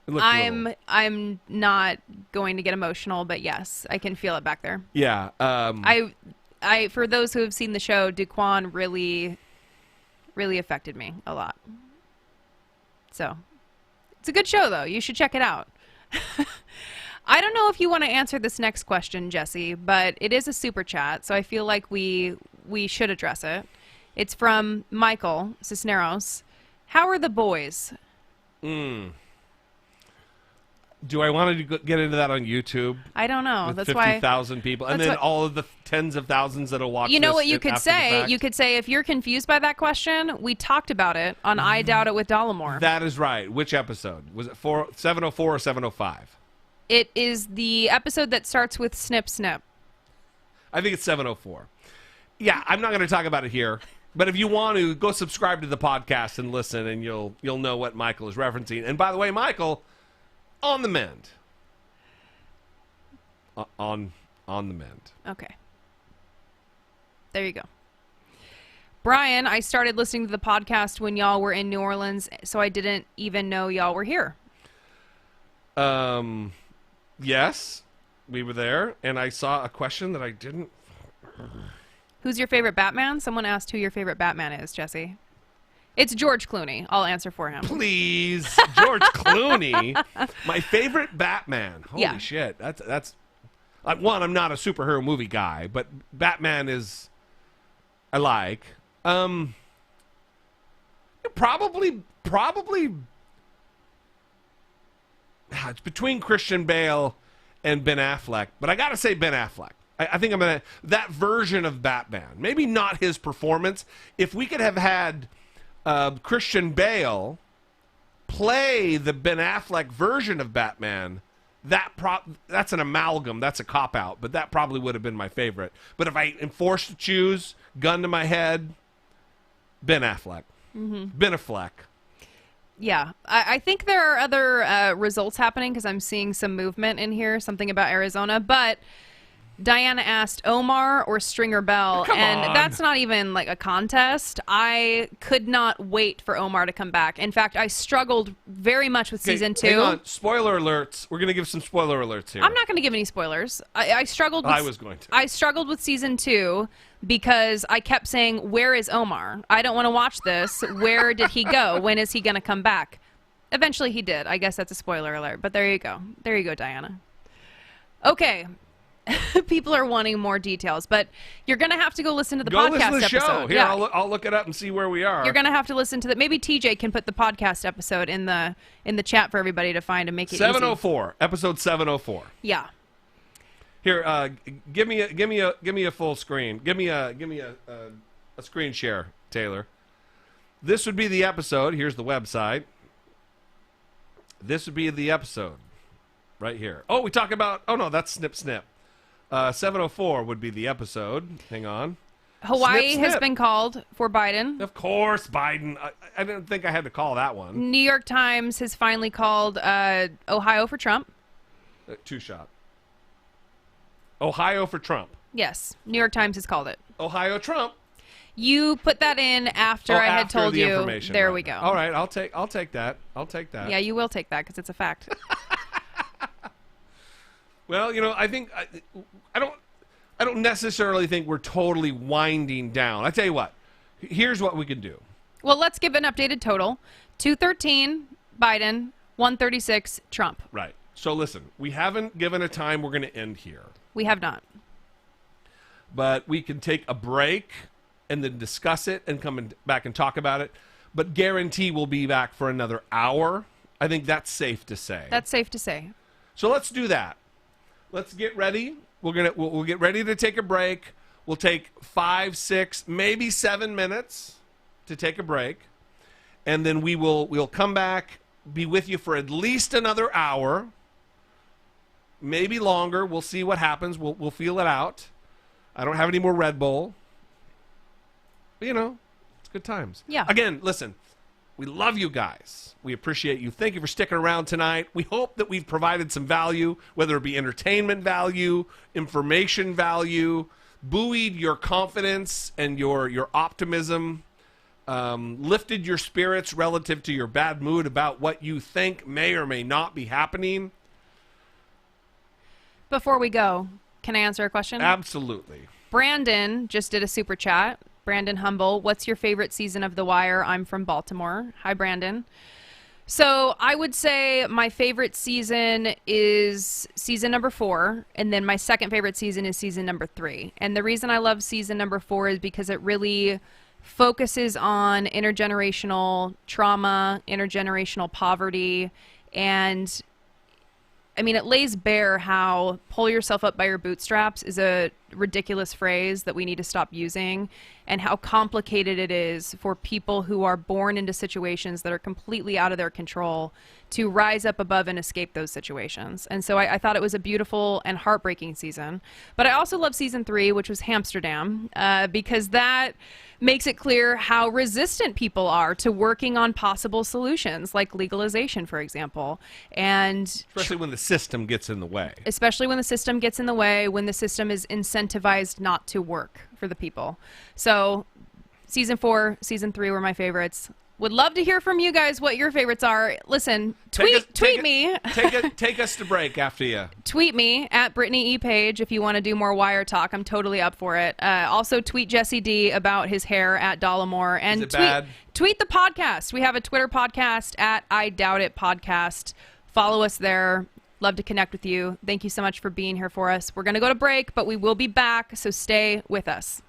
B: I'm not going to get emotional, but yes, I can feel it back there.
A: Yeah.
B: I for those who have seen the show, Duquan really, really affected me a lot. So. It's a good show, though. You should check it out. I don't know if you want to answer this next question, Jesse, but it is a super chat, so I feel like we should address it. It's from Michael Cisneros. How are the boys?
A: Do I want to get into that on YouTube?
B: I don't know.
A: With
B: That's
A: 50,000 people, and then all of the tens of thousands that'll watch.
B: You know
A: this
B: what you could say? You could say, if you're confused by that question, we talked about it on I Doubt It with Dollemore.
A: That is right. Which episode was it? 704 or 705?
B: It is the episode that starts with snip snip.
A: I think it's 704. Yeah, I'm not going to talk about it here. But if you want to, go subscribe to the podcast and listen, and you'll know what Michael is referencing. And by the way, Michael, on the mend. On the mend.
B: Okay. There you go. Brian, I started listening to the podcast when y'all were in New Orleans, so I didn't even know y'all were here.
A: Yes, we were there, and I saw a question that I didn't...
B: Who's your favorite Batman? Someone asked who your favorite Batman is, Jesse. It's George Clooney. I'll answer for him.
A: Please, George Clooney, my favorite Batman. Holy shit, that's one. I'm not a superhero movie guy, but Batman is I like. Probably. It's between Christian Bale and Ben Affleck, but I gotta say Ben Affleck. I think that version of Batman. Maybe not his performance. If we could have had Christian Bale play the Ben Affleck version of Batman, that's an amalgam. That's a cop-out, but that probably would have been my favorite. But if I am forced to choose, gun to my head, Ben Affleck. Ben Affleck.
B: Yeah. I think there are other results happening because I'm seeing some movement in here, something about Arizona, but Diana asked Omar or Stringer Bell, and that's not even like a contest. I could not wait for Omar to come back. In fact, I struggled very much with season 2.
A: Hang on. Spoiler alerts. We're going to give some spoiler alerts here.
B: I'm not going to give any spoilers. I struggled.
A: I was going to.
B: I struggled with season 2 because I kept saying, "Where is Omar? I don't want to watch this. Where did he go? When is he going to come back?" Eventually, he did. I guess that's a spoiler alert. But there you go. There you go, Diana. Okay. People are wanting more details, but you're going to have to go listen to the podcast
A: listen to the
B: episode.
A: Show. Here, I'll look it up and see where we are.
B: You're going to have to listen to that. Maybe TJ can put the podcast episode in the chat for everybody to find and make it
A: 704,
B: easy.
A: episode 704.
B: Yeah.
A: Here, give me a full screen. Give me a screen share, Taylor. This would be the episode. Here's the website. This would be the episode right here. Oh, we talk about. Oh no, that's Snip Snip. 704 would be the episode. Hang on.
B: Hawaii
A: Snip, snip.
B: has been called for Biden.
A: Of course, Biden. I didn't think I had to call that one.
B: New York Times has finally called Ohio for Trump.
A: Two-shot. Ohio for Trump.
B: Yes, New York Times has called it.
A: Ohio Trump.
B: You put that in after I had told you. There we go.
A: All right, I'll take that. I'll take that.
B: Yeah, you will take that because it's a fact.
A: Well, I think I don't necessarily think we're totally winding down. I tell you what. Here's what we can do.
B: Well, let's give an updated total. 213 Biden, 136 Trump.
A: Right. So listen, we haven't given a time we're going to end here.
B: We have not.
A: But we can take a break and then discuss it and come back and talk about it. But guarantee we'll be back for another hour. I think that's safe to say.
B: That's safe to say.
A: So let's do that. Let's get ready. We'll get ready to take a break. We'll take 5, 6, maybe 7 minutes to take a break. And then we'll come back, be with you for at least another hour. Maybe longer. We'll see what happens. We'll feel it out. I don't have any more Red Bull. But, it's good times.
B: Yeah.
A: Again, listen, we love you guys. We appreciate you. Thank you for sticking around tonight. We hope that we've provided some value, whether it be entertainment value, information value, buoyed your confidence and your optimism, lifted your spirits relative to your bad mood about what you think may or may not be happening.
B: Before we go, can I answer a question?
A: Absolutely.
B: Brandon just did a super chat. Brandon Humble, what's your favorite season of The Wire? I'm from Baltimore. Hi, Brandon. So I would say my favorite season is season number 4, and then my second favorite season is season number 3. And the reason I love season number 4 is because it really focuses on intergenerational trauma, intergenerational poverty, and it lays bare how pull yourself up by your bootstraps is a ridiculous phrase that we need to stop using, and how complicated it is for people who are born into situations that are completely out of their control to rise up above and escape those situations. And so I thought it was a beautiful and heartbreaking season. But I also love season 3, which was Hamsterdam, because that makes it clear how resistant people are to working on possible solutions, like legalization, for example. And
A: especially when the system gets in the way.
B: Especially when the system gets in the way, when the system is incentivized not to work for the people. So season 4, season 3 were my favorites. Would love to hear from you guys what your favorites are. Listen, tweet me.
A: Take us to break after you.
B: Tweet me at Brittany E. Page if you want to do more wire talk. I'm totally up for it. Also, tweet Jesse D about his hair at Dollemore. And
A: Is it bad?
B: Tweet the podcast. We have a Twitter podcast at I Doubt It Podcast. Follow us there. Love to connect with you. Thank you so much for being here for us. We're going to go to break, but we will be back, so stay with us.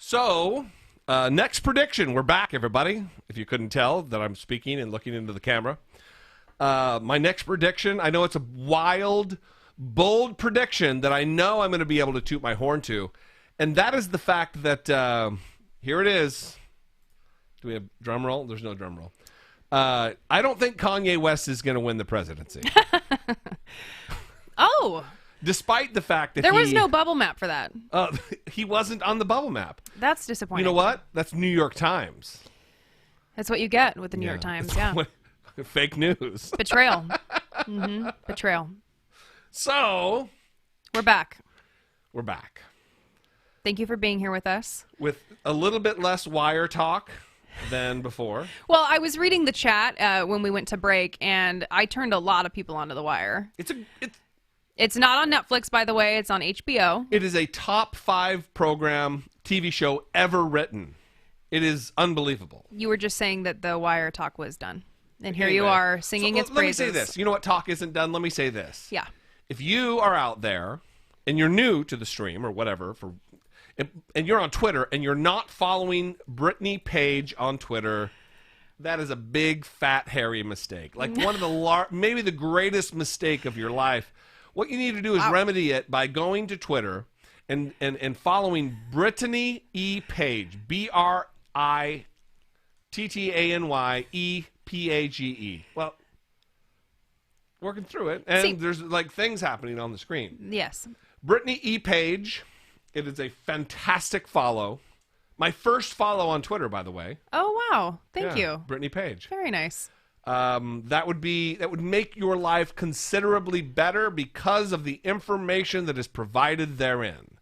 A: So, next prediction. We're back, everybody. If you couldn't tell that I'm speaking and looking into the camera. My next prediction, I know it's a wild, bold prediction that I know I'm going to be able to toot my horn to. And that is the fact that, here it is. Do we have drum roll? There's no drum roll. I don't think Kanye West is going to win the presidency.
B: Oh.
A: Despite the fact that
B: there was no bubble map for that.
A: He wasn't on the bubble map.
B: That's disappointing.
A: You know what? That's New York Times.
B: That's what you get with the New York Times, yeah.
A: Fake news.
B: Betrayal. Betrayal.
A: So,
B: we're back.
A: We're back.
B: Thank you for being here with us.
A: With a little bit less wire talk than before.
B: Well, I was reading the chat when we went to break, and I turned a lot of people onto The Wire. It's not on Netflix, by the way. It's on HBO.
A: It is a top 5 program, TV show ever written. It is unbelievable.
B: You were just saying that The Wire talk was done. And here you are singing its praises.
A: Let me say this. You know what talk isn't done? Let me say this.
B: Yeah.
A: If you are out there and you're new to the stream or whatever, and you're on Twitter and you're not following Brittany Page on Twitter, that is a big, fat, hairy mistake. Like one of the maybe the greatest mistake of your life. What you need to do is remedy it by going to Twitter and following Brittany E. Page, BRITTANYEPAGE. Well, working through it, and there's like things happening on the screen.
B: Yes.
A: Brittany E. Page. It is a fantastic follow. My first follow on Twitter, by the way.
B: Oh wow! Thank you,
A: Brittany Page.
B: Very nice.
A: That would make your life considerably better because of the information that is provided therein.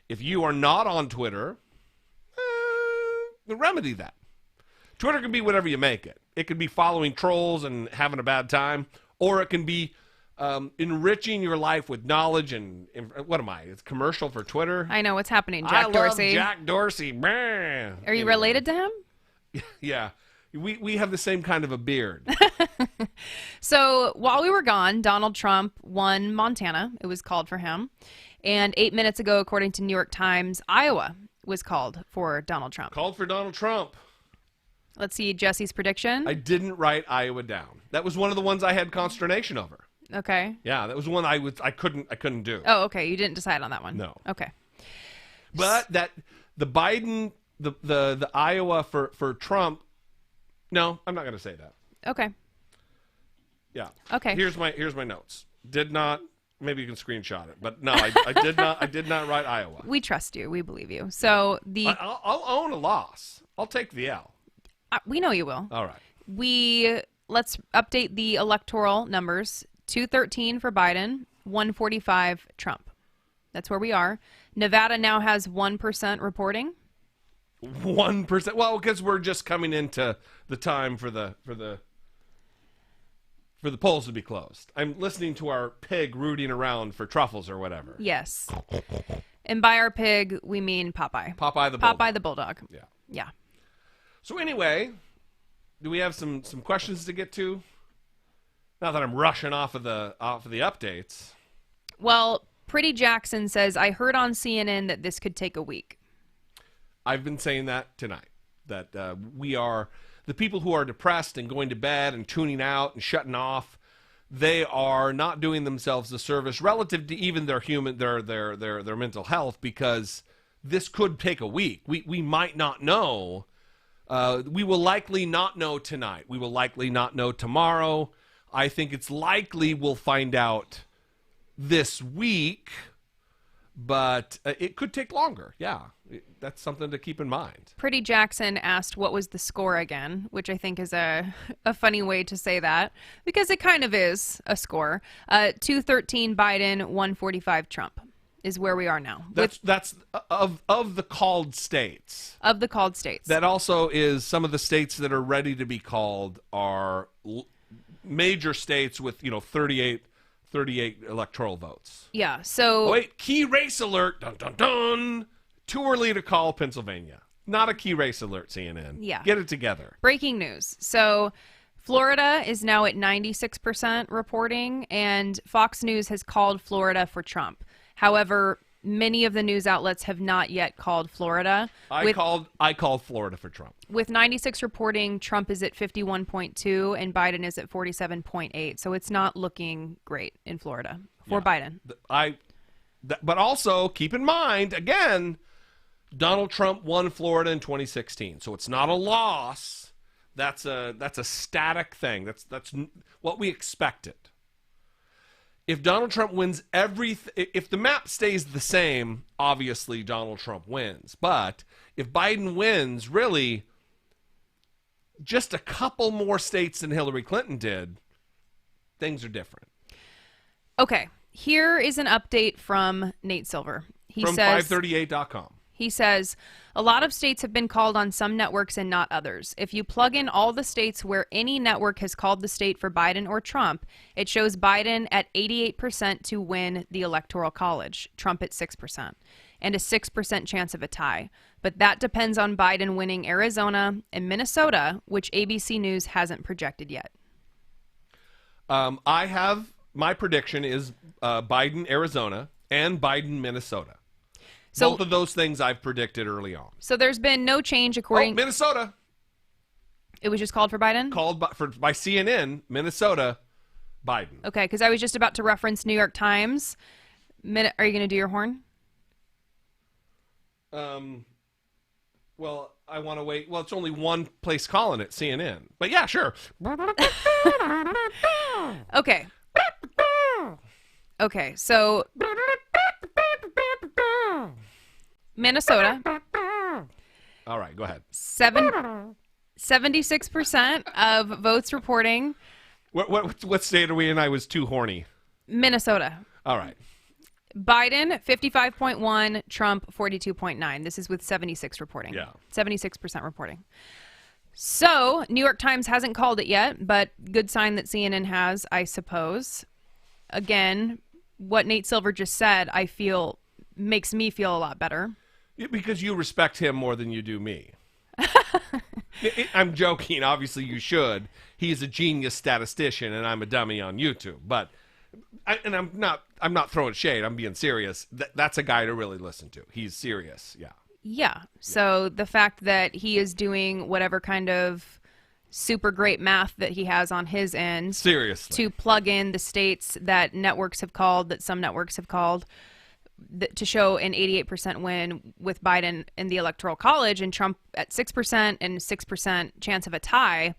A: If you are not on Twitter, remedy that. Twitter can be whatever you make it. It could be following trolls and having a bad time, or it can be enriching your life with knowledge and what am I? It's commercial for Twitter.
B: I know what's happening, Jack Dorsey.
A: I love Jack Dorsey.
B: Are you related to him?
A: Yeah. We have the same kind of a beard.
B: So while we were gone, Donald Trump won Montana. It was called for him. And 8 minutes ago, according to New York Times, Iowa was called for Donald Trump.
A: Called for Donald Trump.
B: Let's see Jesse's prediction.
A: I didn't write Iowa down. That was one of the ones I had consternation over.
B: Okay.
A: Yeah, that was one I couldn't do.
B: Oh, okay. You didn't decide on that one.
A: No.
B: Okay.
A: But the Biden the Iowa for Trump. No, I'm not going to say that.
B: Okay.
A: Yeah.
B: Okay.
A: Here's my notes. Did not. Maybe you can screenshot it, but no, I did not write Iowa.
B: We trust you. We believe you. So
A: I'll own a loss. I'll take the L.
B: We know you will.
A: All right.
B: Let's update the electoral numbers. 213 for Biden, 145 Trump. That's where we are. Nevada now has 1% reporting.
A: 1%. Well, because we're just coming into the time for the polls to be closed. I'm listening to our pig rooting around for truffles or whatever.
B: Yes. And by our pig, we mean Popeye.
A: Popeye the bulldog.
B: Popeye the bulldog.
A: Yeah.
B: Yeah.
A: So anyway, do we have some questions to get to? Not that I'm rushing off of the updates.
B: Well, Pretty Jackson says, I heard on CNN that this could take a week.
A: I've been saying that tonight, that we are the people who are depressed and going to bed and tuning out and shutting off. They are not doing themselves a service relative to even their mental health, because this could take a week. We might not know. We will likely not know tonight. We will likely not know tomorrow. I think it's likely we'll find out this week, but it could take longer. Yeah, that's something to keep in mind. Pretty
B: Jackson asked what was the score again, which I think is a funny way to say that, because it kind of is a score. 213 Biden, 145 Trump is where we are now.
A: That's of the called states.
B: Of the called states.
A: That also is some of the states that are ready to be called are major states with 38 electoral votes.
B: Yeah, so...
A: Oh, wait, key race alert. Dun, dun, dun. Too early to call Pennsylvania. Not a key race alert, CNN.
B: Yeah.
A: Get it together.
B: Breaking news. So Florida is now at 96% reporting, and Fox News has called Florida for Trump. However, many of the news outlets have not yet called Florida.
A: I called Florida for Trump.
B: With 96 reporting, Trump is at 51.2 and Biden is at 47.8. So it's not looking great in Florida for Biden.
A: But also keep in mind, again, Donald Trump won Florida in 2016. So it's not a loss. That's a static thing. That's what we expected. If Donald Trump wins if the map stays the same, obviously Donald Trump wins. But if Biden wins, really, just a couple more states than Hillary Clinton did, things are different.
B: Okay, here is an update from Nate Silver.
A: From 538.com.
B: He says, a lot of states have been called on some networks and not others. If you plug in all the states where any network has called the state for Biden or Trump, it shows Biden at 88% to win the Electoral College, Trump at 6%, and a 6% chance of a tie. But that depends on Biden winning Arizona and Minnesota, which ABC News hasn't projected yet.
A: My prediction is Biden, Arizona, and Biden, Minnesota.
B: So,
A: both of those things I've predicted early on.
B: So there's been no change according...
A: Minnesota.
B: It was just called for Biden?
A: Called by CNN, Minnesota, Biden.
B: Okay, because I was just about to reference New York Times. Are you going to do your horn?
A: Well, I want to wait. Well, it's only one place calling it, CNN. But yeah, sure.
B: Okay. Okay, so... Minnesota.
A: All right, go ahead.
B: 76% of votes reporting.
A: What state are we in? I was too horny.
B: Minnesota.
A: All right.
B: Biden, 55.1. Trump, 42.9. This is with 76 reporting.
A: Yeah.
B: 76% reporting. So, New York Times hasn't called it yet, but good sign that CNN has, I suppose. Again, what Nate Silver just said, I feel, makes me feel a lot better.
A: Because you respect him more than you do me. I'm joking. Obviously, you should. He's a genius statistician, and I'm a dummy on YouTube. But, I'm not throwing shade. I'm being serious. That's a guy to really listen to. He's serious. Yeah.
B: Yeah. So the fact that he is doing whatever kind of super great math that he has on his end,
A: seriously,
B: to plug in the states that some networks have called. To show an 88% win with Biden in the Electoral College and Trump at 6% and 6% chance of a tie.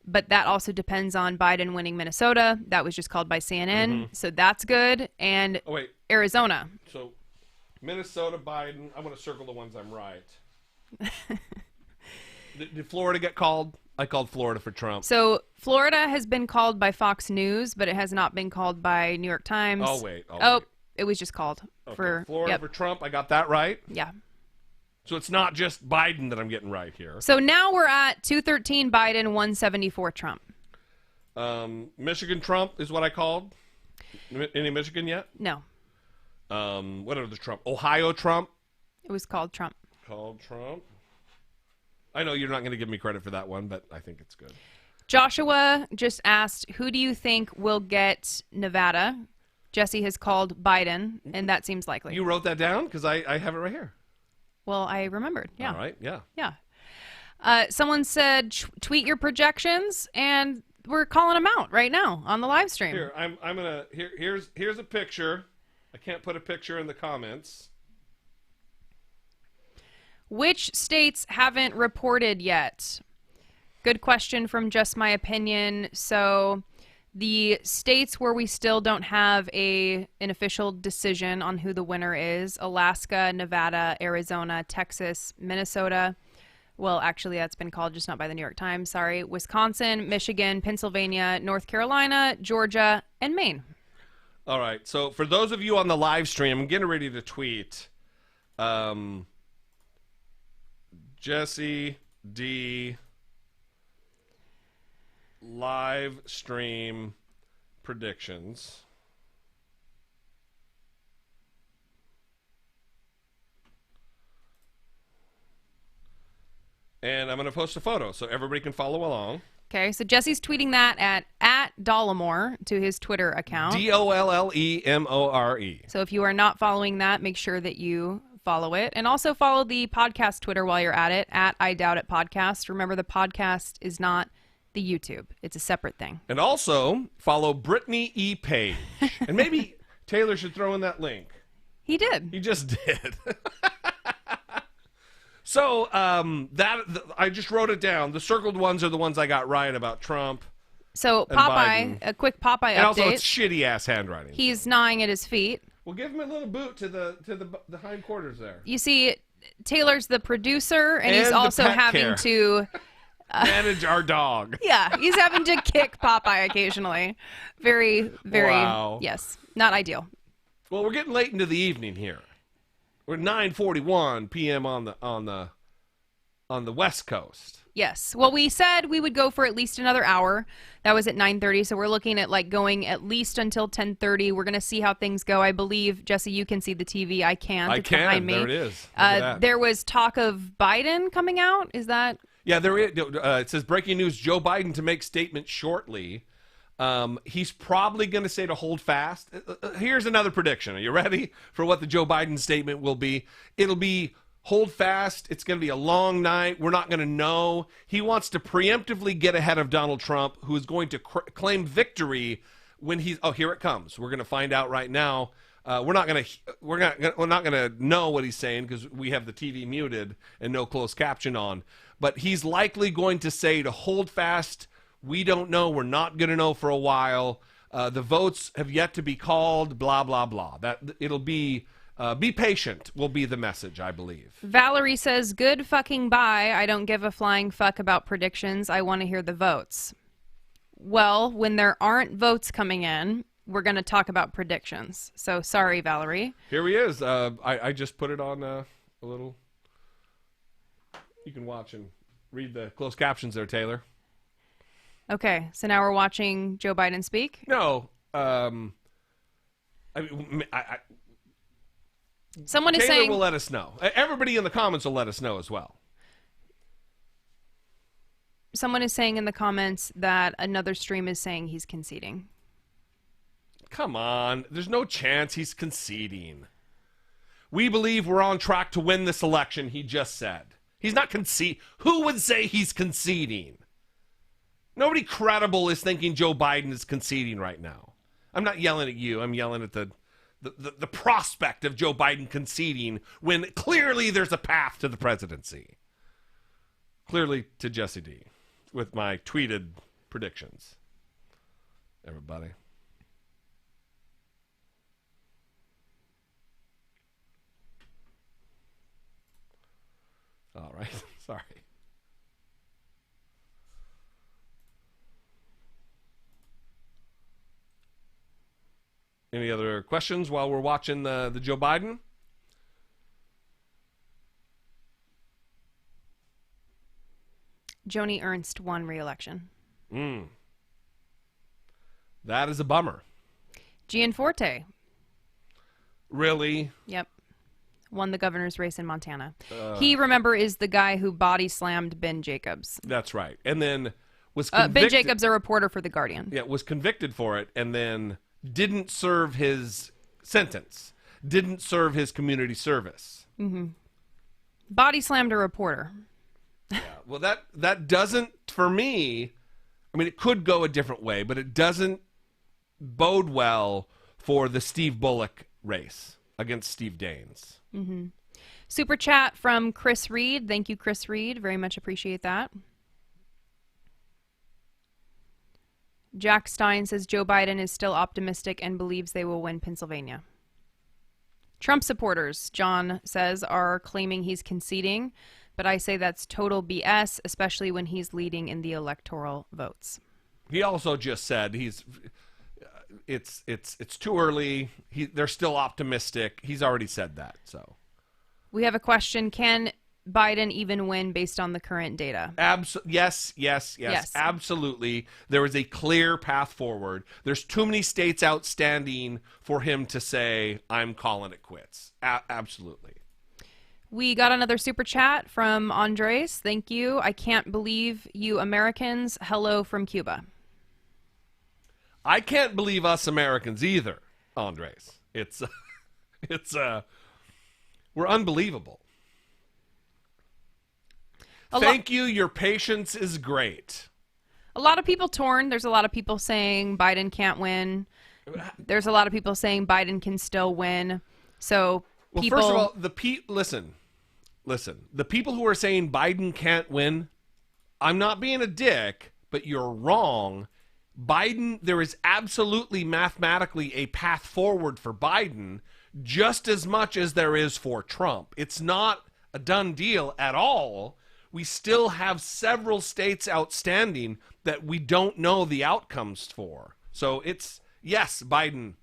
B: But that also depends on Biden winning Minnesota. That was just called by CNN. Mm-hmm. So that's good. And Arizona.
A: So Minnesota, Biden. I'm going to circle the ones I'm right. Did Florida get called? I called Florida for Trump.
B: So Florida has been called by Fox News, but it has not been called by New York Times.
A: Oh, wait.
B: It was just called for
A: Florida for Trump. I got that right?
B: Yeah.
A: So it's not just Biden that I'm getting right here.
B: So now we're at 213 Biden, 174 Trump.
A: Michigan Trump is what I called. Any Michigan yet?
B: No.
A: What are the Trump? Ohio Trump?
B: It was called Trump.
A: Called Trump. I know you're not going to give me credit for that one, but I think it's good.
B: Joshua just asked, who do you think will get Nevada? Jesse has called Biden, and that seems likely.
A: You wrote that down? Because I have it right here.
B: Well, I remembered. Yeah.
A: All right. Yeah.
B: Yeah. Someone said, tweet your projections, and we're calling them out right now on the live stream.
A: Here, I'm gonna. Here's a picture. I can't put a picture in the comments.
B: Which states haven't reported yet? Good question from Just My Opinion. So the states where we still don't have an official decision on who the winner is: Alaska, Nevada, Arizona, Texas, Minnesota. Well, actually, that's been called, just not by the New York Times. Sorry. Wisconsin, Michigan, Pennsylvania, North Carolina, Georgia, and Maine.
A: All right. So for those of you on the live stream, I'm getting ready to tweet Jesse D. live stream predictions. And I'm going to post a photo so everybody can follow along.
B: Okay, so Jesse's tweeting that at Dollemore to his Twitter account.
A: Dollemore.
B: So if you are not following that, make sure that you follow it. And also follow the podcast Twitter while you're at it, at I Doubt It Podcast. Remember, the podcast is not the YouTube. It's a separate thing.
A: And also follow Brittany E. Page. And maybe Taylor should throw in that link.
B: He did.
A: He just did. So I just wrote it down. The circled ones are the ones I got right about Trump.
B: So
A: and
B: Popeye,
A: Biden.
B: a quick Popeye update.
A: And also it's shitty ass handwriting.
B: He's gnawing at his feet.
A: Well, give him a little boot to the hindquarters there.
B: You see, Taylor's the producer, and he's
A: And the
B: also
A: pet
B: having
A: care.
B: to
A: manage our dog.
B: Yeah, he's having to kick Popeye occasionally. Very, very,
A: Wow.
B: yes, not ideal.
A: Well, we're getting late into the evening here. We're 9:41 p.m. on the West Coast.
B: Yes. Well, we said we would go for at least another hour. That was at 9:30, so we're looking at like going at least until 10:30. We're going to see how things go. I believe, Jesse, you can see the TV. I can't.
A: I
B: It's
A: can.
B: behind me.
A: There it is. Look at that.
B: There was talk of Biden coming out. Is that?
A: Yeah, there is. It says breaking news: Joe Biden to make statement shortly. He's probably going to say to hold fast. Here's another prediction. Are you ready for what the Joe Biden statement will be? It'll be hold fast. It's going to be a long night. We're not going to know. He wants to preemptively get ahead of Donald Trump, who is going to claim victory when he's. Oh, here it comes. We're going to find out right now. We're not going to know what he's saying because we have the TV muted and no closed caption on. But he's likely going to say to hold fast. We don't know. We're not going to know for a while. The votes have yet to be called. Blah blah blah. That it'll be patient. Will be the message, I believe.
B: Valerie says, "Good fucking bye. I don't give a flying fuck about predictions. I want to hear the votes." Well, when there aren't votes coming in, we're going to talk about predictions. So sorry, Valerie.
A: Here he is. I just put it on a little. You can watch and read the closed captions there, Taylor.
B: Okay, so now we're watching Joe Biden speak.
A: No,
B: Someone is
A: Taylor
B: saying
A: will let us know. Everybody in the comments will let us know as well.
B: Someone is saying in the comments that another stream is saying he's conceding.
A: Come on, there's no chance he's conceding. We believe we're on track to win this election. He just said he's not conceding. Who would say he's conceding? Nobody credible is thinking Joe Biden is conceding right now. I'm not yelling at you. I'm yelling at the prospect of Joe Biden conceding when clearly there's a path to the presidency. Clearly to Jesse D with my tweeted predictions. Everybody. All right. Sorry. Any other questions while we're watching the Joe Biden?
B: Joni Ernst won re-election.
A: That is a bummer.
B: Gianforte.
A: Really?
B: Yep. Won the governor's race in Montana. He, remember, is the guy who body slammed Ben Jacobs.
A: That's right. And then was convicted.
B: Ben Jacobs, a reporter for The Guardian.
A: Yeah, was convicted for it and then didn't serve his sentence. Didn't serve his community service.
B: Mm-hmm. Body slammed a reporter.
A: Yeah. Well, that doesn't, for me, I mean, it could go a different way, but it doesn't bode well for the Steve Bullock race against Steve Daines.
B: Mm-hmm. Super chat from Chris Reed. Thank you, Chris Reed. Very much appreciate that. Jack Stein says Joe Biden is still optimistic and believes they will win Pennsylvania. Trump supporters, John says, are claiming he's conceding, but I say that's total BS, especially when he's leading in the electoral votes.
A: He also just said it's too early. They're still optimistic. He's already said that. So
B: we have a question: can Biden even win based on the current data?
A: Yes, absolutely. There is a clear path forward. There's too many states outstanding for him to say, I'm calling it quits. Absolutely.
B: We got another super chat from Andres. Thank you. I can't believe you Americans. Hello from Cuba.
A: I can't believe us Americans either, Andres. It's we're unbelievable. Thank you. Your patience is great.
B: A lot of people torn. There's a lot of people saying Biden can't win. There's a lot of people saying Biden can still win. So people...
A: First of all, listen. The people who are saying Biden can't win, I'm not being a dick, but you're wrong. Biden, there is absolutely mathematically a path forward for Biden just as much as there is for Trump. It's not a done deal at all. We still have several states outstanding that we don't know the outcomes for. So it's, yes, Biden,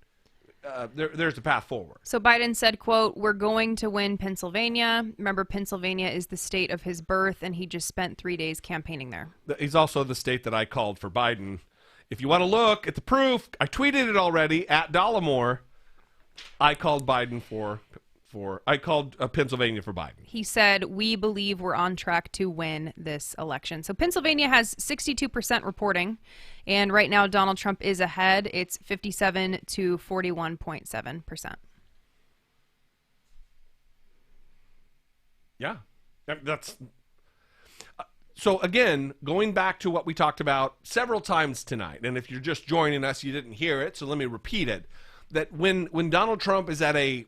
A: there's a path forward.
B: So Biden said, quote, "We're going to win Pennsylvania." Remember, Pennsylvania is the state of his birth, and he just spent 3 days campaigning there.
A: He's also the state that I called for Biden. If you want to look at the proof, I tweeted it already at Dollemore. I called Biden I called Pennsylvania for Biden.
B: He said, "We believe we're on track to win this election." So Pennsylvania has 62% reporting, and right now Donald Trump is ahead. It's 57 to 41.7%.
A: Yeah, that's... So again, going back to what we talked about several times tonight, and if you're just joining us, you didn't hear it, so let me repeat it, that when Donald Trump is at a...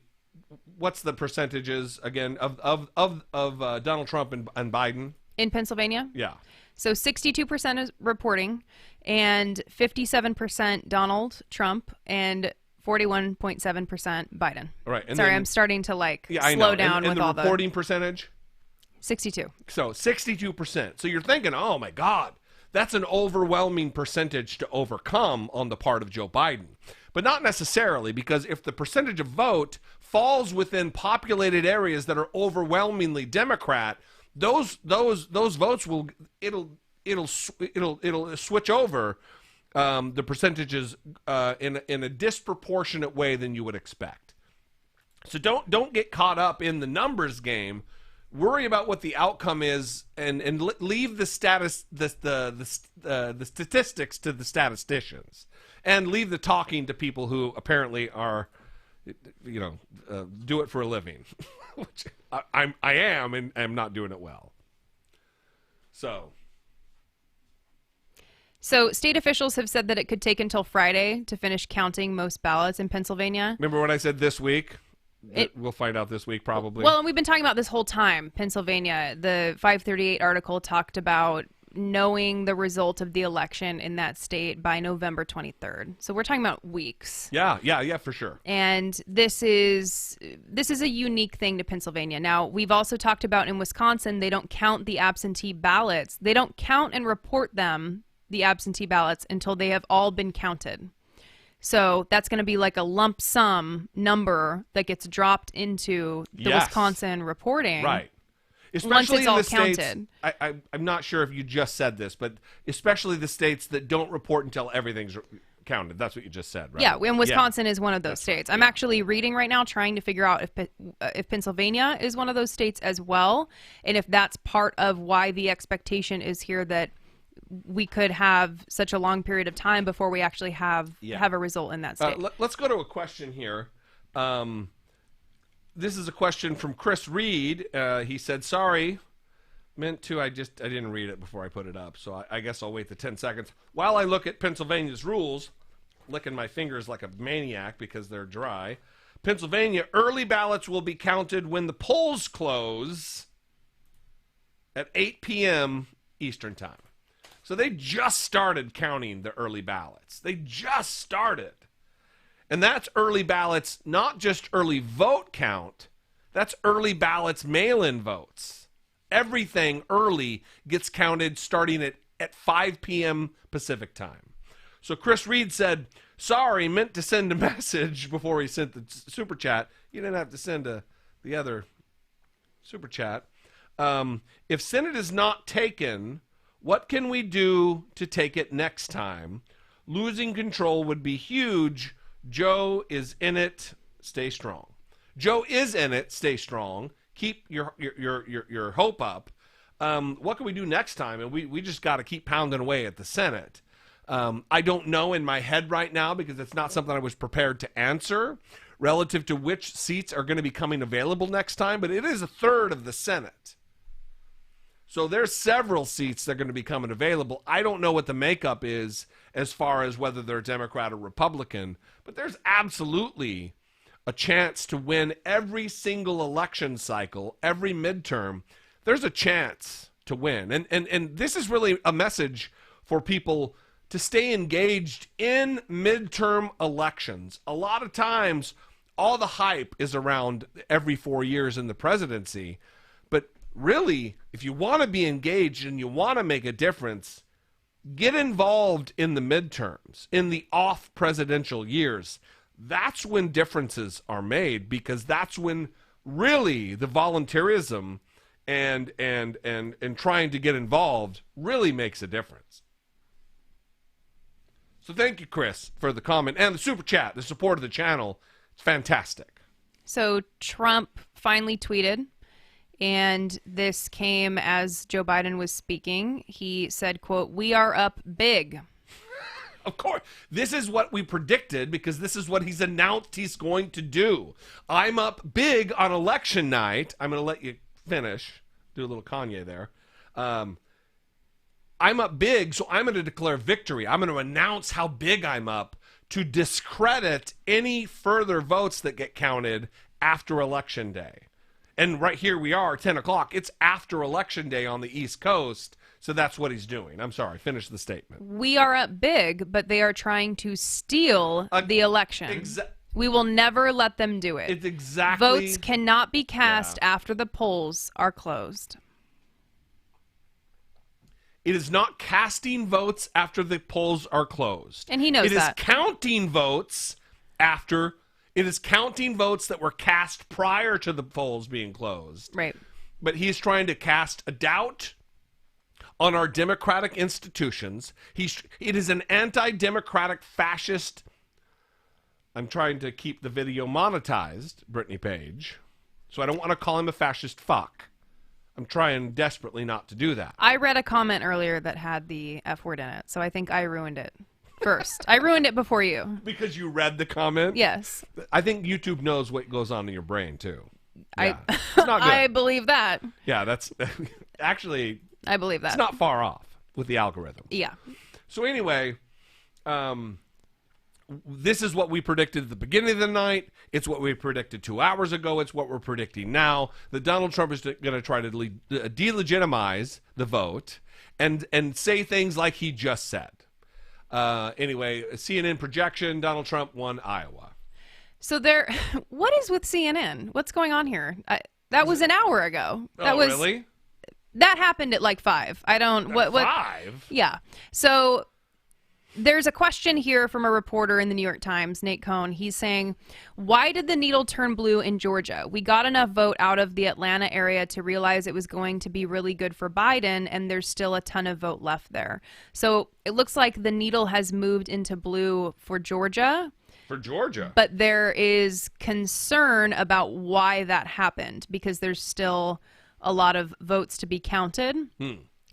A: What's the percentages again of Donald Trump and Biden
B: in Pennsylvania?
A: Yeah.
B: So 62% is reporting, and 57% Donald Trump, and 41.7% Biden.
A: All right. And
B: Sorry,
A: then,
B: I'm starting to
A: I
B: slow
A: know.
B: down
A: and
B: with
A: the
B: all the
A: reporting percentage.
B: 62.
A: So 62%. So you're thinking, oh my God, that's an overwhelming percentage to overcome on the part of Joe Biden. But not necessarily, because if the percentage of vote falls within populated areas that are overwhelmingly Democrat, those votes it'll switch over the percentages in a disproportionate way than you would expect. So don't get caught up in the numbers game. Worry about what the outcome is, and leave the statistics to the statisticians, and leave the talking to people who apparently are, do it for a living, which I am, and I'm not doing it well. So
B: state officials have said that it could take until Friday to finish counting most ballots in Pennsylvania.
A: Remember what I said this week? We'll find out this week probably.
B: Well, and we've been talking about this whole time. Pennsylvania, the 538 article talked about knowing the result of the election in that state by November 23rd. So we're talking about weeks.
A: Yeah, for sure.
B: And this is a unique thing to Pennsylvania. Now, we've also talked about in Wisconsin, they don't count the absentee ballots. They don't count and report them, the absentee ballots, until they have all been counted. So that's going to be like a lump sum number that gets dropped into the Wisconsin reporting.
A: Right.
B: Once
A: Especially
B: it's
A: in
B: all
A: the states,
B: counted.
A: I'm not sure if you just said this, but especially the states that don't report until everything's counted. That's what you just said, right?
B: Yeah, and Wisconsin is one of those states. Right. I'm actually reading right now, trying to figure out if Pennsylvania is one of those states as well, and if that's part of why the expectation is here that we could have such a long period of time before we actually have a result in that state.
A: Let's go to a question here. This is a question from Chris Reed. He said, "Sorry, meant to. I didn't read it before I put it up, so I guess I'll wait the 10 seconds while I look at Pennsylvania's rules." Licking my fingers like a maniac because they're dry. Pennsylvania, early ballots will be counted when the polls close at 8 p.m. Eastern time. So they just started counting the early ballots. They just started. And that's early ballots, not just early vote count. That's early ballots, mail-in votes. Everything early gets counted starting at 5 p.m. Pacific time. So Chris Reed said, "Sorry, meant to send a message," before he sent the super chat. You didn't have to send the other super chat. If Senate is not taken, what can we do to take it next time? Losing control would be huge. Joe is in it. Stay strong. Joe is in it. Stay strong. Keep your hope up. What can we do next time? And we just got to keep pounding away at the Senate. I don't know in my head right now because it's not something I was prepared to answer relative to which seats are going to be coming available next time, but it is a third of the Senate. So there's several seats that are going to be coming available. I don't know what the makeup is as far as whether they're Democrat or Republican, but there's absolutely a chance to win every single election cycle, every midterm. There's a chance to win. And this is really a message for people to stay engaged in midterm elections. A lot of times, all the hype is around every 4 years in the presidency. But really, if you want to be engaged and you want to make a difference, get involved in the midterms, in the off-presidential years. That's when differences are made, because that's when really the volunteerism and trying to get involved really makes a difference. So thank you, Chris, for the comment and the super chat, the support of the channel. It's fantastic.
B: So Trump finally tweeted, and this came as Joe Biden was speaking. He said, quote, "We are up big."
A: Of course, this is what we predicted because this is what he's announced he's going to do. I'm up big on election night. I'm going to let you finish. Do a little Kanye there. I'm up big, so I'm going to declare victory. I'm going to announce how big I'm up to discredit any further votes that get counted after Election Day. And right here we are, 10 o'clock. It's after Election Day on the East Coast. So that's what he's doing. I'm sorry. Finish the statement.
B: We are up big, but they are trying to steal the election. We will never let them do it.
A: It's exactly.
B: Votes cannot be cast after the polls are closed.
A: It is not casting votes after the polls are closed.
B: And he knows that.
A: It is counting votes after. It is counting votes that were cast prior to the polls being closed.
B: Right.
A: But he's trying to cast a doubt on our democratic institutions. It is an anti-democratic fascist. I'm trying to keep the video monetized, Brittany Page, so I don't want to call him a fascist fuck. I'm trying desperately not to do that.
B: I read a comment earlier that had the F word in it, so I think I ruined it first. I ruined it before you.
A: Because you read the comment?
B: Yes.
A: I think YouTube knows what goes on in your brain, too.
B: Yeah.
A: It's not good.
B: I believe that.
A: Yeah, that's actually...
B: I believe that.
A: It's not far off with the algorithm.
B: Yeah.
A: So anyway, this is what we predicted at the beginning of the night. It's what we predicted 2 hours ago. It's what we're predicting now. That Donald Trump is going to try to delegitimize the vote and say things like he just said. Anyway, CNN projection, Donald Trump won Iowa.
B: So what is with CNN? What's going on here? That was an hour ago.
A: Really?
B: That happened at like 5. I don't... What?
A: 5?
B: Yeah. So there's a question here from a reporter in the New York Times, Nate Cohn. He's saying, why did the needle turn blue in Georgia? We got enough vote out of the Atlanta area to realize it was going to be really good for Biden, and there's still a ton of vote left there. So it looks like the needle has moved into blue for Georgia.
A: For Georgia.
B: But there is concern about why that happened, because there's still a lot of votes to be counted.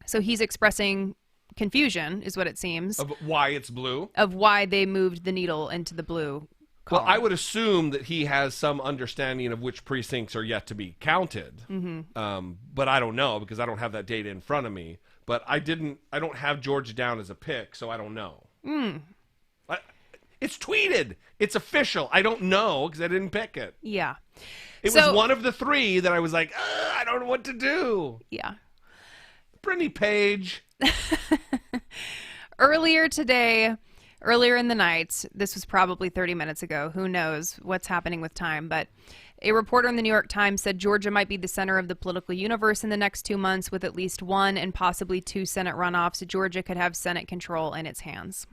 B: So he's expressing confusion, is what it seems.
A: Of why it's blue?
B: Of why they moved the needle into the blue column.
A: Well, I would assume that he has some understanding of which precincts are yet to be counted. But I don't know because I don't have that data in front of me. But I don't have Georgia down as a pick, so I don't know. It's tweeted. It's official. I don't know because I didn't pick it.
B: Yeah.
A: It was one of the 3 that I was like, I don't know what to do.
B: Yeah.
A: Brittany Page.
B: Earlier in the night, this was probably 30 minutes ago, who knows what's happening with time, but a reporter in the New York Times said Georgia might be the center of the political universe in the next 2 months with at least 1 and possibly 2 Senate runoffs. Georgia could have Senate control in its hands.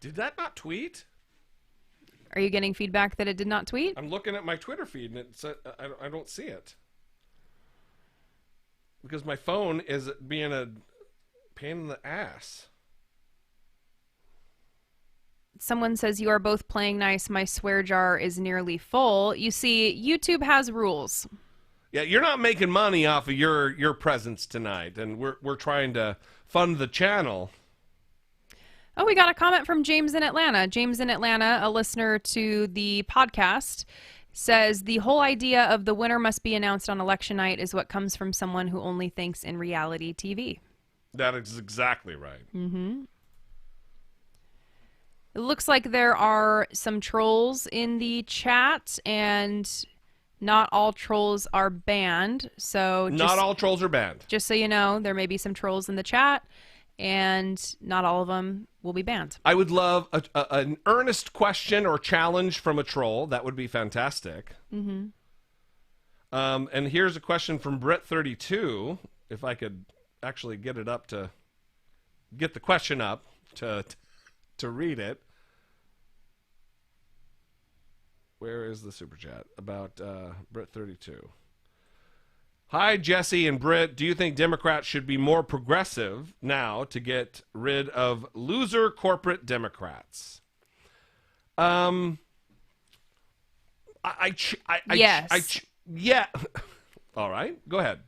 A: Did that not tweet?
B: Are you getting feedback that it did not tweet?
A: I'm looking at my Twitter feed and it said, I don't see it. Because my phone is being a pain in the ass.
B: Someone says, you are both playing nice. My swear jar is nearly full. You see, YouTube has rules.
A: Yeah, you're not making money off of your presence tonight, and we're trying to fund the channel.
B: Oh, we got a comment from James in Atlanta. James in Atlanta, a listener to the podcast, says the whole idea of the winner must be announced on election night is what comes from someone who only thinks in reality TV.
A: That is exactly right.
B: Mm-hmm. It looks like there are some trolls in the chat, and not all trolls are banned. So
A: not all trolls are banned.
B: Just so you know, there may be some trolls in the chat, and not all of them will be banned.
A: I would love an earnest question or challenge from a troll. That would be fantastic.
B: Mm-hmm.
A: And here's a question from Britt32. If I could actually get it up to get the question up to read it. Where is the super chat about Britt32? Hi, Jesse and Britt. Do you think Democrats should be more progressive now to get rid of loser corporate Democrats?
B: Yes.
A: Yeah. All right. Go ahead.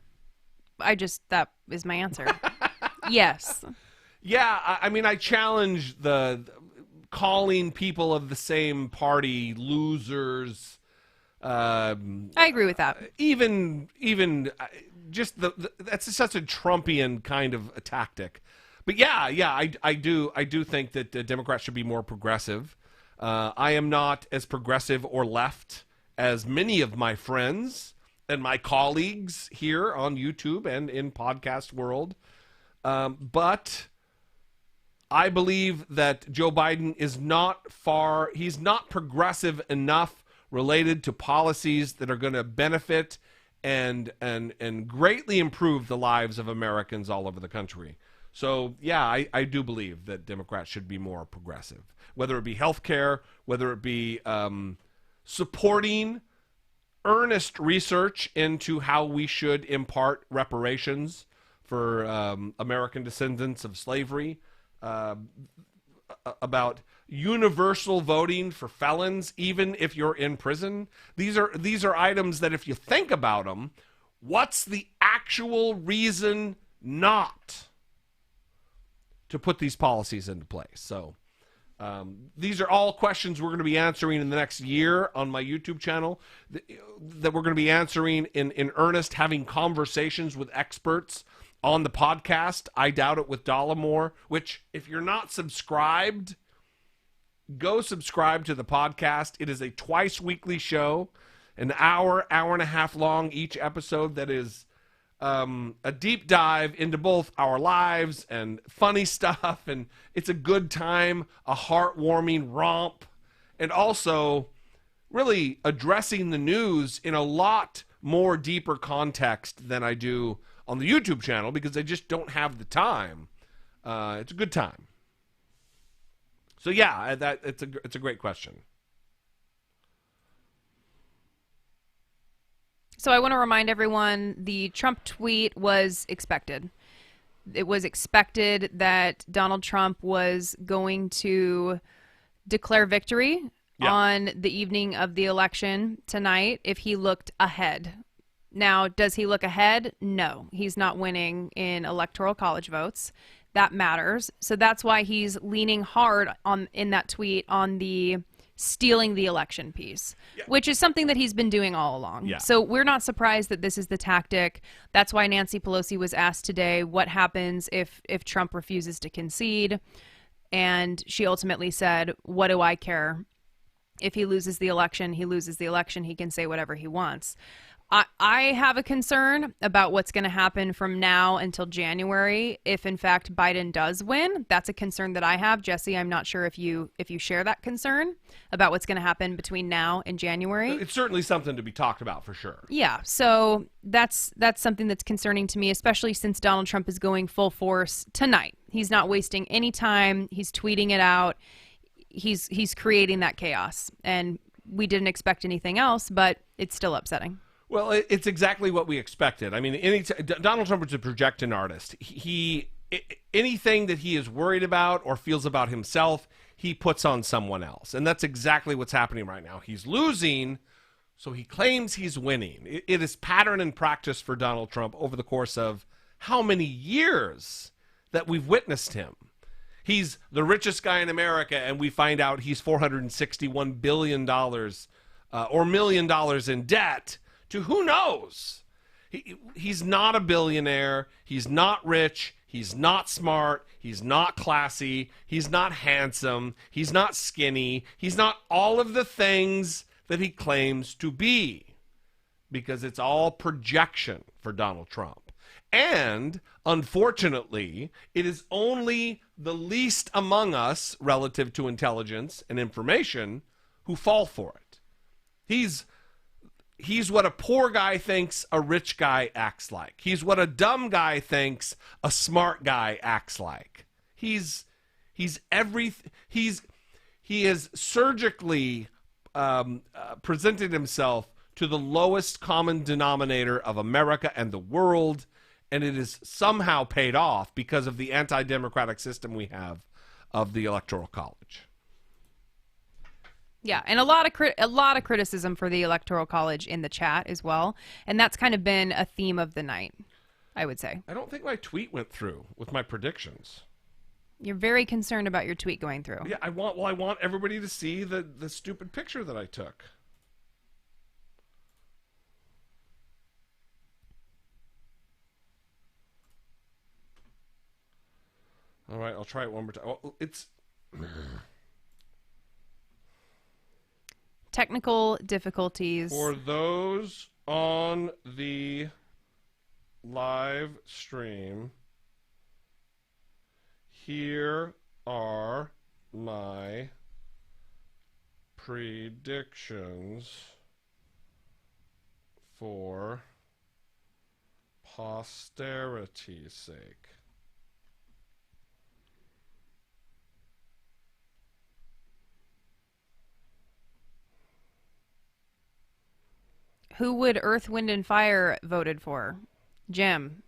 B: That is my answer. Yes.
A: Yeah. I mean, I challenge the calling people of the same party losers.
B: I agree with that.
A: Even just that's such a Trumpian kind of a tactic. But I do think that Democrats should be more progressive. I am not as progressive or left as many of my friends and my colleagues here on YouTube and in podcast world. But I believe that Joe Biden is he's not progressive enough related to policies that are going to benefit and greatly improve the lives of Americans all over the country. So, yeah, I do believe that Democrats should be more progressive, whether it be health care, whether it be supporting earnest research into how we should impart reparations for American descendants of slavery, about universal voting for felons, even if you're in prison. These are items that, if you think about them, what's the actual reason not to put these policies into place? So these are all questions we're going to be answering in the next year on my YouTube channel, that we're going to be answering in earnest, having conversations with experts on the podcast. I Doubt It with Dollemore, which, if you're not subscribed, go subscribe to the podcast. It is a twice weekly show, an hour and a half long each episode, that is a deep dive into both our lives and funny stuff. And it's a good time, a heartwarming romp, and also really addressing the news in a lot more deeper context than I do on the YouTube channel, because I just don't have the time. It's a good time. So yeah, it's a great question.
B: So I want to remind everyone, the Trump tweet was expected. It was expected that Donald Trump was going to declare victory on the evening of the election tonight if he looked ahead. Now, does he look ahead? No, he's not winning in electoral college votes. That matters. So that's why he's leaning hard in that tweet on the stealing the election piece, which is something that he's been doing all along. Yeah. So we're not surprised that this is the tactic. That's why Nancy Pelosi was asked today what happens if Trump refuses to concede. And she ultimately said, what do I care? If he loses the election, he loses the election. He can say whatever he wants. I have a concern about what's going to happen from now until January. If in fact Biden does win, that's a concern that I have. Jesse, I'm not sure if you share that concern about what's going to happen between now and January.
A: It's certainly something to be talked about for sure.
B: Yeah, so that's something that's concerning to me, especially since Donald Trump is going full force tonight. He's not wasting any time. He's tweeting it out. He's creating that chaos, and we didn't expect anything else, but it's still upsetting.
A: Well, it's exactly what we expected. I mean, Donald Trump is a projecting artist. Anything that he is worried about or feels about himself, he puts on someone else. And that's exactly what's happening right now. He's losing, so he claims he's winning. It is pattern and practice for Donald Trump over the course of how many years that we've witnessed him. he's the richest guy in America, and we find out he's $461 billion or $1 million in debt to who knows. He's not a billionaire. He's not rich. He's not smart. He's not classy. He's not handsome. He's not skinny. He's not all of the things that he claims to be, because it's all projection for Donald Trump. And unfortunately, it is only the least among us relative to intelligence and information who fall for it. He's what a poor guy thinks a rich guy acts like. He's what a dumb guy thinks a smart guy acts like. He has surgically presented himself to the lowest common denominator of America and the world, and it is somehow paid off because of the anti-democratic system we have of the Electoral College.
B: Yeah, and a lot of criticism for the Electoral College in the chat as well, and that's kind of been a theme of the night, I would say.
A: I don't think my tweet went through with my predictions.
B: You're very concerned about your tweet going through.
A: Yeah, I want everybody to see the stupid picture that I took. All right, I'll try it one more time. Oh, it's
B: technical difficulties.
A: For those on the live stream, here are my predictions for posterity's sake.
B: Who would Earth, Wind, and Fire voted for? Jim.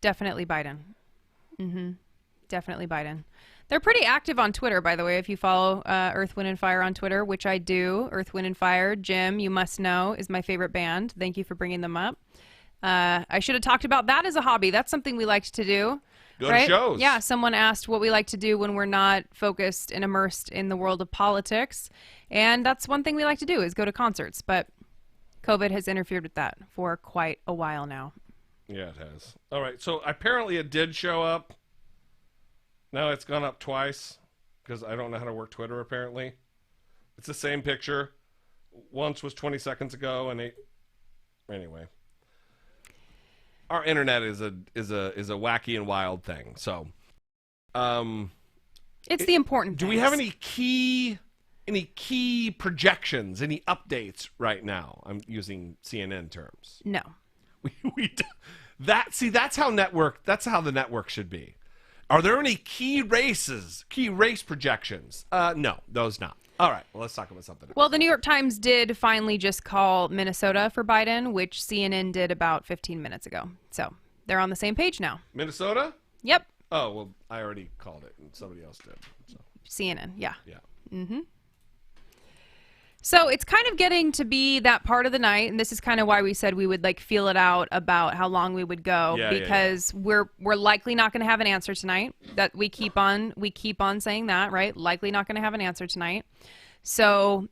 B: Definitely Biden. Definitely Biden. They're pretty active on Twitter, by the way, if you follow Earth, Wind, and Fire on Twitter, which I do. Earth, Wind, and Fire. Jim, you must know, is my favorite band. Thank you for bringing them up. I should have talked about that as a hobby. That's something we like to do.
A: Go to shows.
B: Yeah, someone asked what we like to do when we're not focused and immersed in the world of politics. And that's one thing we like to do, is go to concerts. But COVID has interfered with that for quite a while now.
A: Yeah, it has. All right, so apparently it did show up. Now it's gone up twice because I don't know how to work Twitter, apparently. It's the same picture. Once was 20 seconds ago, and anyway. Our internet is a wacky and wild thing. So,
B: it's the important things.
A: Do we have any key projections, any updates right now? I'm using CNN terms.
B: No.
A: That's how the network should be. Are there any key race projections? No, those not. All right, well, let's talk about something else.
B: Well, the New York Times did finally just call Minnesota for Biden, which CNN did about 15 minutes ago. So they're on the same page now.
A: Minnesota?
B: Yep.
A: Oh, well, I already called it, and somebody else did. So.
B: CNN, yeah.
A: Yeah.
B: Mm-hmm. So it's kind of getting to be that part of the night, and this is kind of why we said we would feel it out about how long we would go, because we're likely not going to have an answer tonight. That we keep on saying that, right? Likely not going to have an answer tonight. So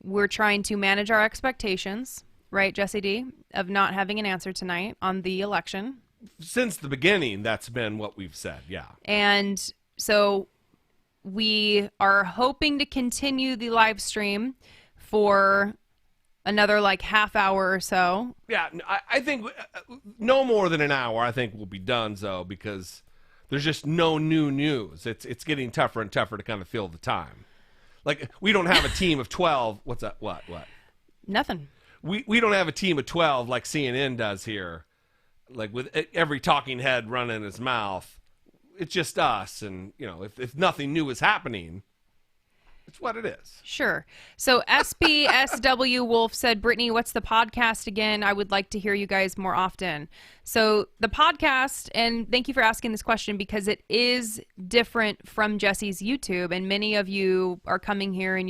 B: we're trying to manage our expectations, right, Jesse D, of not having an answer tonight on the election.
A: Since the beginning, that's been what we've said, yeah.
B: And so we are hoping to continue the live stream for another half hour or so.
A: Yeah, I think no more than an hour. I think we'll be done, though, because there's just no new news. It's getting tougher and tougher to kind of fill the time. We don't have a team of 12. What's that? What?
B: Nothing.
A: We don't have a team of 12 like CNN does here, with every talking head running his mouth. It's just us, and if nothing new is happening, it's what it is.
B: Sure. So SPSW Wolf said, Brittany, what's the podcast again? I would like to hear you guys more often. So the podcast, and thank you for asking this question, because it is different from Jesse's YouTube, and many of you are coming here and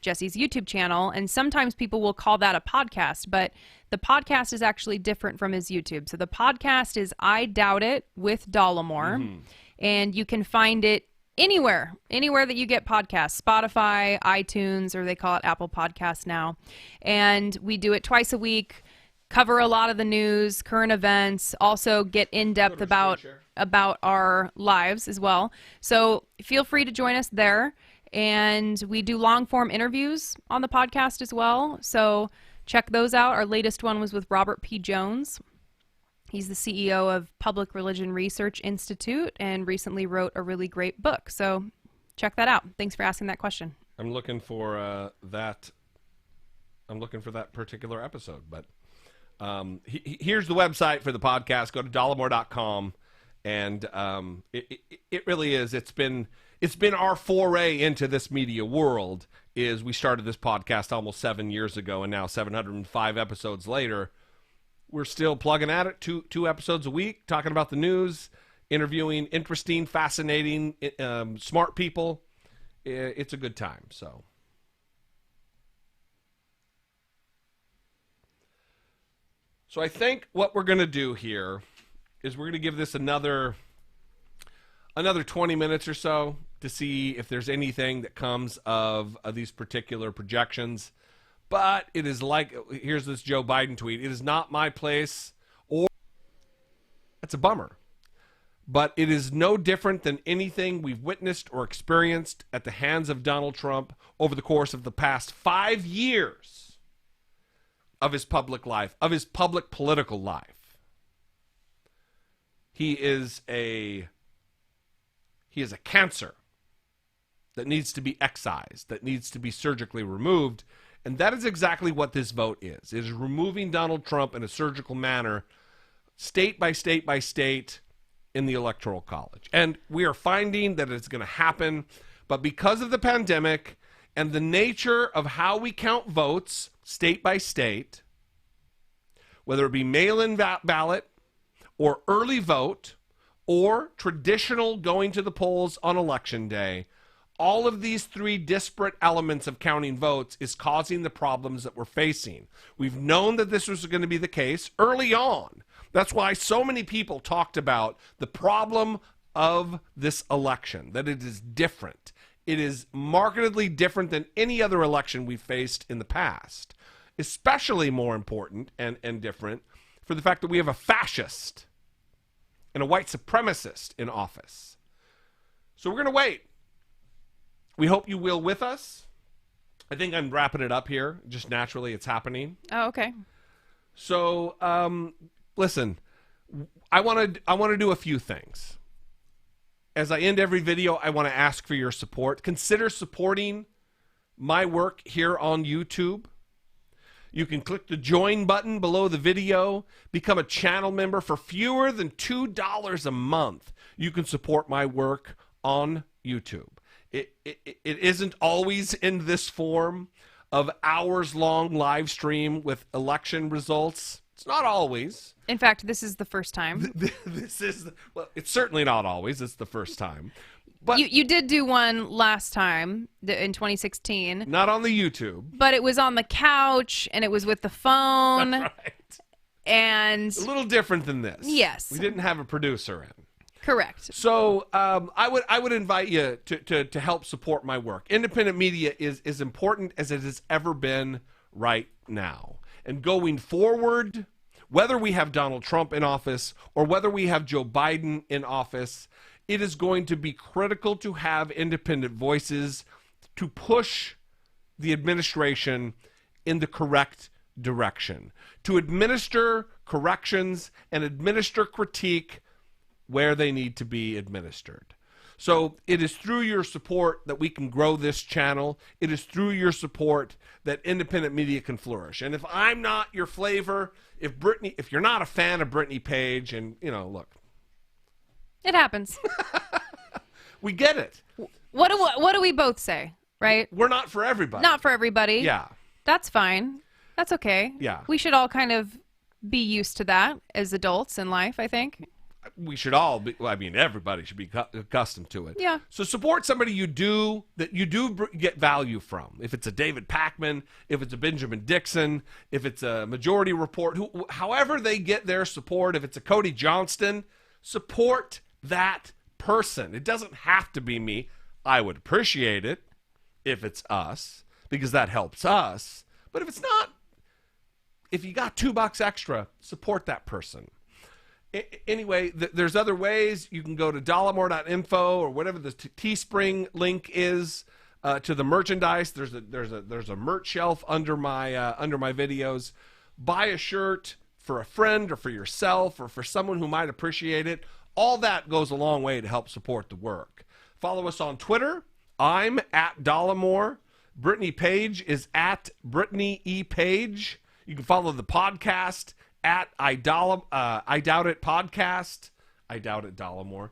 B: Jesse's YouTube channel, and sometimes people will call that a podcast, but the podcast is actually different from his YouTube. So the podcast is I Doubt It with Dollemore, And you can find it anywhere that you get podcasts, Spotify, iTunes, or they call it Apple Podcasts now. And we do it twice a week, cover a lot of the news, current events, also get in depth about our lives as well. So feel free to join us there. And we do long form interviews on the podcast as well. So check those out. Our latest one was with Robert P. Jones. He's the CEO of Public Religion Research Institute and recently wrote a really great book. So check that out. Thanks for asking that question.
A: I'm looking for that. I'm looking for that particular episode. But here's the website for the podcast. Go to dollemore.com. And it really is. It's been our foray into this media world. Is we started this podcast almost 7 years ago, and now 705 episodes later, we're still plugging at it. Two episodes a week, talking about the news, interviewing interesting, fascinating, smart people. It's a good time. So I think what we're going to do here is we're going to give this another 20 minutes or so to see if there's anything that comes of these particular projections. But it is like, here's this Joe Biden tweet, it is not my place, or that's a bummer. But it is no different than anything we've witnessed or experienced at the hands of Donald Trump over the course of the past 5 years of his public life, of his public political life. He is a cancer that needs to be excised, that needs to be surgically removed. And that is exactly what this vote is. It is removing Donald Trump in a surgical manner, state by state by state, in the Electoral College. And we are finding that it's going to happen. But because of the pandemic and the nature of how we count votes state by state, whether it be mail-in ballot, or early vote, or traditional going to the polls on Election Day, all of these three disparate elements of counting votes is causing the problems that we're facing. We've known that this was going to be the case early on. That's why so many people talked about the problem of this election, that it is different. It is markedly different than any other election we've faced in the past. Especially more important and different for the fact that we have a fascist and a white supremacist in office. So we're going to wait. We hope you will with us. I think I'm wrapping it up here. Just naturally, it's happening.
B: Oh, okay.
A: So, listen, I want to do a few things. As I end every video, I want to ask for your support. Consider supporting my work here on YouTube. You can click the join button below the video, become a channel member for fewer than $2 a month. You can support my work on YouTube. It isn't always in this form of hours-long live stream with election results. It's not always.
B: In fact, this is the first time.
A: Well, it's certainly not always. It's the first time. But
B: you did do one last time in 2016.
A: Not on the YouTube.
B: But it was on the couch, and it was with the phone.
A: That's right.
B: And
A: a little different than this.
B: Yes.
A: We didn't have a producer in.
B: Correct.
A: So I would invite you to help support my work. Independent media is as important as it has ever been right now. And going forward, whether we have Donald Trump in office or whether we have Joe Biden in office, it is going to be critical to have independent voices to push the administration in the correct direction, to administer corrections and administer critique where they need to be administered. So it is through your support that we can grow this channel. It is through your support that independent media can flourish. And if I'm not your flavor, if you're not a fan of Brittany Page, and look,
B: it happens.
A: We get it.
B: What do we both say, right?
A: We're not for everybody.
B: Not for everybody.
A: Yeah.
B: That's fine. That's okay.
A: Yeah.
B: We should all kind of be used to that as adults in life, I think.
A: We should all be, everybody should be accustomed to it.
B: Yeah.
A: So support somebody you do get value from. If it's a David Pakman, if it's a Benjamin Dixon, if it's a Majority Report, however they get their support, if it's a Cody Johnston, support that person. It doesn't have to be me. I would appreciate it if it's us, because that helps us. But if it's not, if you got $2 extra, support that person. Anyway, there's other ways. You can go to dollemore.info or whatever the Teespring link is to the merchandise. There's a merch shelf under my videos. Buy a shirt for a friend or for yourself or for someone who might appreciate it. All that goes a long way to help support the work. Follow us on Twitter. I'm at Dollemore. Brittany Page is at Brittany E. Page. You can follow the podcast at I Doubt It Podcast. I Doubt It Dollemore.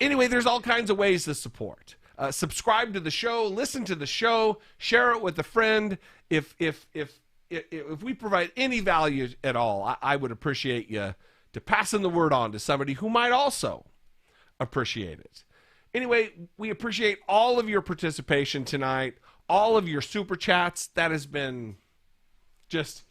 A: Anyway, there's all kinds of ways to support. Subscribe to the show, listen to the show, share it with a friend. If we provide any value at all, I would appreciate you to passing the word on to somebody who might also appreciate it. Anyway, we appreciate all of your participation tonight, all of your super chats. That has been just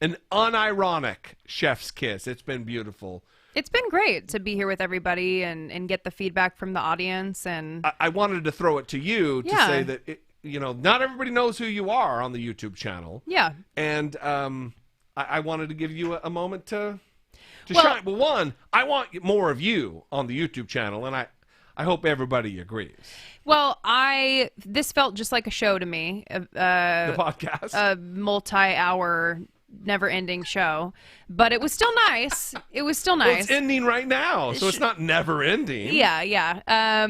A: an unironic chef's kiss. It's been beautiful.
B: It's been great to be here with everybody and get the feedback from the audience. And
A: I wanted to throw it to you to say that, not everybody knows who you are on the YouTube channel.
B: Yeah.
A: And I wanted to give you a moment to shine. Well, one, I want more of you on the YouTube channel, and I hope everybody agrees.
B: Well, this felt just like a show to me. The
A: podcast?
B: A multi-hour, never-ending show. But it was still nice. It was still nice.
A: Well, it's ending right now, so it's not never-ending.
B: Yeah.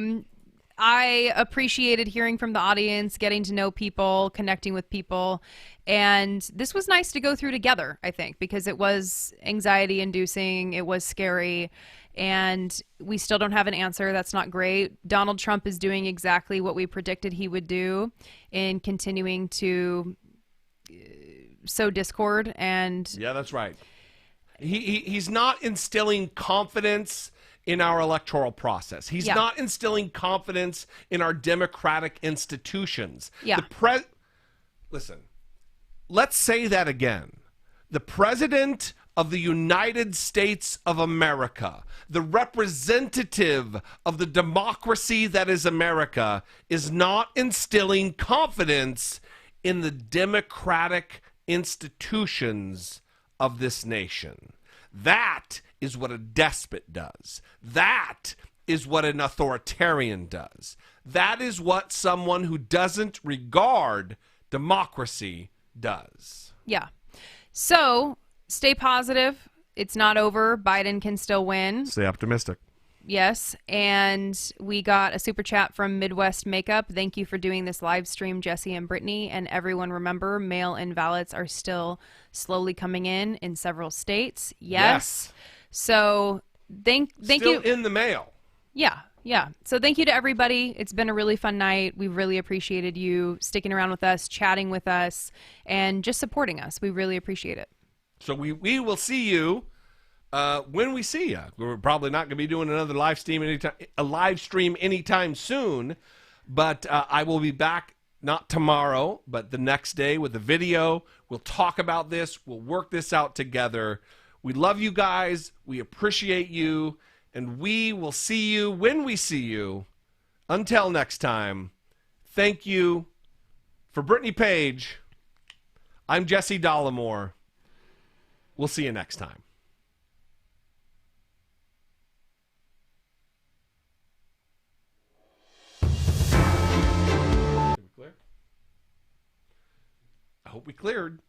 B: I appreciated hearing from the audience, getting to know people, connecting with people. And this was nice to go through together, I think, because it was anxiety-inducing. It was scary. And we still don't have an answer. That's not great. Donald Trump is doing exactly what we predicted he would do in continuing to sow discord. And
A: yeah, that's right. He's not instilling confidence in our electoral process. He's not instilling confidence in our democratic institutions.
B: Yeah.
A: Listen, let's say that again. The president of the United States of America, the representative of the democracy that is America, is not instilling confidence in the democratic institutions of this nation. That is what a despot does. That is what an authoritarian does. That is what someone who doesn't regard democracy does.
B: Yeah. So stay positive. It's not over. Biden can still win.
A: Stay optimistic.
B: Yes. And we got a super chat from Midwest Makeup. Thank you for doing this live stream, Jesse and Brittany. And everyone, remember, mail-in ballots are still slowly coming in several states. Yes. So thank you.
A: Still in the mail.
B: Yeah. So thank you to everybody. It's been a really fun night. We really appreciated you sticking around with us, chatting with us, and just supporting us. We really appreciate it.
A: So we will see you when we see you. We're probably not going to be doing another live stream anytime soon, but I will be back not tomorrow, but the next day with a video. We'll talk about this. We'll work this out together. We love you guys. We appreciate you. And we will see you when we see you. Until next time, thank you. For Brittany Page, I'm Jesse Dollemore. We'll see you next time. Did we clear? I hope we cleared.